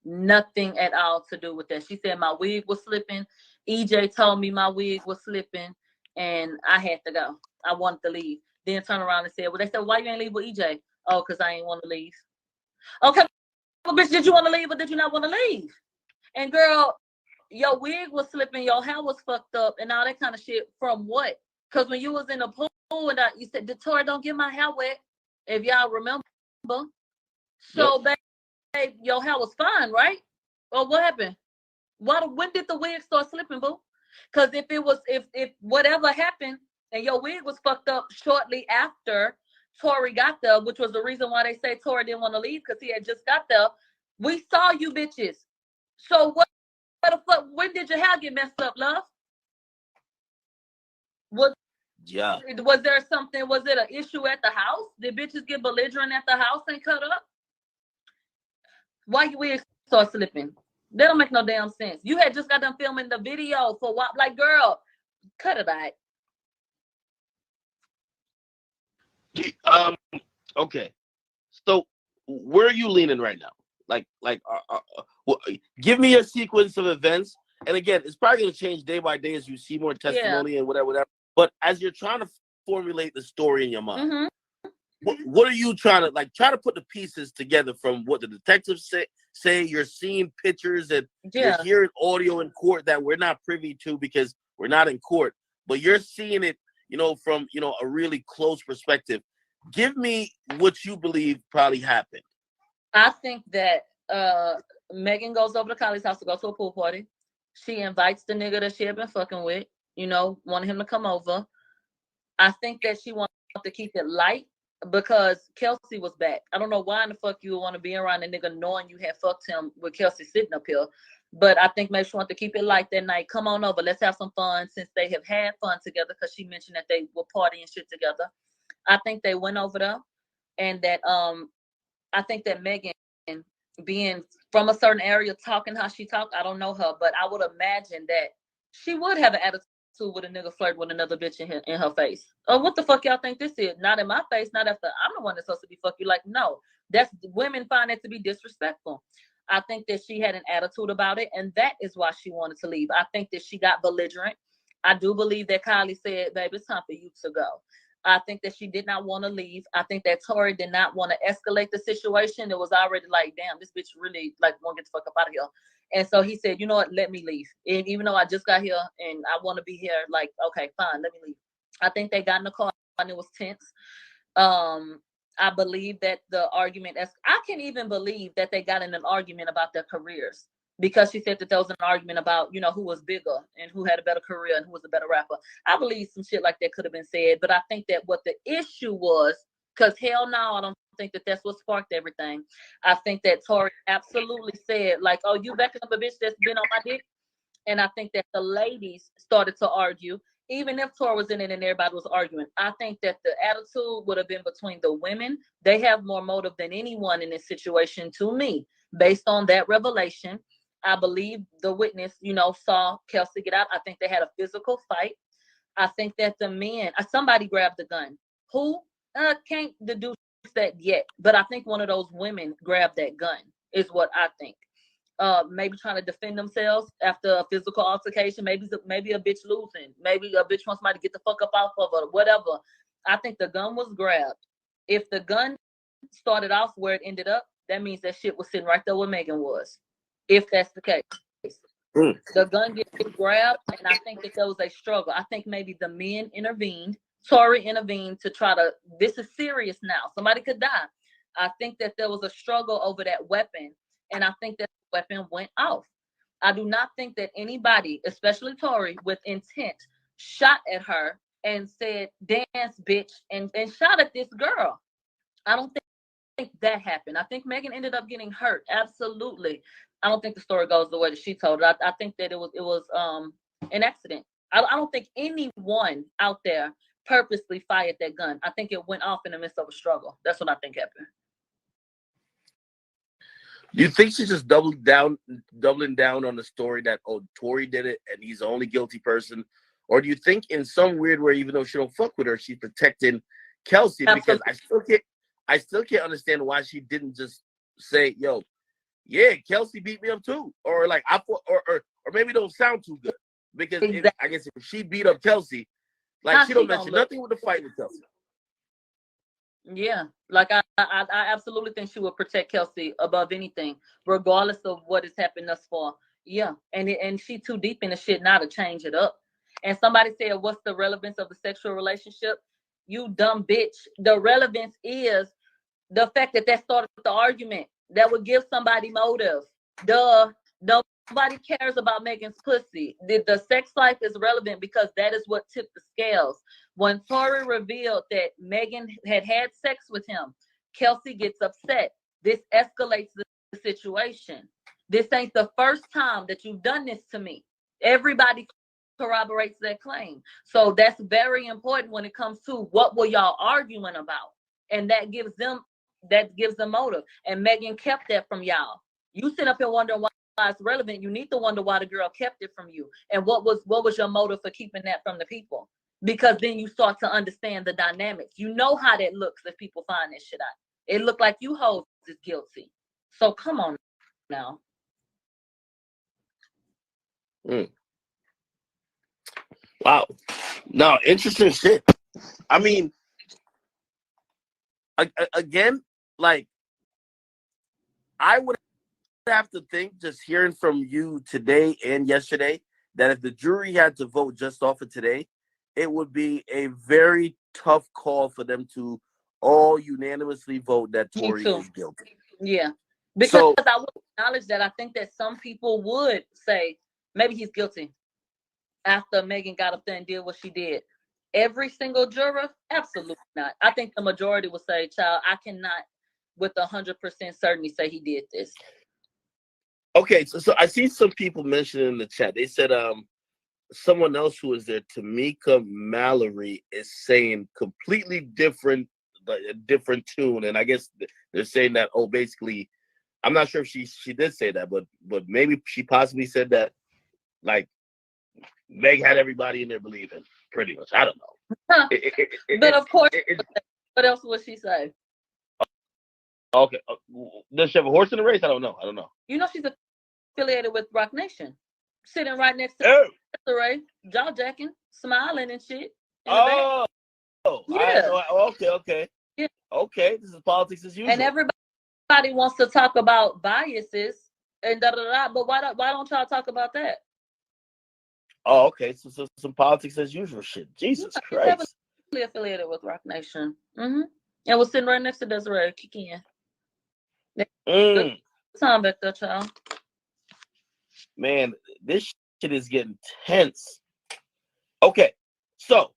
nothing at all to do with that. She said my wig was slipping. EJ told me my wig was slipping, and I had to go. I wanted to leave. Then turn around and said, well, they said, why you ain't leave with EJ? Oh, because I ain't want to leave. Okay, well, bitch, did you want to leave or did you not want to leave? And girl, your wig was slipping, your hair was fucked up, and all that kind of shit. From what? Because when you was in the pool and you said, Tori, don't get my hair wet, if y'all remember. So, Yep. babe, your hair was fine, right? Well, what happened? When did the wig start slipping, boo? Because if whatever happened and your wig was fucked up shortly after Tori got there, which was the reason why they say Tori didn't want to leave because he had just got there, we saw you bitches. So what the fuck? When did your hair get messed up, love? Was there something? Was it an issue at the house? Did bitches get belligerent at the house and cut up? Why your wig start slipping? That don't make no damn sense. You had just got done filming the video for what? Like, girl, cut it out. Okay. So where are you leaning right now? Give me a sequence of events. And again, it's probably going to change day by day as you see more testimony and whatever. But as you're trying to formulate the story in your mind, what are you trying to try to put the pieces together from what the detectives say? You're seeing pictures and you're hearing audio in court that we're not privy to because we're not in court, but you're seeing it, from, a really close perspective. Give me what you believe probably happened. I think that Megan goes over to Kylie's house to go to a pool party. She invites the nigga that she had been fucking with, wanted him to come over. I think that she wanted to keep it light because Kelsey was back. I don't know why in the fuck you would want to be around a nigga knowing you had fucked him with Kelsey sitting up here. But I think maybe she wanted to keep it light that night. Come on over. Let's have some fun since they have had fun together because she mentioned that they were partying shit together. I think they went over there and that I think that Megan being from a certain area talking how she talked, I don't know her, but I would imagine that she would have an attitude with a nigga flirt with another bitch in her face. Oh, what the fuck y'all think this is? Not in my face, not after I'm the one that's supposed to be fuck you. Like, no, that's women find that to be disrespectful. I think that she had an attitude about it, and that is why she wanted to leave. I think that she got belligerent. I do believe that Kylie said, baby, it's time for you to go. I think that she did not want to leave. I think that Tori did not want to escalate the situation. It was already like, damn, this bitch really want to get the fuck up out of here. And so he said, you know what, let me leave. And even though I just got here and I want to be here, okay, fine, let me leave. I think they got in the car and it was tense. I believe that the argument, I can't even believe that they got in an argument about their careers because she said that there was an argument about, who was bigger and who had a better career and who was a better rapper. I believe some shit like that could have been said, but I think that what the issue was, because hell no, I don't think that that's what sparked everything. I think that Tori absolutely said, oh, you backing up a bitch that's been on my dick? And I think that the ladies started to argue. Even if Tori was in it and everybody was arguing, I think that the attitude would have been between the women. They have more motive than anyone in this situation to me. Based on that revelation, I believe the witness, saw Kelsey get out. I think they had a physical fight. I think that the men, somebody grabbed the gun. Who? Can't deduce that yet. But I think one of those women grabbed that gun is what I think. Maybe trying to defend themselves after a physical altercation. Maybe a bitch losing. Maybe a bitch wants somebody to get the fuck up off of her. Whatever. I think the gun was grabbed. If the gun started off where it ended up, that means that shit was sitting right there where Megan was. If that's the case. The gun gets grabbed, and I think that there was a struggle. I think maybe the men intervened. Tori intervened to try to, this is serious now. Somebody could die. I think that there was a struggle over that weapon, and I think that the weapon went off. I do not think that anybody, especially Tori, with intent, shot at her and said, dance, bitch, and shot at this girl. I don't think that happened. I think Megan ended up getting hurt. Absolutely. I don't think the story goes the way that she told it. I think that it was an accident. I don't think anyone out there purposely fired that gun. I think it went off in the midst of a struggle. That's what I think happened. Do you think she's just doubling down on the story that, oh, Tory did it and he's the only guilty person? Or do you think in some weird way, even though she don't fuck with her, she's protecting Kelsey? Absolutely. Because I still can't understand why she didn't just say, yo, yeah, Kelsey beat me up too. Or like or maybe it don't sound too good. Because Exactly. I guess if she beat up Kelsey, like she don't mention nothing with the fight with Kelsey. Yeah, like I absolutely think she would protect Kelsey above anything, regardless of what has happened thus far. Yeah, and she too deep in the shit now to change it up. And somebody said, "What's the relevance of the sexual relationship?" You dumb bitch. The relevance is the fact that started the argument. That would give somebody motive. Duh. Nobody cares about Megan's pussy. The sex life is relevant because that is what tipped the scales. When Tory revealed that Megan had sex with him, Kelsey gets upset. This escalates the situation. This ain't the first time that you've done this to me. Everybody corroborates that claim. So that's very important when it comes to what were y'all arguing about. And that gives them motive. And Megan kept that from y'all. You sit up here wondering why it's relevant. You need to wonder why the girl kept it from you. And what was your motive for keeping that from the people? Because then you start to understand the dynamics. You know how that looks if people find this shit out. It looked like you hoes is guilty. So come on now. Wow. No, interesting shit. I mean, again, like, I would have to think, just hearing from you today and yesterday, that if the jury had to vote just off of today, it would be a very tough call for them to all unanimously vote that Tory is guilty. Yeah. Because I would acknowledge that I think that some people would say maybe he's guilty after Megan got up there and did what she did. Every single juror, absolutely not. I think the majority would say, child, I cannot with 100% certainty say he did this. Okay, so I see some people mentioning in the chat. They said someone else who was there, Tamika Mallory, is saying completely different, a different tune. And I guess they're saying that, oh, basically, I'm not sure if she did say that, but maybe she possibly said that, like, Meg had everybody in there believing, pretty much. I don't know. But of course, what else would she say? Okay. Does she have a horse in the race? I don't know. You know she's affiliated with Rock Nation. Sitting right next to Ray, jaw jacking, smiling and shit. Yeah. Okay. Yeah. Okay, this is politics as usual. And everybody wants to talk about biases and but why don't y'all talk about that? Oh, okay. So some politics as usual shit. Jesus Christ. Heavily affiliated with Rock Nation. And was sitting right next to Desiree. Kick in. Good time back there, child. Man, this shit is getting tense. Okay, so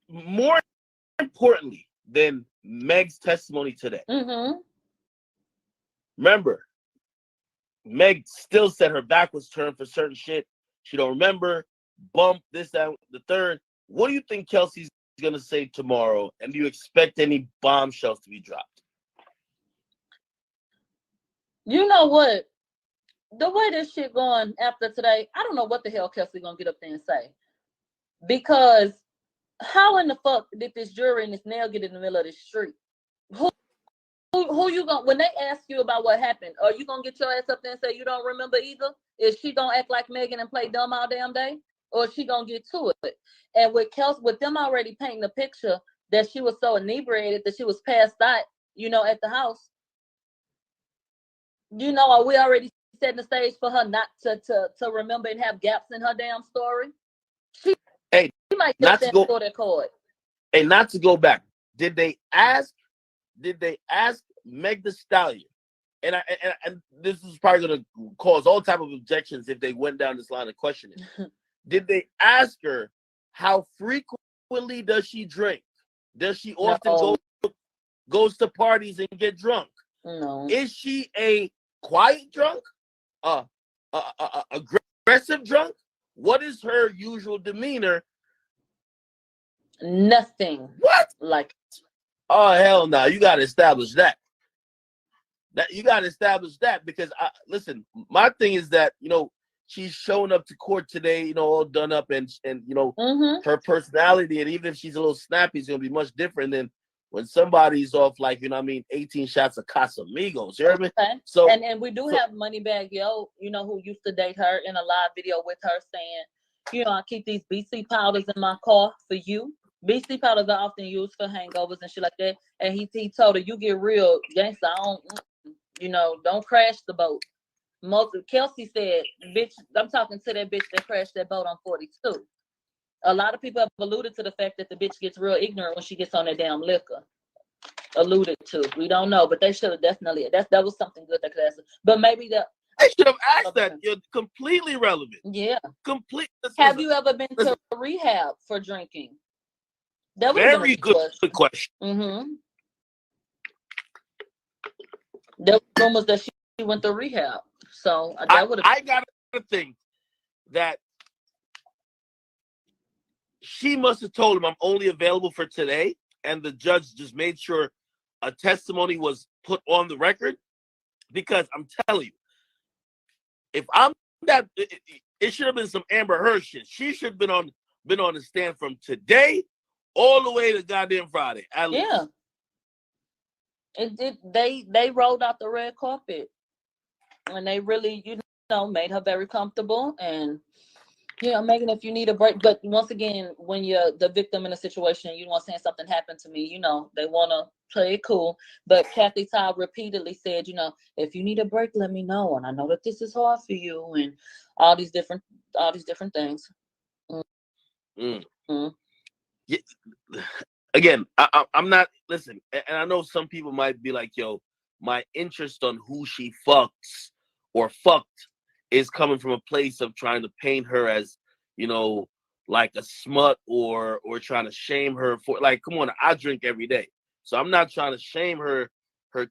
more importantly than Meg's testimony today, remember, Meg still said her back was turned for certain shit. She don't remember. Bump, this, that, the third. What do you think Kelsey's going to say tomorrow? And do you expect any bombshells to be dropped? You know what? The way this shit going after today, I don't know what the hell Kelsey gonna get up there and say. Because how in the fuck did this jury and this nail get in the middle of the street? Who you gonna, when they ask you about what happened, are you gonna get your ass up there and say you don't remember either? Is she gonna act like Megan and play dumb all damn day? Or is she gonna get to it? And with Kelsey, with them already painting the picture that she was so inebriated that she was passed out, at the house. Are we already setting the stage for her not to remember and have gaps in her damn story? She might just throw that card. Hey, not to go back. Did they ask Meg Thee Stallion? And this is probably gonna cause all type of objections if they went down this line of questioning. Did they ask her how frequently does she drink? Does she often goes to parties and get drunk? No. Is she a quiet drunk? Aggressive drunk? What is her usual demeanor? Nothing. What? Like, oh hell no! You got to establish that. You got to establish that because listen, my thing is that she's showing up to court today, all done up and her personality, and even if she's a little snappy, it's gonna be much different than when somebody's off 18 shots of Casamigos. You hear me? okay. So and we do have Moneybag Yo, who used to date her in a live video with her saying, I keep these BC powders in my car for you. BC powders are often used for hangovers and shit like that. And he told her, you get real gangsta. Don't crash the boat. Kelsey said, bitch, I'm talking to that bitch that crashed that boat on 42. A lot of people have alluded to the fact that the bitch gets real ignorant when she gets on that damn liquor. Alluded to. We don't know, but they should have definitely. That was something good that could ask. But maybe they should have asked that. You're completely relevant. Yeah. Complete. Have you ever been to rehab for drinking? That was very good question. Mm-hmm. There were rumors that she went to rehab. So that would have. I got to think that she must have told him I'm only available for today, and the judge just made sure a testimony was put on the record. Because I'm telling you, if I'm that, it should have been some Amber Heard shit. She should have been on the stand from today all the way to goddamn Friday. Yeah. They rolled out the red carpet, and they really, made her very comfortable. And Megan, if you need a break, but once again, when you're the victim in a situation, you want saying something happened to me, they want to play it cool. But Kathy Todd repeatedly said, if you need a break, let me know, and I know that this is hard for you, and all these different things. Mm-hmm. Yeah. Again, I'm not, listen, and I know some people might be like, yo, my interest on who she fucks or fucked is coming from a place of trying to paint her as, like a smut or trying to shame her for, come on, I drink every day. So I'm not trying to shame her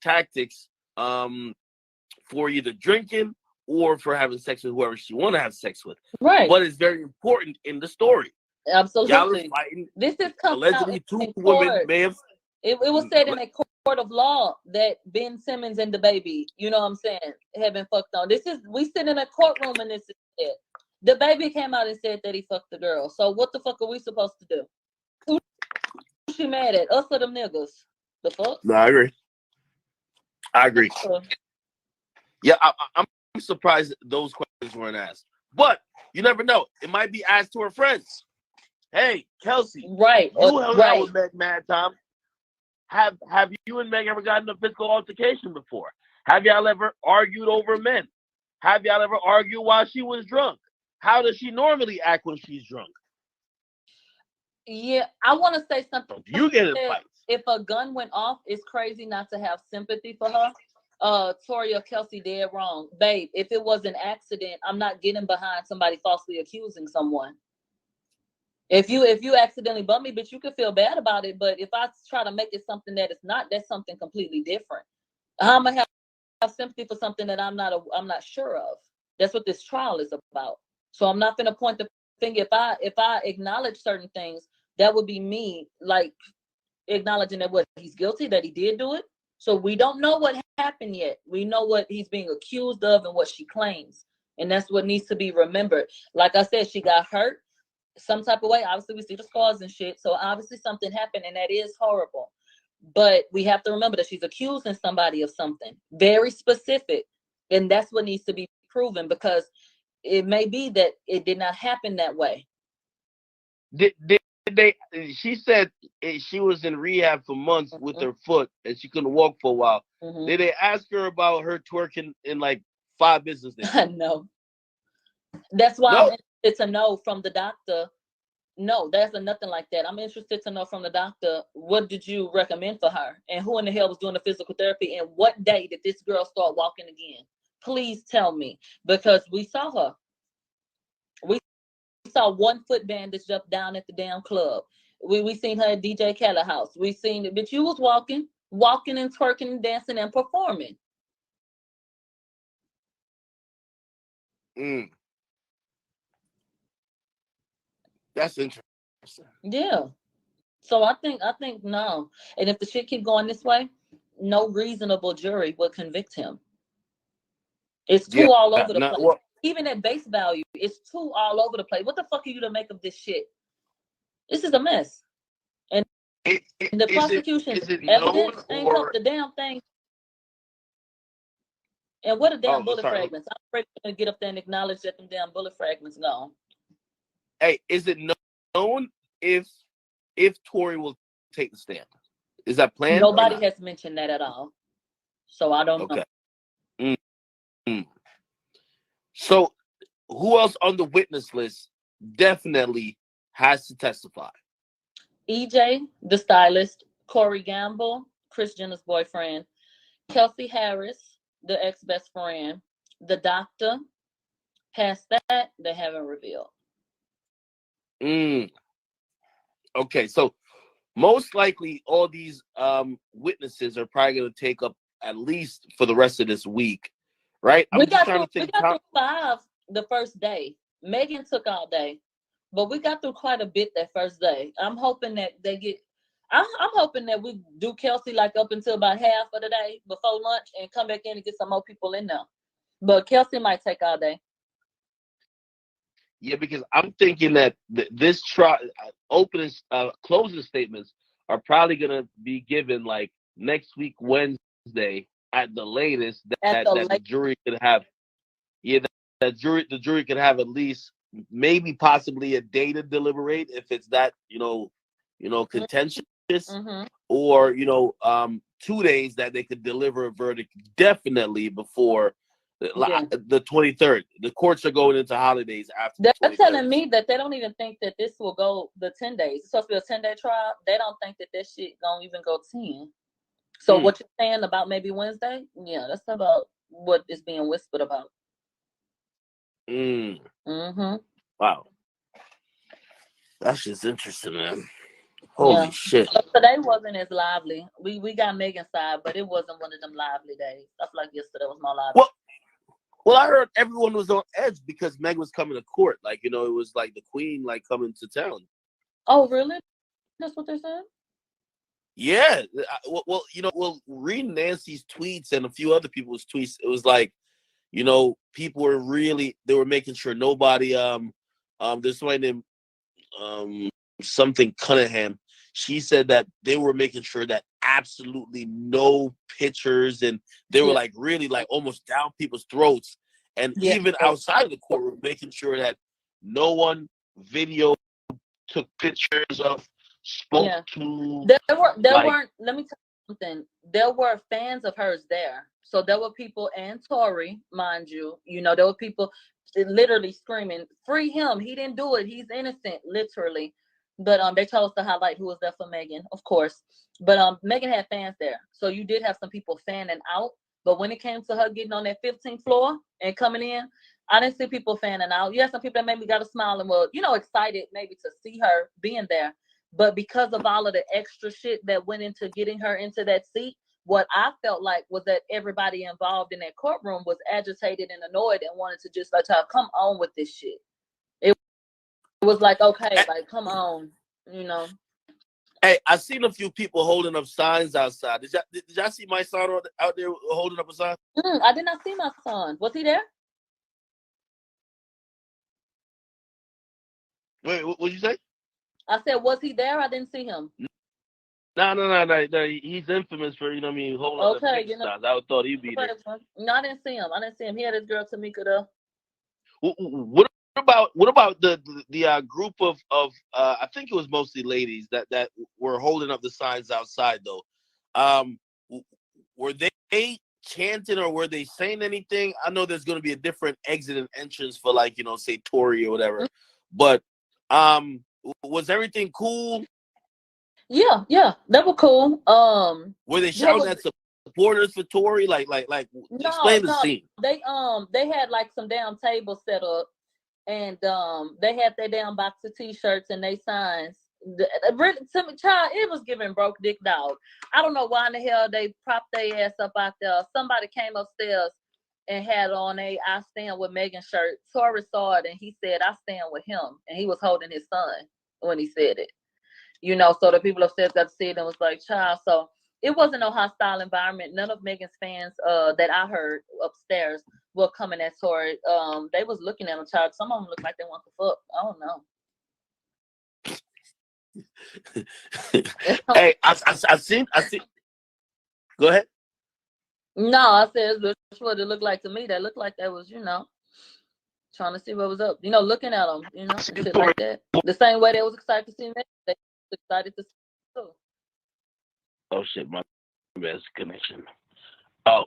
tactics for either drinking or for having sex with whoever she want to have sex with. Right. But it's very important in the story. Absolutely. Y'all are fighting. This is allegedly two women may have. It was said in a court of law that Ben Simmons and the baby, you know what I'm saying, have been fucked on. We sit in a courtroom and this is it. The baby came out and said that he fucked the girl. So what the fuck are we supposed to do? Who she mad at? Us or them niggas? The fuck? No, I agree. Yeah, I'm surprised those questions weren't asked. But you never know. It might be asked to her friends. Hey, Kelsey. Right. You hung out with Meg mad time. Have you and Meg ever gotten a physical altercation before? Have y'all ever argued over men? Have y'all ever argued while she was drunk? How does she normally act when she's drunk? Yeah, I want to say something. You get in fights. If a gun went off, it's crazy not to have sympathy for her. Tori or Kelsey dead wrong. Babe, if it was an accident, I'm not getting behind somebody falsely accusing someone. If you accidentally bump me, bitch, you can feel bad about it. But if I try to make it something that it's not, that's something completely different. How am I have sympathy for something that I'm not sure of? That's what this trial is about. So I'm not gonna point the finger. If I acknowledge certain things, that would be me like acknowledging that he's guilty, that he did do it. So we don't know what happened yet. We know what he's being accused of and what she claims. And that's what needs to be remembered. Like I said, she got hurt some type of way. Obviously, we see the scars and shit. So obviously something happened, and that is horrible. But we have to remember that she's accusing somebody of something very specific. And that's what needs to be proven, because it may be that it did not happen that way. She said she was in rehab for months with her foot and she couldn't walk for a while. Did they ask her about her twerking in like 5 business days? No. That's why I'm interested to know from the doctor. No, there's nothing like that. I'm interested to know from the doctor, what did you recommend for her? And who in the hell was doing the physical therapy? And what day did this girl start walking again? Please tell me, because we saw her. We saw 1 foot bandaged up down at the damn club. We seen her at DJ Khaled house. We seen it, but you was walking and twerking and dancing and performing. That's interesting. Yeah. So I think no. And if the shit keep going this way, no reasonable jury would convict him. It's too all over the place. Even at base value, it's too all over the place. What the fuck are you to make of this shit? This is a mess. And the prosecution's evidence ain't helped the damn thing. And what a damn bullet fragments. I'm afraid to get up there and acknowledge that them damn bullet fragments gone. Hey, is it known if Tory will take the stand? Is that planned? Nobody has mentioned that at all. So I don't know. So who else on the witness list definitely has to testify? EJ, the stylist, Corey Gamble, Kris Jenner's boyfriend, Kelsey Harris, the ex-best friend, the doctor. Past that, they haven't revealed. Okay, so most likely all these witnesses are probably going to take up at least for the rest of this week, right? We got through 5 the first day. Megan took all day, but we got through quite a bit that first day. I'm hoping that they get. I'm hoping that we do Kelsey like up until about half of the day before lunch and come back in and get some more people in there. But Kelsey might take all day. Yeah, because I'm thinking that this trial, closing statements are probably gonna be given like next week Wednesday at the latest. The jury could have, the jury could have at least maybe possibly a day to deliberate if it's that contentious, or 2 days that they could deliver a verdict definitely before the 23rd. The courts are going into holidays after. They're telling me that they don't even think that this will go the 10 days. It's supposed to be a 10-day trial. They don't think that this shit gonna even go 10. So what you're saying about maybe Wednesday? Yeah, that's about what is being whispered about. Wow. That's just interesting, man. Holy shit. So today wasn't as lively. We got Megan's side, but it wasn't one of them lively days. I feel like yesterday was more lively. Well, I heard everyone was on edge because Meg was coming to court. Like, it was like the queen, like, coming to town. Oh, really? That's what they said? Yeah. Well, reading Nancy's tweets and a few other people's tweets, it was like, people were they were making sure nobody, there's somebody named something Cunningham. She said that they were making sure that absolutely no pictures, and they were like really like almost down people's throats, and even outside of the courtroom, making sure that no one video took pictures of, spoke to. There weren't. Let me tell you something. There were fans of hers there, so there were people, and Tory, mind you, there were people literally screaming, "Free him! He didn't do it. He's innocent!" Literally. But they chose to highlight who was there for Megan, of course. But Megan had fans there, so you did have some people fanning out. But when it came to her getting on that 15th floor and coming in, I didn't see people fanning out. You had some people that maybe got a smile and were, excited maybe to see her being there. But because of all of the extra shit that went into getting her into that seat, what I felt like was that everybody involved in that courtroom was agitated and annoyed and wanted to just like, come on with this shit. It was like, okay, like, come on, Hey, I seen a few people holding up signs outside. Did y'all see my son out there holding up a sign? I did not see my son. Was he there? Wait, what did you say? I said, was he there? I didn't see him. No. He's infamous for, holding up the signs. I thought he'd be there. No, I didn't see him. He had his girl Tamika there. What about the group of I think it was mostly ladies that were holding up the signs outside though? Were they chanting or were they saying anything? I know there's going to be a different exit and entrance for like say Tory or whatever, but was everything cool? Yeah, they were cool. Were they shouting at supporters for Tory? Like explain the scene. They had like some damn tables set up. and they had their damn box of T-shirts and they signs. Really, to me, child, it was giving broke dick dog. I don't know why in the hell they propped their ass up out there. Somebody came upstairs and had on a "I stand with Megan" shirt. Tori saw it and he said, "I stand with him," and he was holding his son when he said it. You know, so the people upstairs got to see it and was like, child. So it wasn't no hostile environment. None of Megan's fans that I heard upstairs were coming at Tori. They was looking at him, child. Some of them looked like they want to fuck. I don't know. Hey, I seen. Go ahead. No, I said that's what it looked like to me. That looked like that was, you know, trying to see what was up. You know, looking at them, you know, shit like that. The same way they was excited to see me, they was excited to see me too. Oh shit, my best connection. Oh,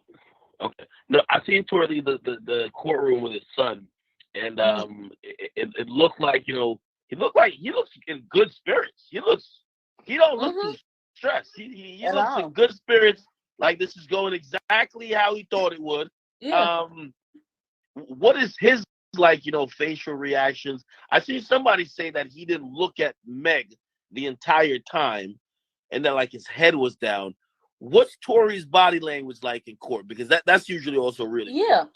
okay. No, I seen Tori leave the courtroom with his son, and it looked like, you know, he looks in good spirits. He don't look too stressed. He looks in good spirits. Like this is going exactly how he thought it would. Yeah. What is his, like, you know, facial reactions? I see somebody say that he didn't look at Meg the entire time, and that like his head was down. What's Tori's body language like in court? Because that's usually also really important.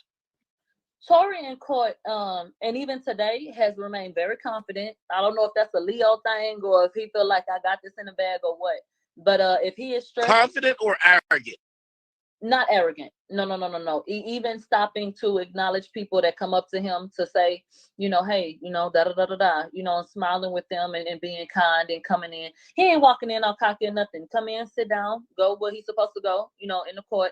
Tori in court, and even today has remained very confident. I don't know if that's a Leo thing or if he feel like I got this in the bag or what. But if he is stressed, confident or arrogant? Not arrogant. No. Even stopping to acknowledge people that come up to him to say, you know, hey, you know, da da da da da, you know, and smiling with them and being kind and coming in. He ain't walking in all cocky or nothing. Come in, sit down, go where he's supposed to go, you know, in the court.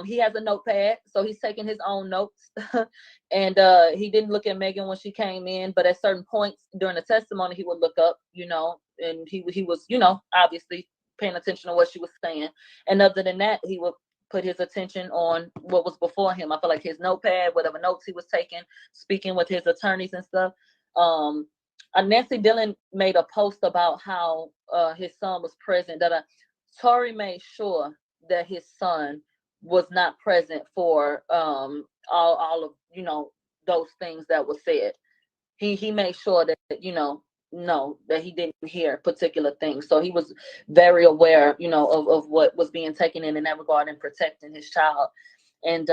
He has a notepad, so he's taking his own notes. And he didn't look at Megan when she came in, but at certain points during the testimony, he would look up, you know, and he was, you know, obviously paying attention to what she was saying. And other than that, he would put his attention on what was before him. I feel like his notepad, whatever notes he was taking, speaking with his attorneys and stuff. Nancy Dillon made a post about how his son was present. That Tori made sure that his son was not present for all of, you know, those things that were said. He made sure that, you know, that he didn't hear particular things. So he was very aware, you know, of what was being taken in that regard and protecting his child. And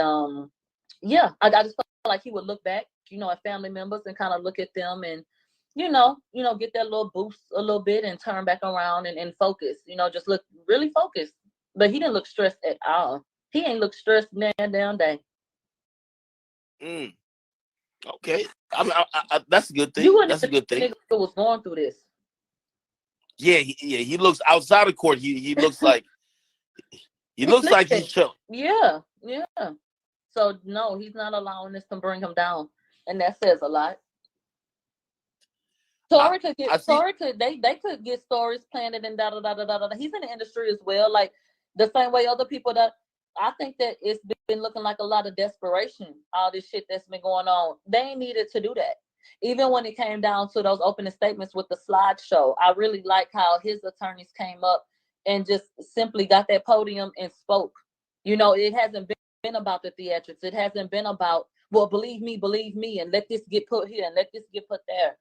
yeah, I just felt like he would look back, you know, at family members and kind of look at them and, you know, get that little boost a little bit and turn back around and focus, you know, just look really focused. But he didn't look stressed at all. He ain't look stressed damn day. Okay, that's a good thing. That's a good thing. Nigga was going through this. Yeah, he looks outside of court. He looks like like he's chill. Yeah. So no, he's not allowing this to bring him down, and that says a lot. Tori could get stories planted and da da da da da da. He's in the industry as well, like the same way other people that. I think that it's been looking like a lot of desperation, all this shit that's been going on. They ain't needed to do that. Even when it came down to those opening statements with the slideshow, I really like how his attorneys came up and just simply got that podium and spoke. You know, it hasn't been about the theatrics. It hasn't been about, well, believe me, and let this get put here and let this get put there.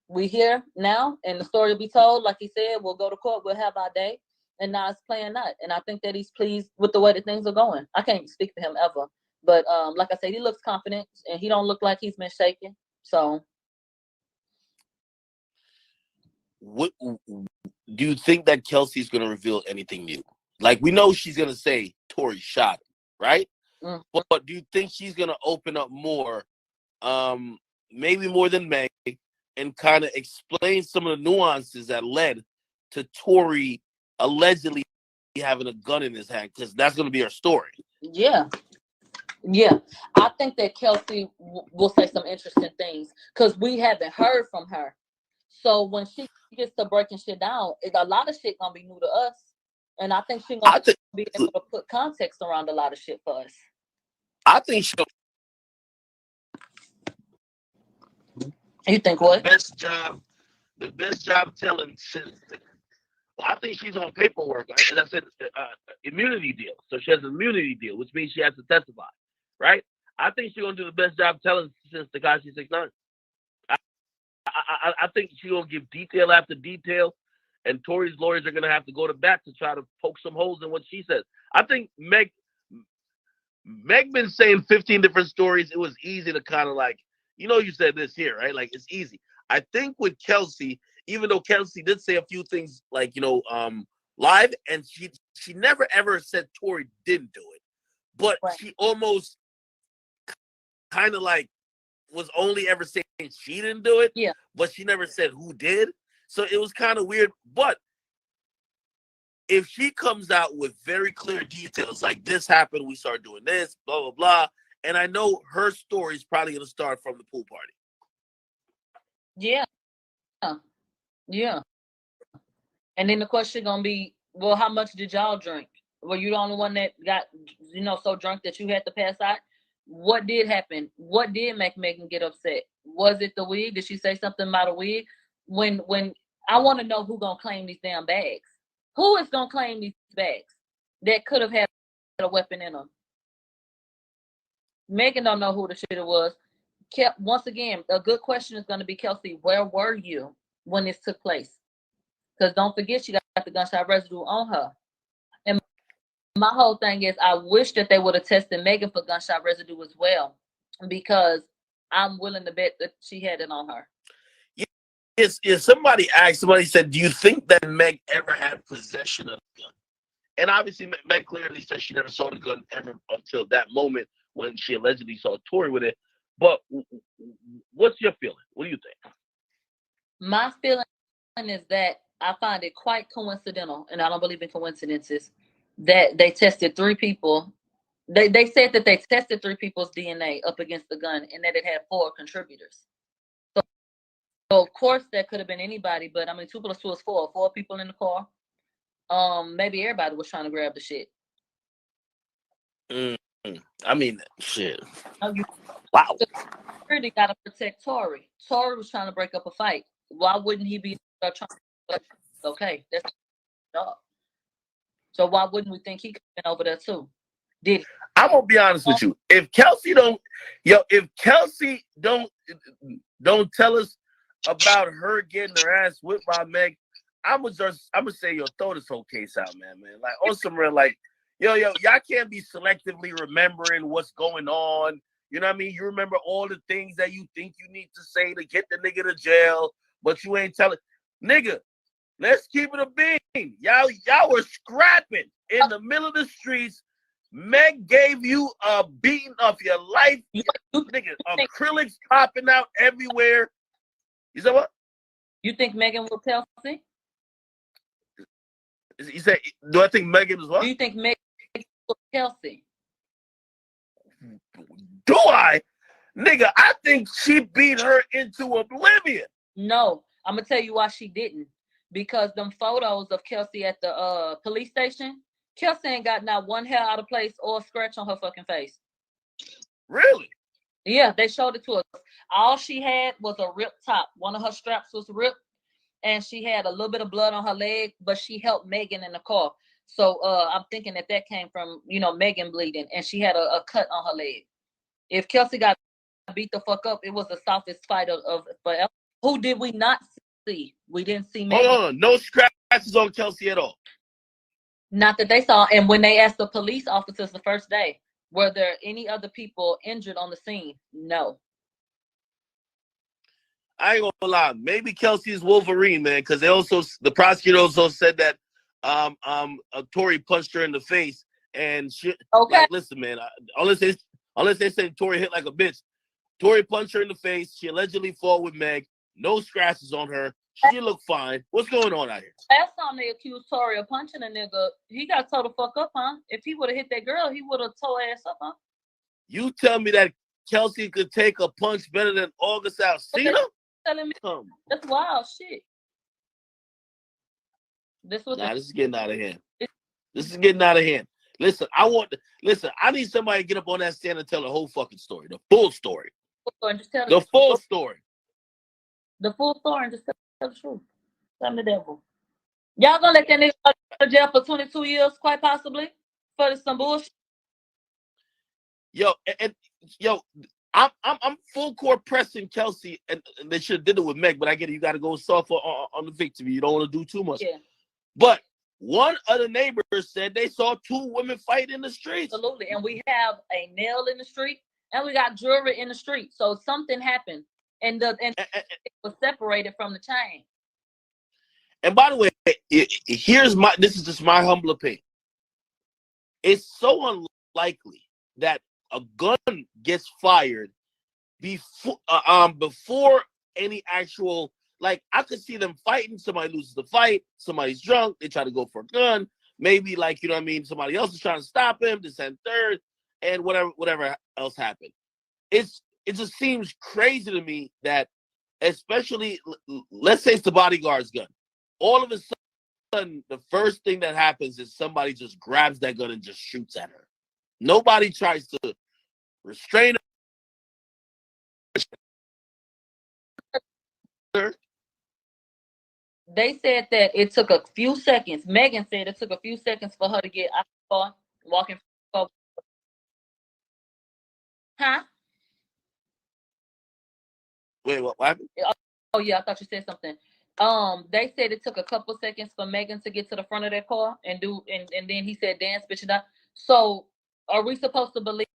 We here now, and the story will be told. Like he said, we'll go to court, we'll have our day. And now it's playing out. And I think that he's pleased with the way that things are going. I can't speak for him ever. But like I said, he looks confident and he don't look like he's been shaken. So what do you think that Kelsey's gonna reveal anything new? Like, we know she's gonna say Tori shot him, right? Mm-hmm. But do you think she's gonna open up more, maybe more than Meg, and kind of explain some of the nuances that led to Tori allegedly having a gun in his hand? Because that's going to be her story. Yeah. I think that Kelsey will say some interesting things because we haven't heard from her. So when she gets to breaking shit down, a lot of shit gonna be new to us, and I think she's gonna be able to put context around a lot of shit for us. I think she'll. You think what? The best job telling since. I think she's on paperwork. As I said, immunity deal. So she has an immunity deal, which means she has to testify, right? I think she's gonna do the best job telling since Tekashi 6IXNINE. I think she's gonna give detail after detail, and Tory's lawyers are gonna have to go to bat to try to poke some holes in what she says. I think Meg been saying 15 different stories. It was easy to kind of like, you said this here, right? Like it's easy. I think with Kelsey, even though Kelsey did say a few things like, live, and she never ever said Tory didn't do it, but she almost kind of like was only ever saying she didn't do it, but she never said who did. So it was kind of weird. But if she comes out with very clear details, like this happened, we started doing this, blah, blah, blah. And I know her story is probably going to start from the pool party. Yeah. Yeah. And then the question going to be, well, how much did y'all drink? Were you the only one that got, so drunk that you had to pass out? What did happen? What did make Megan get upset? Was it the wig? Did she say something about a wig? When I want to know who going to claim these damn bags. Who is going to claim these bags that could have had a weapon in them? Megan don't know who the shit it was. Once again, a good question is going to be, Kelsey, where were you when this took place? Because don't forget, she got the gunshot residue on her. And my whole thing is, I wish that they would have tested Megan for gunshot residue as well, because I'm willing to bet that she had it on her. Yes, somebody said, do you think that Meg ever had possession of the gun? And obviously, Meg clearly said she never saw the gun ever until that moment when she allegedly saw Tory with it. But what's your feeling? What do you think? My feeling is that I find it quite coincidental, and I don't believe in coincidences, that they tested 3 people. They said that they tested 3 people's DNA up against the gun, and that it had 4 contributors. So of course that could have been anybody, but I mean 2 + 2 is 4. 4 people in the car. Maybe everybody was trying to grab the shit. I mean, shit. Wow. Security got to protect Tory. Tory was trying to break up a fight. Why wouldn't he be trying to? Okay, that's job. So why wouldn't we think he could have been over there too? Did he? I'm gonna be honest with you. If Kelsey don't tell us about her getting her ass whipped by Meg, I'm gonna say, throw this whole case out, man. Like on some real, like, y'all can't be selectively remembering what's going on. You know what I mean? You remember all the things that you think you need to say to get the nigga to jail, but you ain't telling. Nigga, let's keep it a bean. Y'all were scrapping in the middle of the streets. Meg gave you a beating of your life. Nigga, acrylics popping out everywhere. You said what? You think Megan will Kelsey? You said, do I think Megan is what? Do you think Megan will Kelsey? Do I? Nigga, I think she beat her into oblivion. No, I'm gonna tell you why she didn't. Because them photos of Kelsey at the police station, Kelsey ain't got not one hair out of place or a scratch on her fucking face. Really? Yeah, they showed it to us. All she had was a ripped top. One of her straps was ripped, and she had a little bit of blood on her leg, but she helped Megan in the car. So I'm thinking that came from, Megan bleeding, and she had a cut on her leg. If Kelsey got beat the fuck up, it was the softest fight of forever. Who did we not see? We didn't see Megan. Hold on, no scratches on Kelsey at all. Not that they saw. And when they asked the police officers the first day, were there any other people injured on the scene? No. I ain't gonna lie. Maybe Kelsey's Wolverine, man, because the prosecutor also said that Tory punched her in the face, and shit. Okay. Like, listen, man. Unless they say Tory hit like a bitch, Tory punched her in the face. She allegedly fought with Meg. No scratches on her. She looked fine. What's going on out here? Last time they accused Tory of punching a nigga, he got tore the fuck up, huh? If he would have hit that girl, he would have tore her ass up, huh? You tell me that Kelsey could take a punch better than August Alsina? Telling me that's wild shit. This is getting out of hand. This is getting out of hand. Listen, I need somebody to get up on that stand and tell the whole fucking story, the full story. The full story. The full story and just tell the truth. Tell the devil. Y'all gonna let that nigga go to jail for 22 years, quite possibly, for some bullshit? Yo, I'm full court pressing Kelsey, and they should have did it with Meg, but I get it. You got to go soft on the victory. You don't want to do too much. Yeah. But one of the neighbors said they saw two women fight in the streets. Absolutely. And we have a nail in the street, and we got jewelry in the street. So something happened, and it was separated from the chain. And by the way, this is just my humble opinion. It's so unlikely that a gun gets fired before any actual, like, I could see them fighting. Somebody loses the fight. Somebody's drunk. They try to go for a gun. Maybe, like, you know what I mean? Somebody else is trying to stop him, this and third, and whatever else happened. It just seems crazy to me that, especially, let's say it's the bodyguard's gun. All of a sudden, the first thing that happens is somebody just grabs that gun and just shoots at her. Nobody tries to restrain her. They said that it took a few seconds. Megan said it took a few seconds for her to get out the car, walking. Huh? Wait, what happened? Oh yeah, I thought you said something. They said it took a couple seconds for Megan to get to the front of their car and then he said, "Dance, bitch, and die." So are we supposed to believe?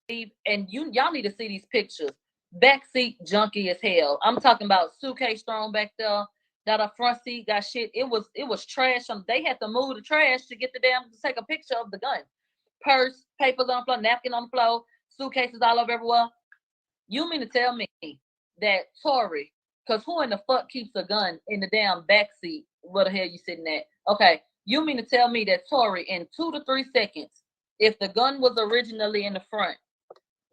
And y'all need to see these pictures. Backseat junkie as hell. I'm talking about suitcase thrown back there. That a front seat got shit. It was trash. They had to move the trash to get to take a picture of the gun. Purse, papers on the floor, napkin on the floor, suitcases all over everywhere. You mean to tell me that Tory, because who in the fuck keeps a gun in the damn backseat? Where the hell you sitting at? Okay, you mean to tell me that Tory, in 2 to 3 seconds, if the gun was originally in the front,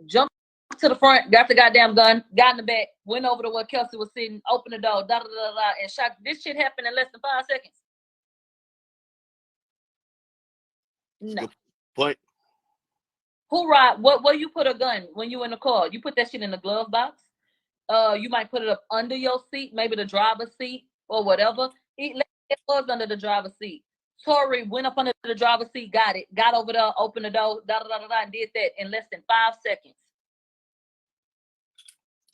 jumped to the front, got the goddamn gun, got in the back, went over to where Kelsey was sitting, opened the door, and shot. This shit happened in less than 5 seconds. No. Good point. Who ride? Where you put a gun when you in the car? You put that shit in the glove box. You might put it up under your seat, maybe the driver's seat or whatever. It was under the driver's seat. Tory went up under the driver's seat, got it, got over there, opened the door, and did that in less than 5 seconds.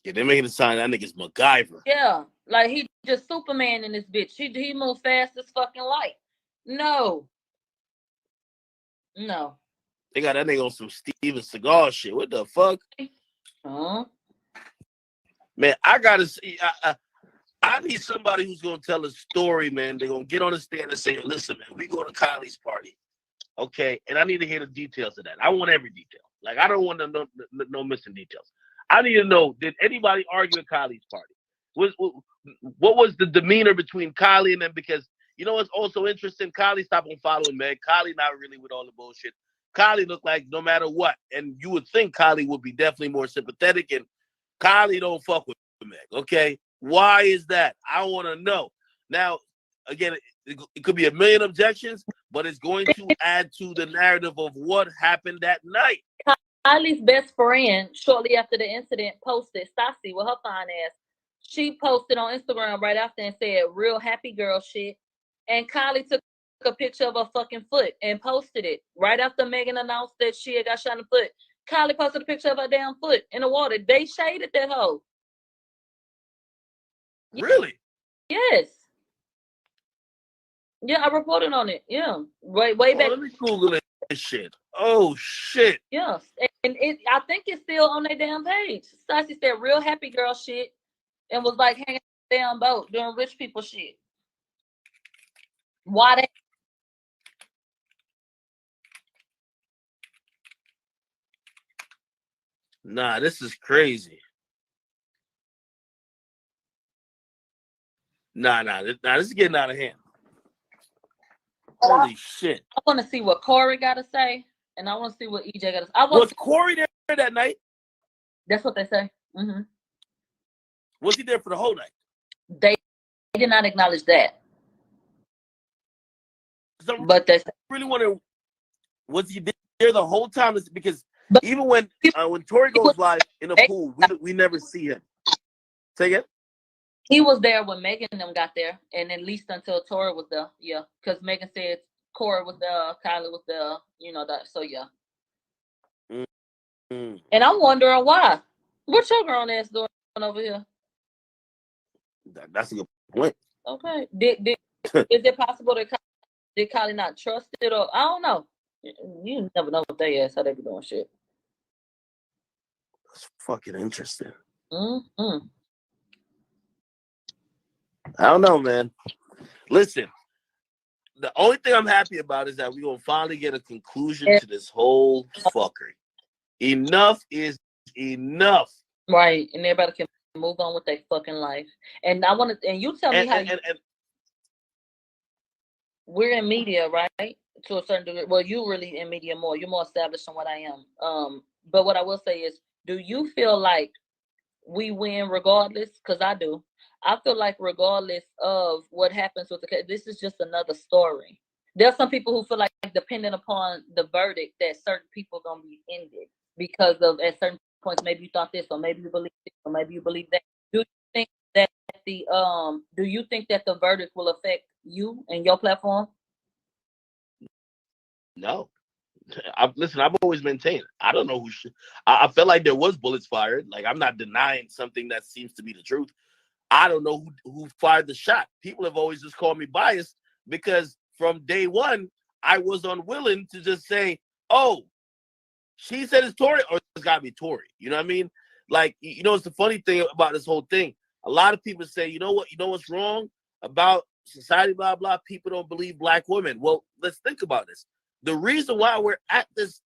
Yeah, they're making a sign that nigga's MacGyver. Yeah, like he just Superman in this bitch. He moves fast as fucking light. No. They got that nigga on some Steven Seagal shit. What the fuck? Huh? Man, I gotta see. I need somebody who's gonna tell a story, man. They're gonna get on the stand and say, "Listen, man, we go to Kylie's party, okay?" And I need to hear the details of that. I want every detail. Like, I don't want no missing details. I need to know: did anybody argue at Kylie's party? What was the demeanor between Kylie and them? Because you know what's also interesting? Kylie stopped on following Meg. Kylie not really with all the bullshit. Kylie looked like no matter what, and you would think Kylie would be definitely more sympathetic, and Kylie don't fuck with Meg, okay? Why is that? I want to know. Now, again, it could be a million objections, but it's going to add to the narrative of what happened that night. Kylie's best friend, shortly after the incident, posted, Stassi, with her fine ass, she posted on Instagram right after and said, "Real happy girl shit." And Kylie took a picture of her fucking foot and posted it right after Megan announced that she had got shot in the foot. Kylie posted a picture of her damn foot in the water. They shaded that hoe. Really? Yes. Yeah, I reported on it. Yeah. Way back. Let me Google this shit. Oh, shit. Yes. And I think it's still on their damn page. Stassi said real happy girl shit and was like hanging on the damn boat doing rich people shit. Why they? Nah, this is crazy. Nah, this is getting out of hand. Holy shit. I want to see what Corey got to say, and I want to see what EJ got to say. Was Corey there that night? That's what they say. Mm-hmm. Was he there for the whole night? They did not acknowledge that. But they really want to. Was he there the whole time? Because even when Tory goes live in a pool, we never see him. Say again? He was there when Megan and them got there, and at least until Tory was there. Yeah, because Megan said Corey was there, Kylie was there, that. So yeah. Mm-hmm. And I'm wondering why. What your grown ass doing over here? That's a good point. Okay. Is it possible that did Kylie not trust it, or I don't know? You never know what they ask how they be doing shit. That's fucking interesting. Mm-hmm. I don't know, man. Listen, the only thing I'm happy about is that we're gonna finally get a conclusion to this whole fuckery. Enough is enough. Right, and everybody can move on with their fucking life. And I want to, and you tell me how we're in media, right? To a certain degree. Well, you really in media more. You're more established than what I am. But what I will say is, do you feel like we win regardless? Because I do. I feel like regardless of what happens with the case, this is just another story. There's some people who feel like depending upon the verdict that certain people are gonna be ended because of at certain points maybe you thought this or maybe you believe this or maybe you believe that. Do you think that the verdict will affect you and your platform? No. Listen, I've always maintained. I don't know who should. I felt like there was bullets fired. Like, I'm not denying something that seems to be the truth. I don't know who fired the shot. People have always just called me biased because from day one, I was unwilling to just say, oh, she said it's Tory or it's got to be Tory. You know what I mean? Like, it's the funny thing about this whole thing. A lot of people say, you know what's wrong about society, blah, blah. People don't believe black women. Well, let's think about this. The reason why we're at this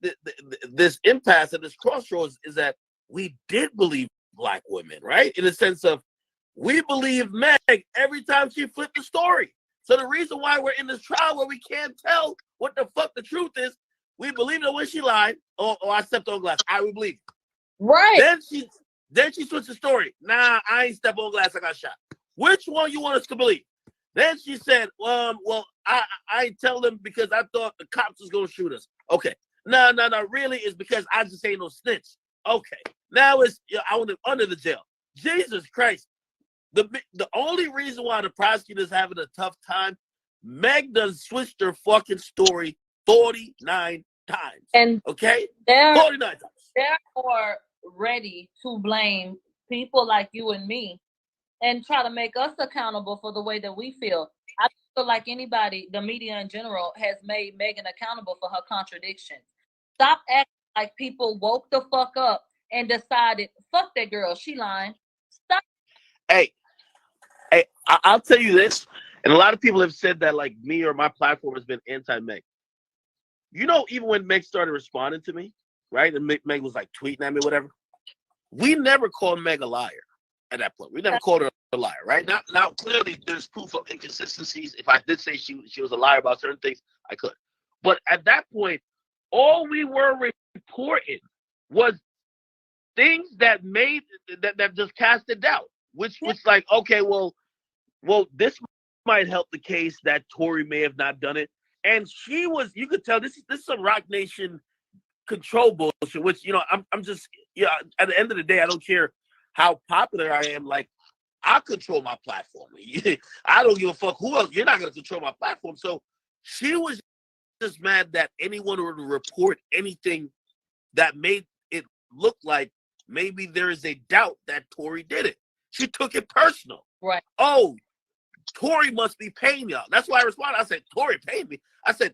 impasse at this crossroads is that we did believe black women, right? In the sense of we believe Meg every time she flipped the story. So the reason why we're in this trial where we can't tell what the fuck the truth is, we believe her when she lied. Oh, I stepped on glass. We believe it. Right. Then she switched the story. Nah, I ain't stepped on glass. I got shot. Which one you want us to believe? Then she said, well, I ain't tell them because I thought the cops was going to shoot us. Okay. No, really, it's because I just ain't no snitch. Okay. Now it's I want under the jail. Jesus Christ. The only reason why the prosecutor's having a tough time, Meg done switched her fucking story 49 times. And okay? 49 times. They're more ready to blame people like you and me and try to make us accountable for the way that we feel. I feel like anybody, the media in general, has made Megan accountable for her contradictions. Stop acting like people woke the fuck up and decided, fuck that girl, she lying. Stop. Hey, I'll tell you this, and a lot of people have said that like me or my platform has been anti-Meg. Even when Meg started responding to me, right, and Meg was like tweeting at me, whatever, we never called Meg a liar at that point. We never called her a liar, right? Now clearly there's proof of inconsistencies. If I did say she was a liar about certain things, I could. But at that point, all we were reporting was things that made that just cast a doubt, which was like, okay, well, this might help the case that Tory may have not done it. And you could tell this is some Rock Nation control bullshit, which, I'm just, at the end of the day, I don't care how popular I am. Like, I control my platform. I don't give a fuck who else. You're not going to control my platform. So she was just mad that anyone would report anything that made it look like maybe there is a doubt that Tory did it. She took it personal. Right. Oh, Tory must be paying y'all. That's why I responded. I said, Tory paid me. I said,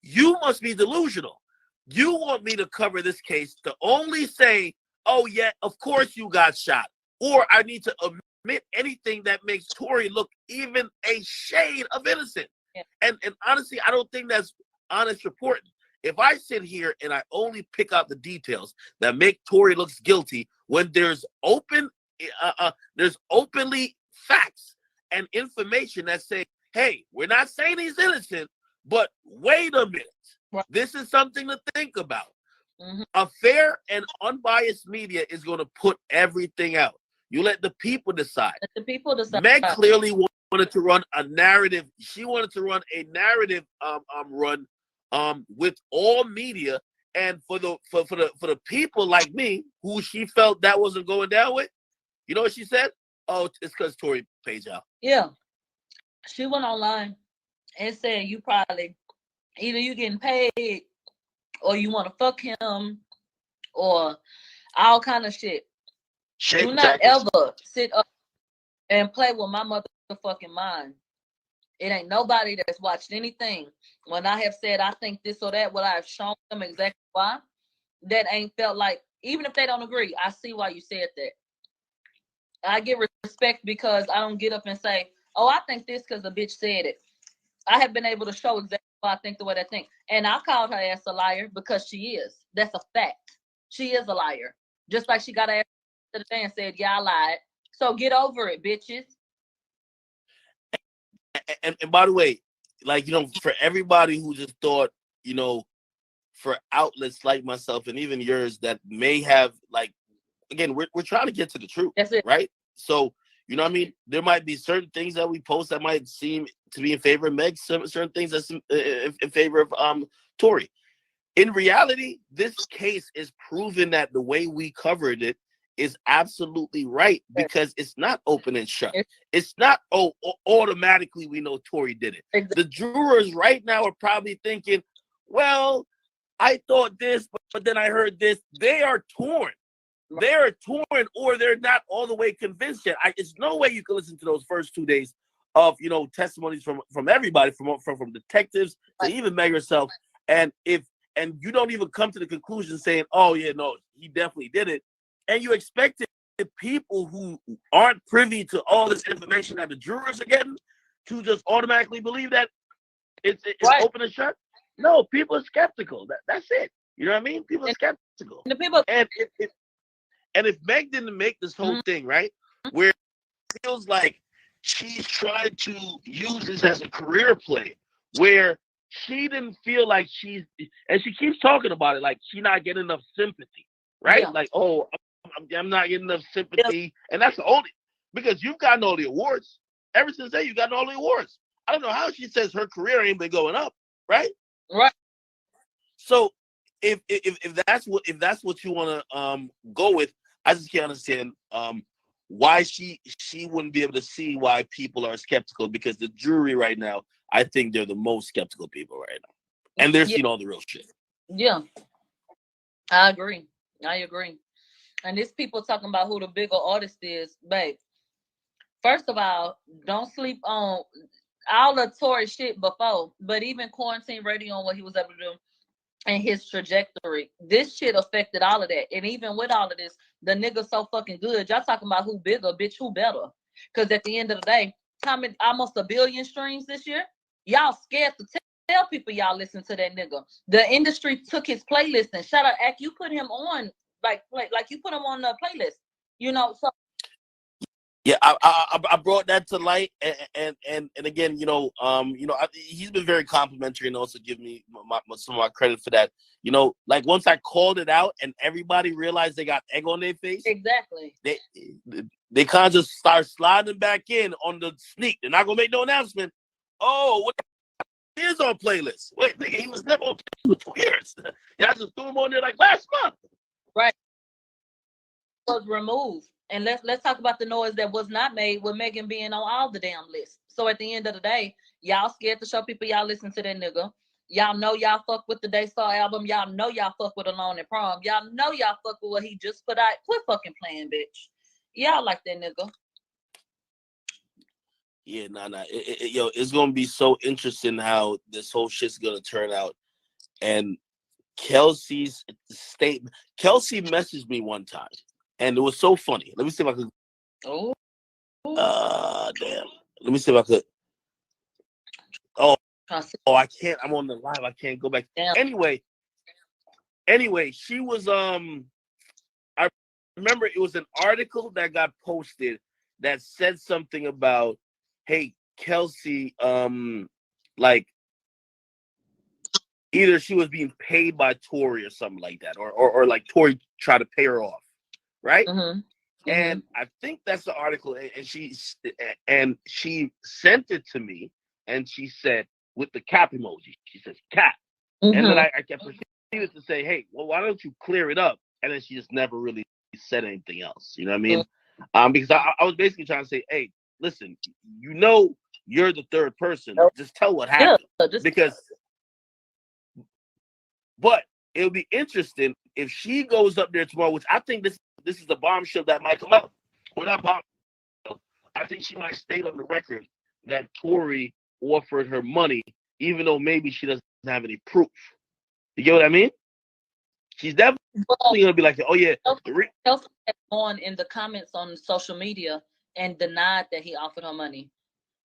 you must be delusional. You want me to cover this case to only say, oh, yeah, of course you got shot. Or I need to omit anything that makes Tory look even a shade of innocent. Yeah. And honestly, I don't think that's honest reporting. If I sit here and I only pick out the details that make Tory looks guilty when there's openly facts and information that say, hey, we're not saying he's innocent, but wait a minute. Right. This is something to think about. Mm-hmm. A fair and unbiased media is going to put everything out. You let the people decide. Let the people decide. Meg clearly wanted to run a narrative. She wanted to run a narrative run with all media, and for the people like me who she felt that wasn't going down with, you know what she said? Oh, it's because Tory pays y'all. Yeah. She went online and said you probably either you getting paid or you want to fuck him or all kind of shit. Shame Do not tactics. ever sit up and play with my motherfucking mind. It ain't nobody that's watched anything. When I have said I think this or that, what I have shown them exactly why, that ain't felt like, even if they don't agree, I see why you said that. I get respect because I don't get up and say, oh, I think this because the bitch said it. I have been able to show exactly why I think the way I think. And I called her ass a liar because she is. That's a fact. She is a liar. Just like she got her ass to the day and said, yeah, I lied. So get over it, bitches. And by the way, like, for everybody who just thought, for outlets like myself and even yours that may have, like, again, we're trying to get to the truth. That's it. Right? So, you know what I mean? There might be certain things that we post that might seem to be in favor of Meg, certain things that's in favor of Tory. In reality, this case is proven that the way we covered it is absolutely right, because it's not open and shut. It's not, automatically we know Tory did it. Exactly. The jurors right now are probably thinking, well, I thought this, but then I heard this. They are torn. They're torn, or they're not all the way convinced yet. It's no way you can listen to those first 2 days of testimonies from everybody, from detectives to even Meg herself, and you don't even come to the conclusion saying, oh yeah, no, he definitely did it, and you expect the people who aren't privy to all this information that the jurors are getting to just automatically believe that it's right. Open and shut. No, people are skeptical. That's it. You know what I mean? People are skeptical. The people, and if Meg didn't make this whole thing, right, where it feels like she's trying to use this as a career play, where she didn't feel like and she keeps talking about it, like she's not getting enough sympathy, right? Yeah. Like, oh, I'm not getting enough sympathy. And that's the only, because you've gotten all the awards. Ever since then, you've gotten all the awards. I don't know how she says her career ain't been going up, right? Right. So if that's what you want to go with, I just can't understand why she wouldn't be able to see why people are skeptical, because the jury right now, I think they're the most skeptical people right now, and they're seeing all the real shit. Yeah, I agree. And these people talking about who the bigger artist is, babe. First of all, don't sleep on all the Tory shit before, but even quarantine radio and what he was able to do and his trajectory. This shit affected all of that. And even with all of this, the nigga's so fucking good. Y'all talking about who bigger, bitch, who better? Because at the end of the day, almost 1 billion streams this year. Y'all scared to tell people y'all listen to that nigga. The industry took his playlist, and shout out, Ak, you put him on, like you put him on the playlist. So yeah, I brought that to light, and again, he's been very complimentary and also give me some of my credit for that. Like once I called it out and everybody realized they got egg on their face, exactly, they kind of just start sliding back in on the sneak. They're not gonna make no announcement. Oh, what is on playlist? Wait, nigga, he was never on playlist for 2 years. Y'all just threw him on there like last month, right? Was removed. And let's talk about the noise that was not made with Megan being on all the damn lists. So at the end of the day, y'all scared to show people y'all listen to that nigga. Y'all know y'all fuck with the Daystar album. Y'all know y'all fuck with Alone and Prom. Y'all know y'all fuck with what he just put out. Quit fucking playing, bitch. Y'all like that nigga. Yeah, nah. It's gonna be so interesting how this whole shit's gonna turn out. And Kelsey's statement. Kelsey messaged me one time, and it was so funny. Let me see if I could. Oh. Damn. Let me see if I could. Oh, I can't. I'm on the live. I can't go back. Damn. Anyway, she was I remember it was an article that got posted that said something about, hey, Kelsey, like either she was being paid by Tory or something like that, or like Tory tried to pay her off, right? Mm-hmm. And I think that's the article, and she sent it to me, and she said with the cap emoji, she says cap, and then I kept proceeded to say, hey, well, why don't you clear it up? And then she just never really said anything else. You know what I mean? Because I was basically trying to say, hey, listen, you're the third person. Just tell what happened. But it'll be interesting if she goes up there tomorrow, which I think this this is the bombshell that might come out. Well, not bombshell. I think she might state on the record that Tory offered her money, even though maybe she doesn't have any proof. You get what I mean? She's definitely gonna be like, oh yeah. Kelsey has gone in the comments on social media and denied that he offered her money.